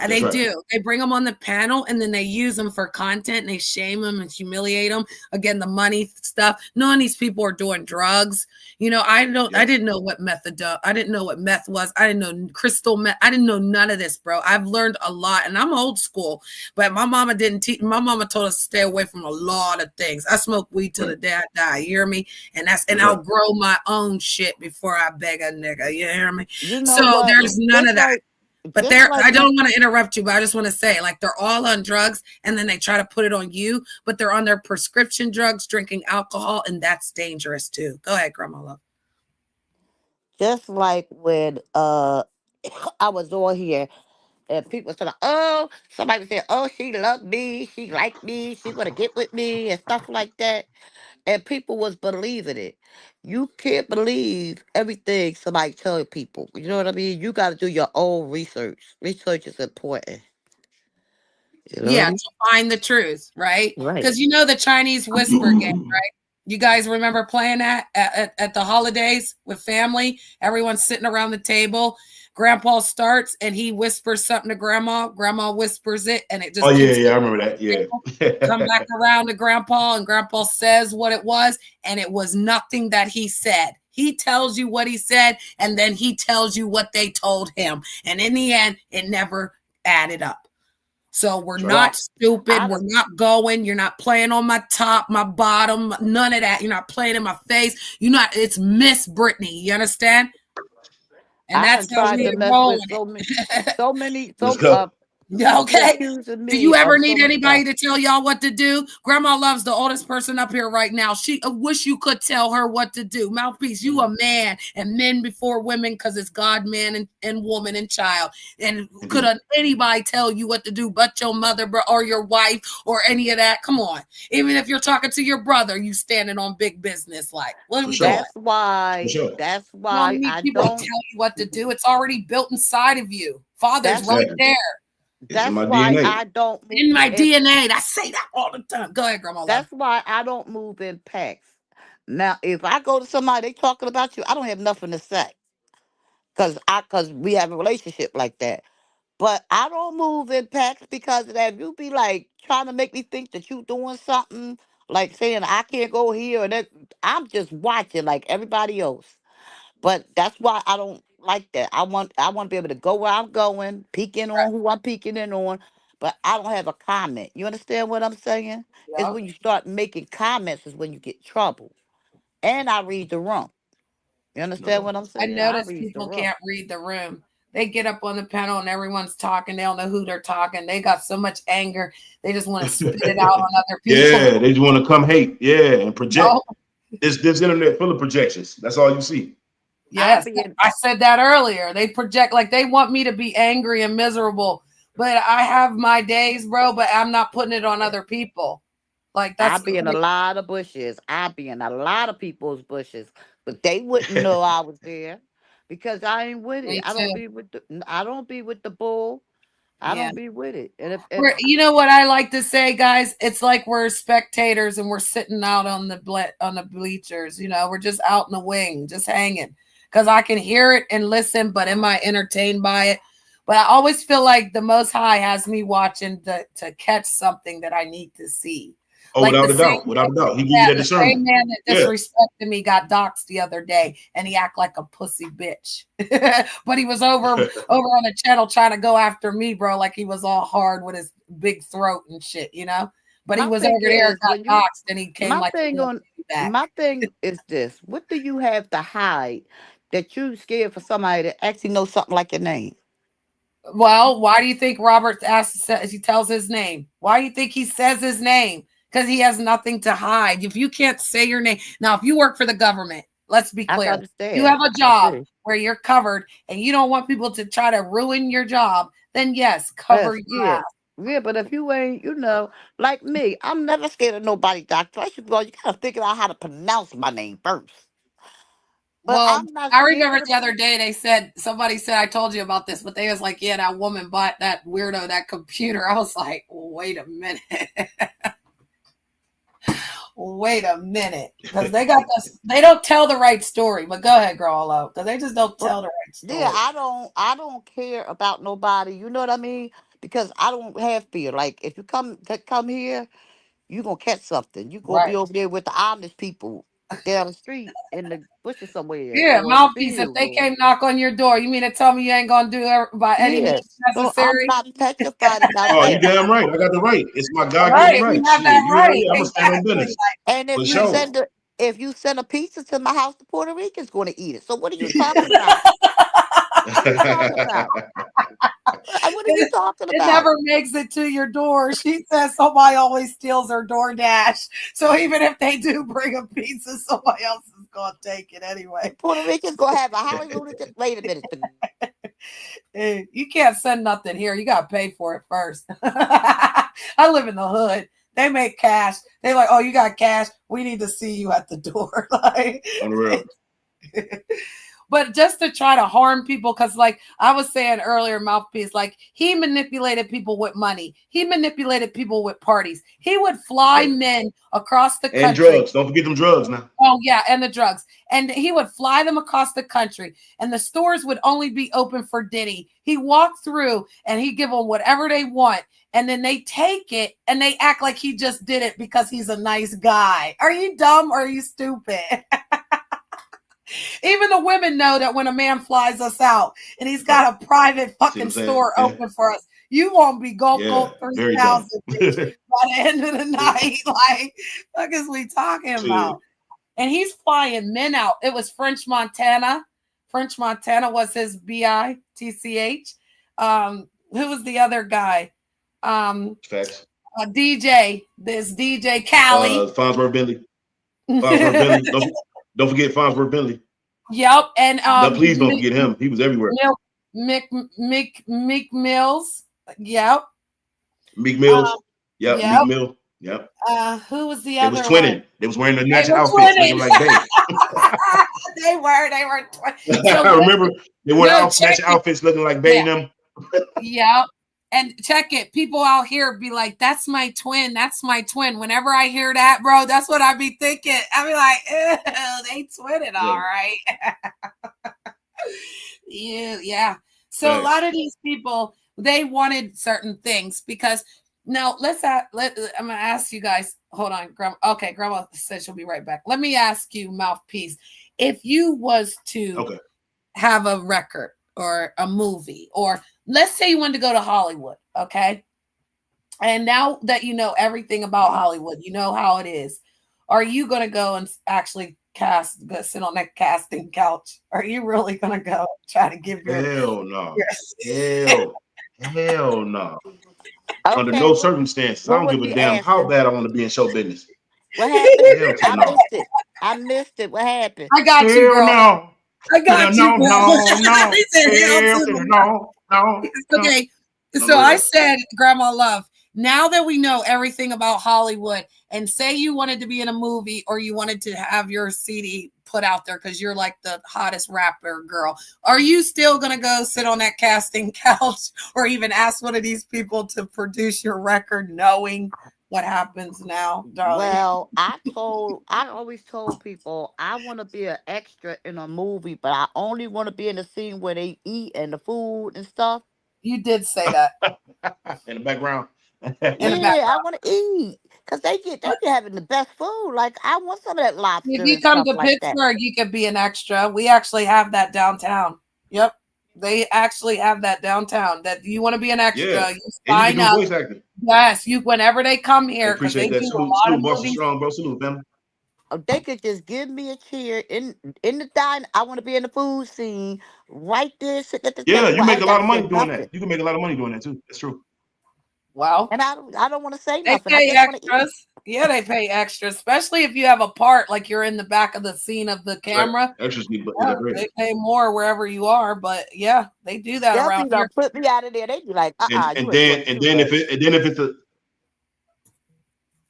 And
that's
they
right.
do. They bring them on the panel and then they use them for content and they shame them and humiliate them. Again, the money stuff. None of these people are doing drugs. I
Yeah.
didn't know what methadone. I didn't know what meth was. I didn't know crystal meth. I didn't know none of this, bro. I've learned a lot and I'm old school, but my mama didn't teach. My mama told us to stay away from a lot of things. I smoke weed till the day I die. You hear me? And
That's
I'll
right.
grow my own shit before I beg a nigga. You hear me?
You know
So
what?
there's none of that. But
Just like
I don't want to interrupt you, but I just want to say, like, they're all on drugs and then they try to put it on you, but they're on their prescription drugs, drinking alcohol, and that's dangerous too. Go ahead, Grandma Love.
just like when I was on here and people said, oh, somebody would say, oh, she loved me, she liked me, she gonna get with me and stuff like that. And people was believing it. You can't believe everything somebody tell people. You know what I mean? You gotta do your own research. Research is important. You know what I
Yeah,
mean?
to find the truth, right?
Right.
Because the Chinese whisper game, right? You guys remember playing that at the holidays with family? Everyone's sitting around the table. Grandpa starts and he whispers something to Grandma. Grandma whispers it, and it
Oh
just
yeah,
keeps
yeah, I remember that. Yeah.
come back around to Grandpa, and Grandpa says what it was, and it was nothing that he said. He tells you what he said, and then he tells you what they told him. And in the end, it never added up. So we're not stupid. We're not going. You're not playing on my top, my bottom, none of that. You're not playing in my face. It's Miss Brittany. You understand? And
I done
that's how
tried
we
to mess
roll
with
with
Let's
so
go.
people be
Okay.
accusing
Do
me
you ever
of
need
so much
anybody
stuff.
to tell y'all what to do? Grandma Love's the oldest person up here right now. She wish you could tell her what to do. Mouthpiece, you a man, and men before women, because it's God, man, and woman and child. And could anybody tell you what to do but your mother or your wife or any of that? Come on. Even if you're talking to your brother, you standing on big business. Like, what are we doing?
That's why. That's
You don't
why
need
I
people to
don't.
tell you what to do. It's already built inside of you. Father's
That's
right
Exactly.
there.
It's in
that's
my
why
DNA.
I don't move
In my
in.
DNA. I say that all the time. Go ahead, Grandma Love.
That's why I don't move in packs. Now, if I go to somebody, they talking about you, I don't have nothing to say, cause we have a relationship like that. But I don't move in packs because of that. If you be like trying to make me think that you doing something, like saying I can't go here and that, I'm just watching like everybody else. But that's why I don't like that. I want to be able to go where I'm going, peek in on who I'm peeking in on, but I don't have a comment. You understand what I'm saying? It's
Yeah.
when you start making comments is when you get trouble. And I read the room. You understand what I'm
I
saying?
notice
read the
people
room.
can't read the room. They get up on the panel and everyone's talking. They don't know who they're talking. They got so much anger. They just want to spit it out on other people.
Yeah, they just want to come hate. Yeah, and project.
No.
This internet full of projections. That's all you see.
Yes, I said that earlier. They project like they want me to be angry and miserable. But I have my days, bro, but I'm not putting it on other people. Like
I
that's
be in a lot of bushes. I be in a lot of people's bushes, but they wouldn't know I was there because I ain't with it.
Me
I don't
too.
be with the. I don't be with the bull. I
Yeah.
don't be with it. And if
You know what I like to say, guys? It's like we're spectators and we're sitting out on the bleachers. You know, we're just out in the wing, just hanging. Because I can hear it and listen, but am I entertained by it? But I always feel like the Most High has me watching to catch something that I need to see.
Oh,
Like
without a doubt. Without a doubt. He give you that
the same
discernment.
man that
Yeah.
disrespected me got doxxed the other day, and he act like a pussy bitch. But he was over on the channel trying to go after me, bro, like he was all hard with his big throat and shit, you know. But he
my
was
thing
over there,
is,
got
when you,
doxxed, and he came
my
like
thing on
back.
my thing is this: what do you have to hide that you scared for somebody to actually know something like your name?
Well, why do you think Robert he tells his name? Why do you think he says his name? Because he has nothing to hide. If you can't say your name, now if you work for the government, let's be
I
clear.
understand.
You have a
I
job
see.
where you're covered and you don't want people to try to ruin your job, then yes, cover
Yes,
your
yeah.
ass.
Yeah, but if you ain't, like me, I'm never scared of nobody, doctor. First of all, you gotta figure out how to pronounce my name first. But
Well,
I'm not
I
scared
remember
of
the other day somebody said I told you about this, but they was like, yeah, that woman bought that weirdo that computer. I was like, wait a minute. Wait a minute. Because they got this, they don't tell the right story. But go ahead, Grollo, because they just don't tell the right story.
Yeah, I don't care about nobody. You know what I mean? Because I don't have fear. Like if you come here, you gonna catch something. You gonna be
Right.
over there with the honest people down the street in the bushes somewhere
Yeah,
or in the
mouthpiece. If
field.
they came knock on your door, you mean to tell me you ain't gonna do it by any means
Yes. So I'm
necessary?
not petrified about
Oh, you
that.
damn right. I got the right. It's my God
Right,
given
you
right.
have
Shit.
that
You know,
right.
yeah, I'm gonna stand on
Exactly.
business.
And
For sure.
if you send a pizza to my house, the Puerto Ricans gonna eat it. So what are you talking about? What are you talking about? What are you talking
It
about?
never makes it to your door. She says somebody always steals her DoorDash. So even if they do bring a pizza, somebody else is going to take it anyway.
Puerto Ricans gonna have a Hollywood. Wait a minute.
You can't send nothing here. You got to pay for it first. I live in the hood. They make cash. They like, oh, you got cash? We need to see you at the door. Like,
on the real.
But just to try to harm people, because like I was saying earlier, Mouthpiece, like he manipulated people with money. He manipulated people with parties. He would fly men across the country.
And drugs. Don't forget them drugs now.
Oh, yeah, and the drugs. And he would fly them across the country, and the stores would only be open for Diddy. He walked through, and he'd give them whatever they want, and then they take it, and they act like he just did it because he's a nice guy. Are you dumb or are you stupid? Even the women know that when a man flies us out and he's got a private fucking store open for us, you won't be go 3,000 by the end of the night. Like, what is we talking about? And he's flying men out. It was French Montana. French Montana was his BITCH. Who was the other guy?
Facts.
DJ. This DJ Cali.
Farnsworth Bentley. Farnsworth Bentley. Don't forget Farnsworth Bentley.
Yep. And
no, please don't forget him. He was everywhere.
Meek Mills. Yep.
Meek Mills. Yep.
Yep.
Meek Mill. Yep.
Who was the other?
They was twinning.
One?
They was wearing the matching outfits, looking like they.
They were twinning.
So I remember they wore matching outfits, looking like Bay and them.
Yep. And check it. People out here be like, that's my twin. That's my twin. Whenever I hear that, bro, that's what I be thinking. I be like, they twinning, all right. Yeah. So a lot of these people, they wanted certain things because now I'm going to ask you guys. Hold on. Okay. Grandma said she'll be right back. Let me ask you, Mouthpiece, if you was to have a record or a movie, or let's say you wanted to go to Hollywood, okay? And now that you know everything about Hollywood, you know how it is. Are you going to go and actually sit on that casting couch? Are you really gonna go try to give your
Hell no. Hell no. Under
Okay,
no circumstances. I
what
don't
was
give a
he
damn how
asking?
bad I want to be in show business.
What happened?
Hell to
I
no.
missed it. I missed it. What happened?
I got you,
Hell
girl.
no.
I got you,
No,
girl.
no, no.
He said, hell
Hell
to
to
the
no. No.
Okay,
No.
so I said, Grandma Love, now that we know everything about Hollywood, and say you wanted to be in a movie or you wanted to have your CD put out there because you're like the hottest rapper girl, are you still going to go sit on that casting couch or even ask one of these people to produce your record knowing what happens now, darling?
Well, I always told people I want to be an extra in a movie, but I only want to be in the scene where they eat and the food and stuff.
You did say that.
In the background.
In the
Yeah,
background.
I want to eat because they be having the best food. Like I want some of that
If
lobster
you
and
come
stuff
to
like that.
Pittsburgh, you could be an extra. We actually have that downtown. Yep. They actually have that downtown that you want to be an extra.
Yeah.
You
And you can
sign
do
up.
voice acting.
Yes, you whenever they come
I
here because they
appreciate that.
do a lot of
Salute, Boston
movies.
Strong, bro. Salute, family.
They could just give me a chair in the diner. I want to be in the food scene right there, sitting at the
Yeah,
table.
you
I
make
ain't
a
got
lot
to
of
say
money doing
nothing,
that. You can make a lot of money doing that too. That's true.
Wow.
and I don't want to say
They
nothing. I
pay
just want to eat.
extras. Yeah, they pay extra, especially if you have a part like you're in the back of the scene of the
That's right.
camera.
Extras get
Yeah,
that bread.
they pay more wherever you are, but yeah, they do that
They'll
around
be
here.
like, put me out of there. They be like,
And
you ain't doing too much.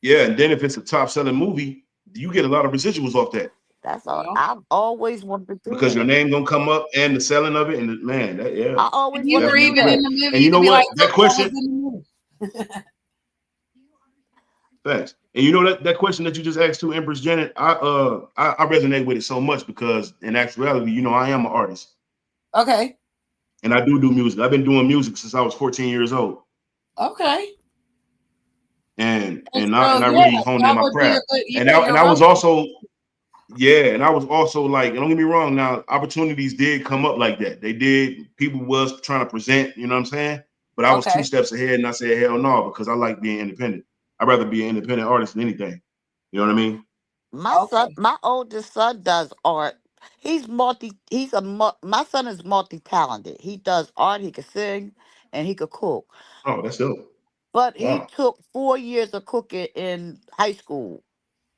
if it's a top selling movie, you get a lot of residuals off that.
That's all. I've always wanted to do
Because your
that.
name gonna come up and the selling of it, and man, that yeah.
I always
If you
wanted
were
to do
even in
that.
the movie,
And you know
could be
what?
like,
That
"Look, I
question,
was in the movie."
thanks. And you know that question that you just asked to Empress Janet, I resonate with it so much because in actuality, you know, I am an artist.
Okay.
And I do music. I've been doing music since I was 14 years old.
Okay.
And
So,
I
yeah,
really honed in
that
my
would be a
craft.
good.
And
Yeah,
I was also and I was also like, don't get me wrong, now opportunities did come up like that. They did, people was trying to present, you know what I'm saying? But I was 2 steps ahead and I said, hell no, because I like being independent. I'd rather be an independent artist than anything. You know what I mean?
My oldest son does art. My son is multi-talented. He does art, he can sing, and he could cook.
Oh, that's dope.
But he
Wow.
took 4 years of cooking in high school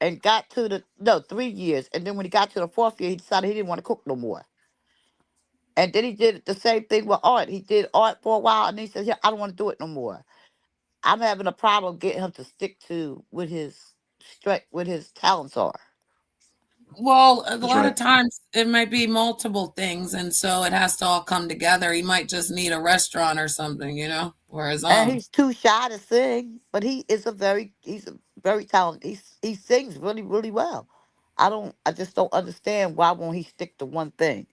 and got to 3 years. And then when he got to the 4th year, he decided he didn't want to cook no more. And then he did the same thing with art. He did art for a while, and he said, "Yeah, I don't want to do it no more." I'm having a problem getting him to stick to what his talents are.
Well, a
That's
lot
right.
of times it might be multiple things, and so it has to all come together. He might just need a restaurant or something, you know. Whereas,
And he's too shy to sing, but he's a very talented. He sings really, really well. I just don't understand why won't he stick to one thing.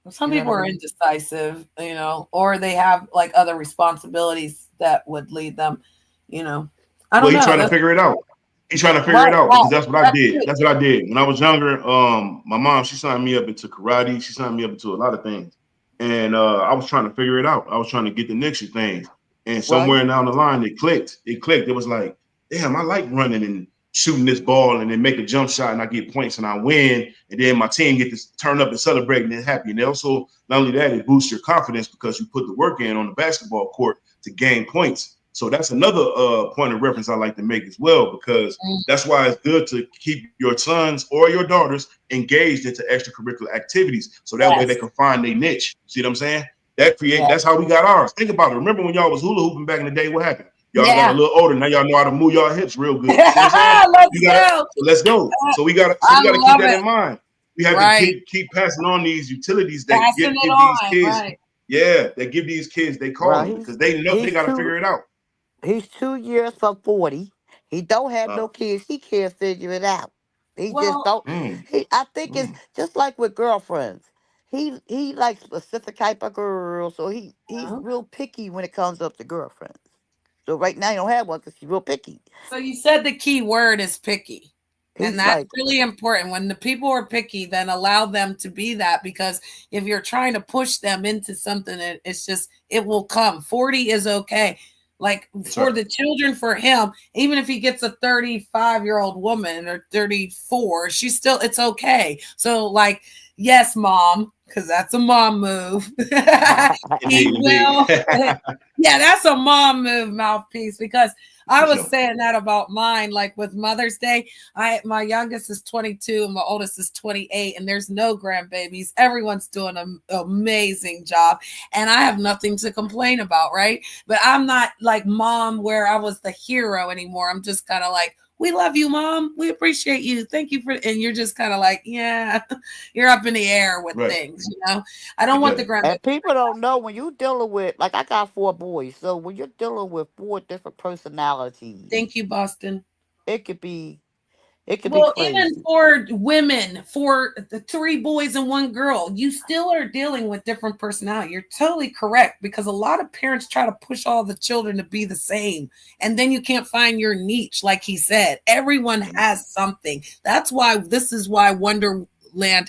some
You know
people
what I
are
mean?
indecisive, you know, or they have like other responsibilities that would lead them, you know. I
Well,
don't
he's
know.
trying to
That's
figure it out. He's trying to figure
right,
it out
right.
because that's what I
That's
did.
it.
That's what I did when I was younger. My mom, she signed me up into karate. She signed me up into a lot of things, and I was trying to figure it out. I was trying to get the next things, and
Well,
somewhere down the line, it clicked. It clicked. It was like, damn, I like running and shooting this ball, and then make a jump shot, and I get points, and I win, and then my team get to turn up and celebrate, and they're happy. And also, not only that, it boosts your confidence because you put the work in on the basketball court to gain points. So that's another point of reference I like to make as well, because that's why it's good to keep your sons or your daughters engaged into extracurricular activities. So that way they can find their niche. See what I'm saying? That's how we got ours. Think about it. Remember when y'all was hula hooping back in the day? What happened? Y'all got a little older. Now y'all know how to move y'all hips real good. See what I'm saying? Let's go. So we gotta keep that in mind. We have to keep passing on these utilities that give these kids.
Right.
Yeah, they give these kids they calling because they know they got to figure it out.
He's 2 years from 40. He don't have no kids. He can't figure it out. He just
Well,
don't. I think it's just like with girlfriends. He likes specific type of girls, so he's real picky when it comes up to girlfriends. So right now he don't have one because he's real picky.
so you said the key word is picky. And
He's
that's
like,
really important. When the people are picky, then allow them to be that, because if you're trying to push them into something, it will come. 40 is okay. Like
That's
for
right.
the children, for him, even if he gets a 35-year-old woman or 34, it's okay. So like, yes, mom, because that's a mom move. He will. Yeah, that's a mom move, mouthpiece, because I
For
was
sure.
saying that about mine. Like with Mother's Day, my youngest is 22 and my oldest is 28, and there's no grandbabies. Everyone's doing an amazing job, and I have nothing to complain about, right? But I'm not like mom where I was the hero anymore. I'm just kind of like, we love you, mom. We appreciate you. Thank you for, and you're just kind of like, yeah, you're up in the air with
Right.
things, you know? I don't want the
Exactly.
grandbaby.
And people don't know when you're dealing with, like, I got 4 boys, so when you're dealing with 4 different personalities,
Thank you, Boston.
it could be it could be
Well, even
crazy.
for women, for the 3 boys and 1 girl, you still are dealing with different personality. You're totally correct, because a lot of parents try to push all the children to be the same, and then you can't find your niche. Like he said, everyone has something. That's why this is why Wonderland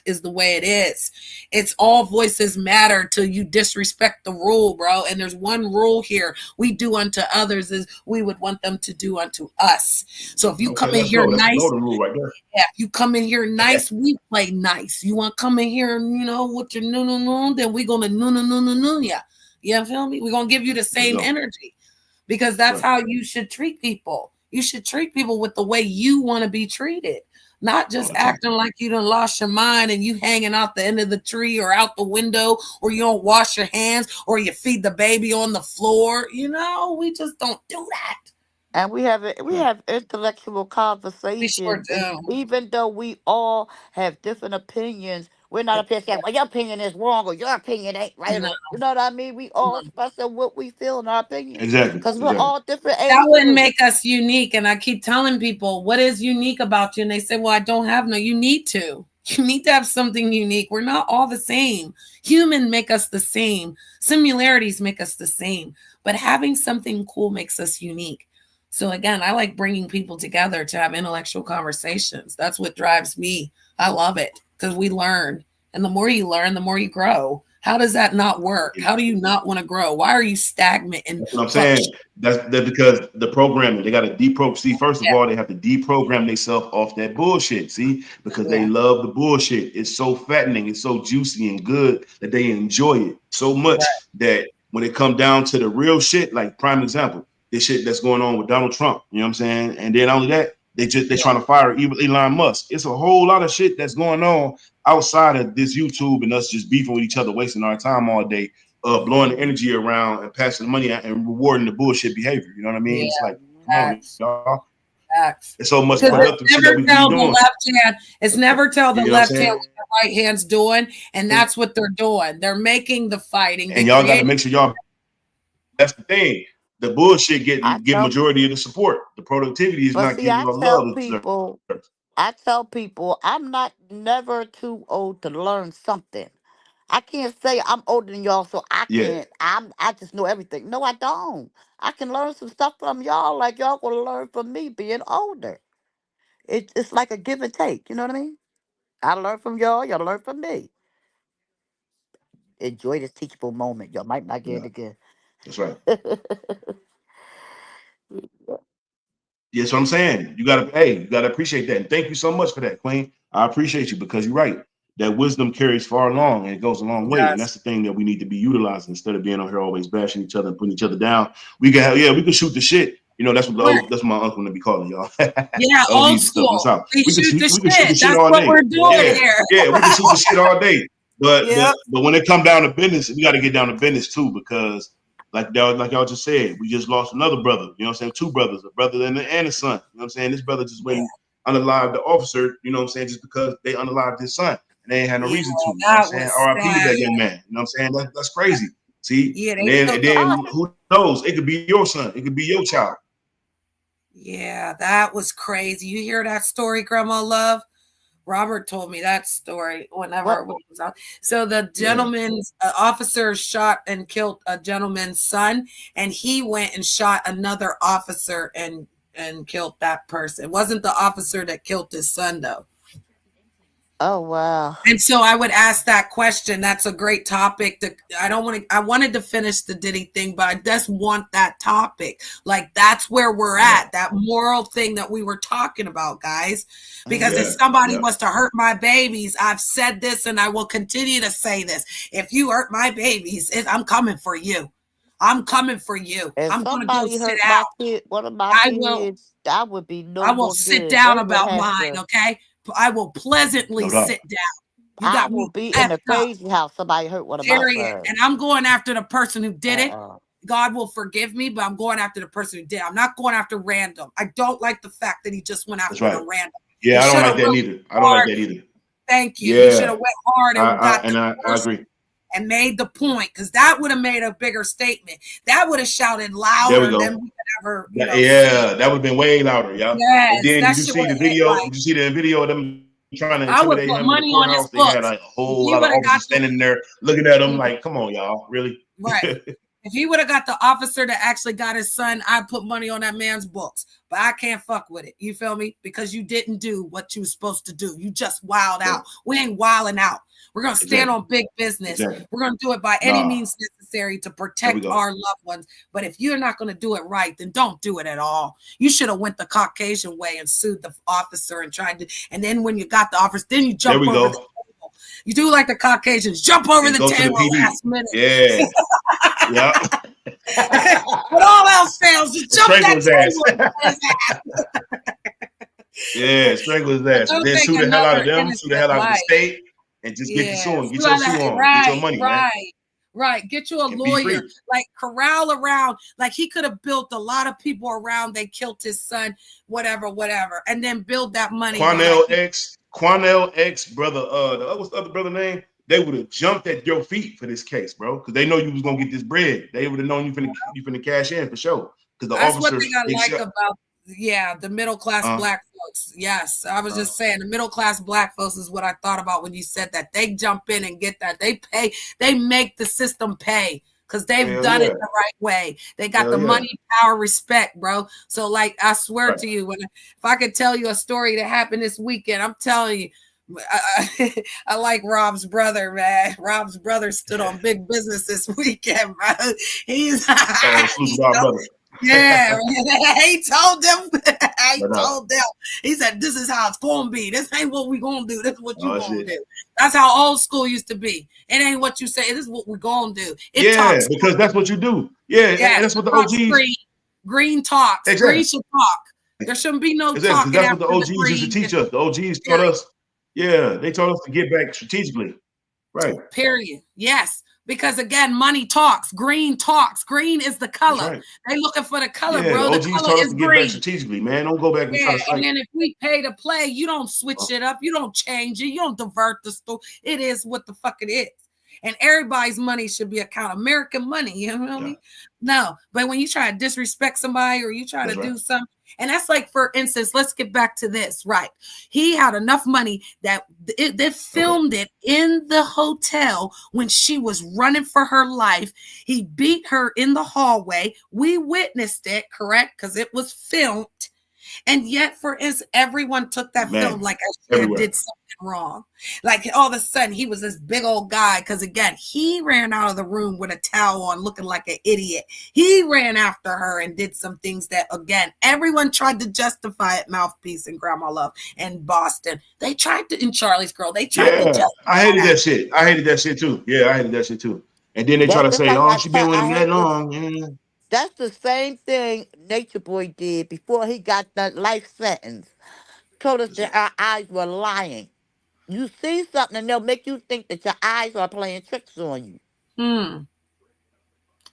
is the way it is. It's all voices matter till you disrespect the rule, bro. And there's one rule here: we do unto others as we would want them to do unto us. So if you come in
Let's
here
go. That's the
nice,
golden rule right there.
yeah, if you come in here nice, we play nice. You want to come in here, you know, with your no, then we're gonna no, yeah. You feel me? We're gonna give you the same energy, because that's how you should treat people. You should treat people with the way you want to be treated, not just acting like you done lost your mind and you hanging out the end of the tree or out the window, or you don't wash your hands, or you feed the baby on the floor. You know, we just don't do that.
And we have intellectual
We sure
conversations, and
do.
even though we all have different opinions, we're not up here saying, "Well, your opinion is wrong," or "Your opinion ain't right,"
No.
or you know what I mean. We all express what we feel in our opinions,
Exactly.
because we're
Exactly.
all different
That
age
wouldn't
groups.
make us unique. And I keep telling people, what is unique about you? And they say, well, I don't have no. You need to. You need to have something unique. We're not all the same. Human make us the same. Similarities make us the same. But having something cool makes us unique. So again, I like bringing people together to have intellectual conversations. That's what drives me. I love it because we learn. And the more you learn, the more you grow. How does that not work? How do you not want to grow? Why are you stagnant and
That's what I'm saying. That's because the programming, they got to deprogram. See, first of all, they have to deprogram themselves off that bullshit. See, because they love the bullshit. It's so fattening, it's so juicy and good that they enjoy it so much that when it comes down to the real shit, like prime example, this shit that's going on with Donald Trump, you know what I'm saying? And then only that, they're trying to fire Elon Musk. It's a whole lot of shit that's going on outside of this YouTube and us just beefing with each other, wasting our time all day. Blowing the energy around and passing the money out and rewarding the bullshit behavior. You know what I mean? It's like, come on, y'all. It's so much productive shit that we be doing.
It's never tell the
You know what I'm
left hand
saying?
what the right hand's doing, and that's what they're doing. They're making the fighting.
And y'all got to make sure y'all. That's the thing. The bullshit get majority of the support. The productivity is
But
not
see,
getting y'all love.
I tell people, I'm not never too old to learn something. I can't say I'm older than y'all, so I can't. I just know everything. No, I don't. I can learn some stuff from y'all, like y'all gonna learn from me being older. It's like a give and take. You know what I mean? I learn from y'all. Y'all learn from me. Enjoy this teachable moment. Y'all might not get it again.
That's right. Yes, what I'm saying. You gotta appreciate that. And thank you so much for that, Queen. I appreciate you because you're right. That wisdom carries far along and it goes a long way. And that's the thing that we need to be utilizing instead of being on here always bashing each other and putting each other down. We can we can shoot the shit. You know, that's what that's my uncle to be calling y'all.
Yeah, old school. We can shoot the shit. That's
all
what
day.
we're doing here.
Yeah, we can shoot the shit all day. But when it come down to business, we got to get down to business too, because like y'all just said, we just lost another brother. You know what I'm saying? 2 brothers, a brother and a son. You know what I'm saying? This brother just went unalived the officer, you know what I'm saying, just because they unalived his son. And they ain't had no reason to. You know what I'm saying? RIP to that young man. You know what I'm saying? That's crazy. See? And then who knows? It could be your son. It could be your child.
Yeah, that was crazy. You hear that story, Grandma Love? Robert told me that story whenever it was out. So the gentleman's officer shot and killed a gentleman's son, and he went and shot another officer and killed that person. It wasn't the officer that killed his son, though.
Oh wow.
And so I would ask that question. That's a great topic. I wanted to finish the Diddy thing, but I just want that topic. Like, that's where we're at, that moral thing that we were talking about, guys. Because if somebody was to hurt my babies, I've said this and I will continue to say this. If you hurt my babies, I'm coming for you. I'm coming for you.
If
I'm going to go
somebody
sit
hurt
out.
my kid, one of my
I will.
kids, that would be no
I will
more
sit
good.
down
They would
about
have
mine,
to.
okay? I will pleasantly
No doubt.
sit down. You
I
got
will
me
be in
effed
the
up,
crazy house. Somebody hurt one of my
period.
sons.
And I'm going after the person who did it.
Uh-uh.
God will forgive me, but I'm going after the person who did. I'm not going after random. I don't like the fact that he just went after the random.
Yeah,
He
I don't like
shoulda
that
went
neither. I don't like
hard.
that either.
Thank you.
Yeah.
He should have went hard and
I agree.
and made the point, because that would have made a bigger statement. That would have shouted
There we
louder
go.
than we could ever,
That would have been way louder, yeah.
Yes,
And then
that
did you
shit
see
would
the
have hit
video?
like.
Did you see the video of them trying to
I would
intimidate
put
him in the
money on his
courthouse? They had
books.
like a whole
He
lot of
would have got
officers standing there looking at him like, come on, y'all, really?
right. If he would have got the officer that actually got his son, I'd put money on that man's books. But I can't fuck with it. You feel me? Because you didn't do what you were supposed to do. You just wild out. We ain't wilding out. We're going to stand on big business. We're going to do it by any means necessary to protect our loved ones. But if you're not going to do it right, then don't do it at all. You should have went the Caucasian way and sued the officer and tried to. And then when you got the officer, then you jump over the table. You do like the Caucasians, jump over the table last minute.
Yeah. Yeah.
When all else fails, just jump that table.
Yeah, strangle his ass.
Don't
Then
take
sue the hell out of them,
innocent
sue the hell out of the
life.
state, and just get the suing. Get
Sue
your
out
sue
that-
on.
Right,
Get your money, man.
right. Get you a
And be
lawyer.
free.
Like, corral around. Like, he could have built a lot of people around. They killed his son, whatever. And then build that money.
Quanell X brother, what's the other brother name? They would have jumped at your feet for this case, bro, because they know you was gonna get this bread. They would have known you finna cash in for sure. Because the
That's
officers,
what they got like about the middle class black folks. Yes, I was just saying the middle class black folks is what I thought about when you said that. They jump in and get that. They pay. They make the system pay because they've done it the right way. They got the money, power, respect, bro. So, like, I swear to you, if I could tell you a story that happened this weekend, I'm telling you. I like Rob's brother, man. Rob's brother stood on big business this weekend, bro. He's
brother.
Yeah, he told them. He said, "This is how it's gonna be. This ain't what we gonna do. This is what you gonna do." That's how old school used to be. It ain't what you say. This is what we're gonna do. It talks
because that's what you do. Yeah, and that's what the OGs.
Green talks.
Exactly.
Green should talk. There shouldn't be no talking.
That's what the OGs used to teach us. The OGs taught us. Yeah, they taught us to get back strategically. Right.
Period. Yes. Because again, money talks. Green talks. Green is the color.
Right.
They looking for the color,
Yeah,
bro.
the
The
OGs
color
taught us
is
to get
green.
back strategically, man. Don't go back and try to fight.
And then if we pay to play, you don't switch it up. You don't change it. You don't divert the story. It is what the fuck it is. And everybody's money should be account American money. You know what I mean? No, but when you try to disrespect somebody or you try to do something, and that's like, for instance, let's get back to this, right? He had enough money that they filmed it in the hotel when she was running for her life. He beat her in the hallway. We witnessed it, correct? Because it was filmed. And yet, for instance, everyone took that film like I did something wrong. Like, all of a sudden, he was this big old guy. Because, again, he ran out of the room with a towel on looking like an idiot. He ran after her and did some things that, again, everyone tried to justify it. Mouthpiece and Grandma Love and Boston. They tried to, in Charlie's Girl, they tried to justify
I hated that shit. I hated that shit, too. Yeah, I hated that shit, too. And then they try to say, oh, she been with him that long. Yeah.
That's the same thing Nature Boy did before he got that life sentence. Told us that our eyes were lying. You see something and they'll make you think that your eyes are playing tricks on you.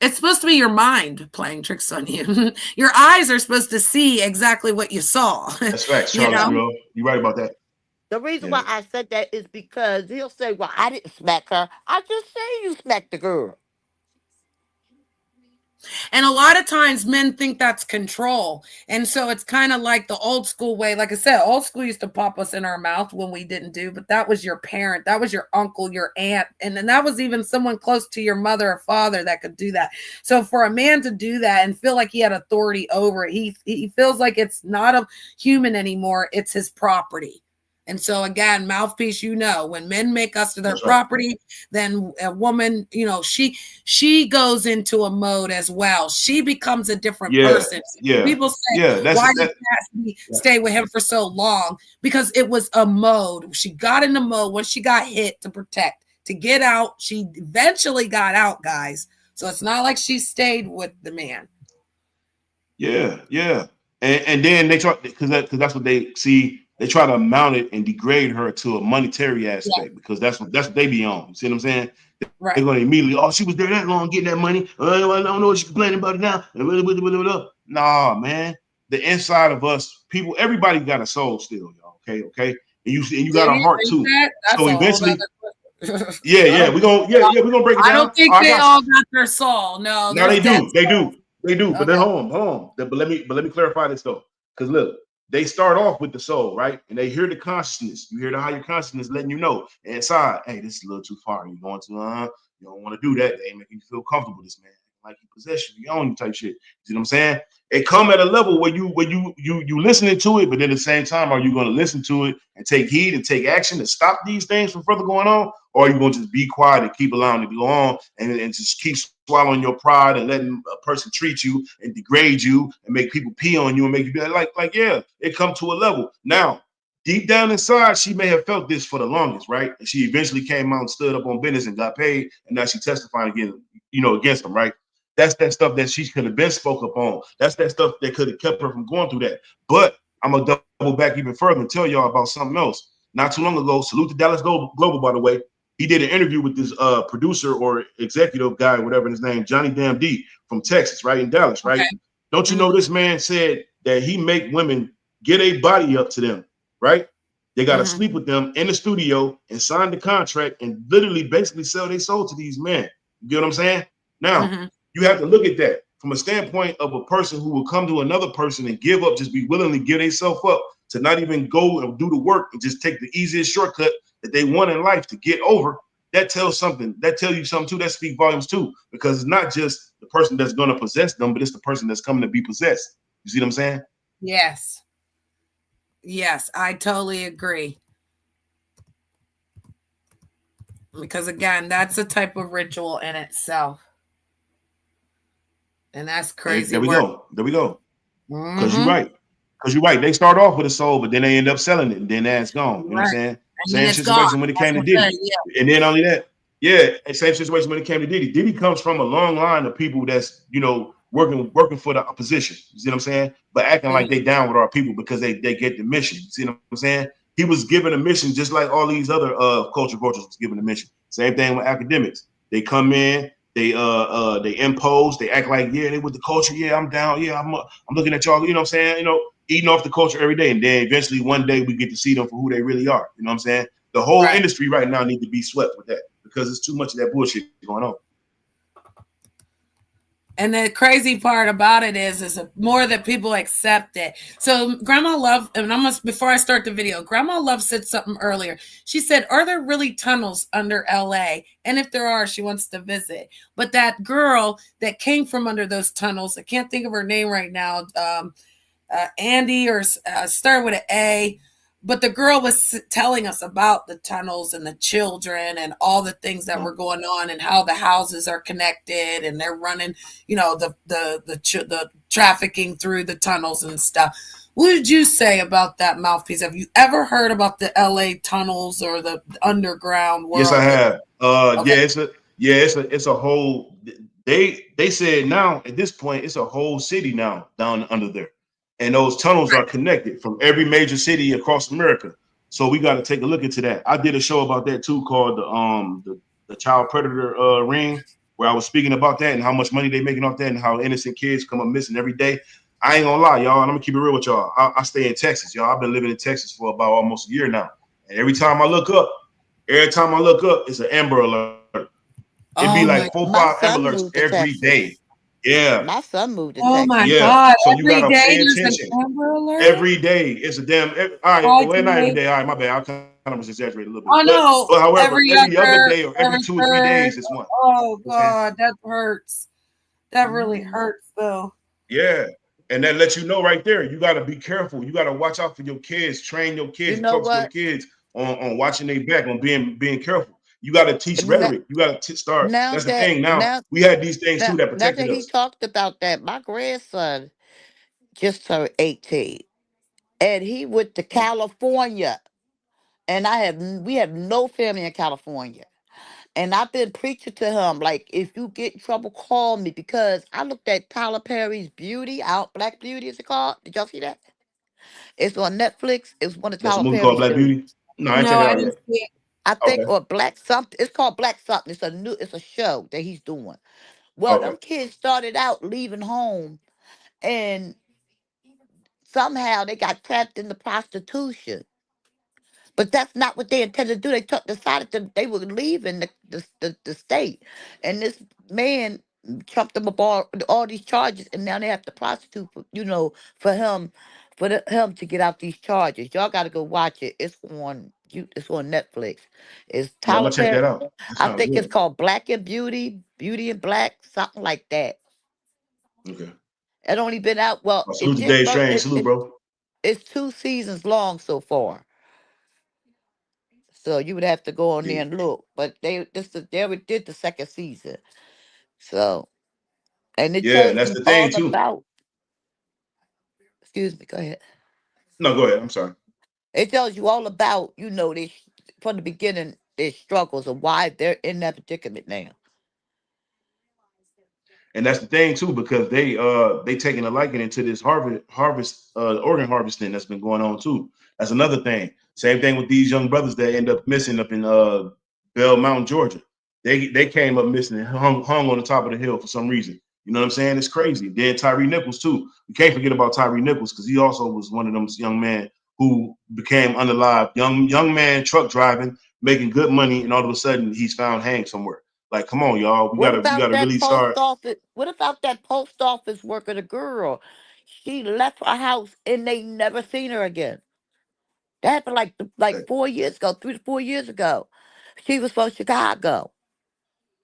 It's supposed to be your mind playing tricks on you. Your eyes are supposed to see exactly what you saw.
That's right, Charles, bro. You're right about that.
The reason why I said that is because he'll say, well, I didn't smack her. I just say you smacked the girl.
And a lot of times men think that's control. And so it's kind of like the old school way. Like I said, old school used to pop us in our mouth when we didn't do, but that was your parent. That was your uncle, your aunt. And then that was even someone close to your mother or father that could do that. So for a man to do that and feel like he had authority over it, he feels like it's not a human anymore. It's his property. And so again, mouthpiece, you know, when men make us to their
That's right.
property, then a woman, you know, she goes into a mode as well. She becomes a different
Yeah,
person.
yeah,
People say,
yeah.
why did Cassidy stay with him for so long? Because it was a mode. She got in the mode when she got hit to protect, to get out. She eventually got out, guys. So it's not like she stayed with the man.
Yeah, yeah. And then they try, because that's what they see. They try to mount it and degrade her to a monetary aspect, because that's what they be on. You see what I'm saying?
Right.
They're going to immediately, oh, she was there that long getting that money. I don't know what she's complaining about it now. Nah, man. The inside of us, people, everybody got a soul still, y'all. Okay. And you got a heart too. So eventually, yeah, we're gonna break it down.
I don't think they all got their soul. No,
they do.
Okay.
But then hold on. But let me clarify this though. Because look, they start off with the soul, right? And they hear the consciousness. You hear the higher consciousness letting you know inside, hey, this is a little too far. You're going to you don't want to do that. They ain't making you feel comfortable. This man, like he possess you, you own you type shit. You see what I'm saying? It come at a level where you listening to it, but then at the same time, are you going to listen to it and take heed and take action to stop these things from further going on? Or are you going to just be quiet and keep allowing it to go on and just keep swallowing your pride and letting a person treat you and degrade you and make people pee on you and make you be like, yeah, it come to a level. Now, deep down inside, she may have felt this for the longest, right? And she eventually came out and stood up on business and got paid, and now she's testifying again, against them, right? That's that stuff that she could have been spoke up on. That's that stuff that could have kept her from going through that. But I'm gonna double back even further and tell y'all about something else. Not too long ago, salute to Dallas Global, by the way. He did an interview with this producer or executive guy, whatever his name, Johnny Damn D from Texas, right in Dallas, right? Okay. Don't you know this man said that he make women get a body up to them, right? They got to sleep with them in the studio and sign the contract and literally basically sell their soul to these men. You get what I'm saying? Now, you have to look at that from a standpoint of a person who will come to another person and give up, just be willingly give themselves up to not even go and do the work and just take the easiest shortcut that they want in life to get over. That tells something. That tells you something too. That speaks volumes too, because it's not just the person that's going to possess them, but it's the person that's coming to be possessed. You see what I'm saying?
Yes. Yes, I totally agree. Because again, that's a type of ritual in itself. And that's crazy.
There we go. Because you're right. They start off with a soul, but then they end up selling it, and then that's gone. You know what I'm saying? Same situation when it came to Diddy. And then only that, same situation when it came to Diddy. Diddy comes from a long line of people that's, working for the opposition. You see what I'm saying? But acting like they down with our people because they get the mission. You see what I'm saying? He was given a mission just like all these other cultures was given a mission. Same thing with academics. They come in, they impose, they act like, they with the culture, I'm down, I'm looking at y'all, you know what I'm saying? Eating off the culture every day, and then eventually one day we get to see them for who they really are. You know what I'm saying? The whole industry right now needs to be swept with that, because it's too much of that bullshit going on.
And the crazy part about it is more that people accept it. So Grandma Love, and before I start the video, Grandma Love said something earlier. She said, are there really tunnels under LA? And if there are, she wants to visit. But that girl that came from under those tunnels, I can't think of her name right now, Andy, or start with an A. But the girl was telling us about the tunnels and the children and all the things that were going on and how the houses are connected and they're running, the trafficking through the tunnels and stuff. What did you say about that, Mouthpiece? Have you ever heard about the LA tunnels or the underground world?
Yes, I have. It's a whole. They said now at this point it's a whole city now down under there. And those tunnels are connected from every major city across America. So we got to take a look into that. I did a show about that too, called the child predator ring, where I was speaking about that and how much money they making off that and how innocent kids come up missing every day. I ain't gonna lie, y'all, and I'm gonna keep it real with y'all. I stay in Texas, y'all. I've been living in Texas for about almost a year now. And every time I look up, it's an Amber Alert. It'd be like 4 or 5 Amber Alerts every day. Yeah.
My son moved to
Texas. Oh my
God.
So you gotta pay attention.
Every day. It's a damn all right. Well, not every day. All right, my bad. I kind of was exaggerating a little bit.
I know.
But however, every other day or every 2 or 3 days is one.
Oh God, that hurts. That really hurts though.
Yeah. And that lets you know right there, you got to be careful. You got to watch out for your kids, train your kids,
You know
talk to your
what?
kids on watching their back, on being careful. You got to teach rhetoric. You got to start.
Now
That's the thing. Now
now
we had these things too that
now
protected
that he
us.
talked about that, my grandson just turned 18, and he went to California, and we have no family in California. And I've been preaching to him, like, if you get in trouble, call me, because I looked at Tyler Perry's Beauty, Out Black Beauty, is it called? Did y'all see that? It's on Netflix. It's one of
That's a
Tyler
movie called
Perry's
Black
shows.
Beauty. No, I ain't check
No,
it
I
out
didn't
yet.
see it.
I think,
Okay.
or Black something. It's called Black something. It's a show that he's doing. Well,
Okay.
them kids started out leaving home, and somehow they got trapped in the prostitution. But that's not what they intended to do. They decided that they were leaving the state, and this man trumped them up all these charges, and now they have to prostitute for, for him, him to get out these charges. Y'all got to go watch it. It's on Netflix. It's
Yeah, I'm
Tyler
gonna check
Perry.
that out. That
I
sounds
think it's
good.
called Black and Beauty, Beauty and Black, something like that.
Okay.
It only been out. Well,
Well,
it
salute to
just
Dave Strange. Salute, bro.
it's 2 seasons long so far. So you would have to go on
Yeah.
there and look. But they already did the second season. So, and it
Yeah,
tells
that's
you
the thing
all
too.
about, excuse me, go ahead.
No, go ahead. I'm sorry.
It tells you all about, this from the beginning, their struggles and why they're in that predicament now.
And that's the thing too, because they taking a liking into this organ harvesting that's been going on too. That's another thing. Same thing with these young brothers that end up missing up in Bell Mountain, Georgia. They came up missing and hung on the top of the hill for some reason. You know what I'm saying? It's crazy. Then Tyree Nichols too. We can't forget about Tyree Nichols, because he also was one of them young men who became unalive. Young man, truck driving, making good money, and all of a sudden he's found hanged somewhere. Like, come on, y'all. We gotta really start.
What about that post office worker, the girl? She left her house and they never seen her again. That happened like 4 years ago, 3 to 4 years ago. She was from Chicago.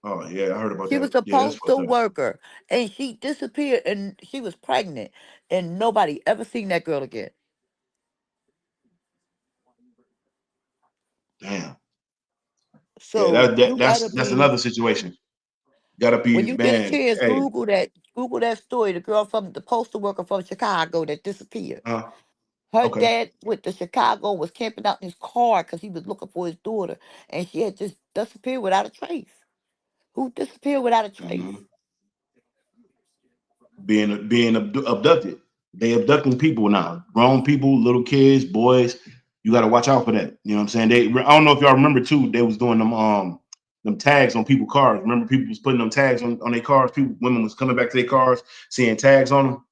Oh yeah, I heard about
She was
that.
a
Yeah, that's fucked
postal
up.
worker, and she disappeared, and she was pregnant, and nobody ever seen that girl again.
Damn. Yeah,
So you gotta
that's
be
another situation. Gotta
when
be,
you get a
man.
chance,
Hey,
Google that story. The girl from the postal worker from Chicago that disappeared.
okay.
Her dad went to Chicago and was camping out in his car because he was looking for his daughter, and she had just disappeared without a trace. Who disappeared without a trace?
Mhm. Being abducted. They abducting people now. Grown people, little kids, boys. You got to watch out for that. You know what I'm saying? I don't know if y'all remember too. They was doing them tags on people's cars. Remember, people was putting them tags on their cars. Women was coming back to their cars, seeing tags on them.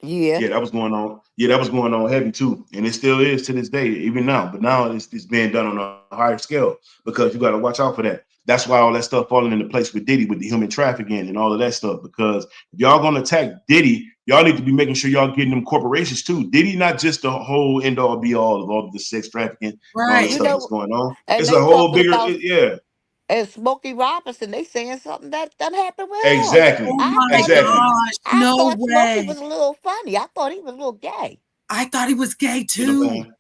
Yeah.
Yeah, that was going on. Yeah, that was going on heavy too, and it still is to this day, even now. But now it's being done on a higher scale, because you got to watch out for that. That's why all that stuff falling into place with Diddy, with the human trafficking and all of that stuff. Because if y'all gonna attack Diddy, y'all need to be making sure y'all getting them corporations too. Diddy not just the whole end all be all of all of the sex trafficking and all the
Right.
stuff that's going on.
And
It's a
they
whole
talking
bigger,
about
yeah.
and Smokey Robinson. They saying something that done happened with him.
Exactly,
Oh my
exactly.
gosh.
I
No
thought Smokey
way.
was a little funny. I thought he was a little gay.
I thought he was gay
You know what I'm
too.
saying?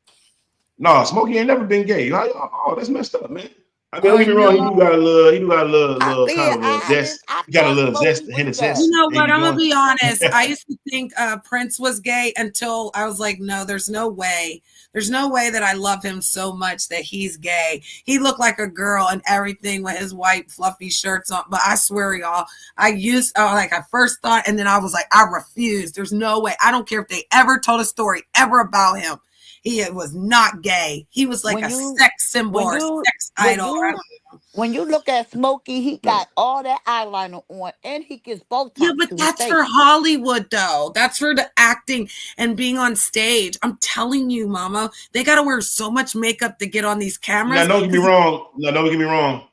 No, Smokey ain't never been gay. Oh, that's messed up, man. I mean, don't
I
get me wrong.
know.
He do got a little kind of a zest.
I
He got a
thought
little zest,
Smokey
a
was
hint of
gay.
You
zest.
know
They
what?
be
I'm gonna
doing.
be honest. I used to think Prince was gay until I was like, no, there's no way. There's no way that I love him so much that he's gay. He looked like a girl and everything with his white fluffy shirts on. But I swear, y'all, I first thought, and then I was like, I refuse. There's no way. I don't care if they ever told a story ever about him. He was not gay. He was like
When
a
you
sex symbol
when
or
you
sex
when
idol.
you when you look at Smokey, he
Yeah.
got all that eyeliner on, and he gets
Yeah,
Botox
but
to his
that's
face.
for Hollywood, though. That's for the acting and being on stage. I'm telling you, Mama, they got to wear so much makeup to get on these
Now,
cameras.
don't get me wrong. No, don't get me wrong.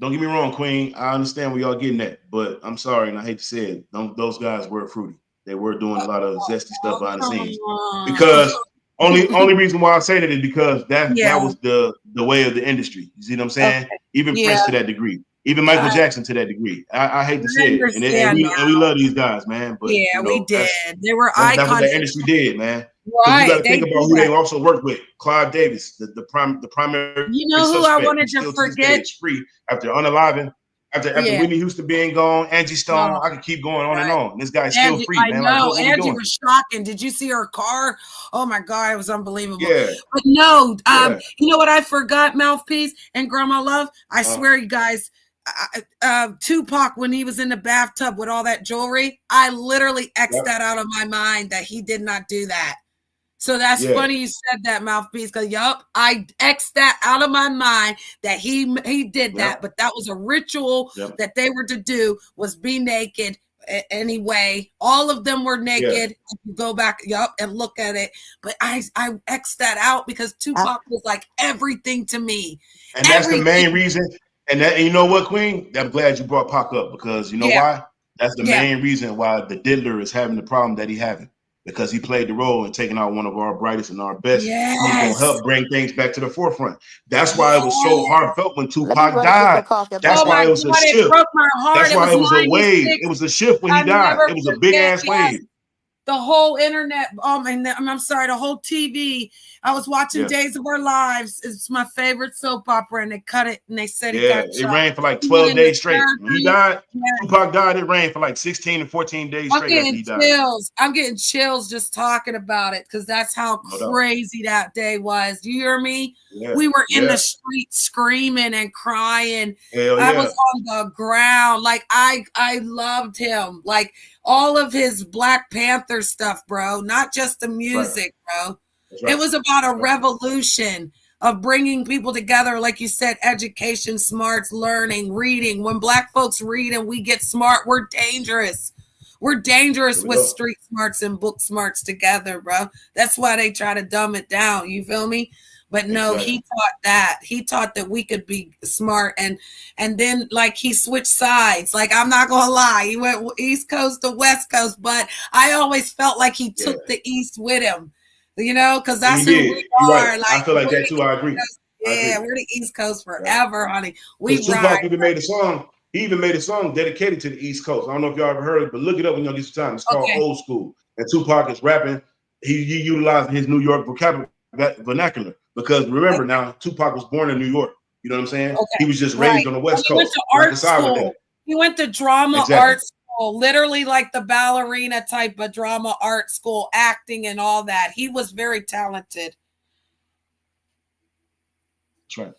Don't get me wrong, Queen. I understand where y'all getting at, but I'm sorry, and I hate to say it. Those guys were fruity. They were doing a lot of zesty stuff behind the scenes. Because only reason why I say that is because that
Yeah.
was the way of the industry. You see what I'm saying?
Okay.
Even
Yeah.
Prince to that degree. Even Michael Jackson to that degree. I hate to say it, and we love these guys, man. But
yeah,
you know,
we did. They were
that's what
icons.
the industry did, man. Because you got to think about who they also worked with. Clive Davis, the primary
You know who
suspect,
I wanted
who
to
still to this day
forget?
is free after unaliving. After Whitney Houston being gone, Angie Stone, I could keep going on and on. This guy's still free,
I
man.
know.
Like, what we
Angie
doing?
was shocking. Did you see her car? Oh my God, it was unbelievable.
Yeah.
But no, you know what I forgot, Mouthpiece and Grandma Love? I swear, you guys, Tupac, when he was in the bathtub with all that jewelry, I literally X'd that out of my mind that he did not do that. So that's funny you said that, Mouthpiece, because I X'd that out of my mind that he did that, but that was a ritual that they were to do, was be naked anyway. All of them were naked. If you go back and look at it. But I X'd that out because Tupac was like everything to me.
And that's the main reason. And you know what, Queen? I'm glad you brought Pac up, because you know why? That's the main reason why the diddler is having the problem that he having. Because he played the role in taking out one of our brightest and our best. He's going to help bring things back to the forefront. That's why it was so heartfelt when Tupac died. That's why it was a shift. That's why it was a wave. It was a shift when he died. It was a big-ass wave.
The whole internet, I'm sorry, the whole TV. I was watching Days of Our Lives. It's my favorite soap opera, and they cut it, and they said he got shot.
It rained for like 12 days straight. When he died, Tupac died, it rained for like 16 and 14 days straight after he died.
I'm getting chills just talking about it, because that's how crazy that day was. Do you hear me? We were in the street screaming and crying. I was on the ground. Like, I loved him. Like, all of his Black Panther stuff, bro, not just the music, bro. It was about a revolution of bringing people together. Like you said, education, smarts, learning, reading. When Black folks read and we get smart, we're dangerous. We're dangerous with street smarts and book smarts together, bro. That's why they try to dumb it down. You feel me? But no, he taught that. He taught that we could be smart, and then like he switched sides. Like, I'm not gonna lie, he went East Coast to West Coast, but I always felt like he took the East with him. You know, because that's who we are.
Right. Like, I feel like that too. I agree.
We're the East Coast forever, honey. We
Tupac even made a song. He even made a song dedicated to the East Coast. I don't know if y'all ever heard it, but look it up when y'all get some time. It's called Old School. And Tupac is rapping. He utilized his New York vernacular. Because remember now, Tupac was born in New York. You know what I'm saying? He was just raised on the West Coast.
He went to art school. He went to drama art school, literally like the ballerina type of drama art school, acting and all that. He was very talented.
That's right.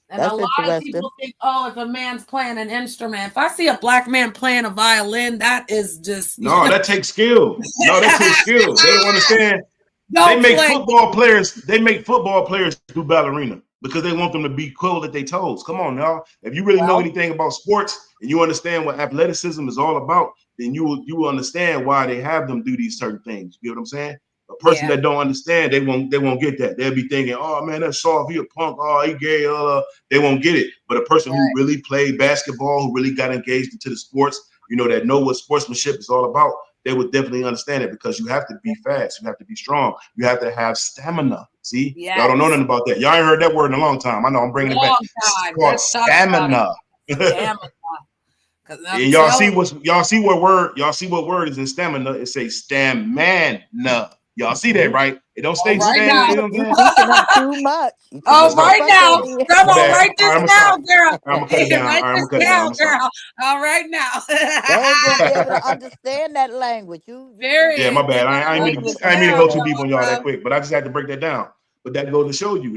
And a lot of people think, if a man's playing an instrument, if I see a Black man playing a violin, that is just
that takes skill. No, that takes skill. They don't understand. They make football players do ballerina because they want them to be cool at their toes. Come on, y'all. If you really know anything about sports and you understand what athleticism is all about, then you will understand why they have them do these certain things. You know what I'm saying? A person that don't understand, they won't get that. They'll be thinking, oh man, that's soft, he a punk, oh he gay, they won't get it. But a person who really played basketball, who really got engaged into the sports, you know, that know what sportsmanship is all about, they would definitely understand it, because you have to be fast, you have to be strong, you have to have stamina. See, y'all don't know nothing about that. Y'all ain't heard that word in a long time. I know, I'm bringing it back. It's called stamina. And y'all see what word is in stamina. It says stamina. Y'all see that, right? It don't stay stamina.
You teaching them too much.
Right now. Come on, write this down, girl.
I'm gonna cut it down.
Write this down, girl. All right now.
They ain't gonna be able to understand that language.
Yeah, my bad. I ain't mean to go too deep on y'all that quick, but I just had to break that down. But that goes to show you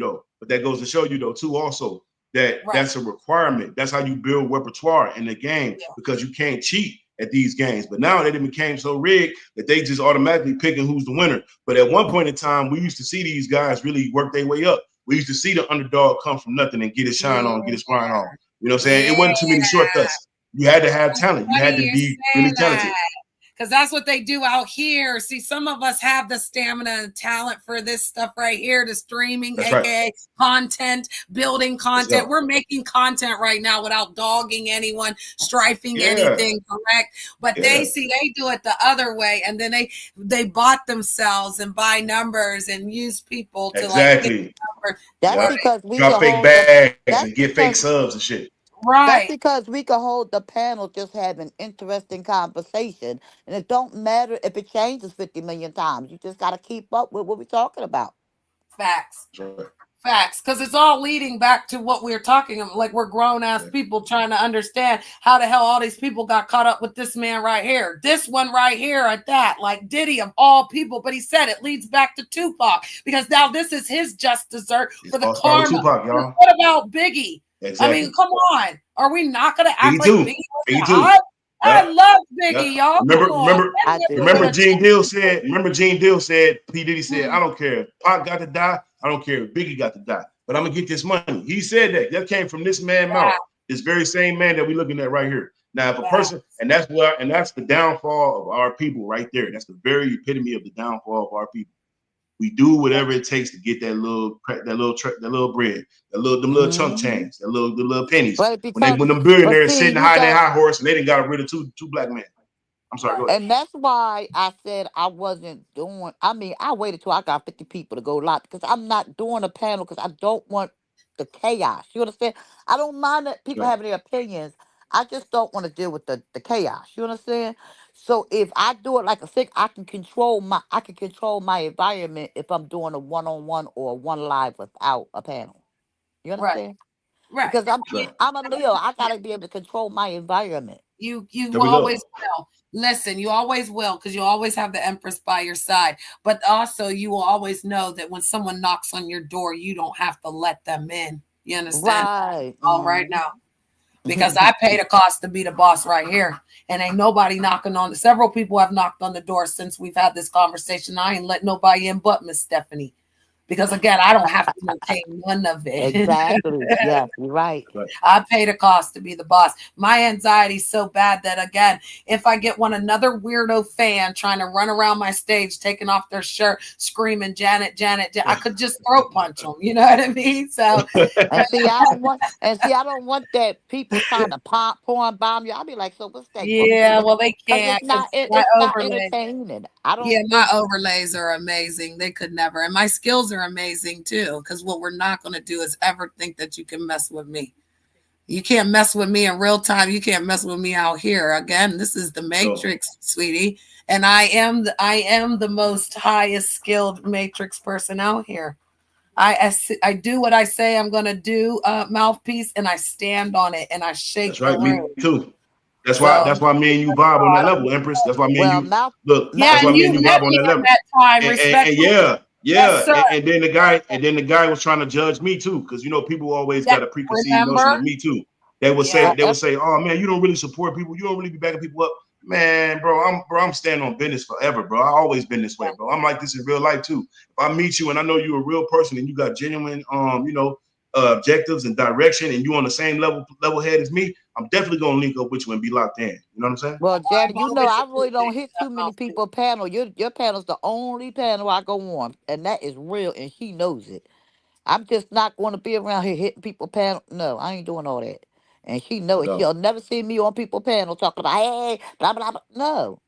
though, too, also that that's a requirement. That's how you build repertoire in the game, because you can't cheat at these games. But now they became so rigged that they just automatically picking who's the winner. But at one point in time, we used to see these guys really work their way up. We used to see the underdog come from nothing and get his shine on, get his grind on. You know what I'm saying? It wasn't too many shortcuts. You had to have talent. You had to be really talented.
Because that's what they do out here. See, some of us have the stamina and talent for this stuff right here, the streaming, aka content, building content. We're making content right now without dogging anyone, strifing anything, correct? But they do it the other way, and then they bought themselves and buy numbers and use people to like get numbers.
That's because we
got fake bags and get fake subs and shit.
That's
Right.
because we can hold the panel just having interesting conversation. And it don't matter if it changes 50 million times. You just got to keep up with what we're talking about.
Facts. Facts, because it's all leading back to what we're talking about. Like, we're grown-ass people trying to understand how the hell all these people got caught up with this man right here, this one right here at that, like Diddy of all people. But he said it leads back to Tupac, because now this is his just dessert for the karma.
Tupac, y'all.
What about Biggie?
Exactly.
I mean, come on. Are we not going to act
Biggie
like
too.
Biggie
Biggie
wasn't
too.
hot? I
Yep.
love Biggie,
Yep.
y'all.
Remember Gene Deal said, P. Diddy said, I don't care if Pac got to die, I don't care if Biggie got to die, but I'm gonna get this money. He said that. That came from this man's mouth. This very same man that we're looking at right here. Now, if a person, and that's the downfall of our people right there. That's the very epitome of the downfall of our people. We do whatever it takes to get that little bread, them little chunk change, the little pennies. When them billionaires sitting high in their high horse and they didn't got rid of two black men. I'm sorry, go ahead.
And that's why I said I wasn't doing. I mean, I waited till I got 50 people to go live because I'm not doing a panel because I don't want the chaos. You understand? I don't mind that people having their opinions. I just don't want to deal with the chaos. You understand? So if I do it like a thing, I can control my environment if I'm doing a one-on-one or a one live without a panel. You understand?
Right.
Because I'm a Leo. I gotta be able to control my environment.
You always will. Listen, you always will, because you always have the Empress by your side. But also, you will always know that when someone knocks on your door, you don't have to let them in. You understand?
Right.
All right now. Because I paid a cost to be the boss right here. And ain't nobody knocking on. Several people have knocked on the door since we've had this conversation. I ain't let nobody in but Miss Stephanie. Because again, I don't have to maintain none of it.
Exactly. Yeah, you're right.
I paid a cost to be the boss. My anxiety is so bad that again, if I get another weirdo fan trying to run around my stage, taking off their shirt, screaming Janet, I could just throat punch them. You know what I mean? So
and see, I don't want that people trying to porn bomb you. I'll be like, so what's that?
Yeah, well, they can't.
It's not entertaining. I don't.
Yeah, my overlays are amazing. They could never, and my skills are amazing too. Because what we're not going to do is ever think that you can mess with me. You can't mess with me in real time. You can't mess with me out here. Again, this is the Matrix, sweetie, and I am the most highest skilled Matrix person out here. I do what I say I'm going to do, mouthpiece, and I stand on it and I shake.
That's right,
the room.
me too. That's why me and you vibe on that level, Empress. That's why me and you look.
Yeah,
that's why me and you vibe on that level.
Time,
and then the guy was trying to judge me too, because people always got a preconceived notion of me too. They would say, oh man, you don't really support people, you don't really be backing people up. Man, I'm standing on business forever, bro. I always been this way, bro. I'm like this in real life too. If I meet you and I know you're a real person and you got genuine objectives and direction and you on the same level head as me, I'm definitely gonna link up with you and be locked in. You know what I'm saying?
Well, Janet, I really don't hit too many people panel. Your panel's the only panel I go on, and that is real, and she knows it. I'm just not going to be around here hitting people panel. No, I ain't doing all that. And she know it.
No.
She'll never see me on people panel talking about, hey, blah, blah, blah. No.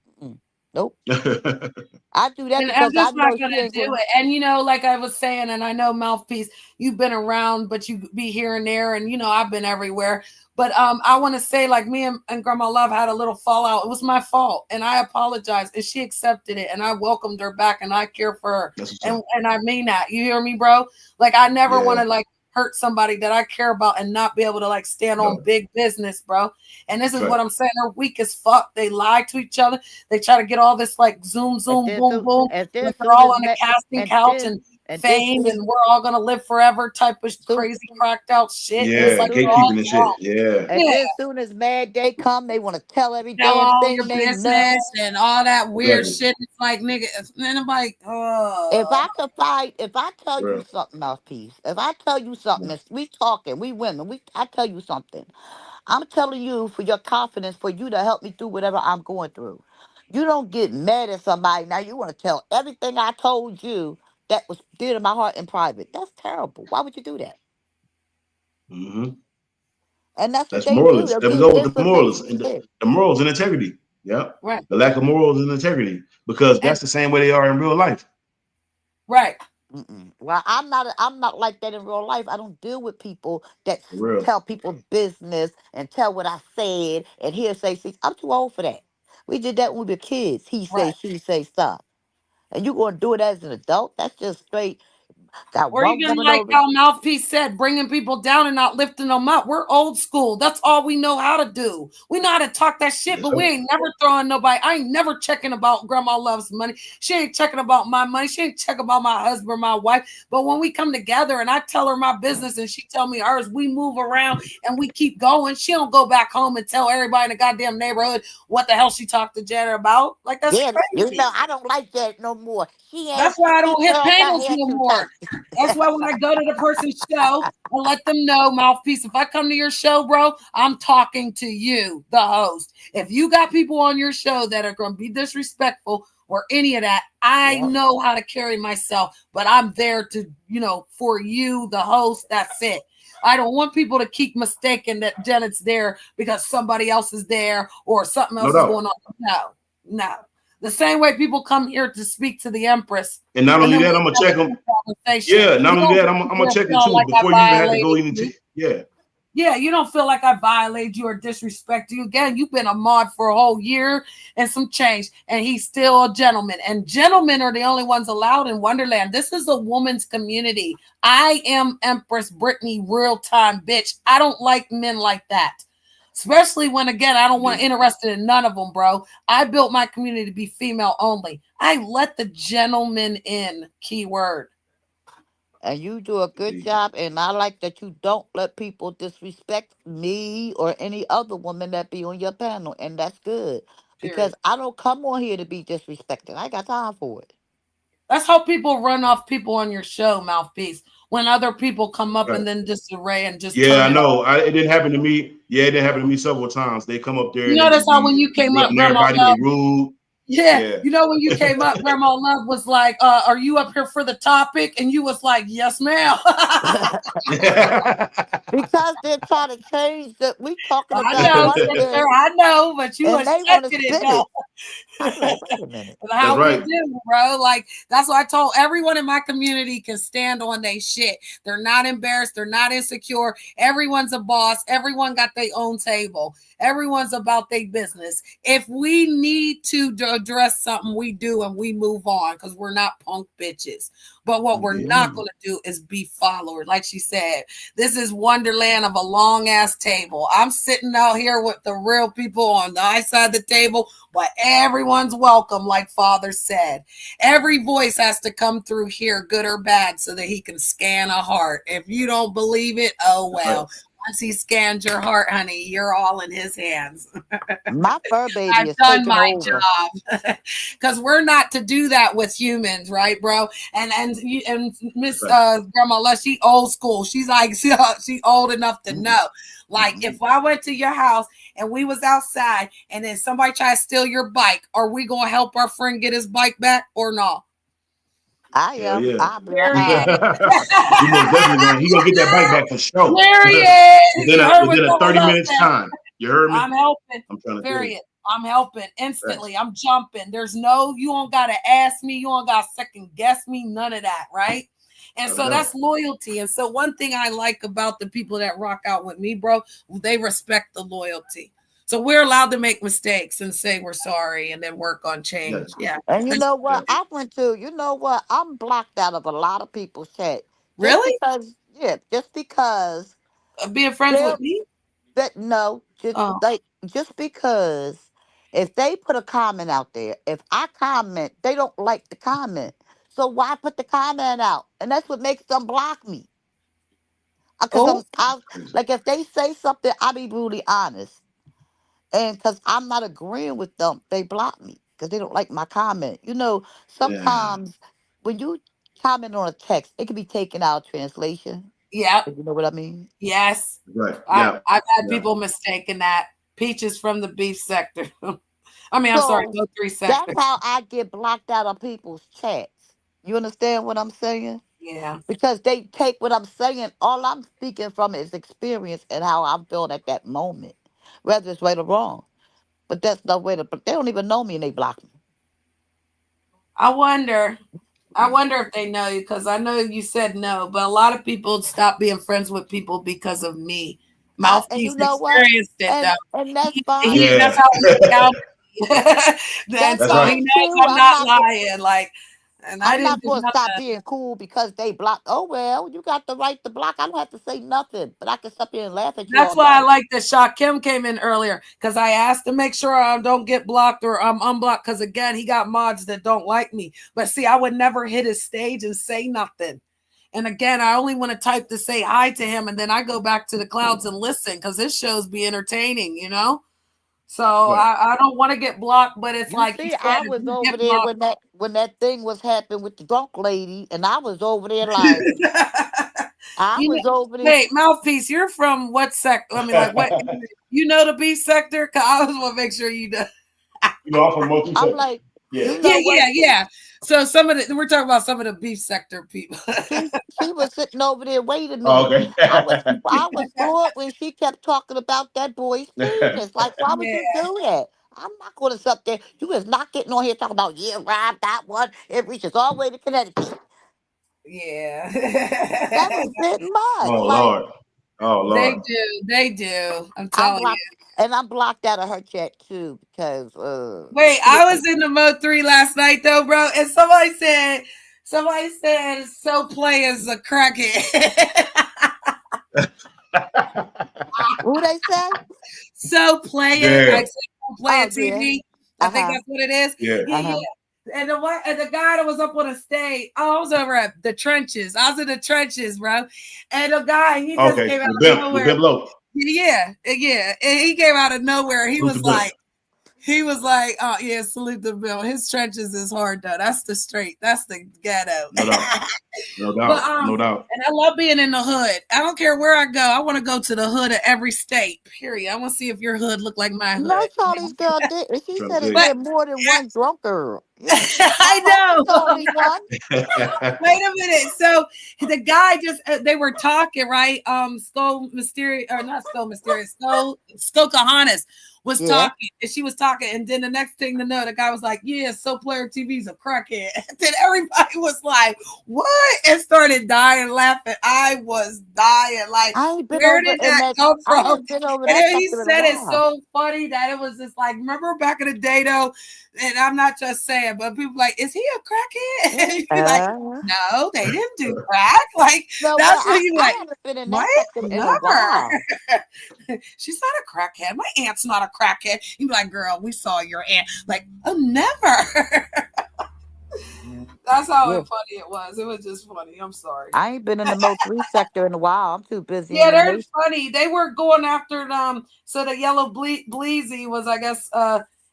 Nope. I do that
and
because
I'm just
I know
not gonna
she ain't
do it. And like I was saying, and I know Mouthpiece, you've been around, but you be here and there, and I've been everywhere. But I want to say, like, me and Grandma Love had a little fallout. It was my fault, and I apologized, and she accepted it, and I welcomed her back, and I care for her, and I mean that. You hear me, bro? Like, I never want to hurt somebody that I care about and not be able to stand on big business, bro. And this is what I'm saying. They're weak as fuck. They lie to each other. They try to get all this zoom, boom, boom. They're all on a casting couch and fame, and we're all gonna live forever type of crazy cracked out shit.
Yeah, gatekeeping and shit. Yeah.
And then as soon as Mad Day come, they want to tell every
tell
damn
all
thing
your
they
business
know.
and all that weird shit. It's like, nigga, man, I'm like,
if I could fight, if I tell you something, Mouthpiece, if I tell you something, we talking, we women, I tell you something. I'm telling you for your confidence, for you to help me through whatever I'm going through. You don't get mad at somebody. Now you want to tell everything I told you that was dear to my heart in private. That's terrible. Why would you do that?
Mm-hmm.
And that's what they
morals.
do.
There we go with the morals and the morals and integrity. Yeah.
Right.
The lack of morals and integrity, because that's the same way they are in real life.
Right.
Mm-mm. Well, I'm not like that in real life. I don't deal with people that
For real.
tell people business and tell what I said and hearsay. See, I'm too old for that. We did that when we were kids. He say,
Right.
she say stuff. And you gonna do it as an adult? That's just straight. Got
Or
one
even
woman
like
over.
how Mouthpiece said, bringing people down and not lifting them up. We're old school. That's all we know how to do. We know how to talk that shit, but we ain't never throwing nobody. I ain't never checking about Grandma Loves money. She ain't checking about my money. She ain't checking about my husband, my wife. But when we come together and I tell her my business and she tell me hers, we move around and we keep going. She don't go back home and tell everybody in the goddamn neighborhood what the hell she talked to Janet about. Like, that's
Yeah, you
crazy.
know, I don't like that no more.
That's why I
She
don't hit
curled her
panels
hair
no
too
more.
tight.
That's why when I go to the person's show, I let them know, Mouthpiece, if I come to your show, bro, I'm talking to you, the host. If you got people on your show that are going to be disrespectful or any of that, I
Yeah.
know how to carry myself, but I'm there to, for you, the host, that's it. I don't want people to keep mistaking that Janet's there because somebody else is there or something
No
else is
doubt.
going on. No. The same way people come here to speak to the Empress.
And not
And
only
then we
that, I'm gonna
have
check
a
them.
good conversation.
Yeah, not
You
only
don't
that, I'm gonna check it
feel
too
like I
before you even have to go
violated
even.
you.
Yeah.
Yeah, you don't feel like I violated you or disrespect you. Again, you've been a mod for a whole year and some change, and he's still a gentleman. And gentlemen are the only ones allowed in Wonderland. This is a woman's community. I am Empress Brittany, real time bitch. I don't like men like that. Especially when, again, I don't want interested in none of them, bro. I built my community to be female only. I let the gentleman in, keyword.
And you do a good job. And I like that you don't let people disrespect me or any other woman that be on your panel. And that's good. Because
Period.
I don't come on here to be disrespected. I got time for it.
That's how people run off people on your show, Mouthpiece. When other people come up
Right.
and then disarray and just
Yeah, I
turn it
know.
off.
It didn't happen to me. Yeah, it didn't happen to me several times. They come up there
You
and they
notice
just
how
be
when you came up,
interrupting
Grandma
everybody. They
Love.
rude.
Yeah,
Yeah.
you know when you came up, Grandma Love was like, "Are you up here for the topic?" And you was like, "Yes, ma'am."
Because they're trying to change that. We talking
I
about
know,
one
sister.
thing
I know, but you
and
was
they want to
checking it
spin
though.
it. I'm like, wait a minute.
That's
That's
how we
right.
do, bro. Like, that's why I told everyone in my community can stand on their shit. They're not embarrassed. They're not insecure. Everyone's a boss. Everyone got their own table. Everyone's about their business. If we need to address something, we do and we move on because we're not punk bitches. But what we're not going to do is be followers. Like she said, this is Wonderland of a long ass table. I'm sitting out here with the real people on the high side of the table, but everyone's welcome, like Father said. Every voice has to come through here, good or bad, so that he can scan a heart. If you don't believe it, oh well. Once he scans your heart, honey, you're all in his hands.
My fur baby
I've
is
done
taking
my
over.
job because we're not to do that with humans, right, bro? And Miss Grandma Les, she old school. She's like she old enough to know. Like if I went to your house and we was outside and then somebody try to steal your bike, are we gonna help our friend get his bike back or not?
I
Hell
am.
yeah.
I'll be like,
Period.
He most definitely going. He gonna get that bike back for sure.
Period. You heard what
within a
Grandma
30
Les
minutes
said.
time. You heard me?
I'm helping.
I'm trying to tell you.
Period. I'm helping instantly. I'm jumping. There's no, you don't gotta ask me, you don't gotta second guess me, none of that, right? And so that's loyalty. And so one thing I like about the people that rock out with me, bro, they respect the loyalty. So we're allowed to make mistakes and say we're sorry and then work on change. Yeah.
and you know what? I went to, you know what? I'm blocked out of a lot of people's chat. Just
Really?
because, yeah, just because
Being friends
they're,
with me?
that, no, just
Oh.
like, just because if they put a comment out there, if I comment, they don't like the comment. So why put the comment out? And that's what makes them block me. Because
Oh.
I like if they say something, I'll be brutally honest. And because I'm not agreeing with them, they block me because they don't like my comment. You know,
Yeah.
sometimes when you comment on a text, it can be taken out of translation.
Yeah.
If you know what I mean?
Yes.
Right. Yeah.
I've had
Yeah.
people mistaken that. Peaches from the beef sector. I mean, I'm sorry,
So
no 3
that's
sector.
how I get blocked out of people's chats. You understand what I'm saying?
Yeah.
Because they take what I'm saying, all I'm speaking from is experience and how I'm feeling at that moment, whether it's right or wrong. But that's no way to, but they don't even know me and they block me.
I wonder, I wonder if they know you, because I know you said no, but a lot of people stop being friends with people because of me.
And
Mouthpiece
you know what?
experienced it though.
And that's fine.
Yeah.
That's how he found me. And
That's
so
right.
he
fine
knows
too.
I'm not lying. Like, and I
I'm
didn't
not
do
going to stop
nothing.
being cool because they block. Oh well, you got the right to block. I don't have to say nothing, but I can sit here and laugh at you
That's
all
why I
day.
like that Shakim came in earlier, because I asked to make sure I don't get blocked or I'm unblocked, because again, he got mods that don't like me. But see, I would never hit his stage and say nothing. And again, I only want to type to say hi to him, and then I go back to the clouds and listen, because his shows be entertaining, you know? So I don't want to get blocked, but it's
You
like you
see,
said,
I
if
was
you
over
get
there
blocked.
when that thing was happening with the drunk lady, and I was over there like I
You know,
was over there.
wait, Mouthpiece, you're from what sector? I mean, like, what? You know the B sector? Because I just want to make sure you know.
You know, I'm from multi.
I'm like,
Yeah.
you know what?
Yeah. So we're talking about some of the beef sector people.
She was sitting over there waiting me.
Oh, okay.
I was bored when she kept talking about that boy's penis. Like, why would
Yeah.
you do that? I'm not going to sit there. You is not getting on here talking about, yeah, Rob, that one. It reaches all the way to Connecticut.
Yeah.
That was a bit much.
Oh
Like,
Lord. Oh Lord.
They do. I'm
I'm
telling
blocked,
you.
and I'm blocked out of her chat too because
Wait, I was in the Mo 3 last night though, bro, and somebody said so play is a crackhead.
who they say?
So play it. I
Yeah.
said so play it
Oh yeah.
TV. I think that's what it is.
Yeah.
Yeah. And the guy that was up on the stage, I was over at the trenches. I was in the trenches, bro. And the guy, he just
Okay.
came out
The
of
bimp
nowhere.
low.
Yeah. And he came out of nowhere. He was like, oh yeah, salute the bill. His trenches is hard though. That's the ghetto.
No doubt. No
But
doubt. No doubt.
and I love being in the hood. I don't care where I go. I want to go to the hood of every state. Period. I want to see if your hood look like my hood.
No, Charlie's girl did. She said it
But
did more than one drunk girl. Yeah.
I know.
It's only one.
Wait a minute. So the guy just they were talking, right? Skull Mysterious or not Skull Mysterious, Skull Kahanas was talking, and she was talking, and then the next thing to know, the guy was like, "Yeah, So Player TV's a crackhead." And then everybody was like, "What?" and started dying laughing. I was dying. Like,
I ain't been
where
over
did
in
that
that.
come
I
from?
haven't been over
And
that
then he
sector in a
said it
while.
so funny that it was just like, remember back in the day though, and I'm not just saying, but people like, is he a crackhead? And you be like, no, they didn't do crack. Like,
No,
that's what
I
you like.
haven't been in
What?
that sector in a while.
Never. She's not a crackhead. My aunt's not a crackhead. You be like, girl, we saw your aunt. Like, oh, never. That's how funny it was. It was just funny. I'm sorry.
I ain't been in the Mo 3 sector in a while. I'm too busy
Yeah,
in the
they're
nation.
funny. They were going after them. So the yellow Bleezy was, I guess,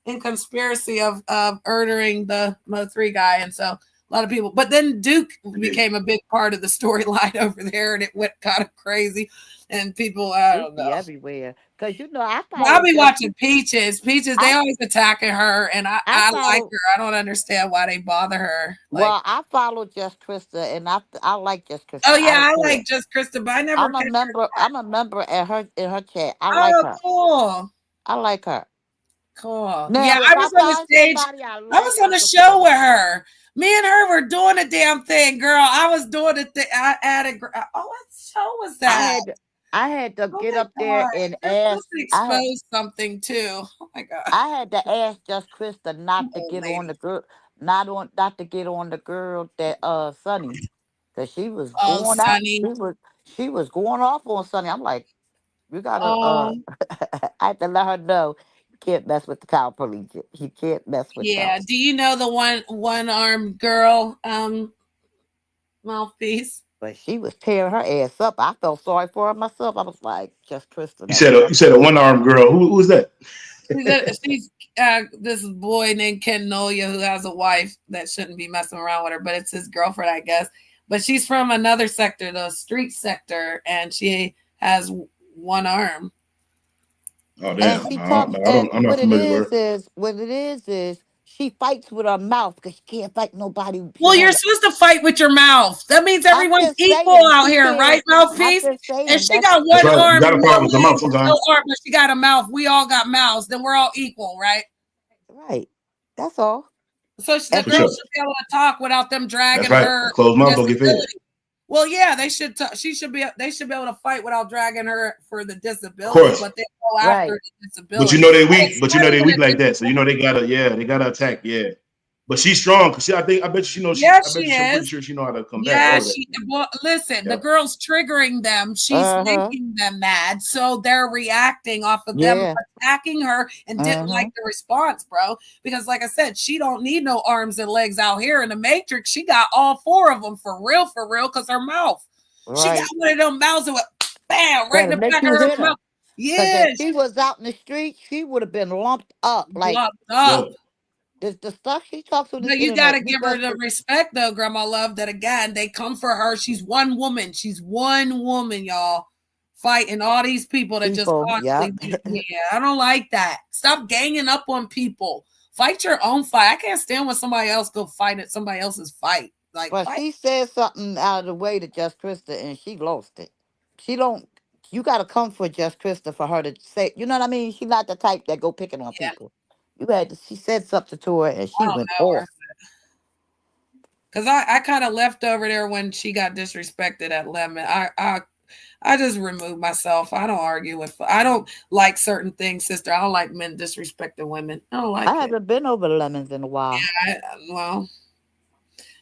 in conspiracy of murdering the Mo 3 guy. And so a lot of people, but then Duke became a big part of the storyline over there, and it went kind of crazy. And people, I don't know,
everywhere. Because
I'll be watching Peaches. They always attacking her, and I like her. I don't understand why they bother her.
Well, I follow Just Krista, and I like Just Krista.
Oh yeah, I like Just Krista, but I never.
I'm a member in her chat. I
like
her.
Cool.
I like her.
Cool.
Now,
yeah, I was on the stage. I was on the show with her. Me and her were doing a damn thing, girl. I was doing the thing. I added. Oh, what show was that?
I had to get up there and ask.
Expose something too. Oh my god!
I had to ask Just Krista not to get on the girl, not to get on the girl that Sunny, because she was going
Sunny.
out. She was going off on Sunny. I'm like, you gotta. I had to let her know you can't mess with the cow police. You can't mess with.
Yeah. Do you know the one armed girl? Mouthpiece.
But she was tearing her ass up. I felt sorry for her myself. I was like, Just Krista.
You said a one-armed girl. Who was that?
She's this boy named Ken Nolia who has a wife that shouldn't be messing around with her, but it's his girlfriend, I guess. But she's from another sector, the street sector, and she has one arm.
Oh damn! I'm not familiar with her.
What it is she fights with her mouth because she can't fight nobody.
Well, you're supposed to fight with your mouth. That means everyone's equal out here, right, Mouthpiece? And she got one arm.
You gotta fight with your mouth sometimes.
No arm, but she got a mouth. We all got mouths. Then we're all equal, right?
Right. That's all.
So the girl should be able to talk without them dragging her.
Closed mouth don't get fed.
Well, yeah, they should. They should be able to fight without dragging her for the disability.
Of course.
But they go after the disability.
But you know they weak. But you know they weak like that. So you know they gotta attack. Yeah. But she's strong because I bet you she knows.
Yeah,
I'm pretty sure she know how to combat.
Yeah, well, listen, the girl's triggering them. She's making them mad, so they're reacting off of them attacking her and didn't like the response, bro. Because, like I said, she don't need no arms and legs out here in the Matrix. She got all 4 of them for real, because her mouth. Right. She got one of them mouths that went bam right in the back of her mouth. Yeah,
if she was out in the street, she would have been lumped up.
Lumped up.
The stuff she talks with.
But you got to give her the respect, though, Grandma Love, that again, they come for her. She's one woman. She's one woman, y'all, fighting all these people that just constantly. Yeah, I don't like that. Stop ganging up on people. Fight your own fight. I can't stand when somebody else go fight at somebody else's fight. Like,
but she said something out of the way to Just Krista, and she lost it. She don't. You got to come for Just Krista for her to say. You know what I mean? She's not the type that go picking on people. She said something to her and she went off.
Because I kind of left over there when she got disrespected at Lemon. I just removed myself. I don't argue with. I don't like certain things, sister. I don't like men disrespecting women. I don't like.
I haven't been over Lemons in a while.
Yeah, well,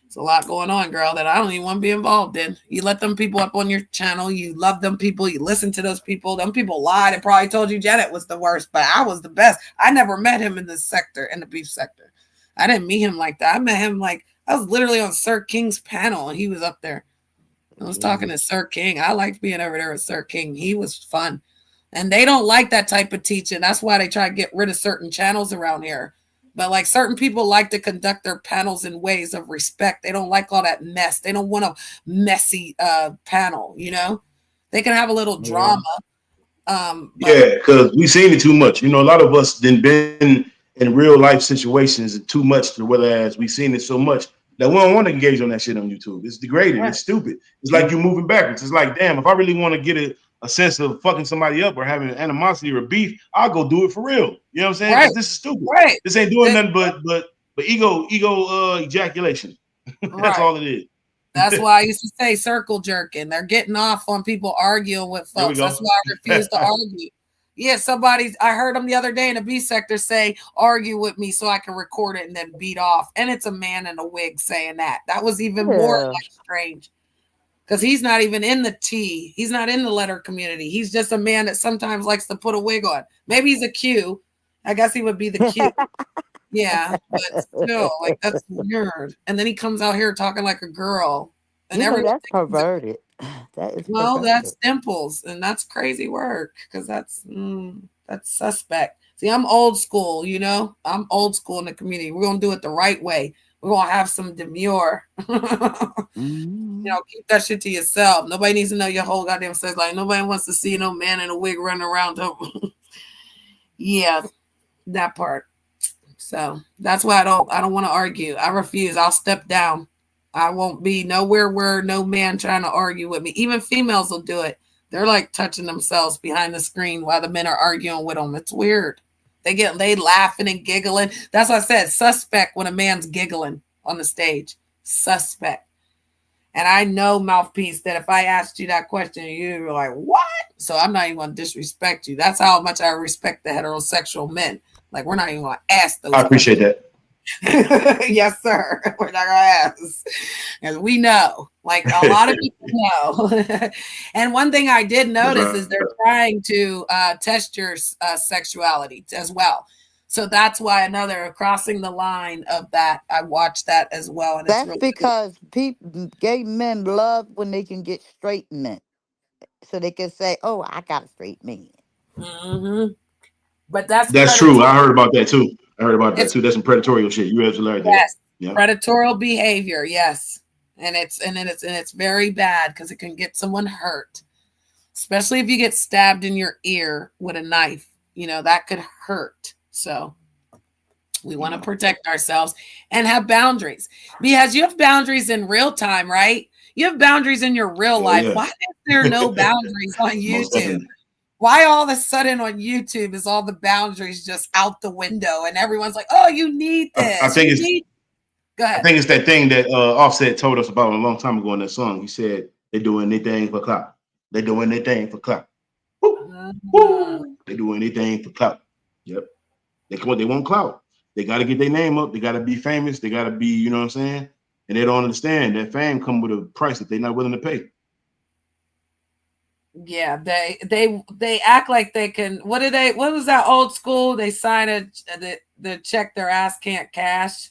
it's a lot going on, girl, that I don't even want to be involved in. You let them people up on your channel. You love them people. You listen to those people. Them people lied and probably told you Janet was the worst, but I was the best. I never met him in this sector, in the beef sector. I didn't meet him like that. I met him I was literally on Sir King's panel and he was up there. I was talking to Sir King. I liked being over there with Sir King. He was fun. And they don't like that type of teaching. That's why they try to get rid of certain channels around here. But certain people like to conduct their panels in ways of respect. They don't like all that mess. They don't want a messy panel, you know? They can have a little drama.
Because we've seen it too much. You know, a lot of us been in real life situations too much, whereas we've seen it so much that we don't want to engage on that shit on YouTube. It's degraded. It's stupid. It's like you're moving backwards. It's like, damn, if I really want to get a sense of fucking somebody up or having an animosity or a beef, I'll go do it for real. You know what I'm saying? Right. This is stupid. Right. This ain't doing nothing but ego ejaculation. That's all it is.
That's why I used to say circle jerking. They're getting off on people arguing with folks. That's why I refuse to argue. Yeah, I heard them the other day in the B sector say, argue with me so I can record it and then beat off. And it's a man in a wig saying that. That was even more strange. Because he's not even in the T. He's not in the letter community. He's just a man that sometimes likes to put a wig on. Maybe he's a Q. I guess he would be the Q. Yeah, but still, that's weird. And then he comes out here talking like a girl. And
that's perverted. That is perverted.
That's dimples, and that's crazy work because that's suspect. See, I'm old school, you know. I'm old school in the community. We're gonna do it the right way. We're gonna have some demure. You know, keep that shit to yourself. Nobody needs to know your whole goddamn sex life. Nobody wants to see no man in a wig running around. Yeah, that part. So that's why I don't want to argue. I refuse. I'll step down. I won't be nowhere where no man trying to argue with me. Even females will do it. They're like touching themselves behind the screen while the men are arguing with them. It's weird. They laughing and giggling. That's what I said. Suspect when a man's giggling on the stage. Suspect. And I know, Mouthpiece, that if I asked you that question, you were like, what? So I'm not even going to disrespect you. That's how much I respect the heterosexual men. Like, we're not even going to ask those.
I appreciate that.
Yes, sir. We're not going to ask. Because we know. Like, a lot of people know. And one thing I did notice is they're trying to test your sexuality as well. So that's why another crossing the line of that. I watched that as well. And
that's
it's really
because gay men love when they can get straight men. So they can say, oh, I got a straight man.
Mm-hmm. But that's
true. I heard about that too. That's some predatory shit. You absolutely right.
Yes. Yeah. Predatorial behavior. Yes. And it's very bad because it can get someone hurt, especially if you get stabbed in your ear with a knife. You know, that could hurt. So we want to protect ourselves and have boundaries, because you have boundaries in real time, right? You have boundaries in your real life. Yeah. Why is there no boundaries on YouTube? Why all of a sudden on YouTube is all the boundaries just out the window and everyone's like, oh, you need this.
I think
Go ahead.
I think it's that thing that Offset told us about a long time ago in that song. He said they're doing anything for clout. They're doing anything for clout. Woo. They do anything for clout. Yep. They want clout. They got to get their name up. They got to be famous. They got to be, you know what I'm saying? And they don't understand that fame come with a price that they're not willing to pay.
Yeah, they act like they can. What was that old school? They sign the check their ass can't cash.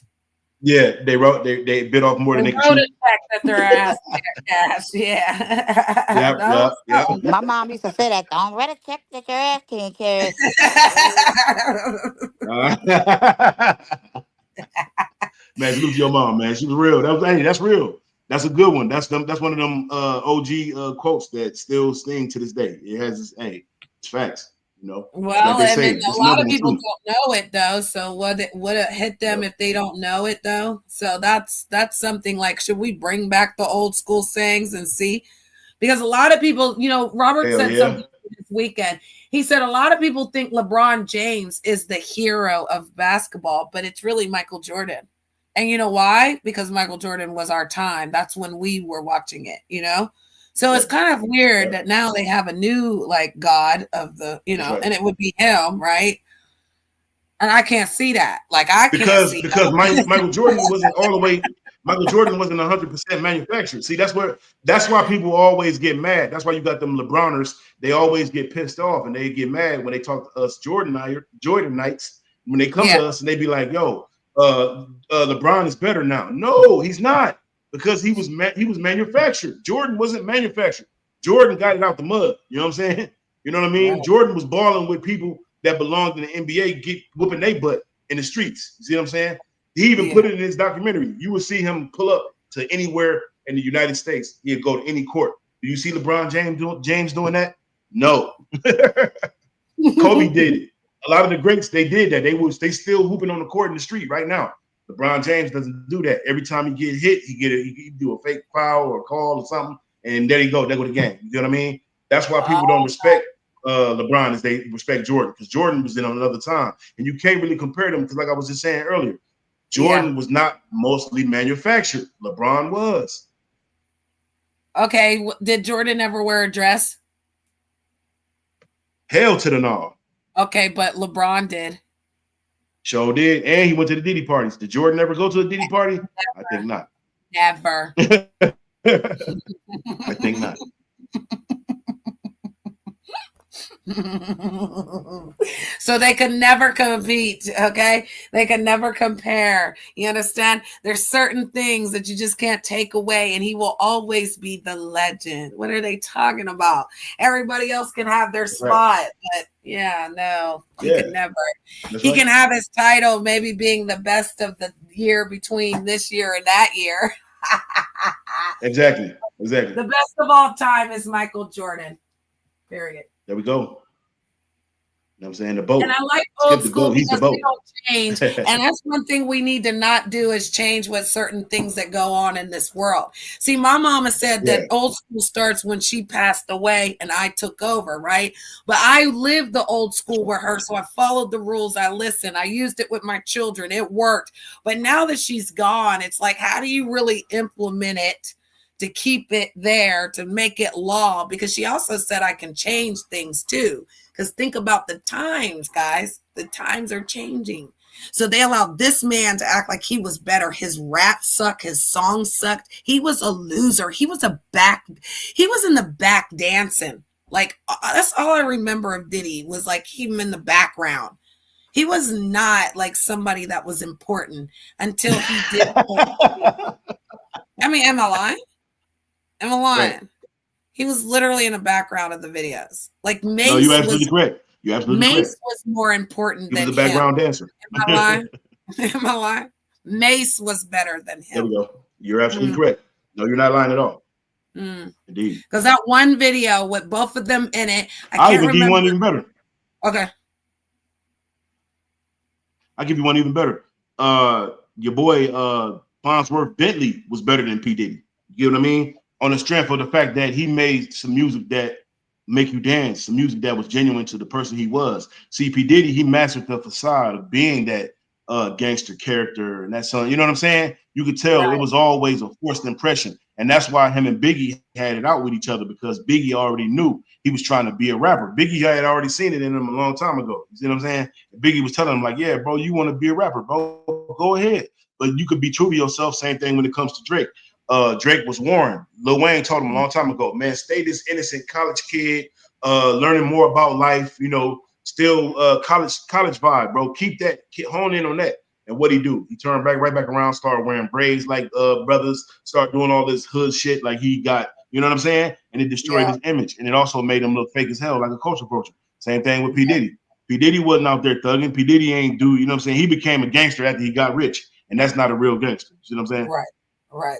Yeah, they bit off more than they could
wrote
chew.
a check that their ass can't cash. Yeah.
Yep.
My mom used to say that. Don't write a check that your ass can't carry.
Man, salute to your mom, man. She was real. That's real. That's a good one. That's one of them OG quotes that still sting to this day. It has it's facts. You know,
well,
like
I
say,
mean, a lot of people don't know it though. So would it hit them if they don't know it though? So that's something like, should we bring back the old school sayings and see? Because a lot of people, you know, Robert said something this weekend. He said a lot of people think LeBron James is the hero of basketball, but it's really Michael Jordan. And you know why? Because Michael Jordan was our time. That's when we were watching it, you know? So it's kind of weird that now they have a new like God of the, you know, and it would be him, right? And I can't see that. Like
because Michael Jordan wasn't all the way. Michael Jordan wasn't 100% manufactured. See, that's why people always get mad. That's why you got them LeBroners. They always get pissed off and they get mad when they talk to us Jordanites. When they come to us and they be like, "Yo, LeBron is better now." No, he's not. Because he was manufactured. Jordan wasn't manufactured. Jordan got it out the mud. You know what I'm saying? You know what I mean? Right. Jordan was balling with people that belonged in the NBA, get whooping their butt in the streets. You see what I'm saying? He even put it in his documentary. You will see him pull up to anywhere in the United States. He'd go to any court. Do you see LeBron James doing that? No. Kobe did it. A lot of the greats, they did that. They still hooping on the court in the street right now. LeBron James doesn't do that. Every time he get hit, he do a fake foul or call or something, and there you go. There go the game. You know what I mean? That's why people don't respect LeBron as they respect Jordan, because Jordan was in another time, and you can't really compare them because, like I was just saying earlier, Jordan was not mostly manufactured. LeBron was.
Okay, did Jordan ever wear a dress?
Hell to the no.
Okay, but LeBron did.
Sure did, and he went to the Diddy parties. Did Jordan ever go to a Diddy party? Never. I think not.
Never.
I think not.
So they could never compete, okay? They can never compare. You understand? There's certain things that you just can't take away, and he will always be the legend. What are they talking about? Everybody else can have their spot, but yeah, no, he could never. He can have his title, maybe being the best of the year between this year and that year.
Exactly.
The best of all time is Michael Jordan. Period.
There we go. You know what I'm saying? The boat.
And I like old school because they don't change. And that's one thing we need to not do is change with certain things that go on in this world. See, my mama said that old school starts when she passed away and I took over, right? But I lived the old school with her, so I followed the rules. I listened. I used it with my children. It worked. But now that she's gone, it's like, how do you really implement it to keep it there, to make it law? Because she also said I can change things too. Because think about the times, guys. The times are changing. So they allowed this man to act like he was better. His rap sucked. His song sucked. He was a loser. He was in the back dancing. Like, that's all I remember of Diddy was like him in the background. He was not like somebody that was important until he did. I mean, am I lying? Am I lying? Right. He was literally in the background of the videos. Like Mace.
No, you're absolutely correct. You're absolutely correct.
Mace was more important than him.
He was a background dancer.
Am I lying? Am I lying? Mace was better than him.
There we go. You're absolutely correct. No, you're not lying at all. Indeed.
Because that one video with both of them in it,
I'll even give you one even better.
Okay.
I'll give you one even better. Your boy Farnsworth Bentley was better than P. Diddy. You know what I mean? On the strength of the fact that he made some music that make you dance, some music that was genuine to the person he was. C.P. Diddy, he mastered the facade of being that gangster character and that son. You know what I'm saying? You could tell
Right.
it was always a forced impression. And that's why him and Biggie had it out with each other, because Biggie already knew he was trying to be a rapper. Biggie had already seen it in him a long time ago. You see what I'm saying? Biggie was telling him, like, yeah, bro, you want to be a rapper, bro, go ahead. But you could be true to yourself. Same thing when it comes to Drake. Drake was warned. Lil Wayne told him a long time ago, man, stay this innocent college kid, learning more about life, you know, still college vibe, bro. Keep that, hone in on that. And what he do? He turned right back around, started wearing braids like brothers, start doing all this hood shit like he got, you know what I'm saying? And it destroyed his image. And it also made him look fake as hell, like a culture approacher. Same thing with P. Diddy. P. Diddy wasn't out there thugging. P. Diddy ain't do, you know what I'm saying? He became a gangster after he got rich. And that's not a real gangster. You know what I'm saying?
Right.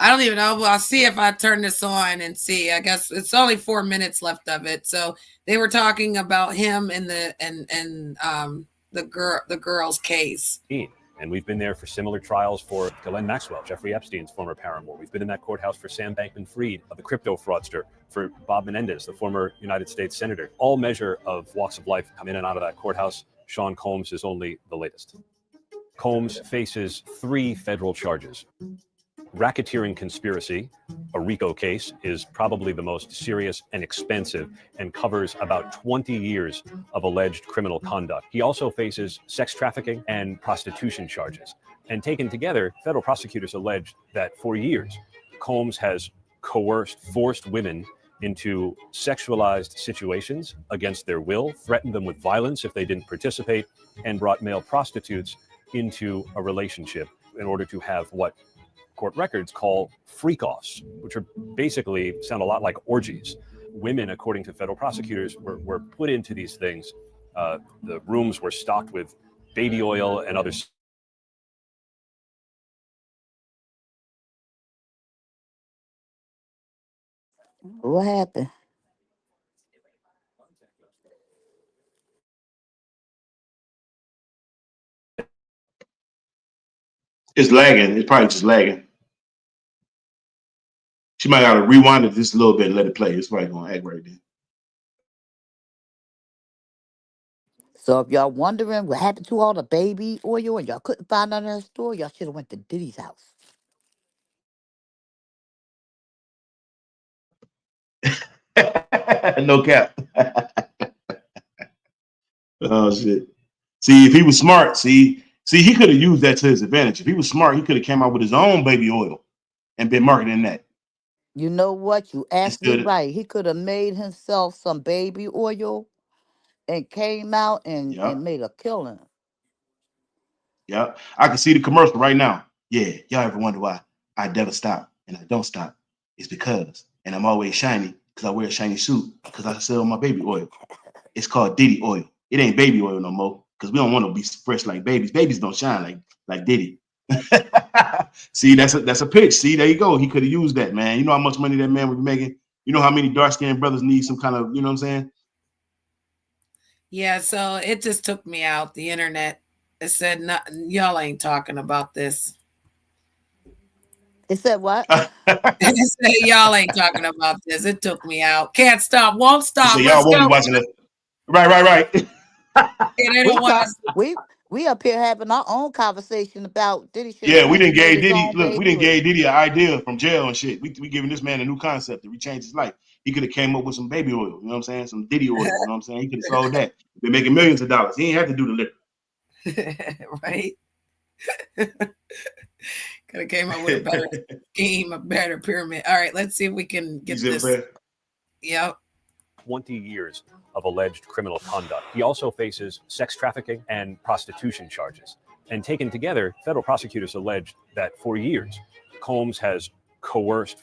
I don't even know. I'll see if I turn this on and see. I guess it's only 4 minutes left of it. So they were talking about him and the girl's case.
And we've been there for similar trials for Ghislaine Maxwell, Jeffrey Epstein's former paramour. We've been in that courthouse for Sam Bankman-Fried, the crypto fraudster, for Bob Menendez, the former United States senator. All measure of walks of life come in and out of that courthouse. Sean Combs is only the latest. Combs faces 3 federal charges. Racketeering conspiracy, a RICO case, is probably the most serious and expensive and covers about 20 years of alleged criminal conduct. He also faces sex trafficking and prostitution charges. And taken together, federal prosecutors allege that for years, Combs has forced women into sexualized situations against their will, threatened them with violence if they didn't participate, and brought male prostitutes into a relationship in order to have what court records call freak-offs, which are basically sound a lot like orgies. Women, according to federal prosecutors, were put into these things. The rooms were stocked with baby oil and other.
What happened?
It's lagging. It's probably just lagging. She might have to rewind it just a little bit and let it play. It's probably gonna act right then.
So if y'all wondering what happened to all the baby oil and y'all couldn't find none in the store, y'all should have went to Diddy's house.
No cap. Oh shit. See, if he was smart, see, he could have used that to his advantage. If he was smart, he could have came out with his own baby oil and been marketing that.
You know what? You actually
Instead of,
right. He could have made himself some baby oil and came out and
yeah,
made a killing.
yeah. I can see the commercial right now. Yeah, y'all ever wonder why I never stop and I don't stop? It's because, and I'm always shiny because I wear a shiny suit because I sell my baby oil. It's called Diddy oil. It ain't baby oil no more because we don't want to be fresh like babies. Babies don't shine like Diddy. See, that's a pitch. See, there you go. He could have used that, man. You know how much money that man was making. You know how many dark-skinned brothers need some kind of, you know what I'm saying?
Yeah, so it just took me out. The internet. It said, y'all ain't talking about this.
It said what?
It said, y'all ain't talking about this. It took me out. Can't stop, won't stop.
So y'all won't be watching it. Right.
And they don't want to.
We up here having our own conversation about Diddy.
Yeah, we didn't
gave
gave Diddy. Look, we didn't gave Diddy an idea from jail and shit. We giving this man a new concept to change his life. He could have came up with some baby oil. You know what I'm saying? Some Diddy oil. You know what I'm saying? He could have sold that. Been making millions of dollars. He ain't had to do the liquor.
Right. Could have came up with a better scheme, a better pyramid. All right, let's see if we can get this. Yep.
20 years of alleged criminal conduct. He also faces sex trafficking and prostitution charges. And taken together, federal prosecutors allege that for years, Combs has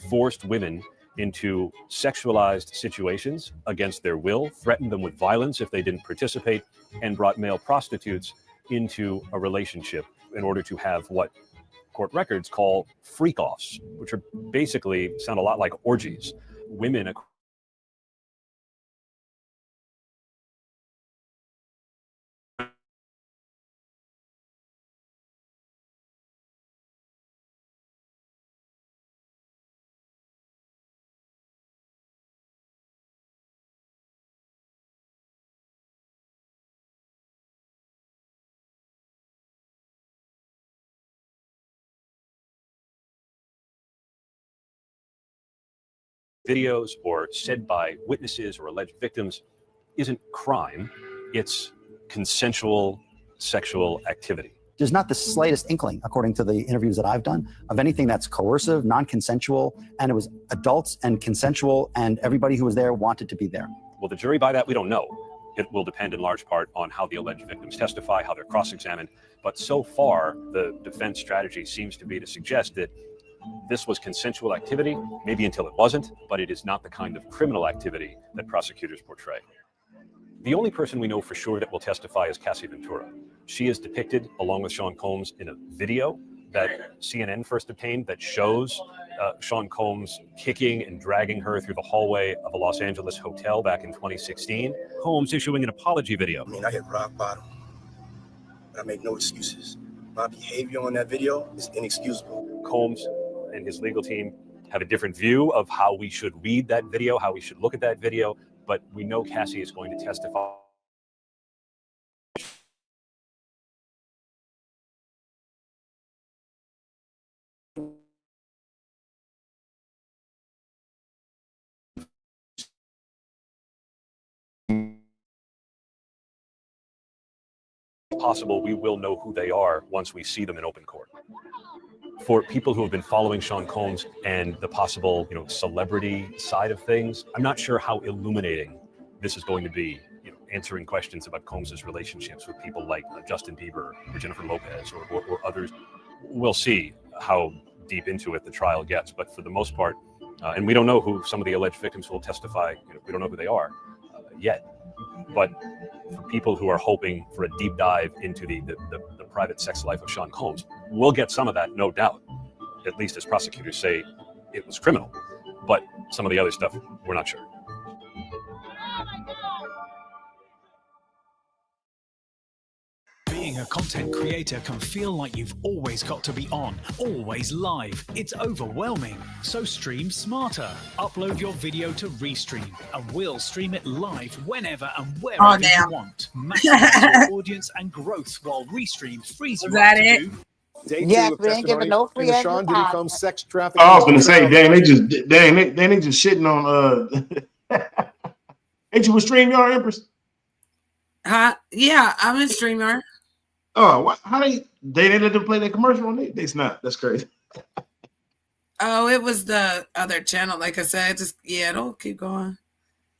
forced women into sexualized situations against their will, threatened them with violence if they didn't participate, and brought male prostitutes into a relationship in order to have what court records call freak-offs, which are basically sound a lot like orgies. Women videos or said by witnesses or alleged victims isn't crime, it's consensual sexual activity.
There's not the slightest inkling, according to the interviews that I've done, of anything that's coercive, non-consensual, and it was adults and consensual, and everybody who was there wanted to be there.
Will the jury buy that? We don't know. It will depend in large part on how the alleged victims testify, how they're cross-examined. But so far, the defense strategy seems to be to suggest that this was consensual activity, maybe until it wasn't, but it is not the kind of criminal activity that prosecutors portray. The only person we know for sure that will testify is Cassie Ventura. She is depicted, along with Sean Combs, in a video that CNN first obtained that shows Sean Combs kicking and dragging her through the hallway of a Los Angeles hotel back in 2016.
Combs issuing an apology video.
I mean, I hit rock bottom, but I make no excuses. My behavior on that video is inexcusable.
Combs and his legal team have a different view of how we should read that video, how we should look at that video, but we know Cassie is going to testify. Possible we will know who they are once we see them in open court. For people who have been following Sean Combs and the possible, celebrity side of things, I'm not sure how illuminating this is going to be, answering questions about Combs's relationships with people like Justin Bieber or Jennifer Lopez or others. We'll see how deep into it the trial gets, but for the most part, and we don't know who some of the alleged victims will testify, we don't know who they are yet. But for people who are hoping for a deep dive into the private sex life of Sean Combs, we'll get some of that, no doubt. At least as prosecutors say it was criminal. But some of the other stuff, we're not sure.
Being a content creator can feel like you've always got to be on, always live. It's overwhelming. So stream smarter. Upload your video to Restream and we'll stream it live whenever and wherever you want. Maximize your audience and growth while Restream frees you up to do.
Day
Yes,
two of
we ain't giving
testimony
no free
into Sean Diddy
advertising.
Combs sex trafficking.
I was gonna say, dang, they just shitting on ain't you with StreamYard, Empress?
Yeah, I'm in StreamYard.
Oh, how they let them play that commercial on it? They snap. That's crazy.
Oh, it was the other channel. Like I said, it'll keep going.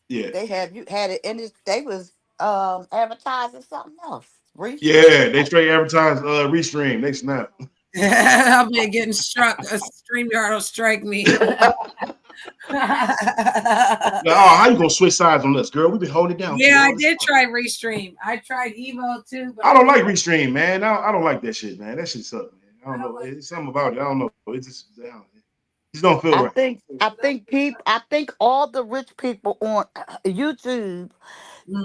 Yeah.
They had it in it. They was advertising something else. Restream.
Yeah, they straight advertise Restream. They snap.
I'll be getting struck. A StreamYard will strike me.
How you gonna switch sides on us, girl? We been holding it down.
Yeah, I did try Restream. I tried Evo too. But
I don't like Restream, man. I don't like that shit, man. That shit sucks, man. I don't know. It's something about it. I don't know. It just don't feel right.
I think all the rich people on YouTube,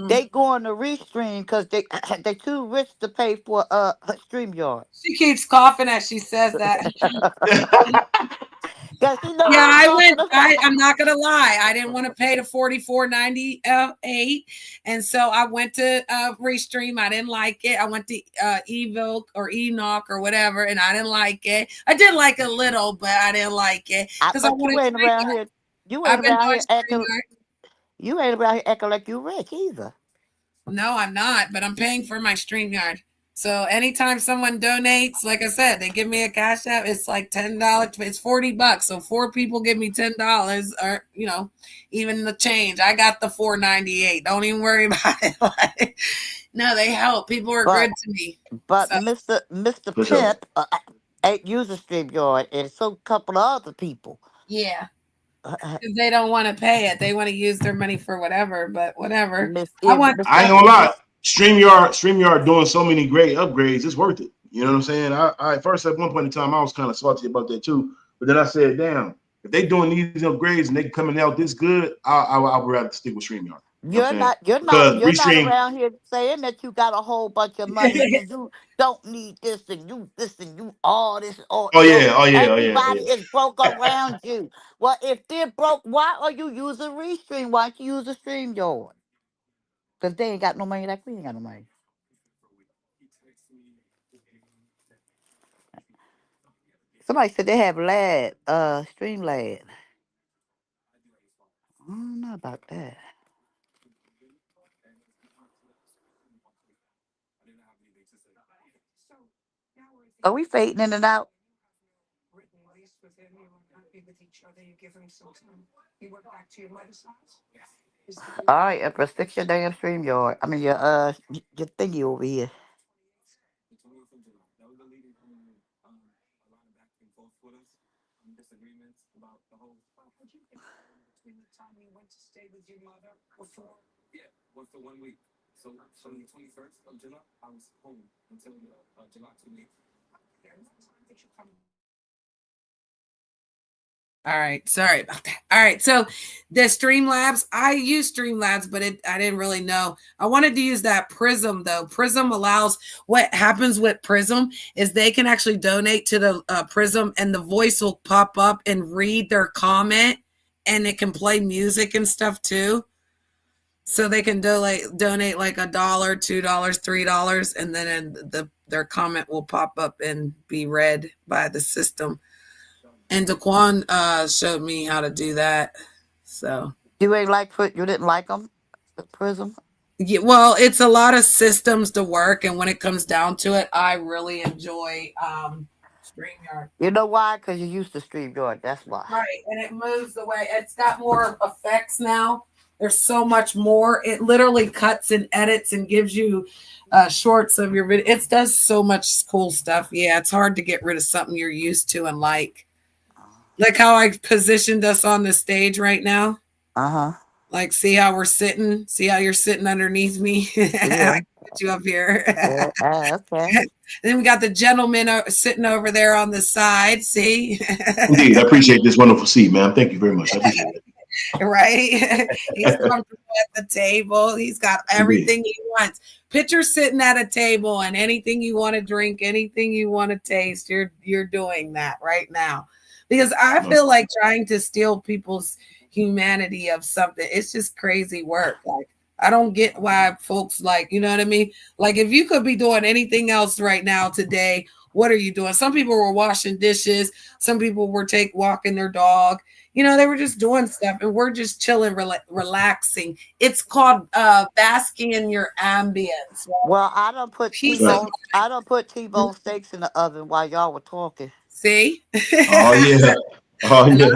they going to Restream because they too rich to pay for StreamYard.
She keeps coughing as she says that. I'm not gonna lie. I didn't want to pay the $44.98, and so I went to Restream. I didn't like it. I went to Evoke or Enoch or whatever, and I didn't like it. I did like a little, but I didn't like it because
You ain't around here. You ain't around here acting like you rich either.
No, I'm not. But I'm paying for my StreamYard. So anytime someone donates, like I said, they give me a cash app, it's like $10. It's $40. So 4 people give me $10 or, even the change. I got the $4.98. Don't even worry about it. No, they help. People are good to me.
But so. Mr. Pimp ain't using StreamYard, and so a couple of other people.
Yeah. Because they don't want to pay it. They want to use their money for whatever, but whatever.
I ain't gonna lie. StreamYard doing so many great upgrades, it's worth it. You know what I'm saying? I first at one point in time I was kind of salty about that too, but then I said, damn, if they doing these upgrades and they coming out this good, I would rather stick with StreamYard.
You're not around here saying that you got a whole bunch of money and you don't need this and you all this. Everybody is broke around you. Well, if they're broke, why are you using Restream? Why don't you use a StreamYard? Because they ain't got no money like we ain't got no money. Somebody said they have Streamlad. I don't know about that. Are we fading in and out? All right, Empress, fix your damn stream yard. I mean your thingy over here.
All right, sorry about that. All right, so the Streamlabs, I use Streamlabs, but I didn't really know. I wanted to use that Prism though. Prism allows, what happens with Prism is they can actually donate to the Prism, and the voice will pop up and read their comment, and it can play music and stuff too. So they can donate like $1, $2, $3, and then their comment will pop up and be read by the system. And Daquan showed me how to do that. So
you didn't like them, the Prism?
Yeah, well, it's a lot of systems to work, and when it comes down to it, I really enjoy StreamYard.
You know why? Because you used to StreamYard. That's why.
Right, and it moves the way. It's got more effects now. There's so much more. It literally cuts and edits and gives you shorts of your video. It does so much cool stuff. Yeah, it's hard to get rid of something you're used to and like. Like how I positioned us on the stage right now.
Uh-huh.
Like, see how we're sitting? See how you're sitting underneath me?
Yeah.
I put you up here.
Okay.
Then we got the gentleman sitting over there on the side. See?
Indeed, I appreciate this wonderful seat, ma'am. Thank you very much. I appreciate it.
Right? He's comfortable at the table. He's got everything he wants. Picture sitting at a table, and anything you want to drink, anything you want to taste, you're doing that right now. Because I feel like trying to steal people's humanity of something, it's just crazy work. Like, I don't get why folks like, you know what I mean? Like, if you could be doing anything else right now today, what are you doing? Some people were washing dishes. Some people were walking their dog. You know, they were just doing stuff, and we're just chilling, relaxing. It's called basking in your ambience.
Well, I don't put T-bone steaks in the oven while y'all were talking.
See?
Oh yeah. Oh yeah.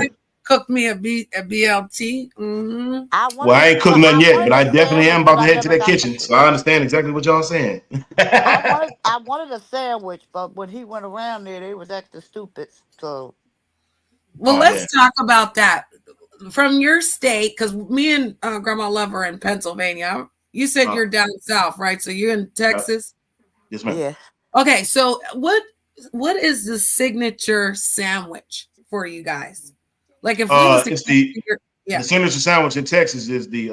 Cook me a BLT. Mm-hmm.
Well, I ain't cooked nothing yet, but I definitely am about to head to that kitchen, so I understand exactly what y'all saying.
I wanted a sandwich, but when he went around there, they was acting stupid. So,
well, let's talk about that from your state, because me and Grandma Love are in Pennsylvania. You said you're down south, right? So you're in Texas.
Yes, ma'am.
Yeah.
Okay, so what is the signature sandwich for you guys? Like, if
it's the signature sandwich in Texas is the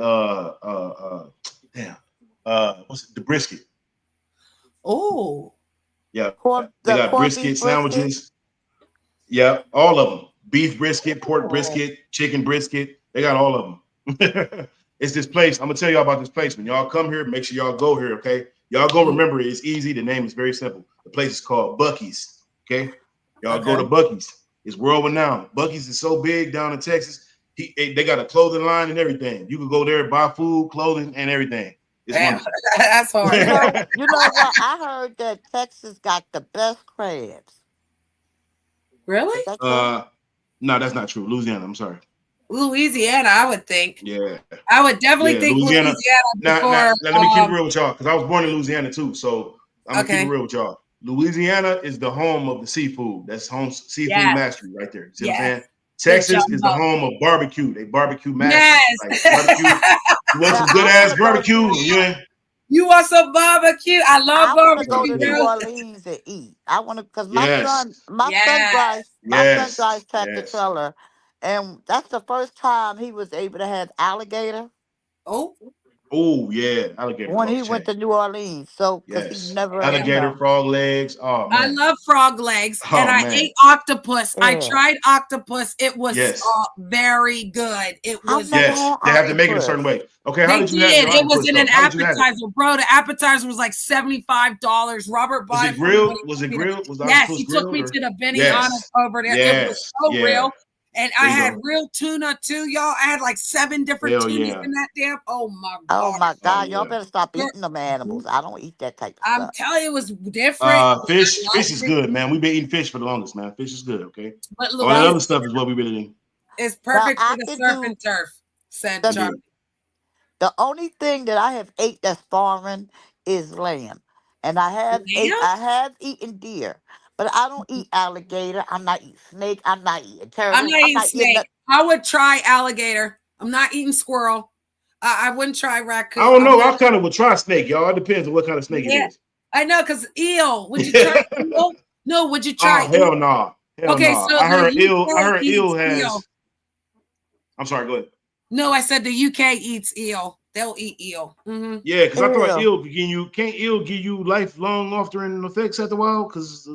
what's it? The brisket.
Oh.
Yeah. They got brisket sandwiches. Yeah, all of them. Beef brisket, pork brisket, chicken brisket. They got all of them. It's this place. I'm gonna tell y'all about this place. When y'all come here, make sure y'all go here, okay? Y'all go remember it. It's easy. The name is very simple. The place is called Buc-ee's. Okay. Y'all go to Buc-ee's. It's world renowned. Buc-ee's is so big down in Texas. They got a clothing line and everything. You can go there, buy food, clothing, and everything. It's wonderful.
That's hard.
You know what? I heard that Texas got the best crabs.
Really?
No, that's not true. Louisiana, I'm sorry.
Louisiana, I would think.
Yeah.
I would definitely think Louisiana before.
Now, let me keep it real with y'all, because I was born in Louisiana too. So I'm gonna keep it real with y'all. Louisiana is the home of the seafood. That's home seafood mastery right there. See what I'm saying? Texas is the home of barbecue. They barbecue mastery.
Yes.
Like barbecue. You want some good ass barbecue?
You want some barbecue? I love barbecue.
I want to go to New Orleans and eat. I want to, because my son drives tractor trailer, and that's the first time he was able to have alligator.
Oh yeah, alligator.
When he went to New Orleans, so because he never
alligator, frog legs. Oh man,
I love frog legs, and I ate octopus. I tried octopus. It was very good. It was.
Yes, they have to make it a certain way. Okay, how did you have your
it was in an appetizer, bro. The appetizer was like $75. Robert bought it.
Was it grilled? Was the
yes, he took me to the Benihana over there. It was so real. And
There
I
you
had
go.
real tuna too, y'all. I had like 7 different
Hell
tunas
yeah.
in that damn. Oh my
Oh
god.
my
Oh
God, y'all
yeah.
better stop
But
eating them animals. I don't eat that type of
I'm
stuff.
telling you, it was different. But
Fish
I
is
liked it.
good, man. We've been eating fish for the longest, man. Fish is good, okay?
But
All that
Louise,
other stuff is what we really need.
it's
Now
perfect for
I
the
can
surf
do
and turf, said
the
Charlie.
the only thing that I have ate that's foreign is lamb, and
Lamb?
I have eaten deer, but I don't eat alligator. I'm not eating snake. I'm not eating
I'm
turtle.
not
I'm
eating
not eating
snake. I would try alligator. I'm not eating squirrel. I wouldn't try
I
raccoon.
don't
I'm
know.
not.
I kind of would try snake, y'all. It depends on what kind of snake it
Yeah,
is.
I know, because eel. Would you try eel? No, would you try
Oh
eel?
hell no. Hell
Okay,
no.
so
I
the
heard
UK
eel
eats eel.
has I'm sorry, go ahead.
No, I said the UK eats eel. They'll eat eel. Mm-hmm.
Yeah, because I thought
ew.
eel could give you can't eel give you lifelong altering effects after a while? Because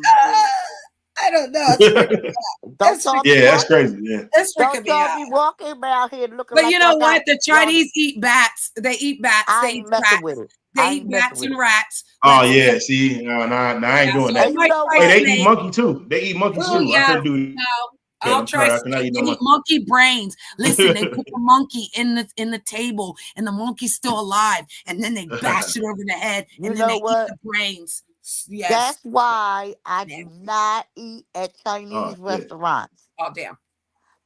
I don't know. It's freaking me out.
Don't
It's
y'all
freaking
be
yeah,
me
that's
out.
walking.
crazy. Yeah.
It's
Don't
freaking me
y'all
out.
be walking around here looking
But
like
you
y'all
know
got
what? The
y'all.
Chinese eat bats. They eat bats.
I
They
ain't
eat
messing
rats.
with it.
They
I
eat
ain't messing
bats
with
and
it.
rats.
Oh
But
yeah,
snake,
see, no, I ain't
yeah.
doing
So I
that.
And you
might
know
try
Hey,
what?
they eat
snake.
monkey too. They eat monkeys
Oh
too. I
yeah.
couldn't do
No,
that.
I'll
I'm
try
sorry, I cannot
snake.
eat
They
no
eat
monkey.
monkey brains. Listen, they put the monkey in the table, and the monkey's still alive, and then they bash it over the head,
You
and then
know
they eat
what?
the brains. Yes.
That's why I
Yeah.
do not eat at
Oh
Chinese
yeah.
restaurants.
Oh damn.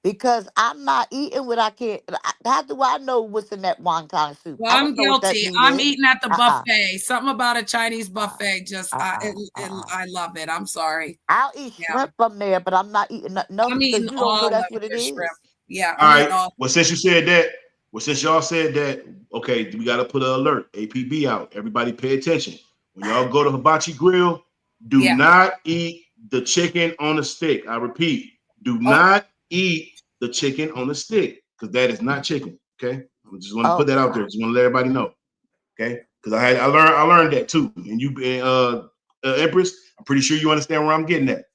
Because I'm not eating what I can't. How do I know what's in that wonton soup?
Well,
I
I'm
don't know what that
guilty.
meat
I'm
is.
eating at the
Uh-uh.
buffet. Something about a Chinese
Uh,
buffet just
uh-uh. Uh-uh.
I love it. I'm sorry.
I'll eat
Yeah.
shrimp from there, but I'm not eating nothing else
I'm
because
eating
you don't know
all of
that's what it
the shrimp.
is.
Yeah,
All
I'm eating
right.
all.
Well, since you said that, since y'all said that, okay, we got to put an alert, APB out. Everybody pay attention. When y'all go to Hibachi Grill, do
Yeah.
not eat the chicken on the stick. I repeat, do
Oh,
not eat the chicken on the stick because that is not chicken. Okay, I just want to put
Oh
that out there.
God.
Just want to let everybody know. Okay, because I learned that too. And you, Empress, I'm pretty sure you understand where I'm getting at.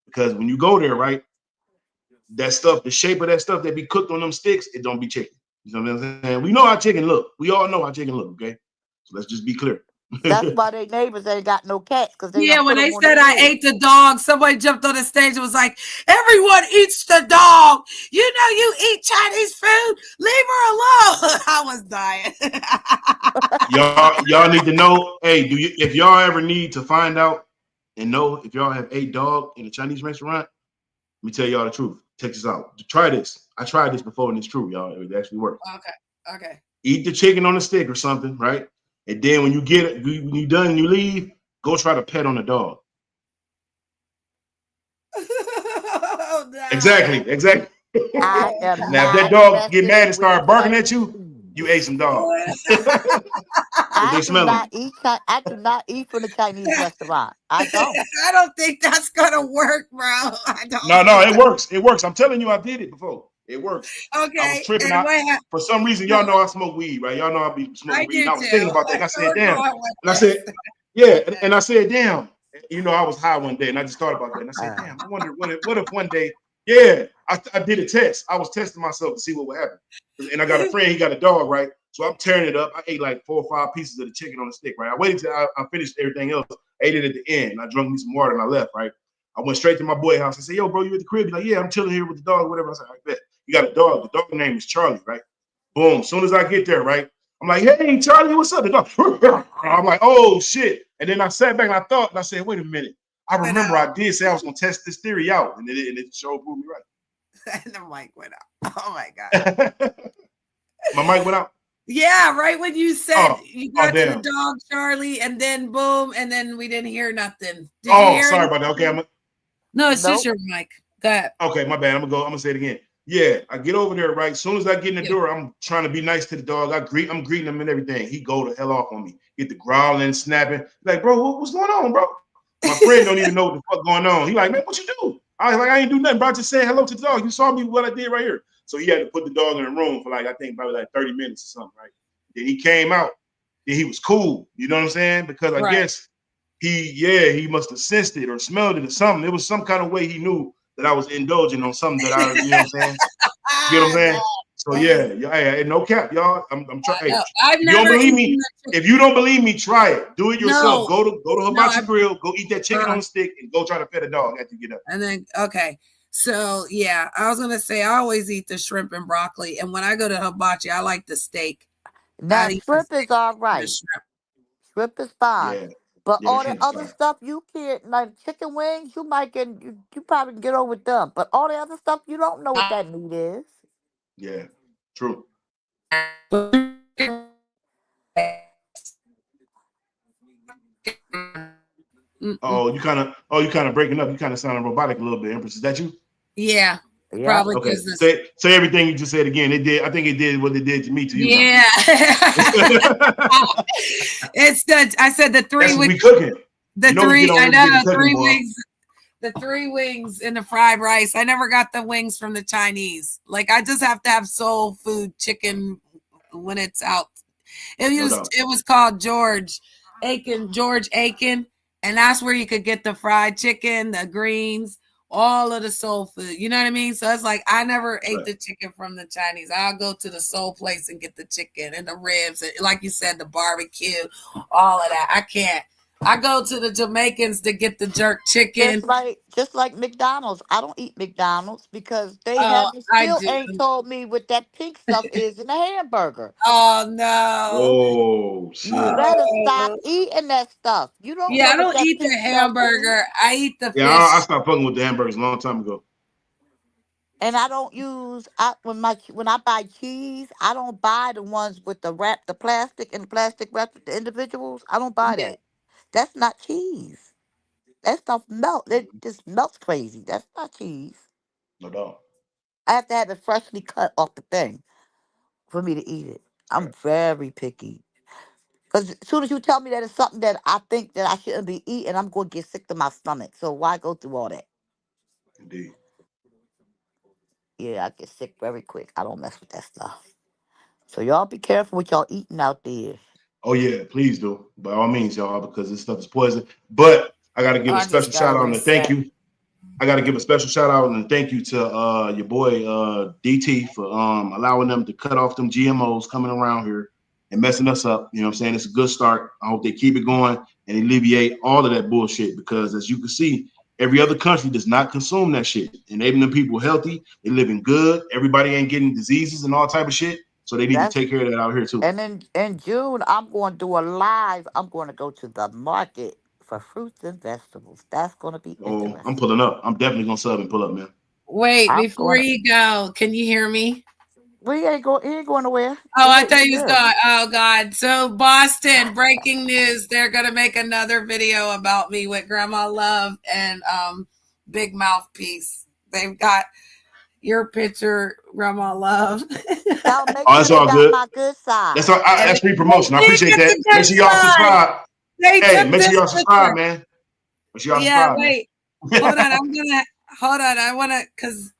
Because when you go there, right, that stuff, the shape of that stuff that be cooked on them sticks, it don't be chicken. You know what I'm saying? We know how chicken look. We all know how chicken look. Okay, so let's just be clear.
That's why their neighbors ain't got no cats because they
yeah.
don't
When
put them
they
on the
said I
grill.
ate the dog, somebody jumped on the stage and was like, "Everyone eats the dog. You know, you eat Chinese food. Leave her alone." I was dying.
y'all need to know. Hey, if y'all ever need to find out and know if y'all have ate dog in a Chinese restaurant, let me tell y'all the truth. Check this out. Try this. I tried this before and it's true, y'all. It actually works.
Okay.
Eat the chicken on the stick or something, right? And then when you get it, when you done and you leave, go try to pet on the dog.
Oh, no.
Exactly.
I am
Now, if that
not
dog get mad
messing
and
with
start barking at
Chinese
you,
food.
you ate some dog.
I
They
do
smell
not
them.
eat. I do not eat from the Chinese restaurant. I don't.
I don't think that's gonna work, bro. I don't
No,
think
it works. It works. I'm telling you, I did it before. It works. I was
okay.
tripping
And
out.
what
For some reason,
no,
y'all know I smoke weed, right? Y'all know I be smoking
I
weed. And
do
I was
too.
thinking about that. And I
So
said,
we're
damn.
going with
And I
this.
said, yeah. And I said, damn. You know, I was high one day and I just thought about that. And I said, damn, I wonder what if one day, yeah, I did a test. I was testing myself to see what would happen. And I got a friend, he got a dog, right? So I'm tearing it up. I ate like 4 or 5 pieces of the chicken on the stick, right? I waited till I finished everything else. I ate it at the end. I drank me some water and I left, right? I went straight to my boy's house. I said, yo, bro, you at the crib? He's like, yeah, I'm chilling here with the dog, whatever. I said, I bet. You got a dog. The dog name is Charlie, right? Boom. As soon as I get there, right? I'm like, hey, Charlie, what's up? The dog. I'm like, oh, shit. And then I sat back and I thought, and I said, wait a minute. I remember I did say I was going to test this theory out. And it sure proved me right.
And the mic went out. Oh, my God.
My mic went out?
Yeah, right when you said you got to the
damn.
dog, Charlie, and then boom, and then we didn't hear nothing. Did you hear
Sorry
anything?
about that. Okay,
No, it's just
Nope.
your mic. Go ahead.
Okay, my bad. I'm gonna say it again. Yeah, I get over there, right? As soon as I get in the door, I'm trying to be nice to the dog. I'm greeting him and everything. He go the hell off on me. Get the growling, snapping. Like, bro, what's going on, bro? My friend don't even know what the fuck going on. He like, man, what you do? I was like, I ain't do nothing, bro. I just said hello to the dog. You saw me what I did right here. So he had to put the dog in the room for like, I think probably like 30 minutes or something, right? Then he came out. Then he was cool. You know what I'm saying? Because I guess he must have sensed it or smelled it or something. It was some kind of way he knew that I was indulging on something that I, you know what I'm saying? You know what I'm saying? So yeah, no cap, y'all. I'm trying. Hey,
I've
if you don't
never
believe me,
eaten
if you don't believe me, try it. Do it yourself.
No.
Go to Hibachi Grill. Go eat that chicken on the stick and go try to pet a dog after you get up.
And then okay. So yeah, I was gonna say I always eat the shrimp and broccoli, and when I go to hibachi, I like the steak.
Now
I eat the
shrimp is
steak
all
and the
right.
shrimp.
Shrimp is fine.
Yeah,
But
yeah, the
all the
shrimp is
other
fine.
stuff you can't, like chicken wings, you might get, you probably can get over them. But all the other stuff, you don't know what that meat is.
Yeah, true. You kind of breaking up. You kind of sounding robotic a little bit, Empress. Is that you?
Yeah,
Yeah.
probably
Okay.
because this.
Say everything you just said again. It did. I think it did what it did to me to you now.
Yeah, it's the. I said the three
That's what
wings.
we cooking.
The
You know we
three.
get on
I
here to get
know
the cooking,
3
boy.
wings. The 3 wings and the fried rice. I never got the wings from the Chinese. Like I just have to have soul food chicken when it's out.
No doubt.
It was called George Aiken, and that's where you could get the fried chicken, the greens, all of the soul food. You know what I mean? So it's like I never ate
Right.
the chicken from the Chinese. I'll go to the soul place and get the chicken and the ribs, and like you said, the barbecue, all of that. I can't. I go to the Jamaicans to get the jerk chicken.
Just like McDonald's. I don't eat McDonald's because they
Oh,
haven't
I
still
do.
ain't told me what that pink stuff is in a hamburger.
Oh no.
Oh
You
shit.
better stop
Oh.
eating that stuff. You don't
Yeah,
know
I
what
don't
that
eat the
pink stuff is.
hamburger. I eat the
Yeah,
fish.
I stopped fucking with the hamburgers a long time ago.
And I don't use when I buy cheese, I don't buy the ones with the plastic and plastic wrap with the individuals. I don't buy
Yeah.
that. That's not cheese. That stuff melt. It just melts crazy. That's not cheese.
No doubt.
I have to have it freshly cut off the thing for me to eat it. I'm very picky. Because as soon as you tell me that it's something that I think that I shouldn't be eating, I'm going to get sick to my stomach. So why go through all that?
Indeed.
Yeah, I get sick very quick. I don't mess with that stuff. So y'all be careful what y'all eating out there.
Oh yeah, please do. By all means, y'all, because this stuff is poison. But I gotta give a
I just
special shout
gotta
out and a thank
reset.
you. I gotta give a special shout out and a thank you to your boy DT for allowing them to cut off them GMOs coming around here and messing us up. You know what I'm saying? It's a good start. I hope they keep it going and alleviate all of that bullshit because as you can see, every other country does not consume that shit. Enabling them people healthy, they living good. Everybody ain't getting diseases and all type of shit. So they need to
That's
take care of that out here too.
and in June I'm going to do a live. I'm going to go to the market for fruits and vegetables. That's going to be
Oh, I'm
interesting.
pulling up. I'm definitely gonna sub and pull up, man.
Wait,
I'm
before
going.
you go, can you hear me?
We ain't going. He ain't going nowhere.
Oh, I
You
thought you was
good?
gone. Oh God. So Boston, breaking news. They're gonna make another video about me with Grandma Love and Big Mouthpiece. They've got your picture, Grandma Love.
Now make
Oh,
sure
that's
they
all
got
good.
my good side.
That's free promotion. I
They
appreciate
get
that.
the
Make
good
sure y'all
side.
subscribe.
They
Hey,
took
make sure
this
y'all subscribe,
picture.
man. Make sure y'all
Yeah,
subscribe, man.
wait. Hold on. Hold on. I wanna cause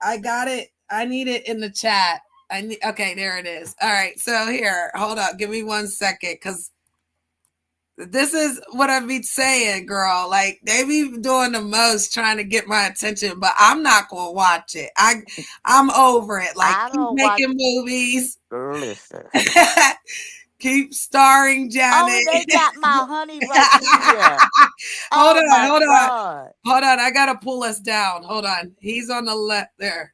I got it. I need it in the chat. Okay, there it is. All right. So here, hold up. Give me 1 second because this is what I be saying, girl. Like they be doing the most trying to get my attention, but I'm not gonna watch it. I'm over it. Like
I
keep
don't watch.
making movies,
Listen.
keep starring Janet.
Oh, they got my honey right here.
Hold
Oh
on,
my
hold on,
God.
hold on. I gotta pull us down. Hold on. He's on the left there.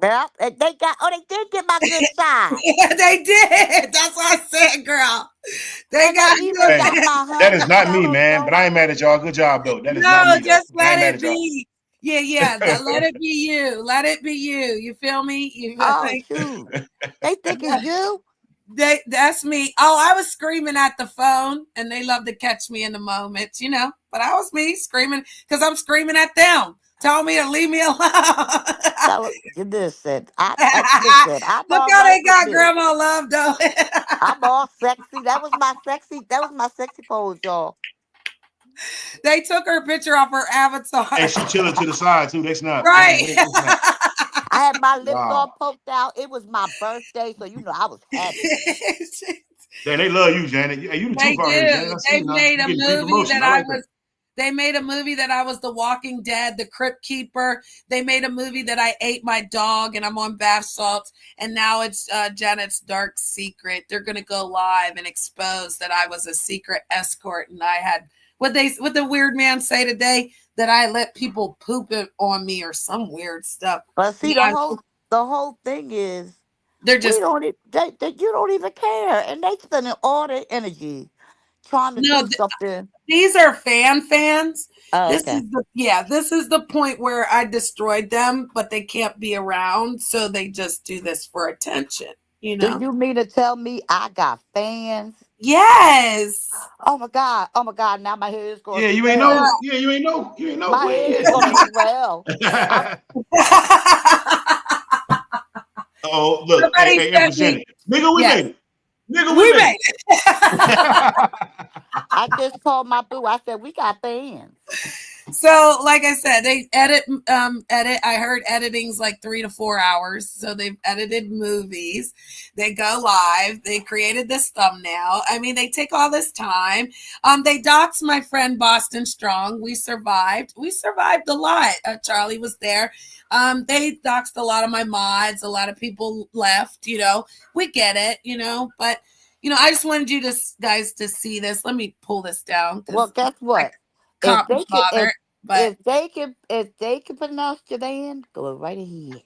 Yeah, they got. Oh, they did get my good side.
Yeah, they did. That's what I said, girl. They
And they
got
even
Hey,
got my
that is
honey
not me,
kettle
man. But
going.
I ain't mad at y'all. Good job, though. That is not
no,
me, though.
just
I ain't
let
mad
it
at y'all.
be. Yeah. Let it be you. Let it be you. You feel me? You feel
Oh
like
shoot, they think it's you.
that's me. Oh, I was screaming at the phone, and they love to catch me in the moments, you know. But I was me screaming because I'm screaming at them, telling me to leave me alone.
Now, listen, listen. I'm
Look
all
how
right
they
with
got
me.
Grandma Love though.
I'm all sexy. That was my sexy. That was my sexy pose, y'all.
They took her picture off her avatar.
And she chilling to the side, too. They snap.
Right.
They snap.
I had my lips all
Wow.
poked out. It was my birthday, so you know I was happy.
Damn, they love you, Janet. Hey, you the
They
truth out here,
do.
Janet. I see
They
you now.
made
You
a
getting free
movie
promotion.
that
I
I
like that.
was. They made a movie that I was the Walking Dead, the Crypt Keeper. They made a movie that I ate my dog and I'm on bath salts. And now it's Janet's Dark Secret. They're going to go live and expose that I was a secret escort and I had What the weird man say today? That I let people poop it on me or some weird stuff.
But see,
Yeah,
the whole thing is
they're just
you don't even care, and they spending all their energy trying to
no.
do something.
These are fans.
Oh,
This
okay.
is the point where I destroyed them, but they can't be around, so they just do this for attention. You
Do
know?
you mean to tell me I got fans?
Yes.
Oh my God! Oh my God! Now my head is going
Yeah,
to
you ain't
hell.
know. Yeah, you ain't know. You ain't know.
My
Go
head is
ahead.
going to hell.
Oh, look,
Somebody
hey,
sent
Empress
me.
Janet. Nigga, we
Yes,
made it. Nigga,
we
we made
made
it.
it.
I just told my boo. I said we got fans.
So, like I said, they edit. I heard editing's like 3 to 4 hours. So they've edited movies. They go live. They created this thumbnail. I mean, they take all this time. They doxed my friend Boston Strong. We survived. We survived a lot. Charlie was there. They doxed a lot of my mods. A lot of people left. You know, we get it. You know, but I just wanted you guys to see this. Let me pull this down
Well,
because
guess what? If
can't
they
be
can,
bothered. But
if they can pronounce your name, go right ahead.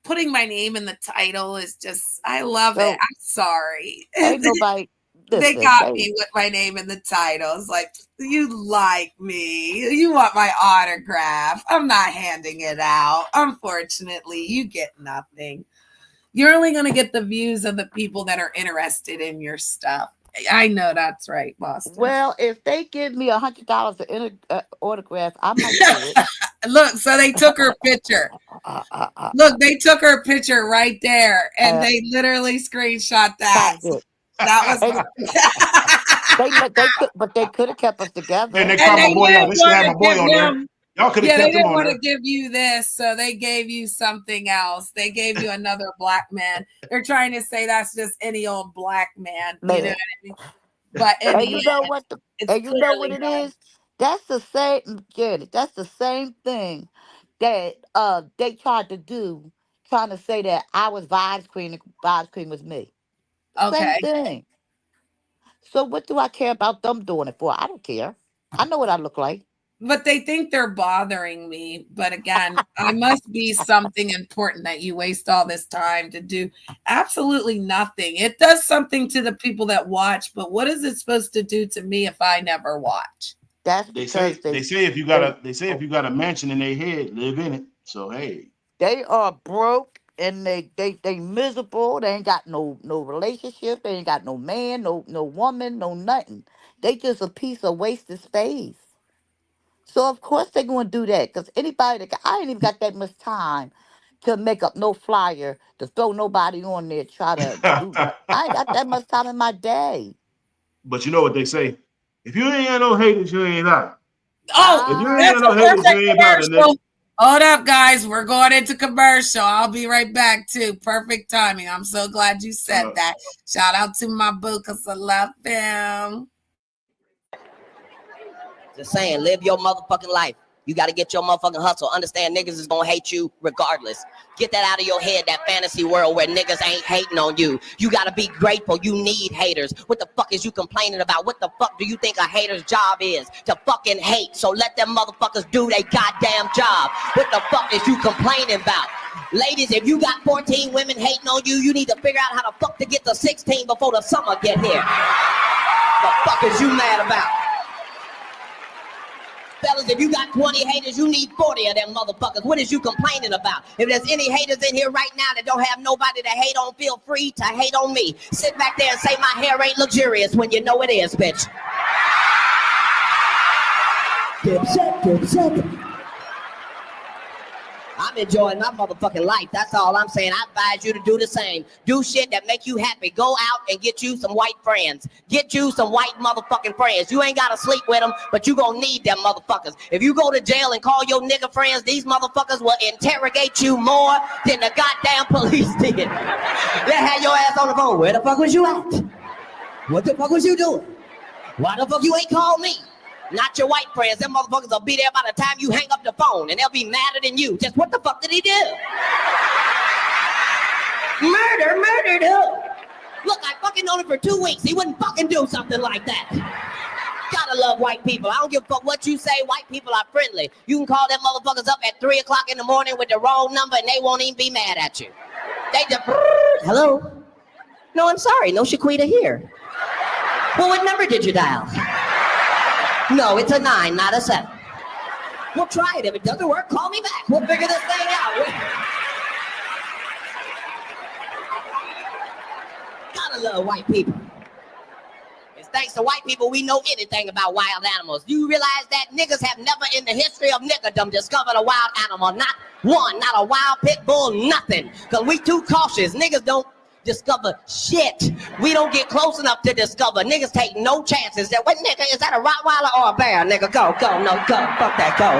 putting my name in the title is just, I love it.
So
I'm sorry.
ain't nobody.
They
Listen,
got me with my name in the title. It's like, you like me. You want my autograph. I'm not handing it out. Unfortunately, you get nothing. You're only going to get the views of the people that are interested in your stuff. I know that's right, Boston.
Well, if they give me $100 an autograph, I might do it.
Look, so they took her picture. Look, they took her picture right there, and they literally screenshot that. That was
they could have kept us together.
And they
and
crop
they
my boy out.
didn't
They should have
want
my
to
boy
give
on there.
him.
Y'all could have
Yeah, they
kept him
didn't
on
want to
there.
give you this, so they gave you something else. They gave you another black man. They're trying to say that's just any old black man. You know what I mean? But in
And
the
you know
end,
what?
it's
And you know what
clearly
it
him.
is? That's the same, Janet. That's the same thing that they tried to do, trying to say that I was Vibes Queen and Vibes Queen was me. Same
Okay.
thing. So what do I care about them doing it for? I don't care. I know what I look like.
But they think they're bothering me. But again, I must be something important that you waste all this time to do absolutely nothing. It does something to the people that watch, but what is it supposed to do to me if I never watch?
That's
They say if you got a mansion in their head, live in it. So hey.
They are broke and they miserable. They ain't got no relationship. They ain't got no man, no woman, no nothing. They just a piece of wasted space. So of course they're gonna do that. Cause anybody I ain't even got that much time to make up no flyer to throw nobody on there try to do that. I ain't got that much time in my day.
But you know what they say? If you ain't got no haters, you ain't out.
Oh,
If you ain't
that's
got no
a
haters, you
perfect
ain't out, nigga.
commercial. Hold up, guys. We're going into commercial. I'll be right back, too. Perfect timing. I'm so glad you said that. Shout out to my boo, because I love him.
Just saying, live your motherfucking life. You got to get your motherfucking hustle. Understand niggas is going to hate you regardless. Get that out of your head, that fantasy world where niggas ain't hating on you. You got to be grateful. You need haters. What the fuck is you complaining about? What the fuck do you think a hater's job is? To fucking hate. So let them motherfuckers do their goddamn job. What the fuck is you complaining about? Ladies, if you got 14 women hating on you, you need to figure out how the fuck to get to 16 before the summer get here. The fuck is you mad about? Fellas, if you got 20 haters, you need 40 of them motherfuckers. What is you complaining about? If there's any haters in here right now that don't have nobody to hate on, feel free to hate on me. Sit back there and say my hair ain't luxurious when you know it is, bitch. Dipset. I'm enjoying my motherfucking life. That's all I'm saying. I advise you to do the same. Do shit that make you happy. Go out and get you some white friends. Get you some white motherfucking friends. You ain't got to sleep with them, but you gonna need them motherfuckers. If you go to jail and call your nigga friends, these motherfuckers will interrogate you more than the goddamn police did. They had your ass on the phone. Where the fuck was you at? What the fuck was you doing? Why the fuck you ain't called me? Not your white friends. Them motherfuckers will be there by the time you hang up the phone, and they'll be madder than you. Just what the fuck did he do? Murdered who? Look, I fucking known him for 2 weeks. He wouldn't fucking do something like that. Gotta love white people. I don't give a fuck what you say. White people are friendly. You can call them motherfuckers up at 3 o'clock in the morning with the wrong number and they won't even be mad at you. They just, hello? No, I'm sorry. No Shaquita here. Well, what number did you dial? No, it's a 9, not a 7. We'll try it. If it doesn't work, call me back. We'll figure this thing out. Gotta love white people. It's thanks to white people we know anything about wild animals. You realize that niggas have never in the history of niggerdom discovered a wild animal. Not one, not a wild pit bull, nothing. Because we too cautious. Niggas don't discover shit. We don't get close enough to discover. Niggas take no chances. That what nigga, is that a Rottweiler or a bear? Nigga, go, no, go, fuck that, go.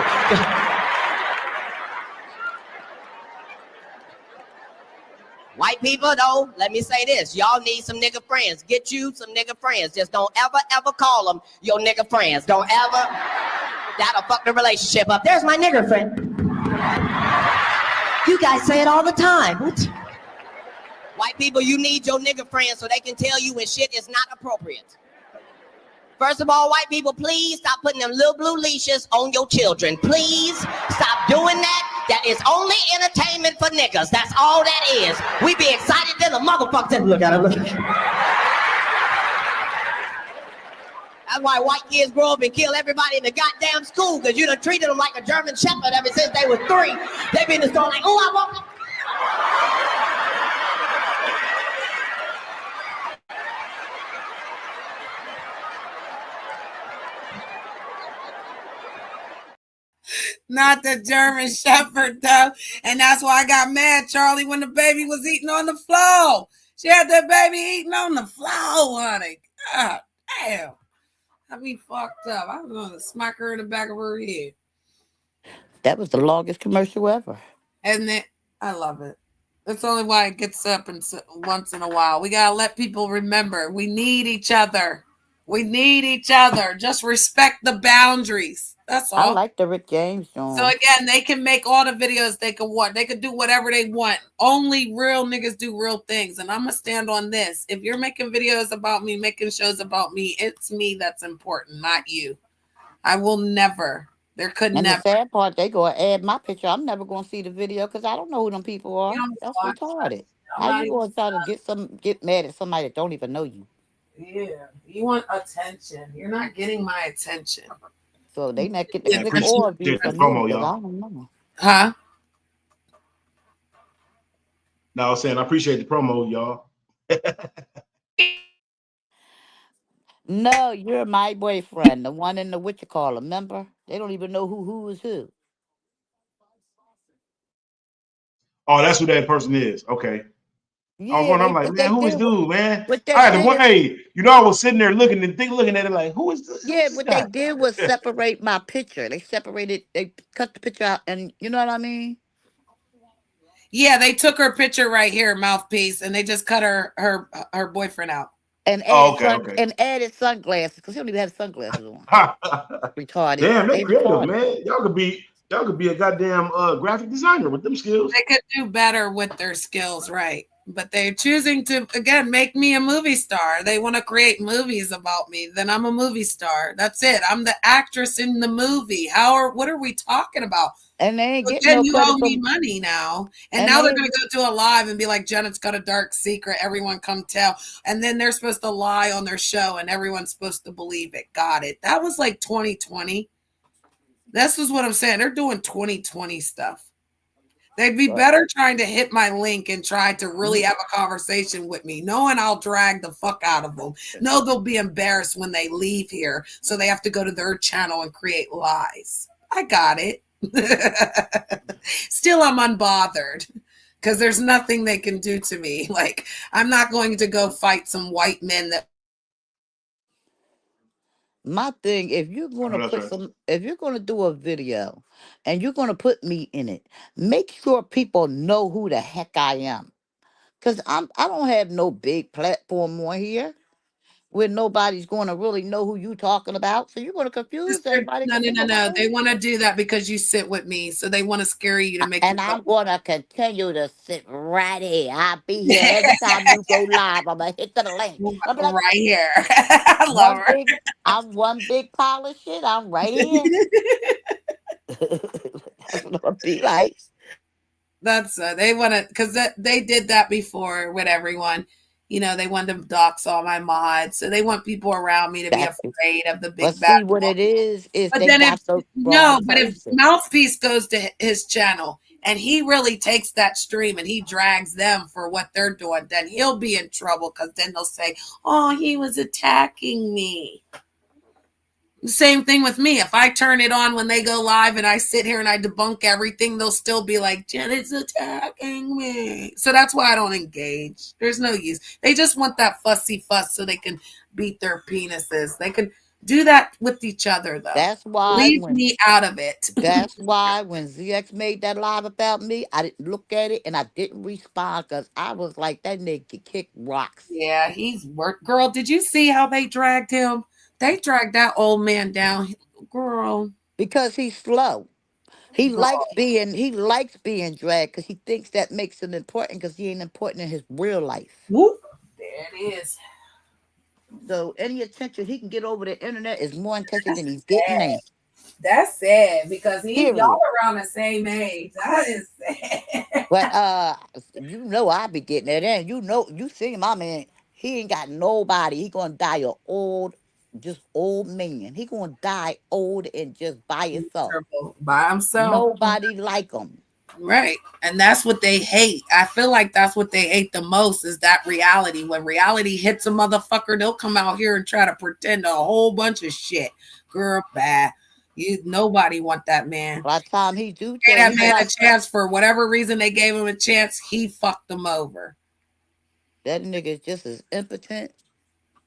White people, though, let me say this. Y'all need some nigga friends. Get you some nigga friends. Just don't ever call them your nigga friends. Don't ever. That'll fuck the relationship up. There's my nigger friend. You guys say it all the time. What? White people, you need your nigga friends so they can tell you when shit is not appropriate. First of all, white people, please stop putting them little blue leashes on your children. Please stop doing that. That is only entertainment for niggas. That's all that is. We be excited till the motherfucker. Look at him, look at him. That's why white kids grow up and kill everybody in the goddamn school, because you done treated them like a German shepherd ever since they were 3. They be in the store like, oh, I want.
Not the German Shepherd, though. And that's why I got mad, Charlie, when the baby was eating on the floor. She had that baby eating on the floor, honey. God damn. I be fucked up. I was going to smack her in the back of her head.
That was the longest commercial ever.
And then, I love it. That's only why it gets up once in a while. We got to let people remember we need each other. We need each other. Just respect the boundaries. That's all.
I like the Rick James song.
So again, they can make all the videos they can want. They can do whatever they want. Only real niggas do real things. And I'm going to stand on this. If you're making videos about me, making shows about me, it's me that's important, not you. I will never. There could never.
And the sad part, they go and add my picture. I'm never going to see the video because I don't know who them people are. That's retarded. How you going to try to get mad at somebody that don't even know you?
Yeah. You want attention. You're not getting my attention.
So they not get the click or view from me because I don't know.
Huh?
No, I was saying I appreciate the promo, y'all.
No, you're my boyfriend, the one in the what you call, remember? They don't even know who is who.
Oh, that's who that person is. Okay.
Yeah,
I'm like, man, who is dude, man?
What
I had to
they
one.
did,
Hey, I was sitting there looking at it like, who is this?
yeah,
Who's
what
this
they
guy?
did was separate my picture. They cut the picture out, and you know what I mean?
Yeah, they took her picture right here, mouthpiece, and they just cut her boyfriend out.
And added sunglasses because he don't even have sunglasses on. Retarded.
Damn,
They
they creative,
retarded.
man. Y'all could be a goddamn graphic designer with them skills.
They could do better with their skills, right? But they're choosing to, again, make me a movie star. They want to create movies about me. Then I'm a movie star. That's it. I'm the actress in the movie. What are we talking about?
And they ain't getting
Then
no
you
credit
owe me money now. And now they're going to go to a live and be like, Janet's got a dark secret. Everyone come tell. And then they're supposed to lie on their show and everyone's supposed to believe it. Got it. That was like 2020. This is what I'm saying. They're doing 2020 stuff. They'd be better trying to hit my link and try to really have a conversation with me, knowing I'll drag the fuck out of them. No, they'll be embarrassed when they leave here, so they have to go to their channel and create lies. I got it. Still, I'm unbothered because there's nothing they can do to me. Like, I'm not going to go fight some white men that.
My thing, if you're gonna if you're gonna do a video and you're gonna put me in it, make sure people know who the heck I am. Cause I don't have no big platform on here. where nobody's going to really know who you talking about. So you're going to confuse everybody.
No. They want to do that because you sit with me. So they want to scare you to make you
And I'm going to continue to sit right here. I'll be here every time you go live. I'm going to hit the link. I'll be like,
right here. I love her.
I'm one big pile of shit. I'm right here. That's what I'll be like.
That's they want to, because they did that before with everyone. You know, they wanted to dox all my mods, so they want people around me to be afraid of the big
But
bad.
see, what it is
But
they
then
got
if
the
no,
wrong
but if
person.
Mouthpiece goes to his channel and he really takes that stream and he drags them for what they're doing, then he'll be in trouble, because then they'll say, "Oh, he was attacking me." Same thing with me. If I turn it on when they go live and I sit here and I debunk everything, they'll still be like, "Janet's attacking me." So that's why I don't engage. There's no use. They just want that fussy fuss so they can beat their penises. They can do that with each other, though.
That's why
Leave me out of it.
That's why when ZX made that live about me, I didn't look at it and I didn't respond because I was like, that nigga can kick rocks.
Yeah, he's work. Girl, did you see how they dragged him? They dragged that old man down, girl.
Because he's slow. He likes being dragged because he thinks that makes him important because he ain't important in his real life.
Whoop. There it is.
So any attention he can get over the internet is more attention than he's getting now.
That's sad because
Period.
y'all around the same age. That is sad.
But you know I be getting it in. You know, you see my man, he ain't got nobody. He gonna die a old man. He gonna die old and just by himself.
By himself.
Nobody like him.
Right. And that's what they hate. I feel like that's what they hate the most, is that reality. When reality hits a motherfucker, they'll come out here and try to pretend a whole bunch of shit. Girl, bad. Nobody want that man.
By the time he do
gave that man a chance for whatever reason they gave him a chance, he fucked them over.
That nigga is just as impotent.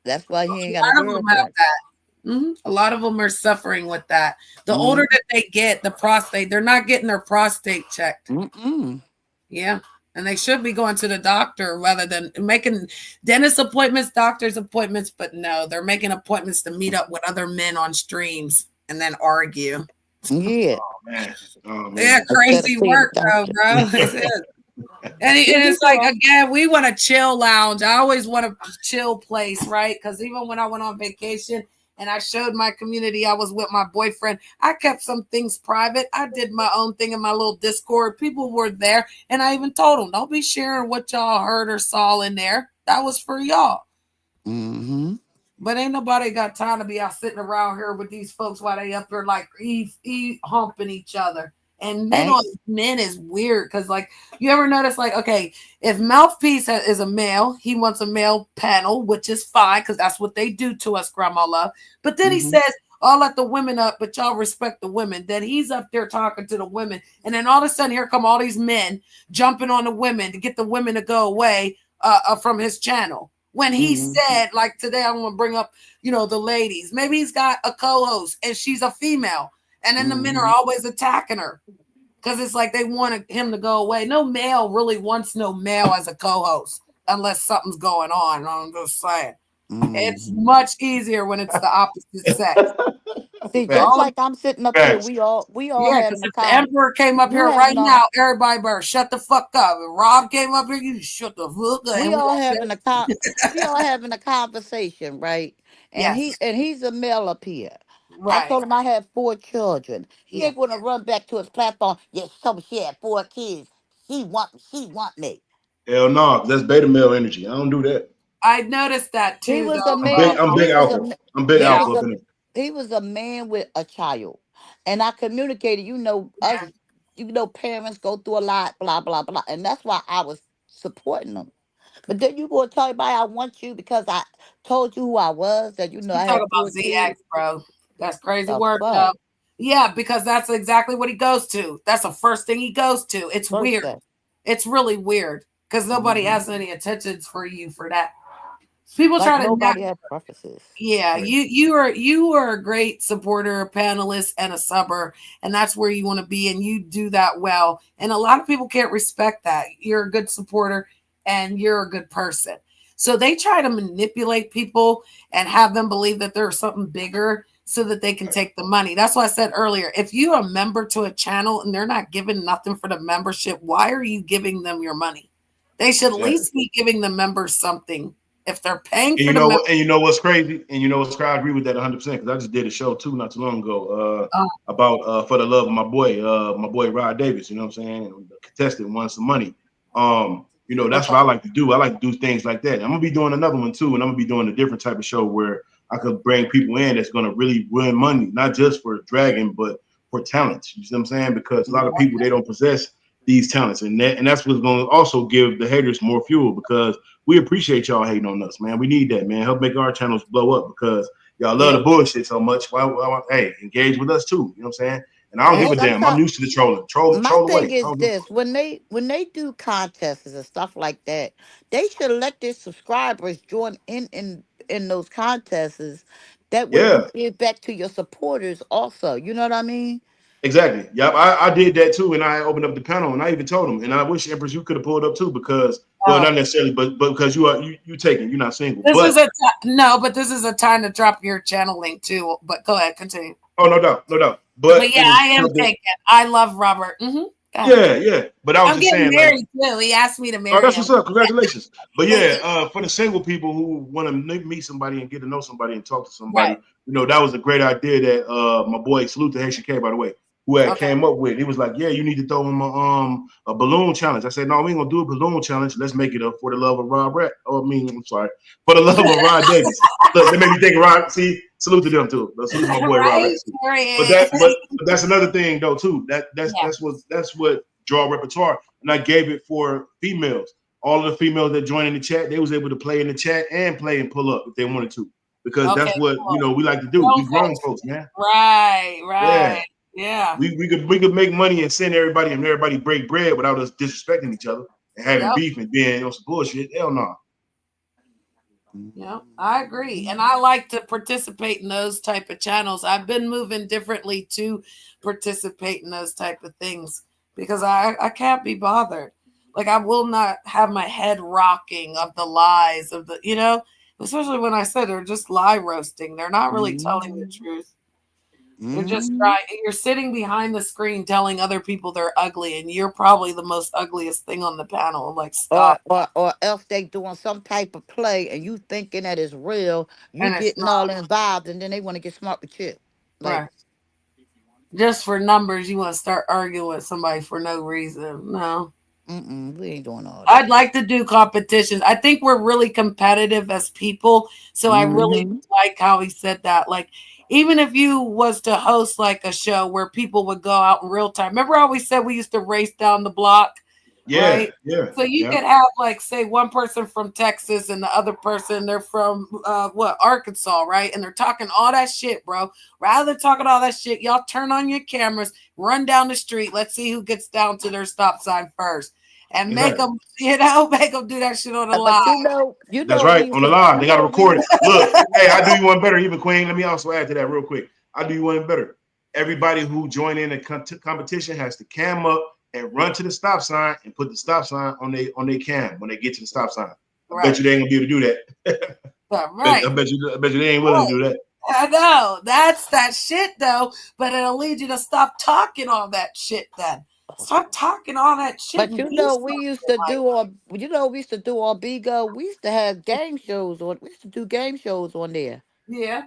That's why he ain't got
a
a
lot of them have
girlfriend.
that. Mm-hmm. A lot of them are suffering with that. The older that they get, the prostate, they're not getting their prostate checked. Yeah. And they should be going to the doctor rather than making dentist appointments, doctor's appointments. But no, they're making appointments to meet up with other men on streams and then argue.
Yeah.
Oh, man.
Yeah, crazy work, though, bro. And it's like, again, we want a chill lounge. I always want a chill place, right? Because even when I went on vacation and I showed my community I was with my boyfriend, I kept some things private. I did my own thing in my little Discord. People were there, and I even told them, don't be sharing what y'all heard or saw in there. That was for y'all. But ain't nobody got time to be out sitting around here with these folks while they up there like humping each other. And men on men is weird because, like, you ever notice, like, okay, if Mouthpiece is a male, he wants a male panel, which is fine because that's what they do to us, Grandma Love. But then he says, I'll let the women up, but y'all respect the women. Then he's up there talking to the women. And then all of a sudden, here come all these men jumping on the women to get the women to go away from his channel. When he said, like, today I'm going to bring up, you know, the ladies. Maybe he's got a co-host and she's a female. And then the men are always attacking her because it's like they wanted him to go away. No male really wants no male as a co-host unless something's going on. I'm just saying. It's much easier when it's the opposite sex.
See, just like I'm sitting up here, we all
yeah,
having
if the Emperor came up here right now, everybody better shut the fuck up. If Rob came up here, you shut the fuck up.
We all having a conversation, right? And he's a male up here.
Right.
I told him I had 4 children. He ain't gonna run back to his platform. Yes, so she had 4 kids. She want me.
Hell no, that's beta male energy. I don't do that.
I noticed that too.
He was
though.
a man.
I'm big alpha. I'm big alpha.
He was a man with a child, and I communicated. You know, us. You know, parents go through a lot. Blah blah blah, and that's why I was supporting them. But then you gonna tell everybody I want you because I told you who I was. That you know I had 4 kids.
Bro. That's crazy work, though. Yeah, because that's exactly what he goes to. That's the first thing he goes to. It's weird. It's really weird because nobody has any attentions for you for that. People try to.
Nobody has preferences.
Yeah, you are a great supporter, a panelist, and a subber, and that's where you want to be, and you do that well. And a lot of people can't respect that. You're a good supporter, and you're a good person. So they try to manipulate people and have them believe that there's something bigger so that they can take the money. That's why I said earlier, if you're a member to a channel and they're not giving nothing for the membership, why are you giving them your money? They should at least be giving the members something. If they're paying for the membership.
And you know what's crazy? And you know what's crazy? I agree with that 100% because I just did a show too not too long ago about For the Love of my boy Rod Davis, you know what I'm saying? And the contestant won some money. You know, that's what I like to do. I like to do things like that. I'm gonna be doing another one too, and I'm gonna be doing a different type of show where I could bring people in that's gonna really win money, not just for dragging, but for talents. You see what I'm saying? Because a lot of people, they don't possess these talents, and that's what's gonna also give the haters more fuel, because we appreciate y'all hating on us, man. We need that, man. Help make our channels blow up, because y'all love the bullshit so much. Well, hey, engage with us too. You know what I'm saying? And I don't give a damn. I'm used to the trolling. Troll
thing
away.
is this: when they do contests and stuff like that, they should let their subscribers join in those contests. That way, you give back to your supporters also. You know what I mean?
Exactly. Yep. I did that too, and I opened up the panel, and I even told them. And I wish, Empress, you could have pulled up too, because well, not necessarily, but because you taking, you're not single.
This is but this is a time to drop your channel link too. But go ahead, continue.
Oh, no doubt, no doubt.
But yeah, I am taking. I love Robert.
Yeah. But I was
I'm
just
getting
saying,
married too. He asked me to marry.
Oh, that's
him.
what's up. Congratulations. But yeah, for the single people who want to meet somebody and get to know somebody and talk to somebody, you know, that was a great idea that my boy, salute to Haitian K, by the way, who had came up with. He was like, yeah, you need to throw him a balloon challenge. I said, no, we ain't gonna do a balloon challenge. Let's make it For the Love of Rod Rat. Oh, I'm sorry. For the Love of Rod Davis. Look, they made me think of Rod. See, salute to them too. Salute to my boy Rod Rat. But that's another thing though too. That's what draw repertoire. And I gave it for females. All of the females that joined in the chat, they was able to play in the chat and play and pull up if they wanted to, because that's what you know we like to do. We grown folks, man.
Right. Yeah.
We could make money and send everybody and everybody break bread without us disrespecting each other and having beef and being on some bullshit. Hell no.
Yeah, I agree. And I like to participate in those type of channels. I've been moving differently to participate in those type of things, because I can't be bothered. Like, I will not have my head rocking of the lies of the, you know, especially when I said they're just lie roasting. They're not really telling the truth. They're just trying. You're sitting behind the screen telling other people they're ugly, and you're probably the most ugliest thing on the panel. Like, stop.
Or else they doing some type of play and you thinking that it's real, you
And it's
getting all involved, and then they want to get smart with you. Like,
right. Just for numbers, you want to start arguing with somebody for no reason. No.
We ain't doing all that.
I'd like to do competitions. I think we're really competitive as people. So I really like how he said that. Like, even if you was to host like a show where people would go out in real time. Remember how we said we used to race down the block?
Yeah,
right?
Yeah.
So you could have, like, say one person from Texas and the other person, they're from Arkansas, right? And they're talking all that shit, bro. Rather than talking all that shit, y'all turn on your cameras, run down the street. Let's see who gets down to their stop sign first. And make them, make them do that shit on the live.
That's right, on the live. They got to record it. Look, hey, I do you one better, even Queen. Let me also add to that real quick. I do you one better. Everybody who join in the competition has to cam up and run to the stop sign and put the stop sign on their cam when they get to the stop sign. I bet you they ain't gonna be able to do that.
Right.
I bet you they ain't willing to do that.
I know. That's that shit though, but it'll lead you to stop talking all that shit then. Stop talking all that shit.
But we used to do all Bigo. We used to have game shows on. We used to do game shows on there.
Yeah.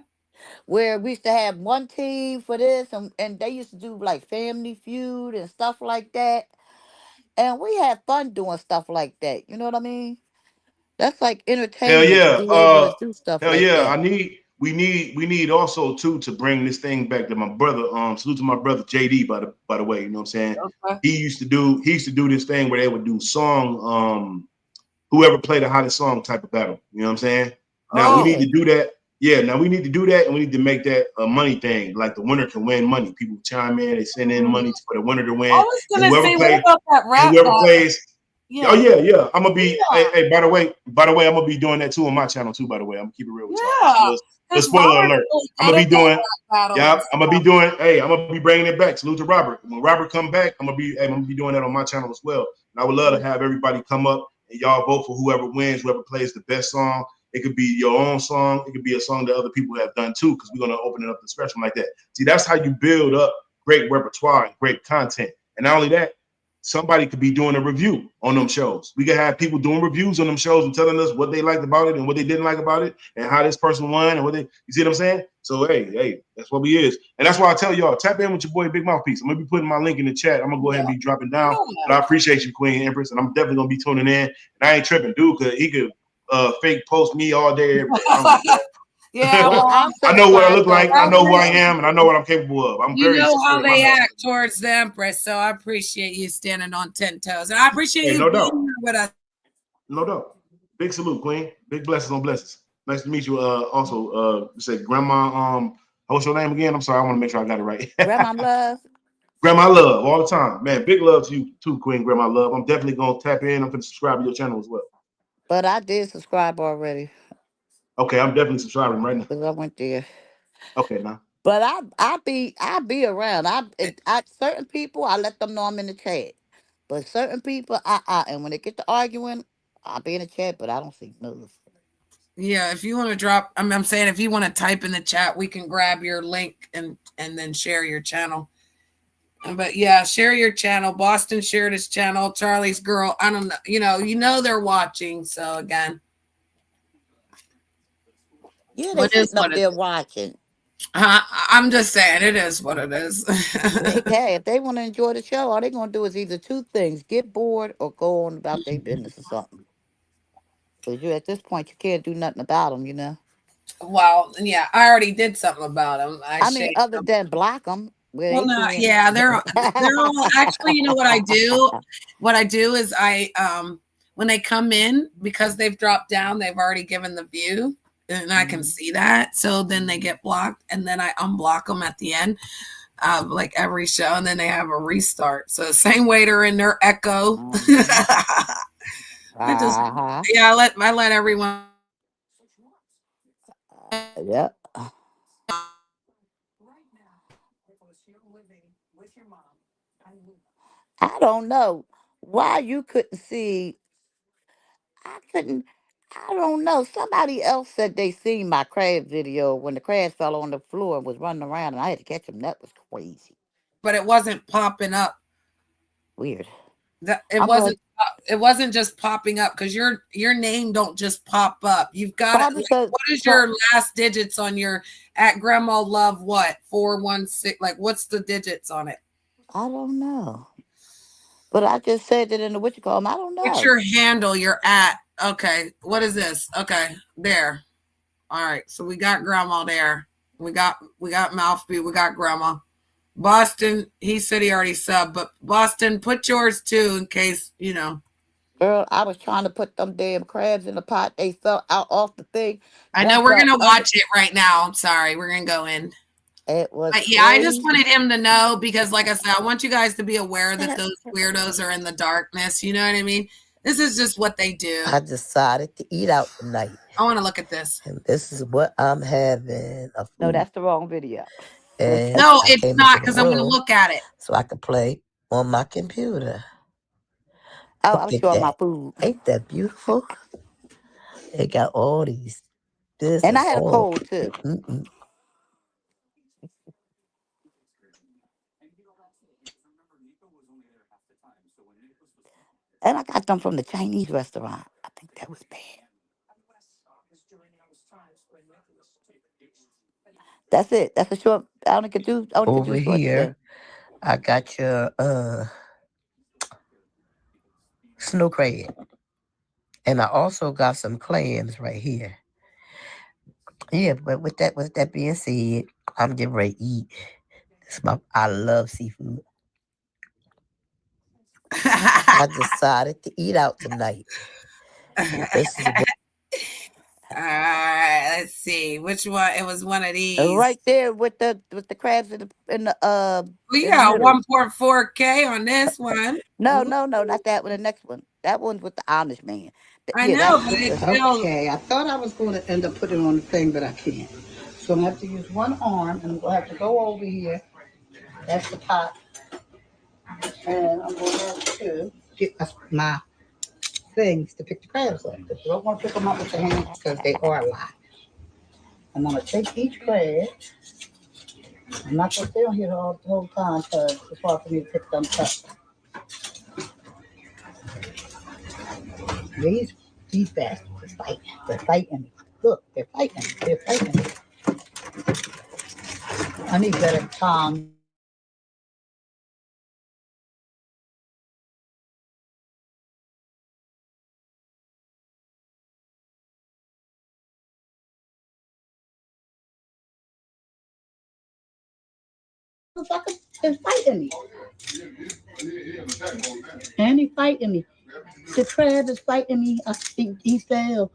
Where we used to have one team for this, and they used to do like Family Feud and stuff like that. And we had fun doing stuff like that. You know what I mean? That's like entertainment.
Hell yeah.
To be able to do stuff
hell
like
yeah.
that.
We need also too to bring this thing back to my brother. Salute to my brother JD by the way, you know what I'm saying?
Okay.
He used to do this thing where they would do song, whoever played the hottest song type of battle. You know what I'm saying? Now we need to do that. Yeah, now we need to do that, and we need to make that a money thing. Like the winner can win money. People chime in, they send in money for the winner to win.
I was gonna say, what about that rap
whoever
battle?
plays.
Yeah.
Oh yeah. I'm gonna be. Hey, by the way, I'm gonna be doing that too on my channel too. By the way, I'm gonna keep it real with y'all. The spoiler alert. I'm gonna be doing. Yeah, I'm gonna be doing. Hey, I'm gonna be bringing it back. Salute to Robert. When Robert come back, I'm gonna be doing that on my channel as well. And I would love to have everybody come up and y'all vote for whoever wins, whoever plays the best song. It could be your own song. It could be a song that other people have done too, because we're going to open it up the spectrum like that. See, that's how you build up great repertoire and great content. And not only that, somebody could be doing a review on them shows. We could have people doing reviews on them shows and telling us what they liked about it and what they didn't like about it and how this person won and what they, you see what I'm saying? So, hey, that's what we is. And that's why I tell y'all, tap in with your boy, Big Mouthpiece. I'm going to be putting my link in the chat. I'm going to go ahead and be dropping down. But I appreciate you, Queen Empress, and I'm definitely going to be tuning in. And I ain't tripping, dude, because he could fake post me all day, every day.
Yeah, well,
I know what I look like, I know who I am, and I know what I'm capable of. I'm very
know how they
sincere.
act towards the Empress, so I appreciate you standing on 10 toes, and I appreciate
Hey,
you
no
being
doubt.
here with us.
No doubt. Big salute, Queen. Big blessings on blessings. Nice to meet you. Also, you say Grandma. What's your name again? I'm sorry, I want to make sure I got it right.
Grandma Love.
Grandma Love, all the time, man. Big love to you too, Queen Grandma Love. I'm definitely gonna tap in. I'm gonna subscribe to your channel as well.
But I did subscribe already.
Okay, I'm definitely subscribing right now.
Because I went there.
Okay, now.
But I be around. I certain people I let them know I'm in the chat. But certain people and when they get to arguing, I'll be in the chat, but I don't see news.
Yeah, if you want to drop, I'm saying if you want to type in the chat, we can grab your link and then share your channel. But yeah, share your channel. Boston shared his channel. Charlie's girl, I don't know. You know they're watching. So again,
Yeah, they sitting up there watching.
I'm just saying it is what it is.
Hey, if they want to enjoy the show, all they're gonna do is either two things: get bored or go on about their business or something. Because you at this point you can't do nothing about them,
Well, yeah, I already did something about them.
I mean, other than block them.
Well, no, yeah, they're all actually. You know what I do? What I do is when they come in, because they've dropped down, they've already given the view, and I can see that. So then they get blocked, and then I unblock them at the end, like every show, and then they have a restart. So same way they're in their echo. I let everyone.
Yep. I don't know why you couldn't see. I don't know. Somebody else said they seen my crab video when the crabs fell on the floor and was running around, and I had to catch them. That was crazy.
But it wasn't popping up.
Weird.
It wasn't just popping up, because your name don't just pop up. You've got what is your last digits on your at Grandma Love? What 416? Like what's the digits on it?
I don't know. But I just said that in the I don't know.
What's your handle? Your at? Okay. What is this? Okay, there. All right. So we got Grandma there. We got Mouthpiece. We got Grandma. Boston, he said he already subbed, but Boston, put yours too in case,
Girl, I was trying to put them damn crabs in the pot. They fell out off the thing.
I know we're going to watch it right now. I'm sorry. We're going to go in.
It was
yeah, I just wanted him to know because, like I said, I want you guys to be aware that those weirdos are in the darkness. You know what I mean? This is just what they do.
I decided to eat out tonight.
I want to look at this.
And this is what I'm having.
No, that's the wrong video.
And
no, it's not, because I'm going to look at it.
So I can play on my computer.
Oh, I'm showing my food.
Ain't that beautiful? They got all these.
And I had a cold, too. And I got them from the Chinese restaurant. I think that was bad. That's it. That's a short. I only could do.
Over here, I got your snow crab, and I also got some clams right here. Yeah, but with that being said, I'm getting ready to eat. I love seafood. I decided to eat out tonight. This is
all right, let's see which one. It was one of these
right there with the crabs in the
we got 1.4K on this one.
No, not that one. The next one. That one's with the Amish man.
I know, but
okay. I thought I was going to end up putting it on the thing, but I can't. So I'm going to have to use one arm, and I'm going to have to go over here. That's the pot. And I'm going to have to get my things to pick the crabs up. But you don't want to pick them up with your hands because they are a lot. I'm going to take each crab. I'm not going to stay on here the whole time because it's hard for me to pick them up. These bastards are fighting. They're fighting. Look, they're fighting. They're fighting. I need better tongs. Motherfucker is fighting me. And he's fighting me. The crab is fighting me. I think he fell.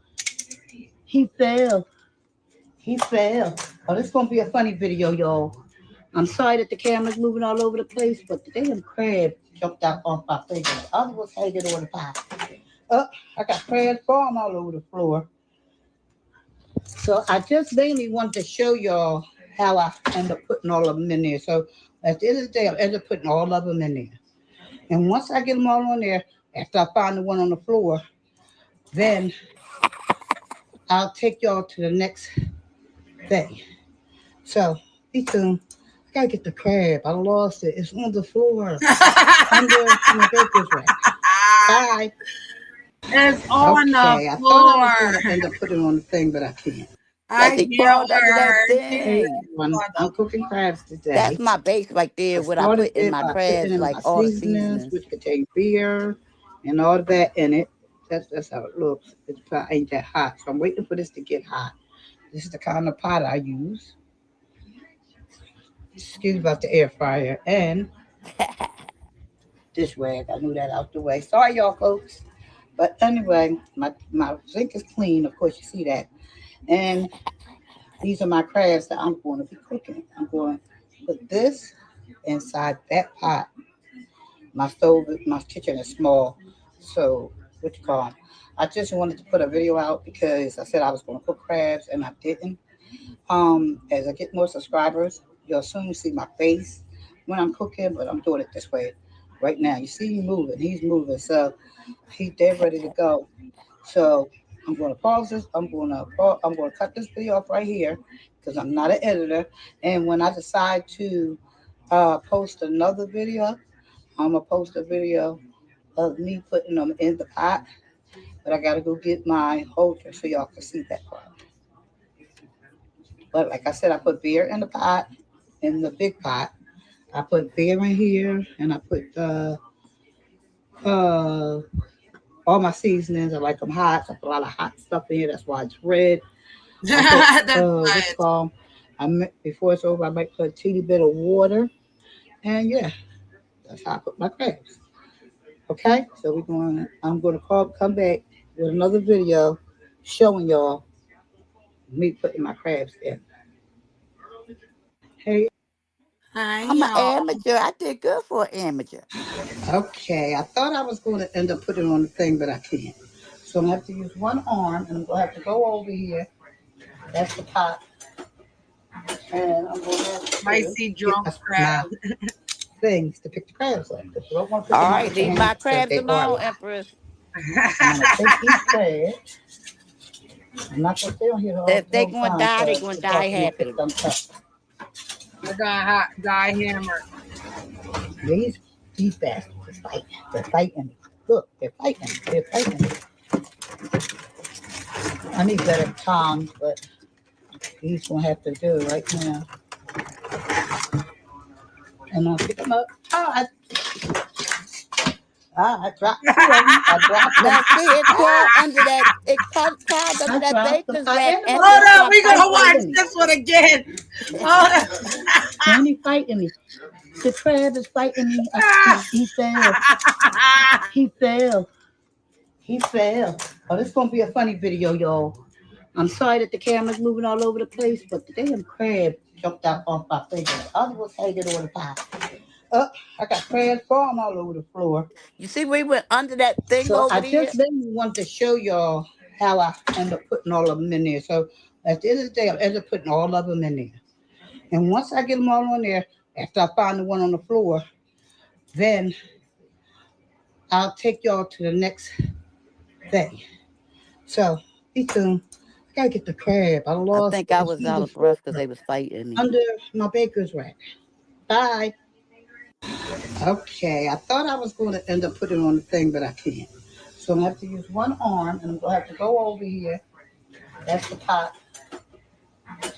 He fell. He fell. Oh, this is going to be a funny video, y'all. I'm sorry that the camera's moving all over the place, but the damn crab jumped out off my finger. The other was hanging on the pie. Oh, I got crabs falling all over the floor. So I just mainly wanted to show y'all how I end up putting all of them in there. So at the end of the day, I end up putting all of them in there. And once I get them all on there, after I find the one on the floor, then I'll take y'all to the next thing. So be tuned. I gotta get the crab. I lost it. It's on the floor. Under the baker's rack. Bye.
It's on the
I
floor.
thought I was gonna end up putting it on the thing, but I can't.
I
He crawled under that
Hey,
thing.
everyone. I'm cooking crabs today.
That's my base right there.
I
What I
started
put in
it
my
by putting
crabs,
in
like
my
all the
seasonings,
seasonings.
which contain beer and all that in it. That's how it looks. It ain't that hot, so I'm waiting for this to get hot. This is the kind of pot I use. Excuse me about the air fryer and dish rag. I knew that out the way. Sorry, y'all folks. But anyway, my sink is clean. Of course, you see that. And these are my crabs that I'm going to be cooking. I'm going to put this inside that pot. My stove, my kitchen is small. So, what you call them? I just wanted to put a video out because I said I was going to cook crabs and I didn't. As I get more subscribers, you'll soon see my face when I'm cooking, but I'm doing it this way right now. You see me moving, he's moving, so they're ready to go. So I'm going to pause this. I'm going to cut this video off right here because I'm not an editor. And when I decide to post another video, I'm gonna post a video of me putting them in the pot. But I gotta go get my holder so y'all can see that part. But like I said, I put beer in the pot, in the big pot. I put beer in here, and I put all my seasonings. I like them hot. So I put a lot of hot stuff in here. That's why it's red. I put, before it's over, I might put a teeny bit of water. And yeah, that's how I put my crabs. Okay, so I'm going to come back with another video showing y'all me putting my crabs in. Hey.
I'm an amateur. I did good for an amateur.
Okay, I thought I was going to end up putting it on the thing, but I can't. So I'm going to have to use one arm, and I'm going to have to go over here. That's the pot. And I'm going to have to
I see drunk crab.
Things to pick the crabs up.
All right, leave my crabs alone, Empress.
I'm going to take each crab. I'm not going to stay on here all
If
the
they
whole
going to
time,
die, they
so
going to
it's
die
hard for me to
happy.
pick them up.
I got die hammer.
These bastards are fighting. They're fighting. Look, they're fighting. They're fighting. I need better tongs, but he's going to have to do it right now. And I'll pick them up. I dropped two of them. I dropped them.
Now, see, it crawled under that. It crawled under that baker's rack.
Hold on, we're going to watch this one again.
And he's fighting me. The crab is fighting me. He fell. He fell. He fell. Oh, this is going to be a funny video, y'all. I'm sorry that the camera's moving all over the place, but the damn crab jumped out off my finger. The other was hanging on the pie. Oh, I got crabs falling all over the floor.
You see, we went under that thing over
I
there.
just mainly wanted to show y'all how I end up putting all of them in there. So at the end of the day, I end up putting all of them in there. And once I get them all on there, after I find the one on the floor, then I'll take y'all to the next thing. So, be tuned. I gotta get the crab. I
I
lost
think
it.
I
It's
was out
even
of breath because
further
they was fighting me.
under my baker's rack. Bye. Okay, I thought I was going to end up putting it on the thing, but I can't. So I'm going to have to use one arm, and I'm going to have to go over here. That's the pot.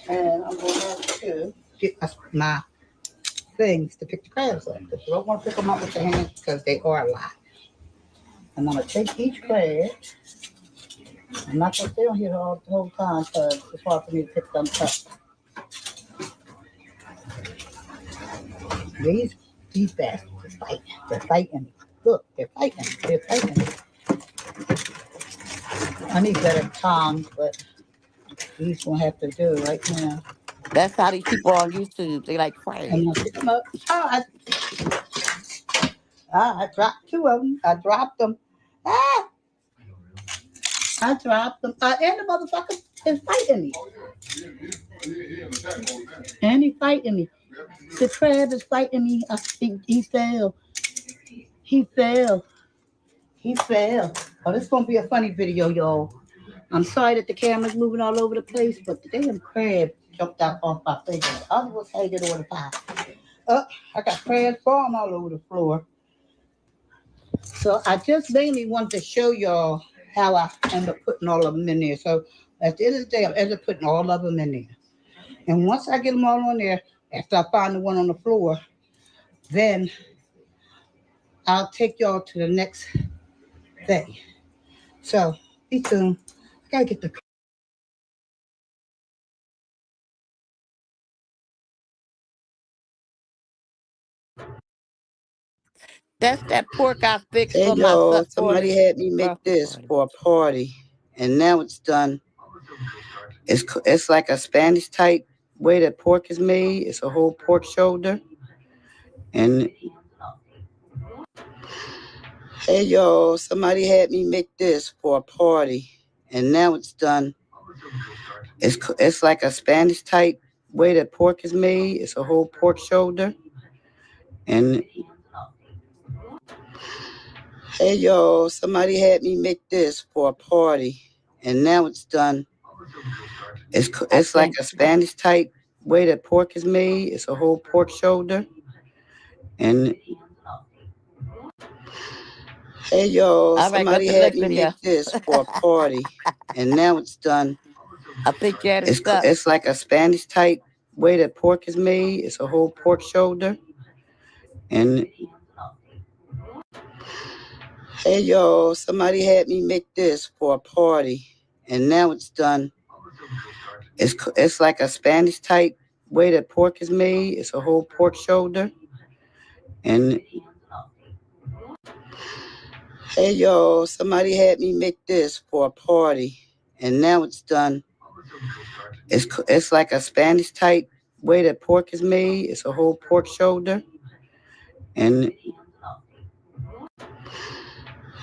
And I'm going to have to get my things to pick the crabs up. Because you don't want to pick them up with your hands because they are a lot. I'm going to take each crab. I'm not going to stay on here the whole time because it's hard for me to pick them up. These bastards are fighting. They're fighting. Look, they're fighting. They're fighting. I need better tongs, but these gonna have to do right now.
That's how these people on YouTube, they like
I'm
crabs.
gonna pick them up. I dropped two of them. I dropped them. I dropped them. And the motherfucker is fighting me. And he fighting me. The crab is fighting me. He fell. He fell. He fell. Oh, this is gonna be a funny video, y'all. I'm sorry that the camera's moving all over the place, but the damn crab jumped out off my finger. I was hanging on the pie. I got crabs falling all over the floor. So I just mainly wanted to show y'all how I end up putting all of them in there. So at the end of the day, I end up putting all of them in there. And once I get them all on there, after I find the one on the floor, then I'll take y'all to the next thing. So be tuned. I gotta get the
That's that pork I fixed
Hey
for my
y'all,
for
somebody
the
had me make
birthday
this
party.
for a party, and now it's done. It's like a Spanish type way that pork is made. It's a whole pork shoulder. And hey y'all, somebody had me make this for a party, and now it's done. It's like a Spanish type way that pork is made. It's a whole pork shoulder. And hey y'all, somebody had me make this for a party, and now it's done. It's like a Spanish type way that pork is made. It's a whole pork shoulder. And hey y'all,
All right, go
somebody
to the
had
next
me
video.
make this for a party, and now it's done.
I think you had it stuck.
It's like a Spanish type way that pork is made. It's a whole pork shoulder. And hey y'all, somebody had me make this for a party, and now it's done. It's like a Spanish type way that pork is made. It's a whole pork shoulder. And hey y'all, somebody had me make this for a party, and now it's done. It's like a Spanish type way that pork is made. It's a whole pork shoulder. And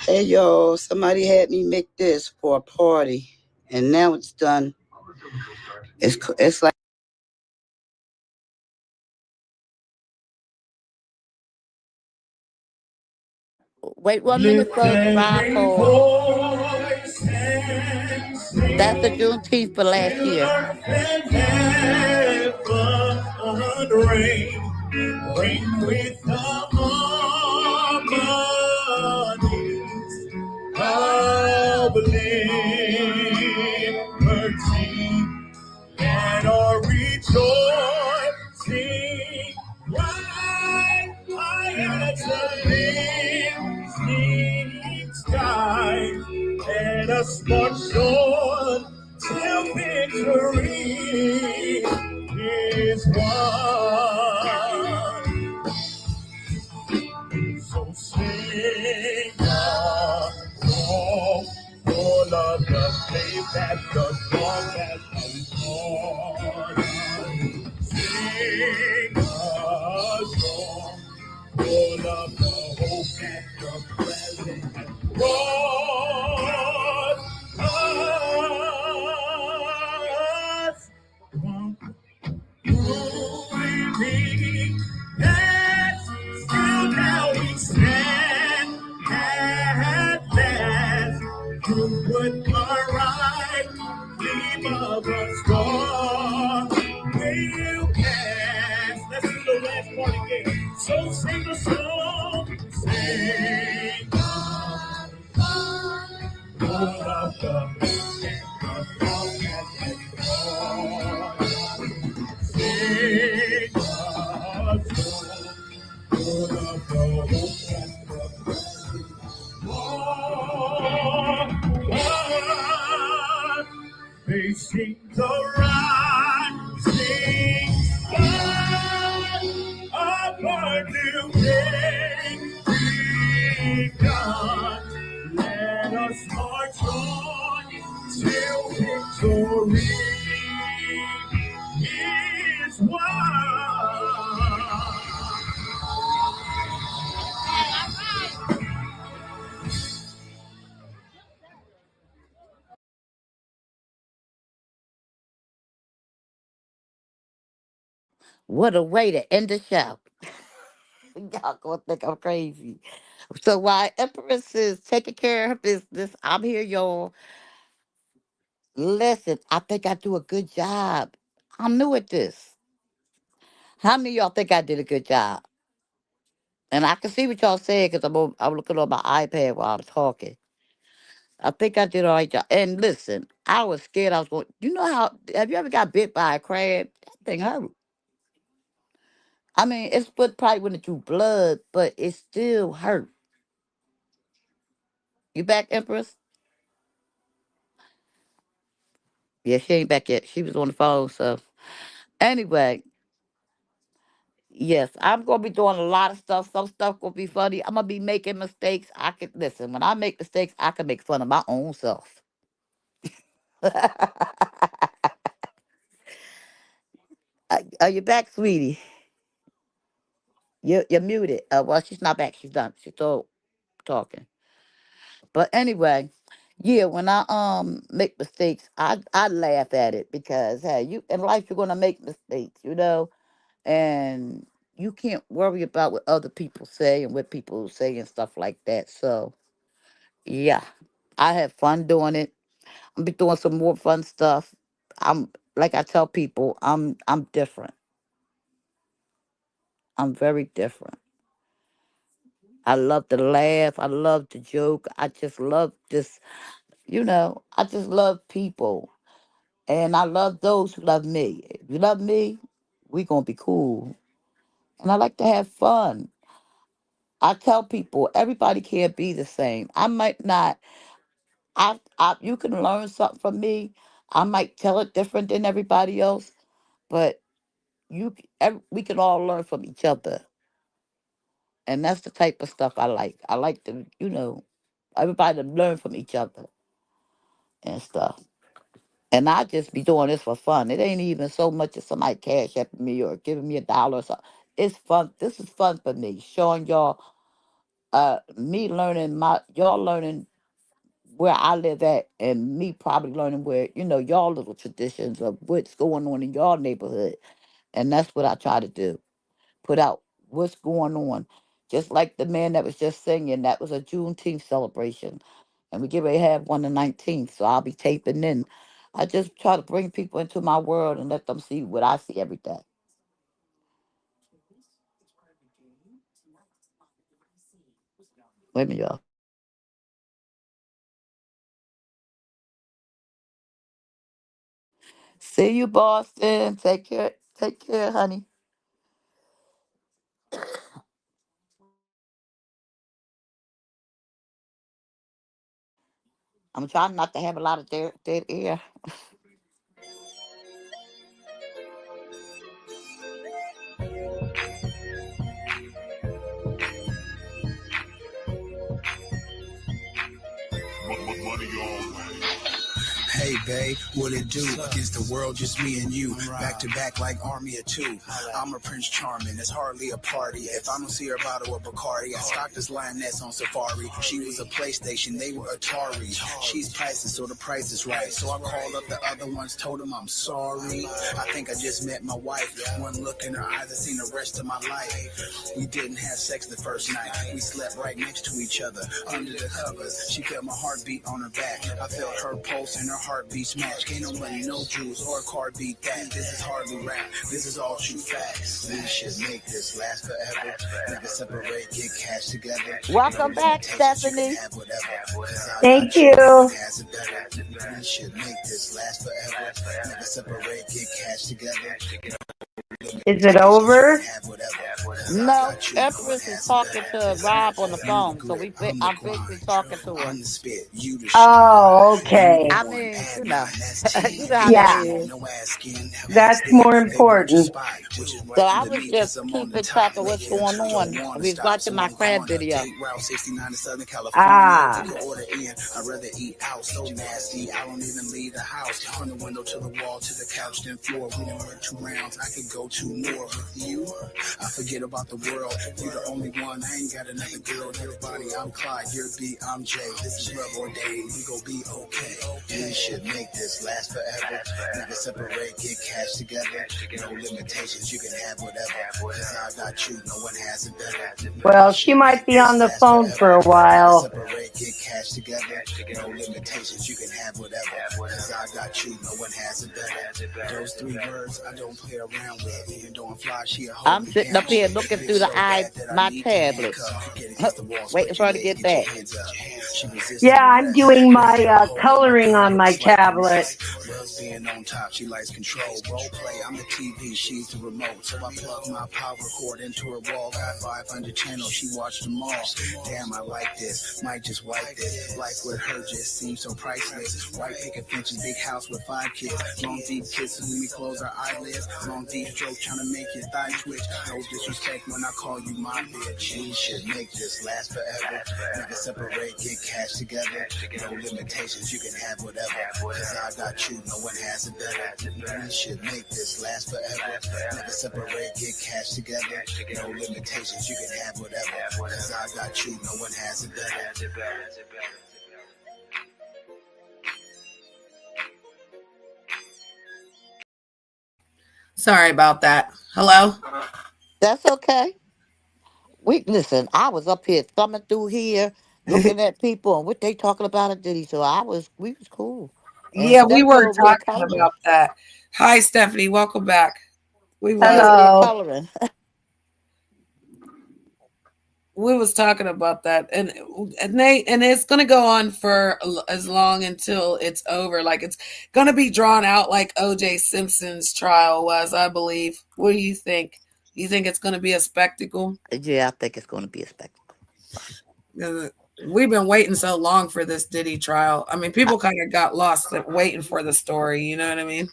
hey y'all, somebody had me make this for a party, and now it's done. It's like
Wait 1 minute, folks. Tripod. That's the Juneteenth for last year.
Ring with the harmonies of liberty and are rejoicing right high as the evening sky and a spark shone till victory is won. So sing a song full of the faith that the dawn has born. Sing a song full of the hope that the present has brought us. Moving as still now we stand at last. would right, leave of a star. Will cast. Let's do the last part again. So sing a song. Sing on, Lord of the sing a song, Lord of the facing the rising sun of our new day begun. Let us march on till victory is won.
What a way to end the show. Y'all gonna think I'm crazy. So while Empress is taking care of her business, I'm here, y'all. Listen, I think I do a good job. I'm new at this. How many of y'all think I did a good job? And I can see what y'all saying because I'm looking on my iPad while I'm talking. I think I did all right job. And listen, I was scared I was going. You know how? Have you ever got bit by a crab? That thing hurt. I mean, it's what probably wouldn't do blood, but it still hurt. You back, Empress? Yeah, she ain't back yet. She was on the phone. So anyway, yes, I'm gonna be doing a lot of stuff. Some stuff gonna be funny. I'm gonna be making mistakes. I can listen. When I make mistakes, I can make fun of my own self. Are you back, sweetie? You're muted. Well, she's not back. She's done. She's still talking. But anyway, yeah, when I make mistakes, I laugh at it because hey, you in life you're gonna make mistakes, and you can't worry about what other people say and what people say and stuff like that. So yeah, I have fun doing it. I'm be doing some more fun stuff. I'm like I tell people, I'm different. I'm very different. I love to laugh. I love to joke. I just love this, I just love people. And I love those who love me. If you love me, we gonna be cool. And I like to have fun. I tell people everybody can't be the same. I might not. You can learn something from me. I might tell it different than everybody else, but we can all learn from each other, and that's the type of stuff I like. I like to, everybody to learn from each other and stuff. And I just be doing this for fun. It ain't even so much as somebody cash at me or giving me $1 or something. It's fun. This is fun for me, showing y'all, me learning y'all learning where I live at, and me probably learning where, y'all little traditions of what's going on in y'all neighborhood. And that's what I try to do. Put out what's going on. Just like the man that was just singing, that was a Juneteenth celebration. And we get ready to have one the 19th, so I'll be taping in. I just try to bring people into my world and let them see what I see every day. Wait a minute, y'all. See you, Boston. Take care. Take care, honey. I'm trying not to have a lot of dead air.
Hey, babe, what it do? Is the world just me and you? Back to back like Army of Two. I'm a Prince Charming, it's hardly a party. If I don't see her bottle of Bacardi, I stocked this lioness on Safari. She was a PlayStation, they were Atari. She's priceless, so the price is right. So I called up the other ones, told them I'm sorry. I think I just met my wife. One look in her eyes, I seen the rest of my life. We didn't have sex the first night. We slept right next to each other, under the covers. She felt my heartbeat on her back. I felt her pulse and her heartbeat match. Can't no money, no jewels, or a car beat that. This is hardly rap. This is all true facts. We should make this last forever. Never separate, get cash together.
Welcome back, Stephanie.
Thank you.
We should make this last forever. Never separate, get cash together.
Is it over?
No, Empress is talking to Rob on the phone, so I'm basically talking to her.
Oh, okay.
I mean, you know, you know how
Yeah.
that is.
That's more important.
So I was just keeping track of what's going on. I was watching my crab video.
Ah.
I'd rather eat out, so nasty. I don't even leave the house. From the window to the wall, to the couch, then floor. We done went 2 rounds. I could go 2 more with you. I forget about the world. You're the only one. I ain't got another girl. Your body, I'm Clyde. You're B, I'm Jay. This is love ordained. We gon' be okay. We should make this last forever. Never separate, get cash together. No limitations. You can have whatever. Cause I got you. No one has it better.
Well, she might be on the phone for a while.
Separate, get cash together. No limitations. You can have whatever. Cause I got you. No one has it better. Those 3 words I don't play around with. Even though I'm fly, she a hoe.
I'm sitting up here looking through my tablet, waiting for her to get back.
Yeah, I'm doing my coloring on my tablet.
Being on top, she likes control. Role play, I'm the TV, she's the remote. So I plug my power cord into her wall. Got 500 channels, she watched them all. Damn, I like this. Might just wipe this. Life with her just seems so priceless. White picket fences, big house with 5 kids. Long deep kisses when we close our eyelids. Long deep stroke trying to make your thigh twitch. No disrespect when I call you my bitch. We should make this last forever. Never separate, get cash together. No limitations, you can have whatever. Cause I got you, no one has it better. We should make this last forever. Never separate, get cash together. No limitations, you can have whatever. Cause I got you, no one has it better.
Sorry about that. Hello?
That's okay. Listen, I was up here thumbing through here, looking at people and what they talking about at Diddy. So we was cool. And
Yeah, we were
Stephanie over there
talking
coloring.
about that. Hi, Stephanie. Welcome back. We was
Coloring.
we was talking about that, and it's gonna go on for as long until it's over. Like it's gonna be drawn out like O.J. Simpson's trial was, I believe. What do you think? You think it's gonna be a spectacle?
Yeah, I think it's gonna be a spectacle.
We've been waiting so long for this Diddy trial. I mean, people kind of got lost waiting for the story. You know what I mean?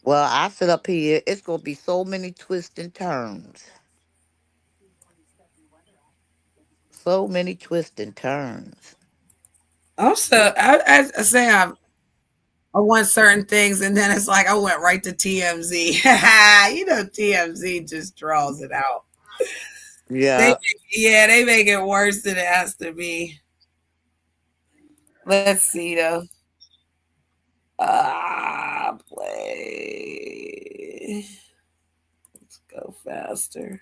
Well, I sit up here. It's gonna be so many twists and turns. So many twists and turns.
Also, I say I want certain things, and then it's like I went right to TMZ. You know, TMZ just draws it out.
Yeah.
They make it worse than it has to be. Let's see though. Play. Let's go faster.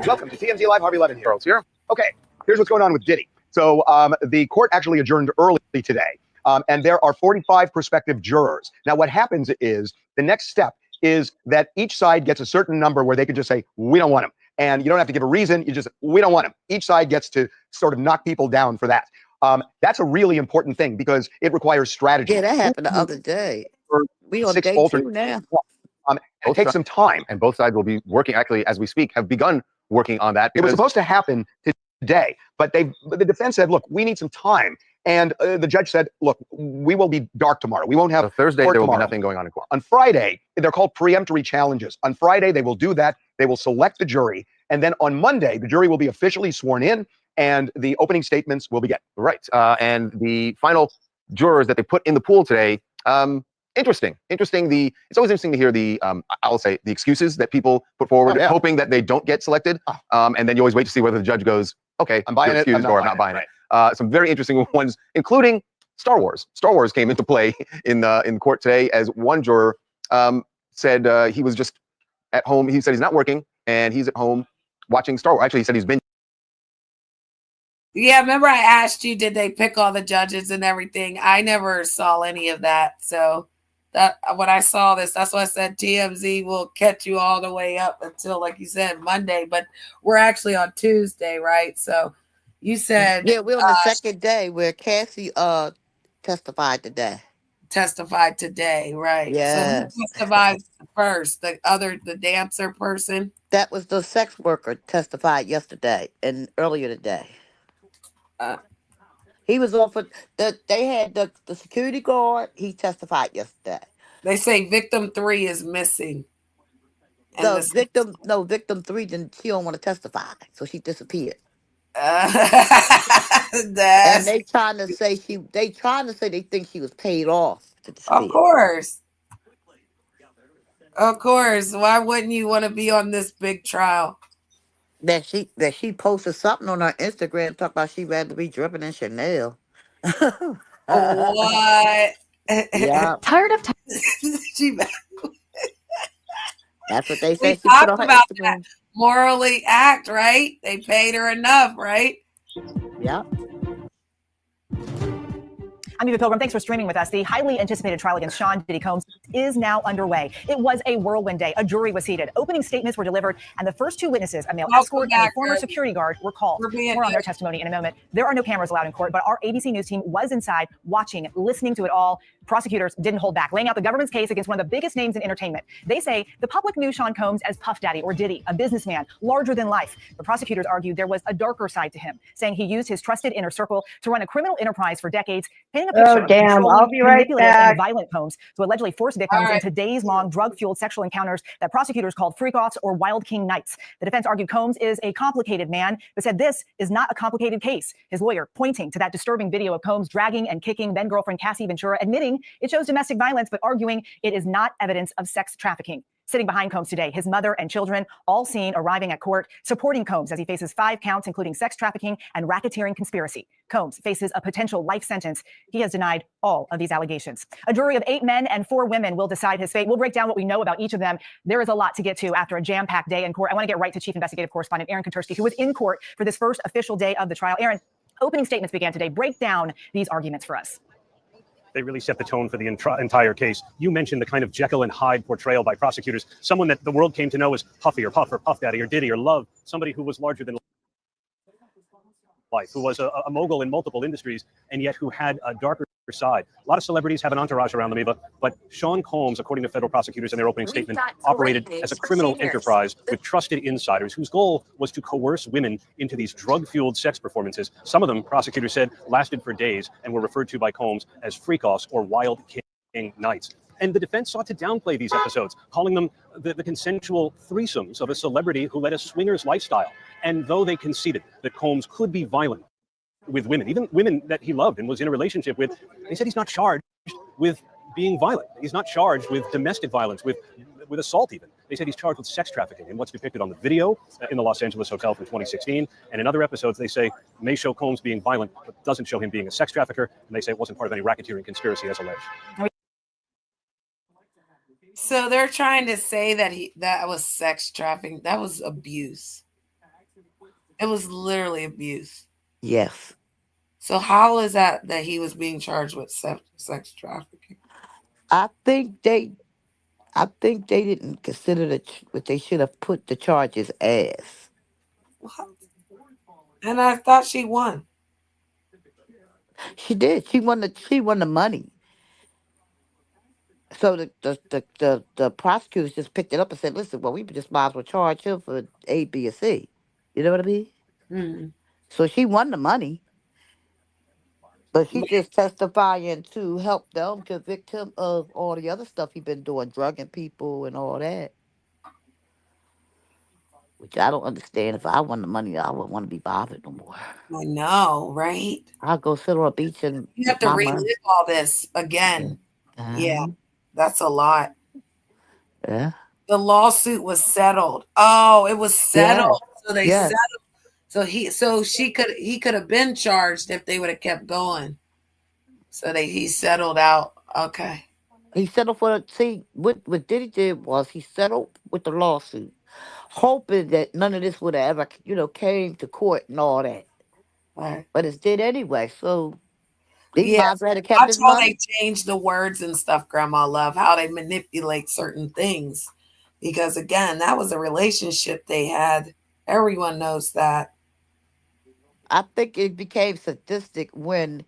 Welcome to TMZ Live. Harvey Levin here. Here. Okay, here's what's going on with Diddy. So the court actually adjourned early today, and there are 45 prospective jurors. Now, what happens is the next step is that each side gets a certain number where they can just say, we don't want him. And you don't have to give a reason. You just, we don't want him. Each side gets to sort of knock people down for that. That's a really important thing because it requires strategy.
Yeah, that happened the other day. We on
6
day 2
alternate
now.
It takes some time.
And both sides will be working, actually, as we speak, have begun working on that.
It was supposed to happen today, but the defense said, look, we need some time. And the judge said, look, we will be dark tomorrow. We won't have
So Thursday,
court
there will
tomorrow.
be nothing going on in court.
On Friday, they're called preemptory challenges. On Friday, they will do that. They will select the jury. And then on Monday, the jury will be officially sworn in and the opening statements will begin.
Right. And the final jurors that they put in the pool today
Interesting. It's always interesting to hear the I'll say the excuses that people put forward, hoping that they don't get selected. And then you always wait to see whether the judge goes, okay,
I'm buying it,
excused, or I'm not buying it. Some very interesting ones, including Star Wars. Star Wars came into play in court today, as one juror said he was just at home. He said he's not working and he's at home watching Star Wars. Actually, he said he's been.
Yeah, remember I asked you, did they pick all the judges and everything? I never saw any of that. So that when I saw this, that's why I said TMZ will catch you all the way up until, like you said, Monday. But we're actually on Tuesday, right? So you said
we're on the second day where Cassie testified today.
Testified today, right?
Yes.
So who testified first? The dancer person?
That was the sex worker testified yesterday and earlier today. He was on for they had the security guard. He testified yesterday.
They say victim 3 is missing.
And victim 3 didn't. She don't want to testify, so she disappeared. And they trying to say they think she was paid off to disappear.
Of course. Why wouldn't you want to be on this big trial?
That she posted something on her Instagram talking about she'd rather be dripping in Chanel.
What?
Yeah.
Tired of
That's what they
we
say. She put
talked
on her
about
Instagram.
that. Morally act, right? They paid her enough, right?
Yeah.
I'm Eva Pilgrim. Thanks for streaming with us. The highly anticipated trial against Sean Diddy Combs is now underway. It was a whirlwind day. A jury was seated. Opening statements were delivered, and the first 2 witnesses, a male escort and a former security guard, were called. More on their testimony in a moment. There are no cameras allowed in court, but our ABC News team was inside, watching, listening to it all. Prosecutors didn't hold back, laying out the government's case against one of the biggest names in entertainment. They say the public knew Sean Combs as Puff Daddy or Diddy, a businessman, larger than life. The prosecutors argued there was a darker side to him, saying he used his trusted inner circle to run a criminal enterprise for decades, painting a picture of controlling,
I'll be right
manipulative,
back.
and violent Combs to allegedly force victims into days-long drug-fueled sexual encounters that prosecutors called freak-offs or Wild King nights. The defense argued Combs is a complicated man, but said this is not a complicated case. His lawyer pointing to that disturbing video of Combs dragging and kicking then-girlfriend Cassie Ventura, admitting it shows domestic violence, but arguing it is not evidence of sex trafficking. Sitting behind Combs today, his mother and children, all seen arriving at court, supporting Combs as he faces 5 counts, including sex trafficking and racketeering conspiracy. Combs faces a potential life sentence. He has denied all of these allegations. A jury of 8 men and 4 women will decide his fate. We'll break down what we know about each of them. There is a lot to get to after a jam-packed day in court. I want to get right to Chief Investigative Correspondent Aaron Kontursky, who was in court for this first official day of the trial. Aaron, opening statements began today. Break down these arguments for us.
They really set the tone for the entire case. You mentioned the kind of Jekyll and Hyde portrayal by prosecutors, someone that the world came to know as Puffy or Puff or Puff Daddy or Diddy or Love, somebody who was larger than life, who was a mogul in multiple industries, and yet who had a darker side. A lot of celebrities have an entourage around them, Eva, but Sean Combs, according to federal prosecutors in their opening statement, operated as a criminal enterprise with trusted insiders whose goal was to coerce women into these drug-fueled sex performances. Some of them, prosecutors said, lasted for days and were referred to by Combs as freak-offs or Wild King nights. And the defense sought to downplay these episodes, calling them the consensual threesomes of a celebrity who led a swingers lifestyle. And though they conceded that Combs could be violent with women, even women that he loved and was in a relationship with, they said he's not charged with being violent. He's not charged with domestic violence, with assault even. They said he's charged with sex trafficking, and what's depicted on the video in the Los Angeles hotel from 2016. And in other episodes, they say may show Combs being violent, but doesn't show him being a sex trafficker. And they say it wasn't part of any racketeering conspiracy as alleged.
So they're trying to say that that was sex trafficking. That was abuse. It was literally abuse.
Yes.
So how is that he was being charged with sex trafficking?
I think they didn't consider what they should have put the charges as.
What? And I thought she won.
She did. She won the money. So the prosecutors just picked it up and said, "Listen, well, we just might as well charge him for A, B, or C." You know what I mean?
Mm-hmm.
So she won the money, but she just testifying to help them convict him of all the other stuff he's been doing, drugging people and all that. Which I don't understand. If I won the money, I wouldn't want to be bothered no more.
I know, right?
I'll go sit on a beach and
you have to relive all this again. Yeah, that's a lot.
Yeah.
The lawsuit was settled. Oh, it was settled. So they
Yes.
settled. So he could have been charged if they would have kept going. So he settled out. Okay.
He settled for what Diddy did was he settled with the lawsuit, hoping that none of this would have ever, came to court and all that.
Right.
But it's did anyway. So he
Yeah.
might as well have kept
Watch
his
how they
money.
change the words and stuff, Grandma Love, how they manipulate certain things. Because again, that was a relationship they had. Everyone knows that.
I think it became sadistic when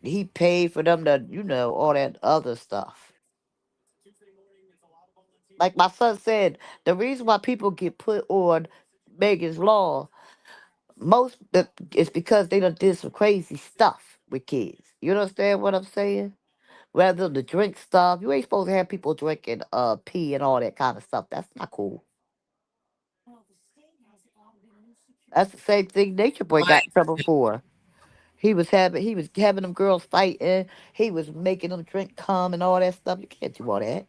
he paid for them to, all that other stuff. Like my son said, the reason why people get put on Megan's Law, it's because they done did some crazy stuff with kids. You understand what I'm saying? Rather than the drink stuff, you ain't supposed to have people drinking pee and all that kind of stuff. That's not cool. That's the same thing Nature Boy got in trouble for. He was having them girls fighting. He was making them drink cum and all that stuff. You can't do all that.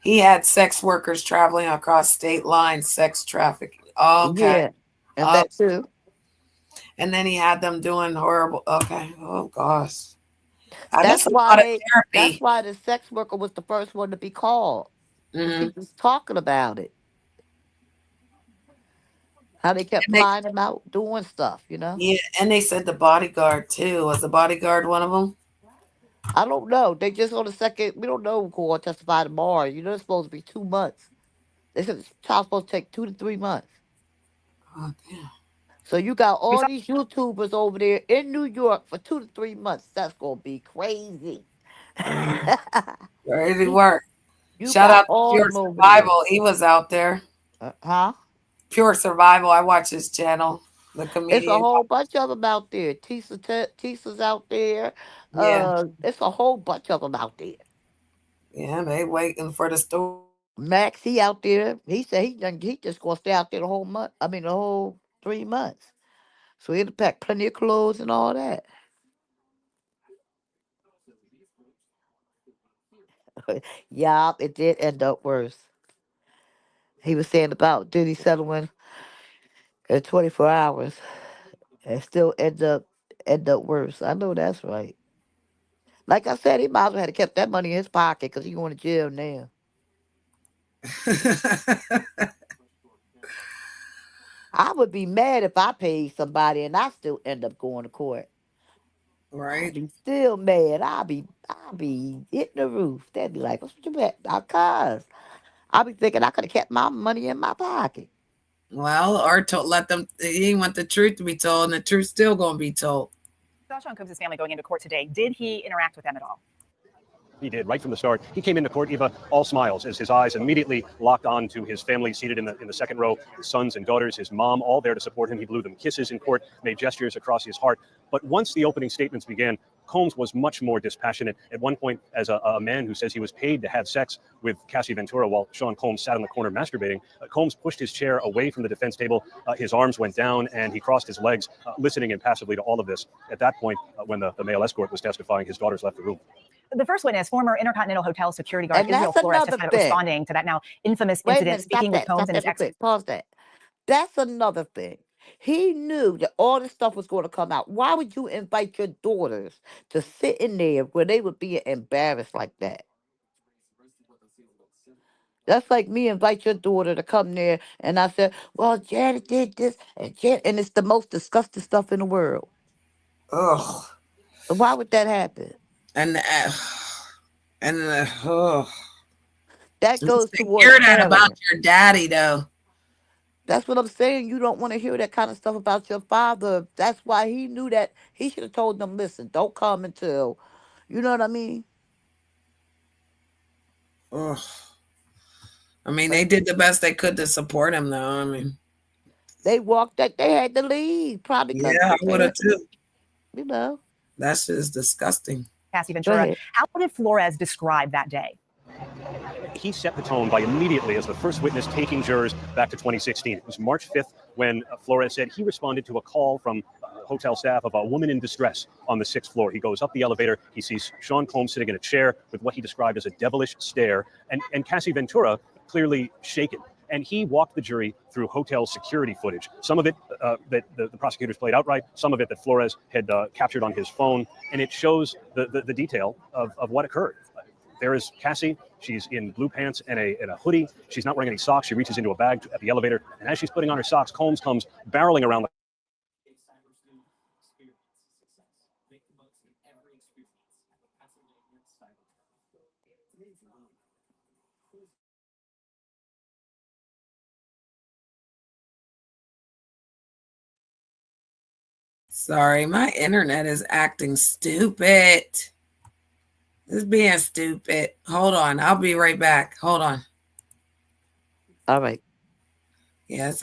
He had sex workers traveling across state lines, sex trafficking. Okay.
Yeah, and that too.
And then he had them doing horrible. Okay. Oh gosh.
That's
That's a lot of
that's
therapy.
why the sex worker was the first one to be called. 'Cause he was talking about it. How they kept flying him out doing stuff,
Yeah, and they said the bodyguard too. Was the bodyguard one of them?
I don't know. They just on the second. We don't know who will testify tomorrow. It's supposed to be 2 months. They said the trial's supposed to take 2 to 3 months.
Oh damn.
So you got all these YouTubers over there in New York for 2 to 3 months. That's gonna be crazy.
Crazy work.
You
Shout
got
out to
all
Pure
them over
Survival. He was out there.
Huh?
Pure Survival. I watch his channel. The
It's a
comedian.
whole bunch of them out there. Tisa's out there.
Yeah.
It's a whole bunch of them out there.
Yeah, they waiting for the story.
Max, he out there. He said he just gonna stay out there the whole month. I mean the whole 3 months. So he'll pack plenty of clothes and all that. Yeah, it did end up worse. He was saying about Diddy settling in 24 hours and still end up worse. I know that's right. Like I said, he might as well have kept that money in his pocket because he going to jail now. I would be mad if I paid somebody and I still end up going to court.
Right.
I'd be still mad. I'll be hitting the roof. They'd be like, "What's with your back?" Cause I'll be thinking I could have kept my money in my pocket.
Well, or let them. He didn't want the truth to be told, and the truth's still going to be told.
Sean Combs' family going into court today. Did he interact with them at all?
He did right from the start. He came into court, Eva, all smiles as his eyes immediately locked on to his family seated in the second row, his sons and daughters, his mom, all there to support him. He blew them kisses in court, made gestures across his heart. But once the opening statements began, Combs was much more dispassionate. At one point, as a man who says he was paid to have sex with Cassie Ventura while Sean Combs sat in the corner masturbating, Combs pushed his chair away from the defense table. His arms went down and he crossed his legs, listening impassively to all of this. At that point, when the male escort was testifying, his daughters left the room.
The first witness, former Intercontinental Hotel security guard
And
Israel
that's
Flores,
another
testified
thing.
responding to that now infamous
Wait a
incident,
minute,
speaking
stop
with
that.
Combs
Stop
and his
that real
ex.
quick. Pause that. That's another thing. He knew that all this stuff was going to come out. Why would you invite your daughters to sit in there where they would be embarrassed like that? That's like me invite your daughter to come there, and I said, "Well, Janet did this, and it's the most disgusting stuff in the world."
Ugh.
Why would that happen? That goes towards
hear that about
parenting.
your daddy, though.
That's what I'm saying. You don't want to hear that kind of stuff about your father. That's why he knew that he should have told them, "Listen, don't come until," you know what I mean?
Ugh. I mean, they did the best they could to support him, though. I mean,
they walked that they had to leave. Probably.
Yeah, I would have too.
You know,
that's just disgusting.
Cassie Ventura. How did Flores describe that day?
He set the tone by immediately as the first witness taking jurors back to 2016. It was March 5th when Flores said he responded to a call from hotel staff of a woman in distress on the 6th floor. He goes up the elevator. He sees Sean Combs sitting in a chair with what he described as a devilish stare, and Cassie Ventura clearly shaken. And he walked the jury through hotel security footage, some of it that the prosecutors played outright, some of it that Flores had captured on his phone, and it shows the detail of what occurred. There is Cassie. She's in blue pants and a hoodie. She's not wearing any socks. She reaches into a bag at the elevator, and as she's putting on her socks, Combs comes barreling around the
Sorry, my internet is acting stupid. It's being stupid. Hold on. I'll be right back. Hold on.
All right.
Yes.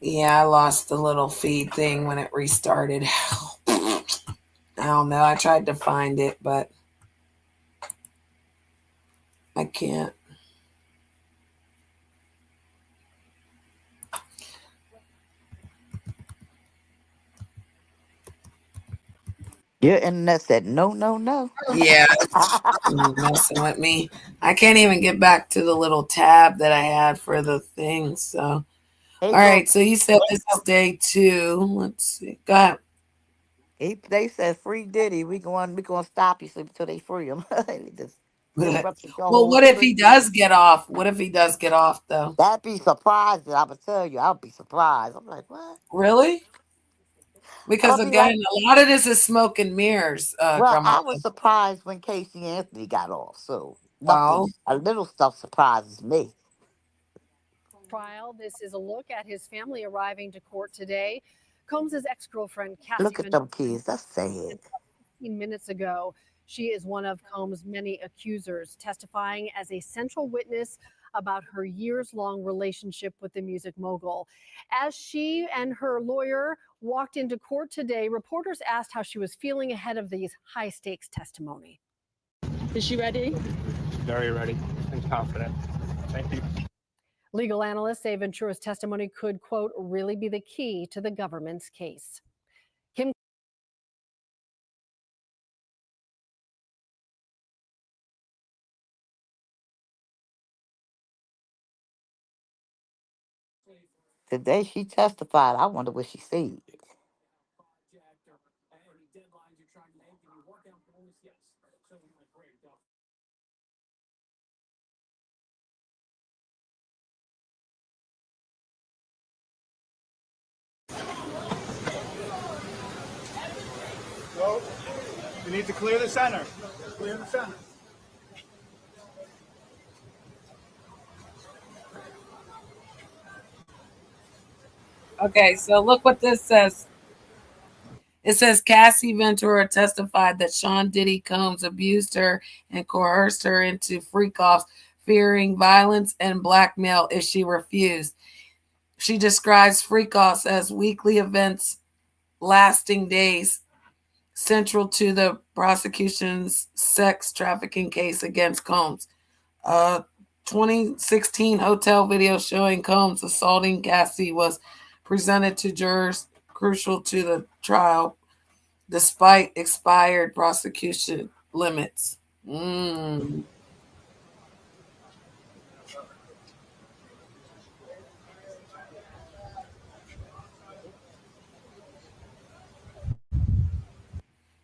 Yeah, I lost the little feed thing when it restarted. I don't know. I tried to find it, but I can't.
Your internet said no, no, no.
Yeah, it's messing with me. I can't even get back to the little tab that I had for the thing. So,
Hey,
all right. So you said this is day 2. Let's see. Go ahead.
They said free Diddy. We going to stop you until they free him. They just interrupted your
Well,
whole
what if he
stream.
does get off? What if he does get off though?
That'd be surprising. I would tell you. I'll be surprised. I'm like, what?
Really?
I'm
Because
gonna be like,
again, a lot of this is smoke and mirrors,
well,
Grandma.
I was surprised when Casey Anthony got off. So nothing,
Well,
a little stuff surprises me.
Trial. This is a look at his family arriving to court today. Combs's ex-girlfriend Cassie
Look at them kids. That's sad.
15 minutes ago. She is one of Combs' many accusers, testifying as a central witness about her years-long relationship with the music mogul. As she and her lawyer walked into court today, reporters asked how she was feeling ahead of these high-stakes testimony. Is she ready?
Very ready and confident. Thank you.
Legal analysts say Ventura's testimony could, quote, really be the key to the government's case. Kim.
Today she testified. I wonder what she said.
So, we need to clear the center. Clear the center.
okay, so look what this says. It says Cassie Ventura testified that Sean Diddy Combs abused her and coerced her into freak-offs, fearing violence and blackmail if she refused. She describes freak-offs as weekly events lasting days, central to the prosecution's sex trafficking case against Combs. 2016 hotel video showing Combs assaulting Cassie was presented to jurors, crucial to the trial, despite expired prosecution limits.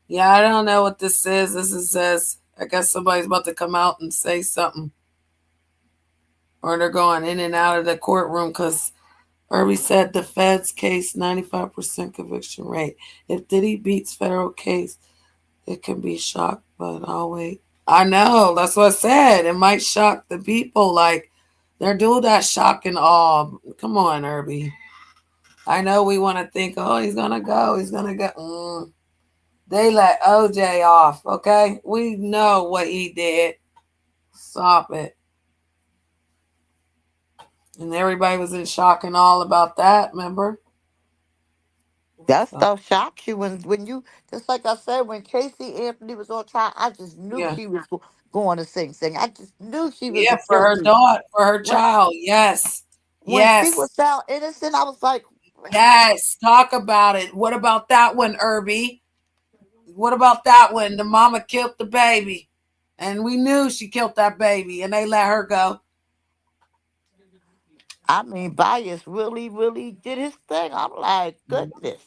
Yeah, I don't know what this is. Says, I guess somebody's about to come out and say something. Or they're going in and out of the courtroom because Irby said the Fed's case 95% conviction rate. If Diddy beats federal case, it can be shocked, but I'll wait. I know, that's what I said. It might shock the people. Like, they're doing that shock and awe. Come on, Irby. I know we want to think, oh, he's going to go. He's going to go. They let OJ off, okay? We know what he did. Stop it. And everybody was in shock and all about that, remember?
That stuff shocks you when you, just like I said, when Casey Anthony was on trial, I just knew she was going to sing. I just knew she was
Yeah, for her
guilty.
daughter, for her child. Yes.
When she
Yes.
was found innocent, I was like,
yes, talk about it. What about that one, Irby? What about that one? The mama killed the baby. And we knew she killed that baby, and they let her go.
I mean, Bias really, really did his thing. I'm like, goodness.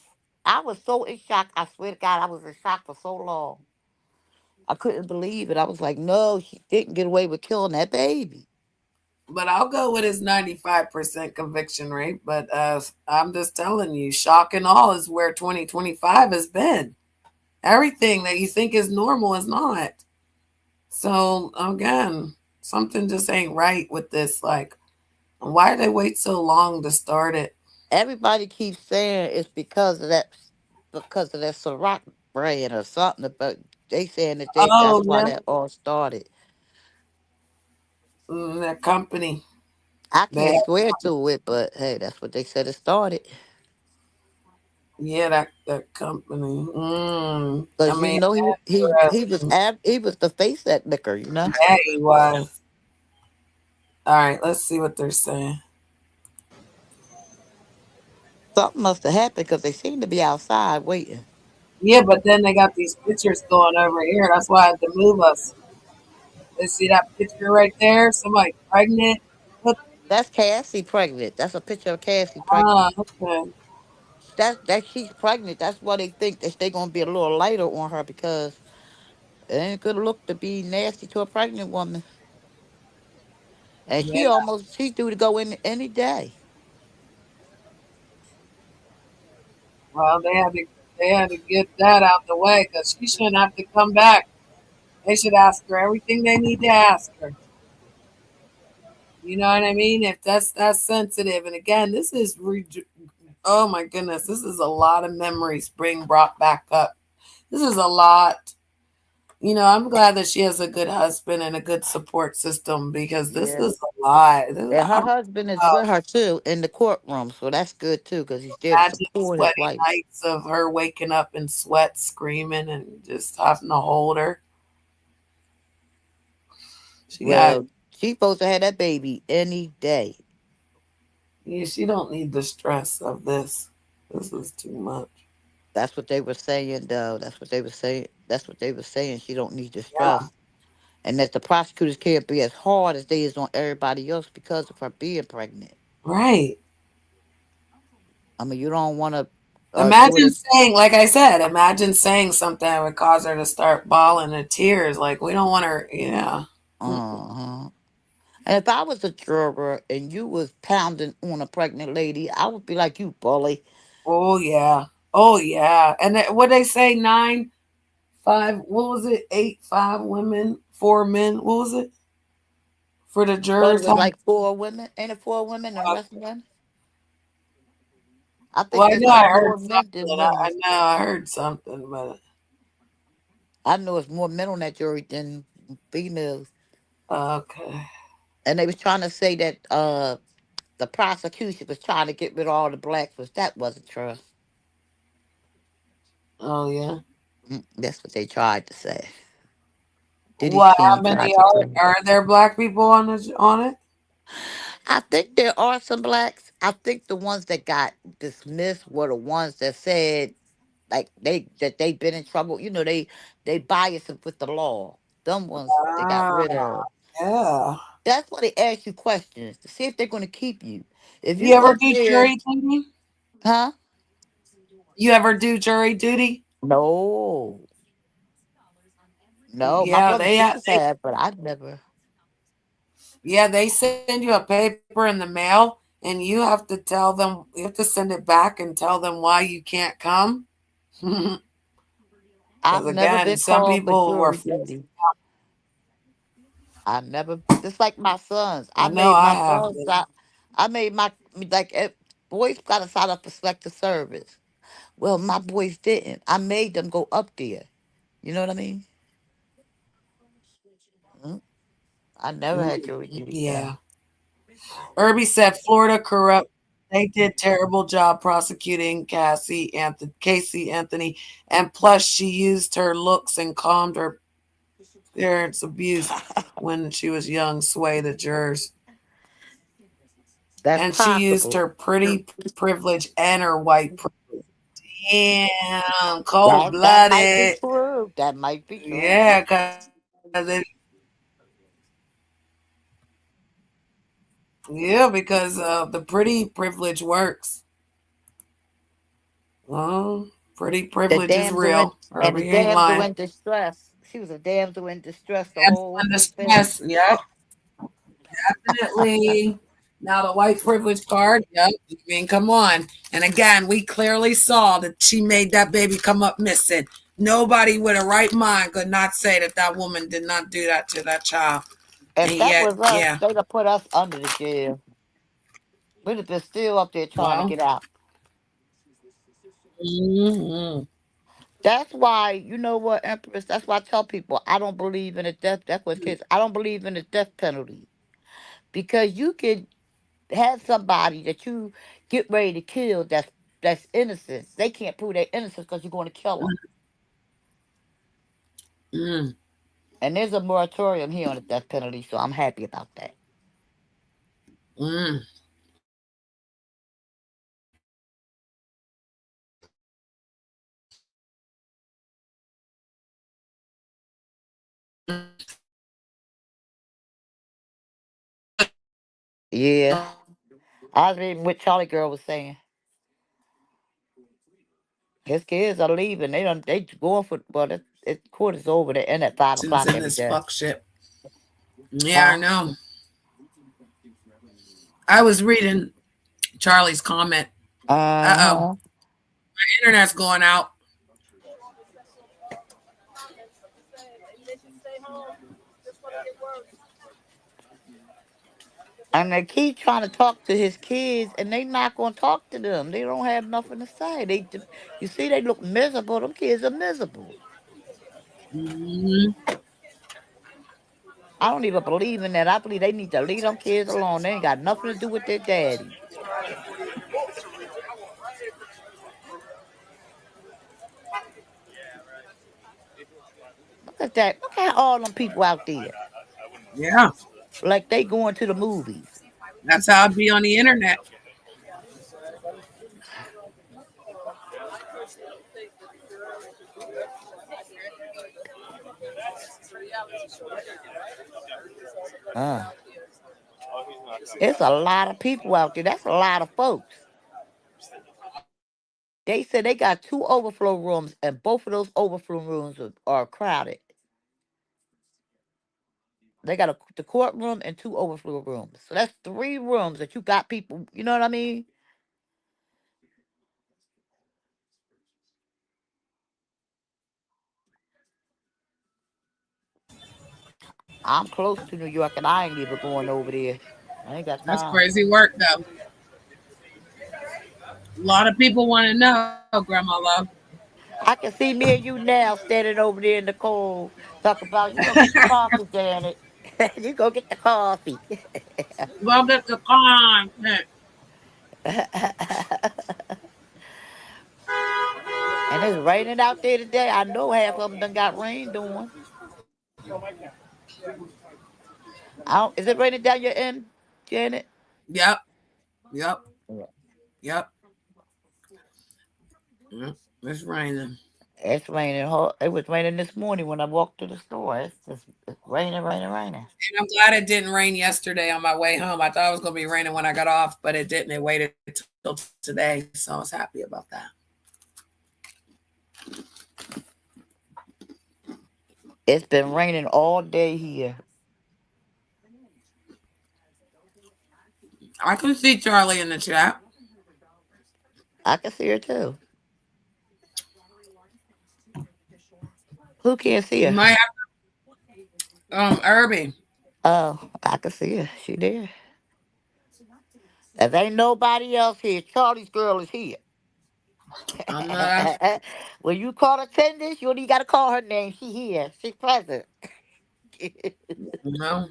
I was so in shock. I swear to God, I was in shock for so long. I couldn't believe it. I was like, no, she didn't get away with killing that baby.
But I'll go with his 95% conviction rate. But I'm just telling you, shock and awe is where 2025 has been. Everything that you think is normal is not. So, again, something just ain't right with this. Like, why did they wait so long to start it?
Everybody keeps saying it's because of that Ciroc brand or something, but they saying that that's why that all started.
That company.
I can't swear to it, but hey, that's what they said it started.
Yeah, that company.
Because he was the face at liquor, you know.
Yeah, he was. All right, let's see what they're saying.
Something must have happened because they seem to be outside waiting.
Yeah, but then they got these pictures going over here. That's why I had to move us. Let's see that picture right there. Somebody pregnant.
That's Cassie pregnant. That's a picture of Cassie pregnant.
Okay.
that she's pregnant. That's why they think that they're gonna be a little lighter on her because it ain't a good look to be nasty to a pregnant woman. And
Yeah.
she's due to go in any day.
Well, they had to get that out the way because she shouldn't have to come back. They should ask her everything they need to ask her. You know what I mean? If that's sensitive. And again, oh my goodness, this is a lot of memories being brought back up. This is a lot. You know, I'm glad that she has a good husband and a good support system because this
Yeah.
is a lot.
And her husband is with her too in the courtroom, so that's good too because he's there to
Imagine
support his
sweaty
wife.
nights of her waking up in sweat, screaming, and just having to hold her. She got.
Well, she's supposed to have that baby any day.
Yeah, she don't need the stress of this. This is too much.
That's what they were saying, though. That's what they were saying. That's what they were saying. She don't need the
Yeah.
stress, and that the prosecutors can't be as hard as they is on everybody else because of her being pregnant.
Right.
I mean, you don't want to do
Imagine
it.
saying, like I said, imagine saying something that would cause her to start bawling in tears. Like we don't want her. Yeah.
Uh-huh. And if I was a juror and you was pounding on a pregnant lady, I would be like, "You bully."
Oh yeah. Oh yeah. And what they say, 9-5. What was it? 8-5 women, 4 men. What was it for the
But it
jurors?
was like 4 women. Ain't it 4 women and the rest of them? I
Well,
think
I
there's
know I
like
heard
more men
something.
than
I
women.
know I heard something, but
I know it's more men on that jury than females.
okay.
And they was trying to say that the prosecution was trying to get rid of all the blacks, but that wasn't true.
Oh yeah.
That's what they tried to say. Diddy's
What? How
team tried
many
to say.
are there black people on it?
I think there are some blacks. I think the ones that got dismissed were the ones that said like they've been in trouble. You know, they bias it with the law. Them ones they got
Ah,
rid of.
yeah.
That's why they ask you questions to see if they're going to keep you. If
You
you
ever
up
do
there,
jury duty?
huh?
You ever do jury duty?
No, no. My
Yeah,
brother sisters have, but I've never.
they send you a paper in the mail, and you have to tell them. You have to send it back and tell them why you can't come. Because
I've never
again,
been
some
called for
people were
jury
forced.
duty. I never. Just like my sons,
I know I have.
I made my like boys got to sign up for selective service. Well, my boys didn't. I made them go up there. You know what I mean? Mm. I never had jury duty
Yeah.
though.
Irby said Florida corrupt. They did terrible job prosecuting Casey Anthony, and plus she used her looks and calmed her parents' abuse when she was young. Sway the jurors,
That's
and she used
possible.
her pretty privilege and her white privilege. Damn, cold
That might be
blooded.
true. That might be true.
Yeah, because the pretty privilege works. Well, pretty
The
privilege is
damsel in,
real.
and the
Herbie ain't
damsel
lying.
in distress. She was a damsel in distress the
That's
whole
when the
film.
stress. Yep, definitely. Now the white privilege card. Yep. I mean, come on. And again, we clearly saw that she made that baby come up missing. Nobody with a right mind could not say that that woman did not do that to that child. And
If that
yet,
was us,
yeah.
they'd have put us under the jail. We'd have been still up there trying to
Well.
get out.
Mm-hmm.
That's why, you know what, Empress? That's why I tell people I don't believe in a death. That's what kids. I don't believe in the death penalty because you can have somebody that you get ready to kill that's innocent. They can't prove their innocence because you're going to kill them.
Mm.
And there's a moratorium here on the death penalty, so I'm happy about that.
Mm.
Yeah, I was reading what Charlie Girl was saying. His kids are leaving. They going for well. Court is over. They end at 5 o'clock
In
every
this
day.
fuck shit. Yeah, I
Huh?
know. I was reading Charlie's comment. Uh-oh.
Uh-huh.
My internet's going out.
And they keep trying to talk to his kids, and they not gonna talk to them. They don't have nothing to say. You see, they look miserable. Them kids are miserable.
Mm-hmm.
I don't even believe in that. I believe they need to leave them kids alone. They ain't got nothing to do with their daddy. Look at that. Look at all them people out there.
Yeah.
Like they going to the movies.
That's how I'd be on the internet.
It's a lot of people out there. That's a lot of folks. They said they got 2 overflow rooms, and both of those overflow rooms are crowded. They got the courtroom and 2 overflow rooms. So that's 3 rooms that you got people. You know what I mean? I'm close to New York, and I ain't even going over there. I ain't got
That's
time.
crazy work, though. A lot of people want to know, Grandma Love.
I can see me and you now standing over there in the cold, talk about you go get the coffee, Janet. You go get the coffee.
Go get the content.
And it's raining out there today. I know half of them done got rain doing. Is it raining down your end, Janet?
Yep. Yep.
Yeah.
Yep. It's raining.
It's raining. It was raining this morning when I walked to the store. It's raining, raining, raining.
And I'm glad it didn't rain yesterday on my way home. I thought it was going to be raining when I got off, but it didn't. It waited till today, so I was happy about that.
It's been raining all day here.
I can see Charlie in the chat.
I can see her too. Who can't see
You
her?
might have Irby.
Oh, I can see her. She there. If ain't nobody else here, Charlie's girl is here.
I'm not.
When you call attendance, you only got to call her name. She here. She's present.
No.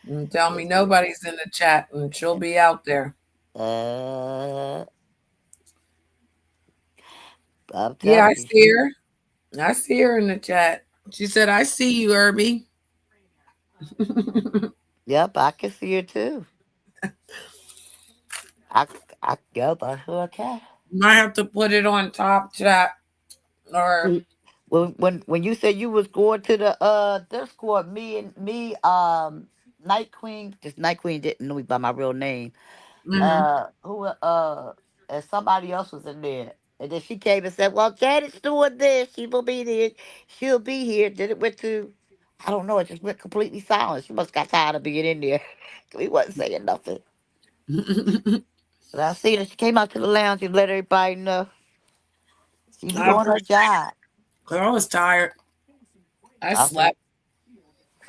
You tell me nobody's in the chat, and she'll be out there.
I'm
Yeah, I
telling you.
see her. I see her in the chat. She said, "I see you, Irby."
Yep, I can see her too. Yep, I sure can.
Might have to put it on top chat, or
When you said you was going to the Discord, Night Queen, just Night Queen didn't know me by my real name. Who and somebody else was in there. And then she came and said, well, Janet's doing this. She will be there. She'll be here. Then it went to, I don't know, it just went completely silent. She must got tired of being in there. We wasn't saying nothing. But I see that she came out to the lounge and let everybody know. She be doing her job.
I was tired. I slept.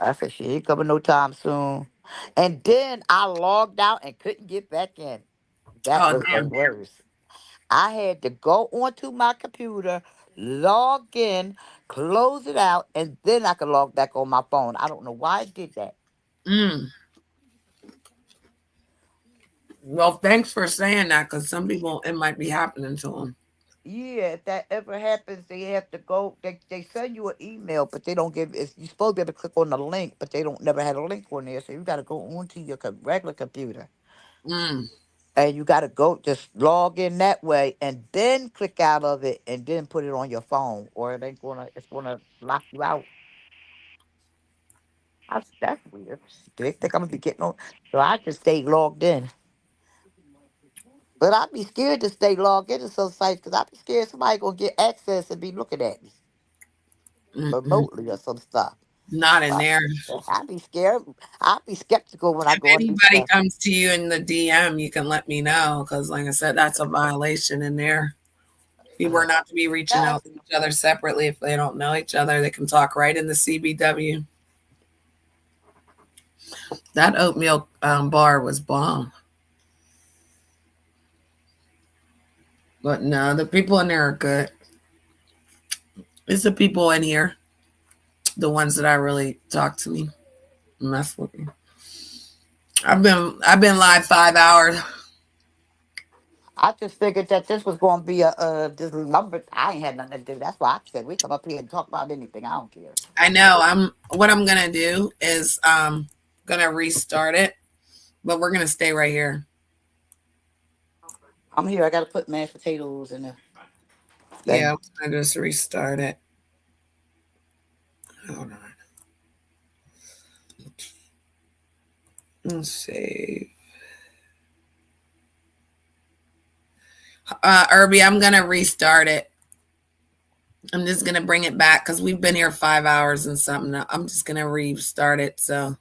I said, she ain't coming no time soon. And then I logged out and couldn't get back in. That
Oh,
was the
damn.
worst. I had to go onto my computer, log in, close it out, and then I could log back on my phone. I don't know why I did that.
Well, thanks for saying that, because some people, it might be happening to them.
Yeah, if that ever happens, they have to go. They send you an email, but they don't give. You're supposed to be able to click on the link, but they don't never had a link on there. So you got to go onto your regular computer, and you got to go just log in that way, and then click out of it, and then put it on your phone, or it ain't gonna. It's gonna lock you out. That's weird. They think I'm gonna be getting on. So I just stayed logged in. But I'd be scared to stay logged into some sites because I'd be scared somebody gonna get access and be looking at me remotely or some stuff.
Not in there.
I'd be scared. I'd be skeptical when I
If
go into
anybody
stuff.
comes to you in the DM, you can let me know because, like I said, that's a violation in there. People are not to be reaching out to each other separately if they don't know each other. They can talk right in the CBW. That oatmeal bar was bomb. But no, the people in there are good. It's the people in here, the ones that I really talk to me, mess with me. I've been live 5 hours.
I just figured that this was going to be this lumber. I ain't had nothing to do. That's why I said we come up here and talk about anything. I don't care.
I know. What I'm gonna do is gonna restart it, but we're gonna stay right here.
I'm here. I got to put mashed potatoes in there.
Yeah, I just restart it. Hold on. Let's save. Irby, I'm gonna restart it. I'm just gonna bring it back because we've been here 5 hours and something. I'm just gonna restart it. So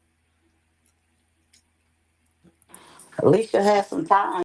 at least you have some time.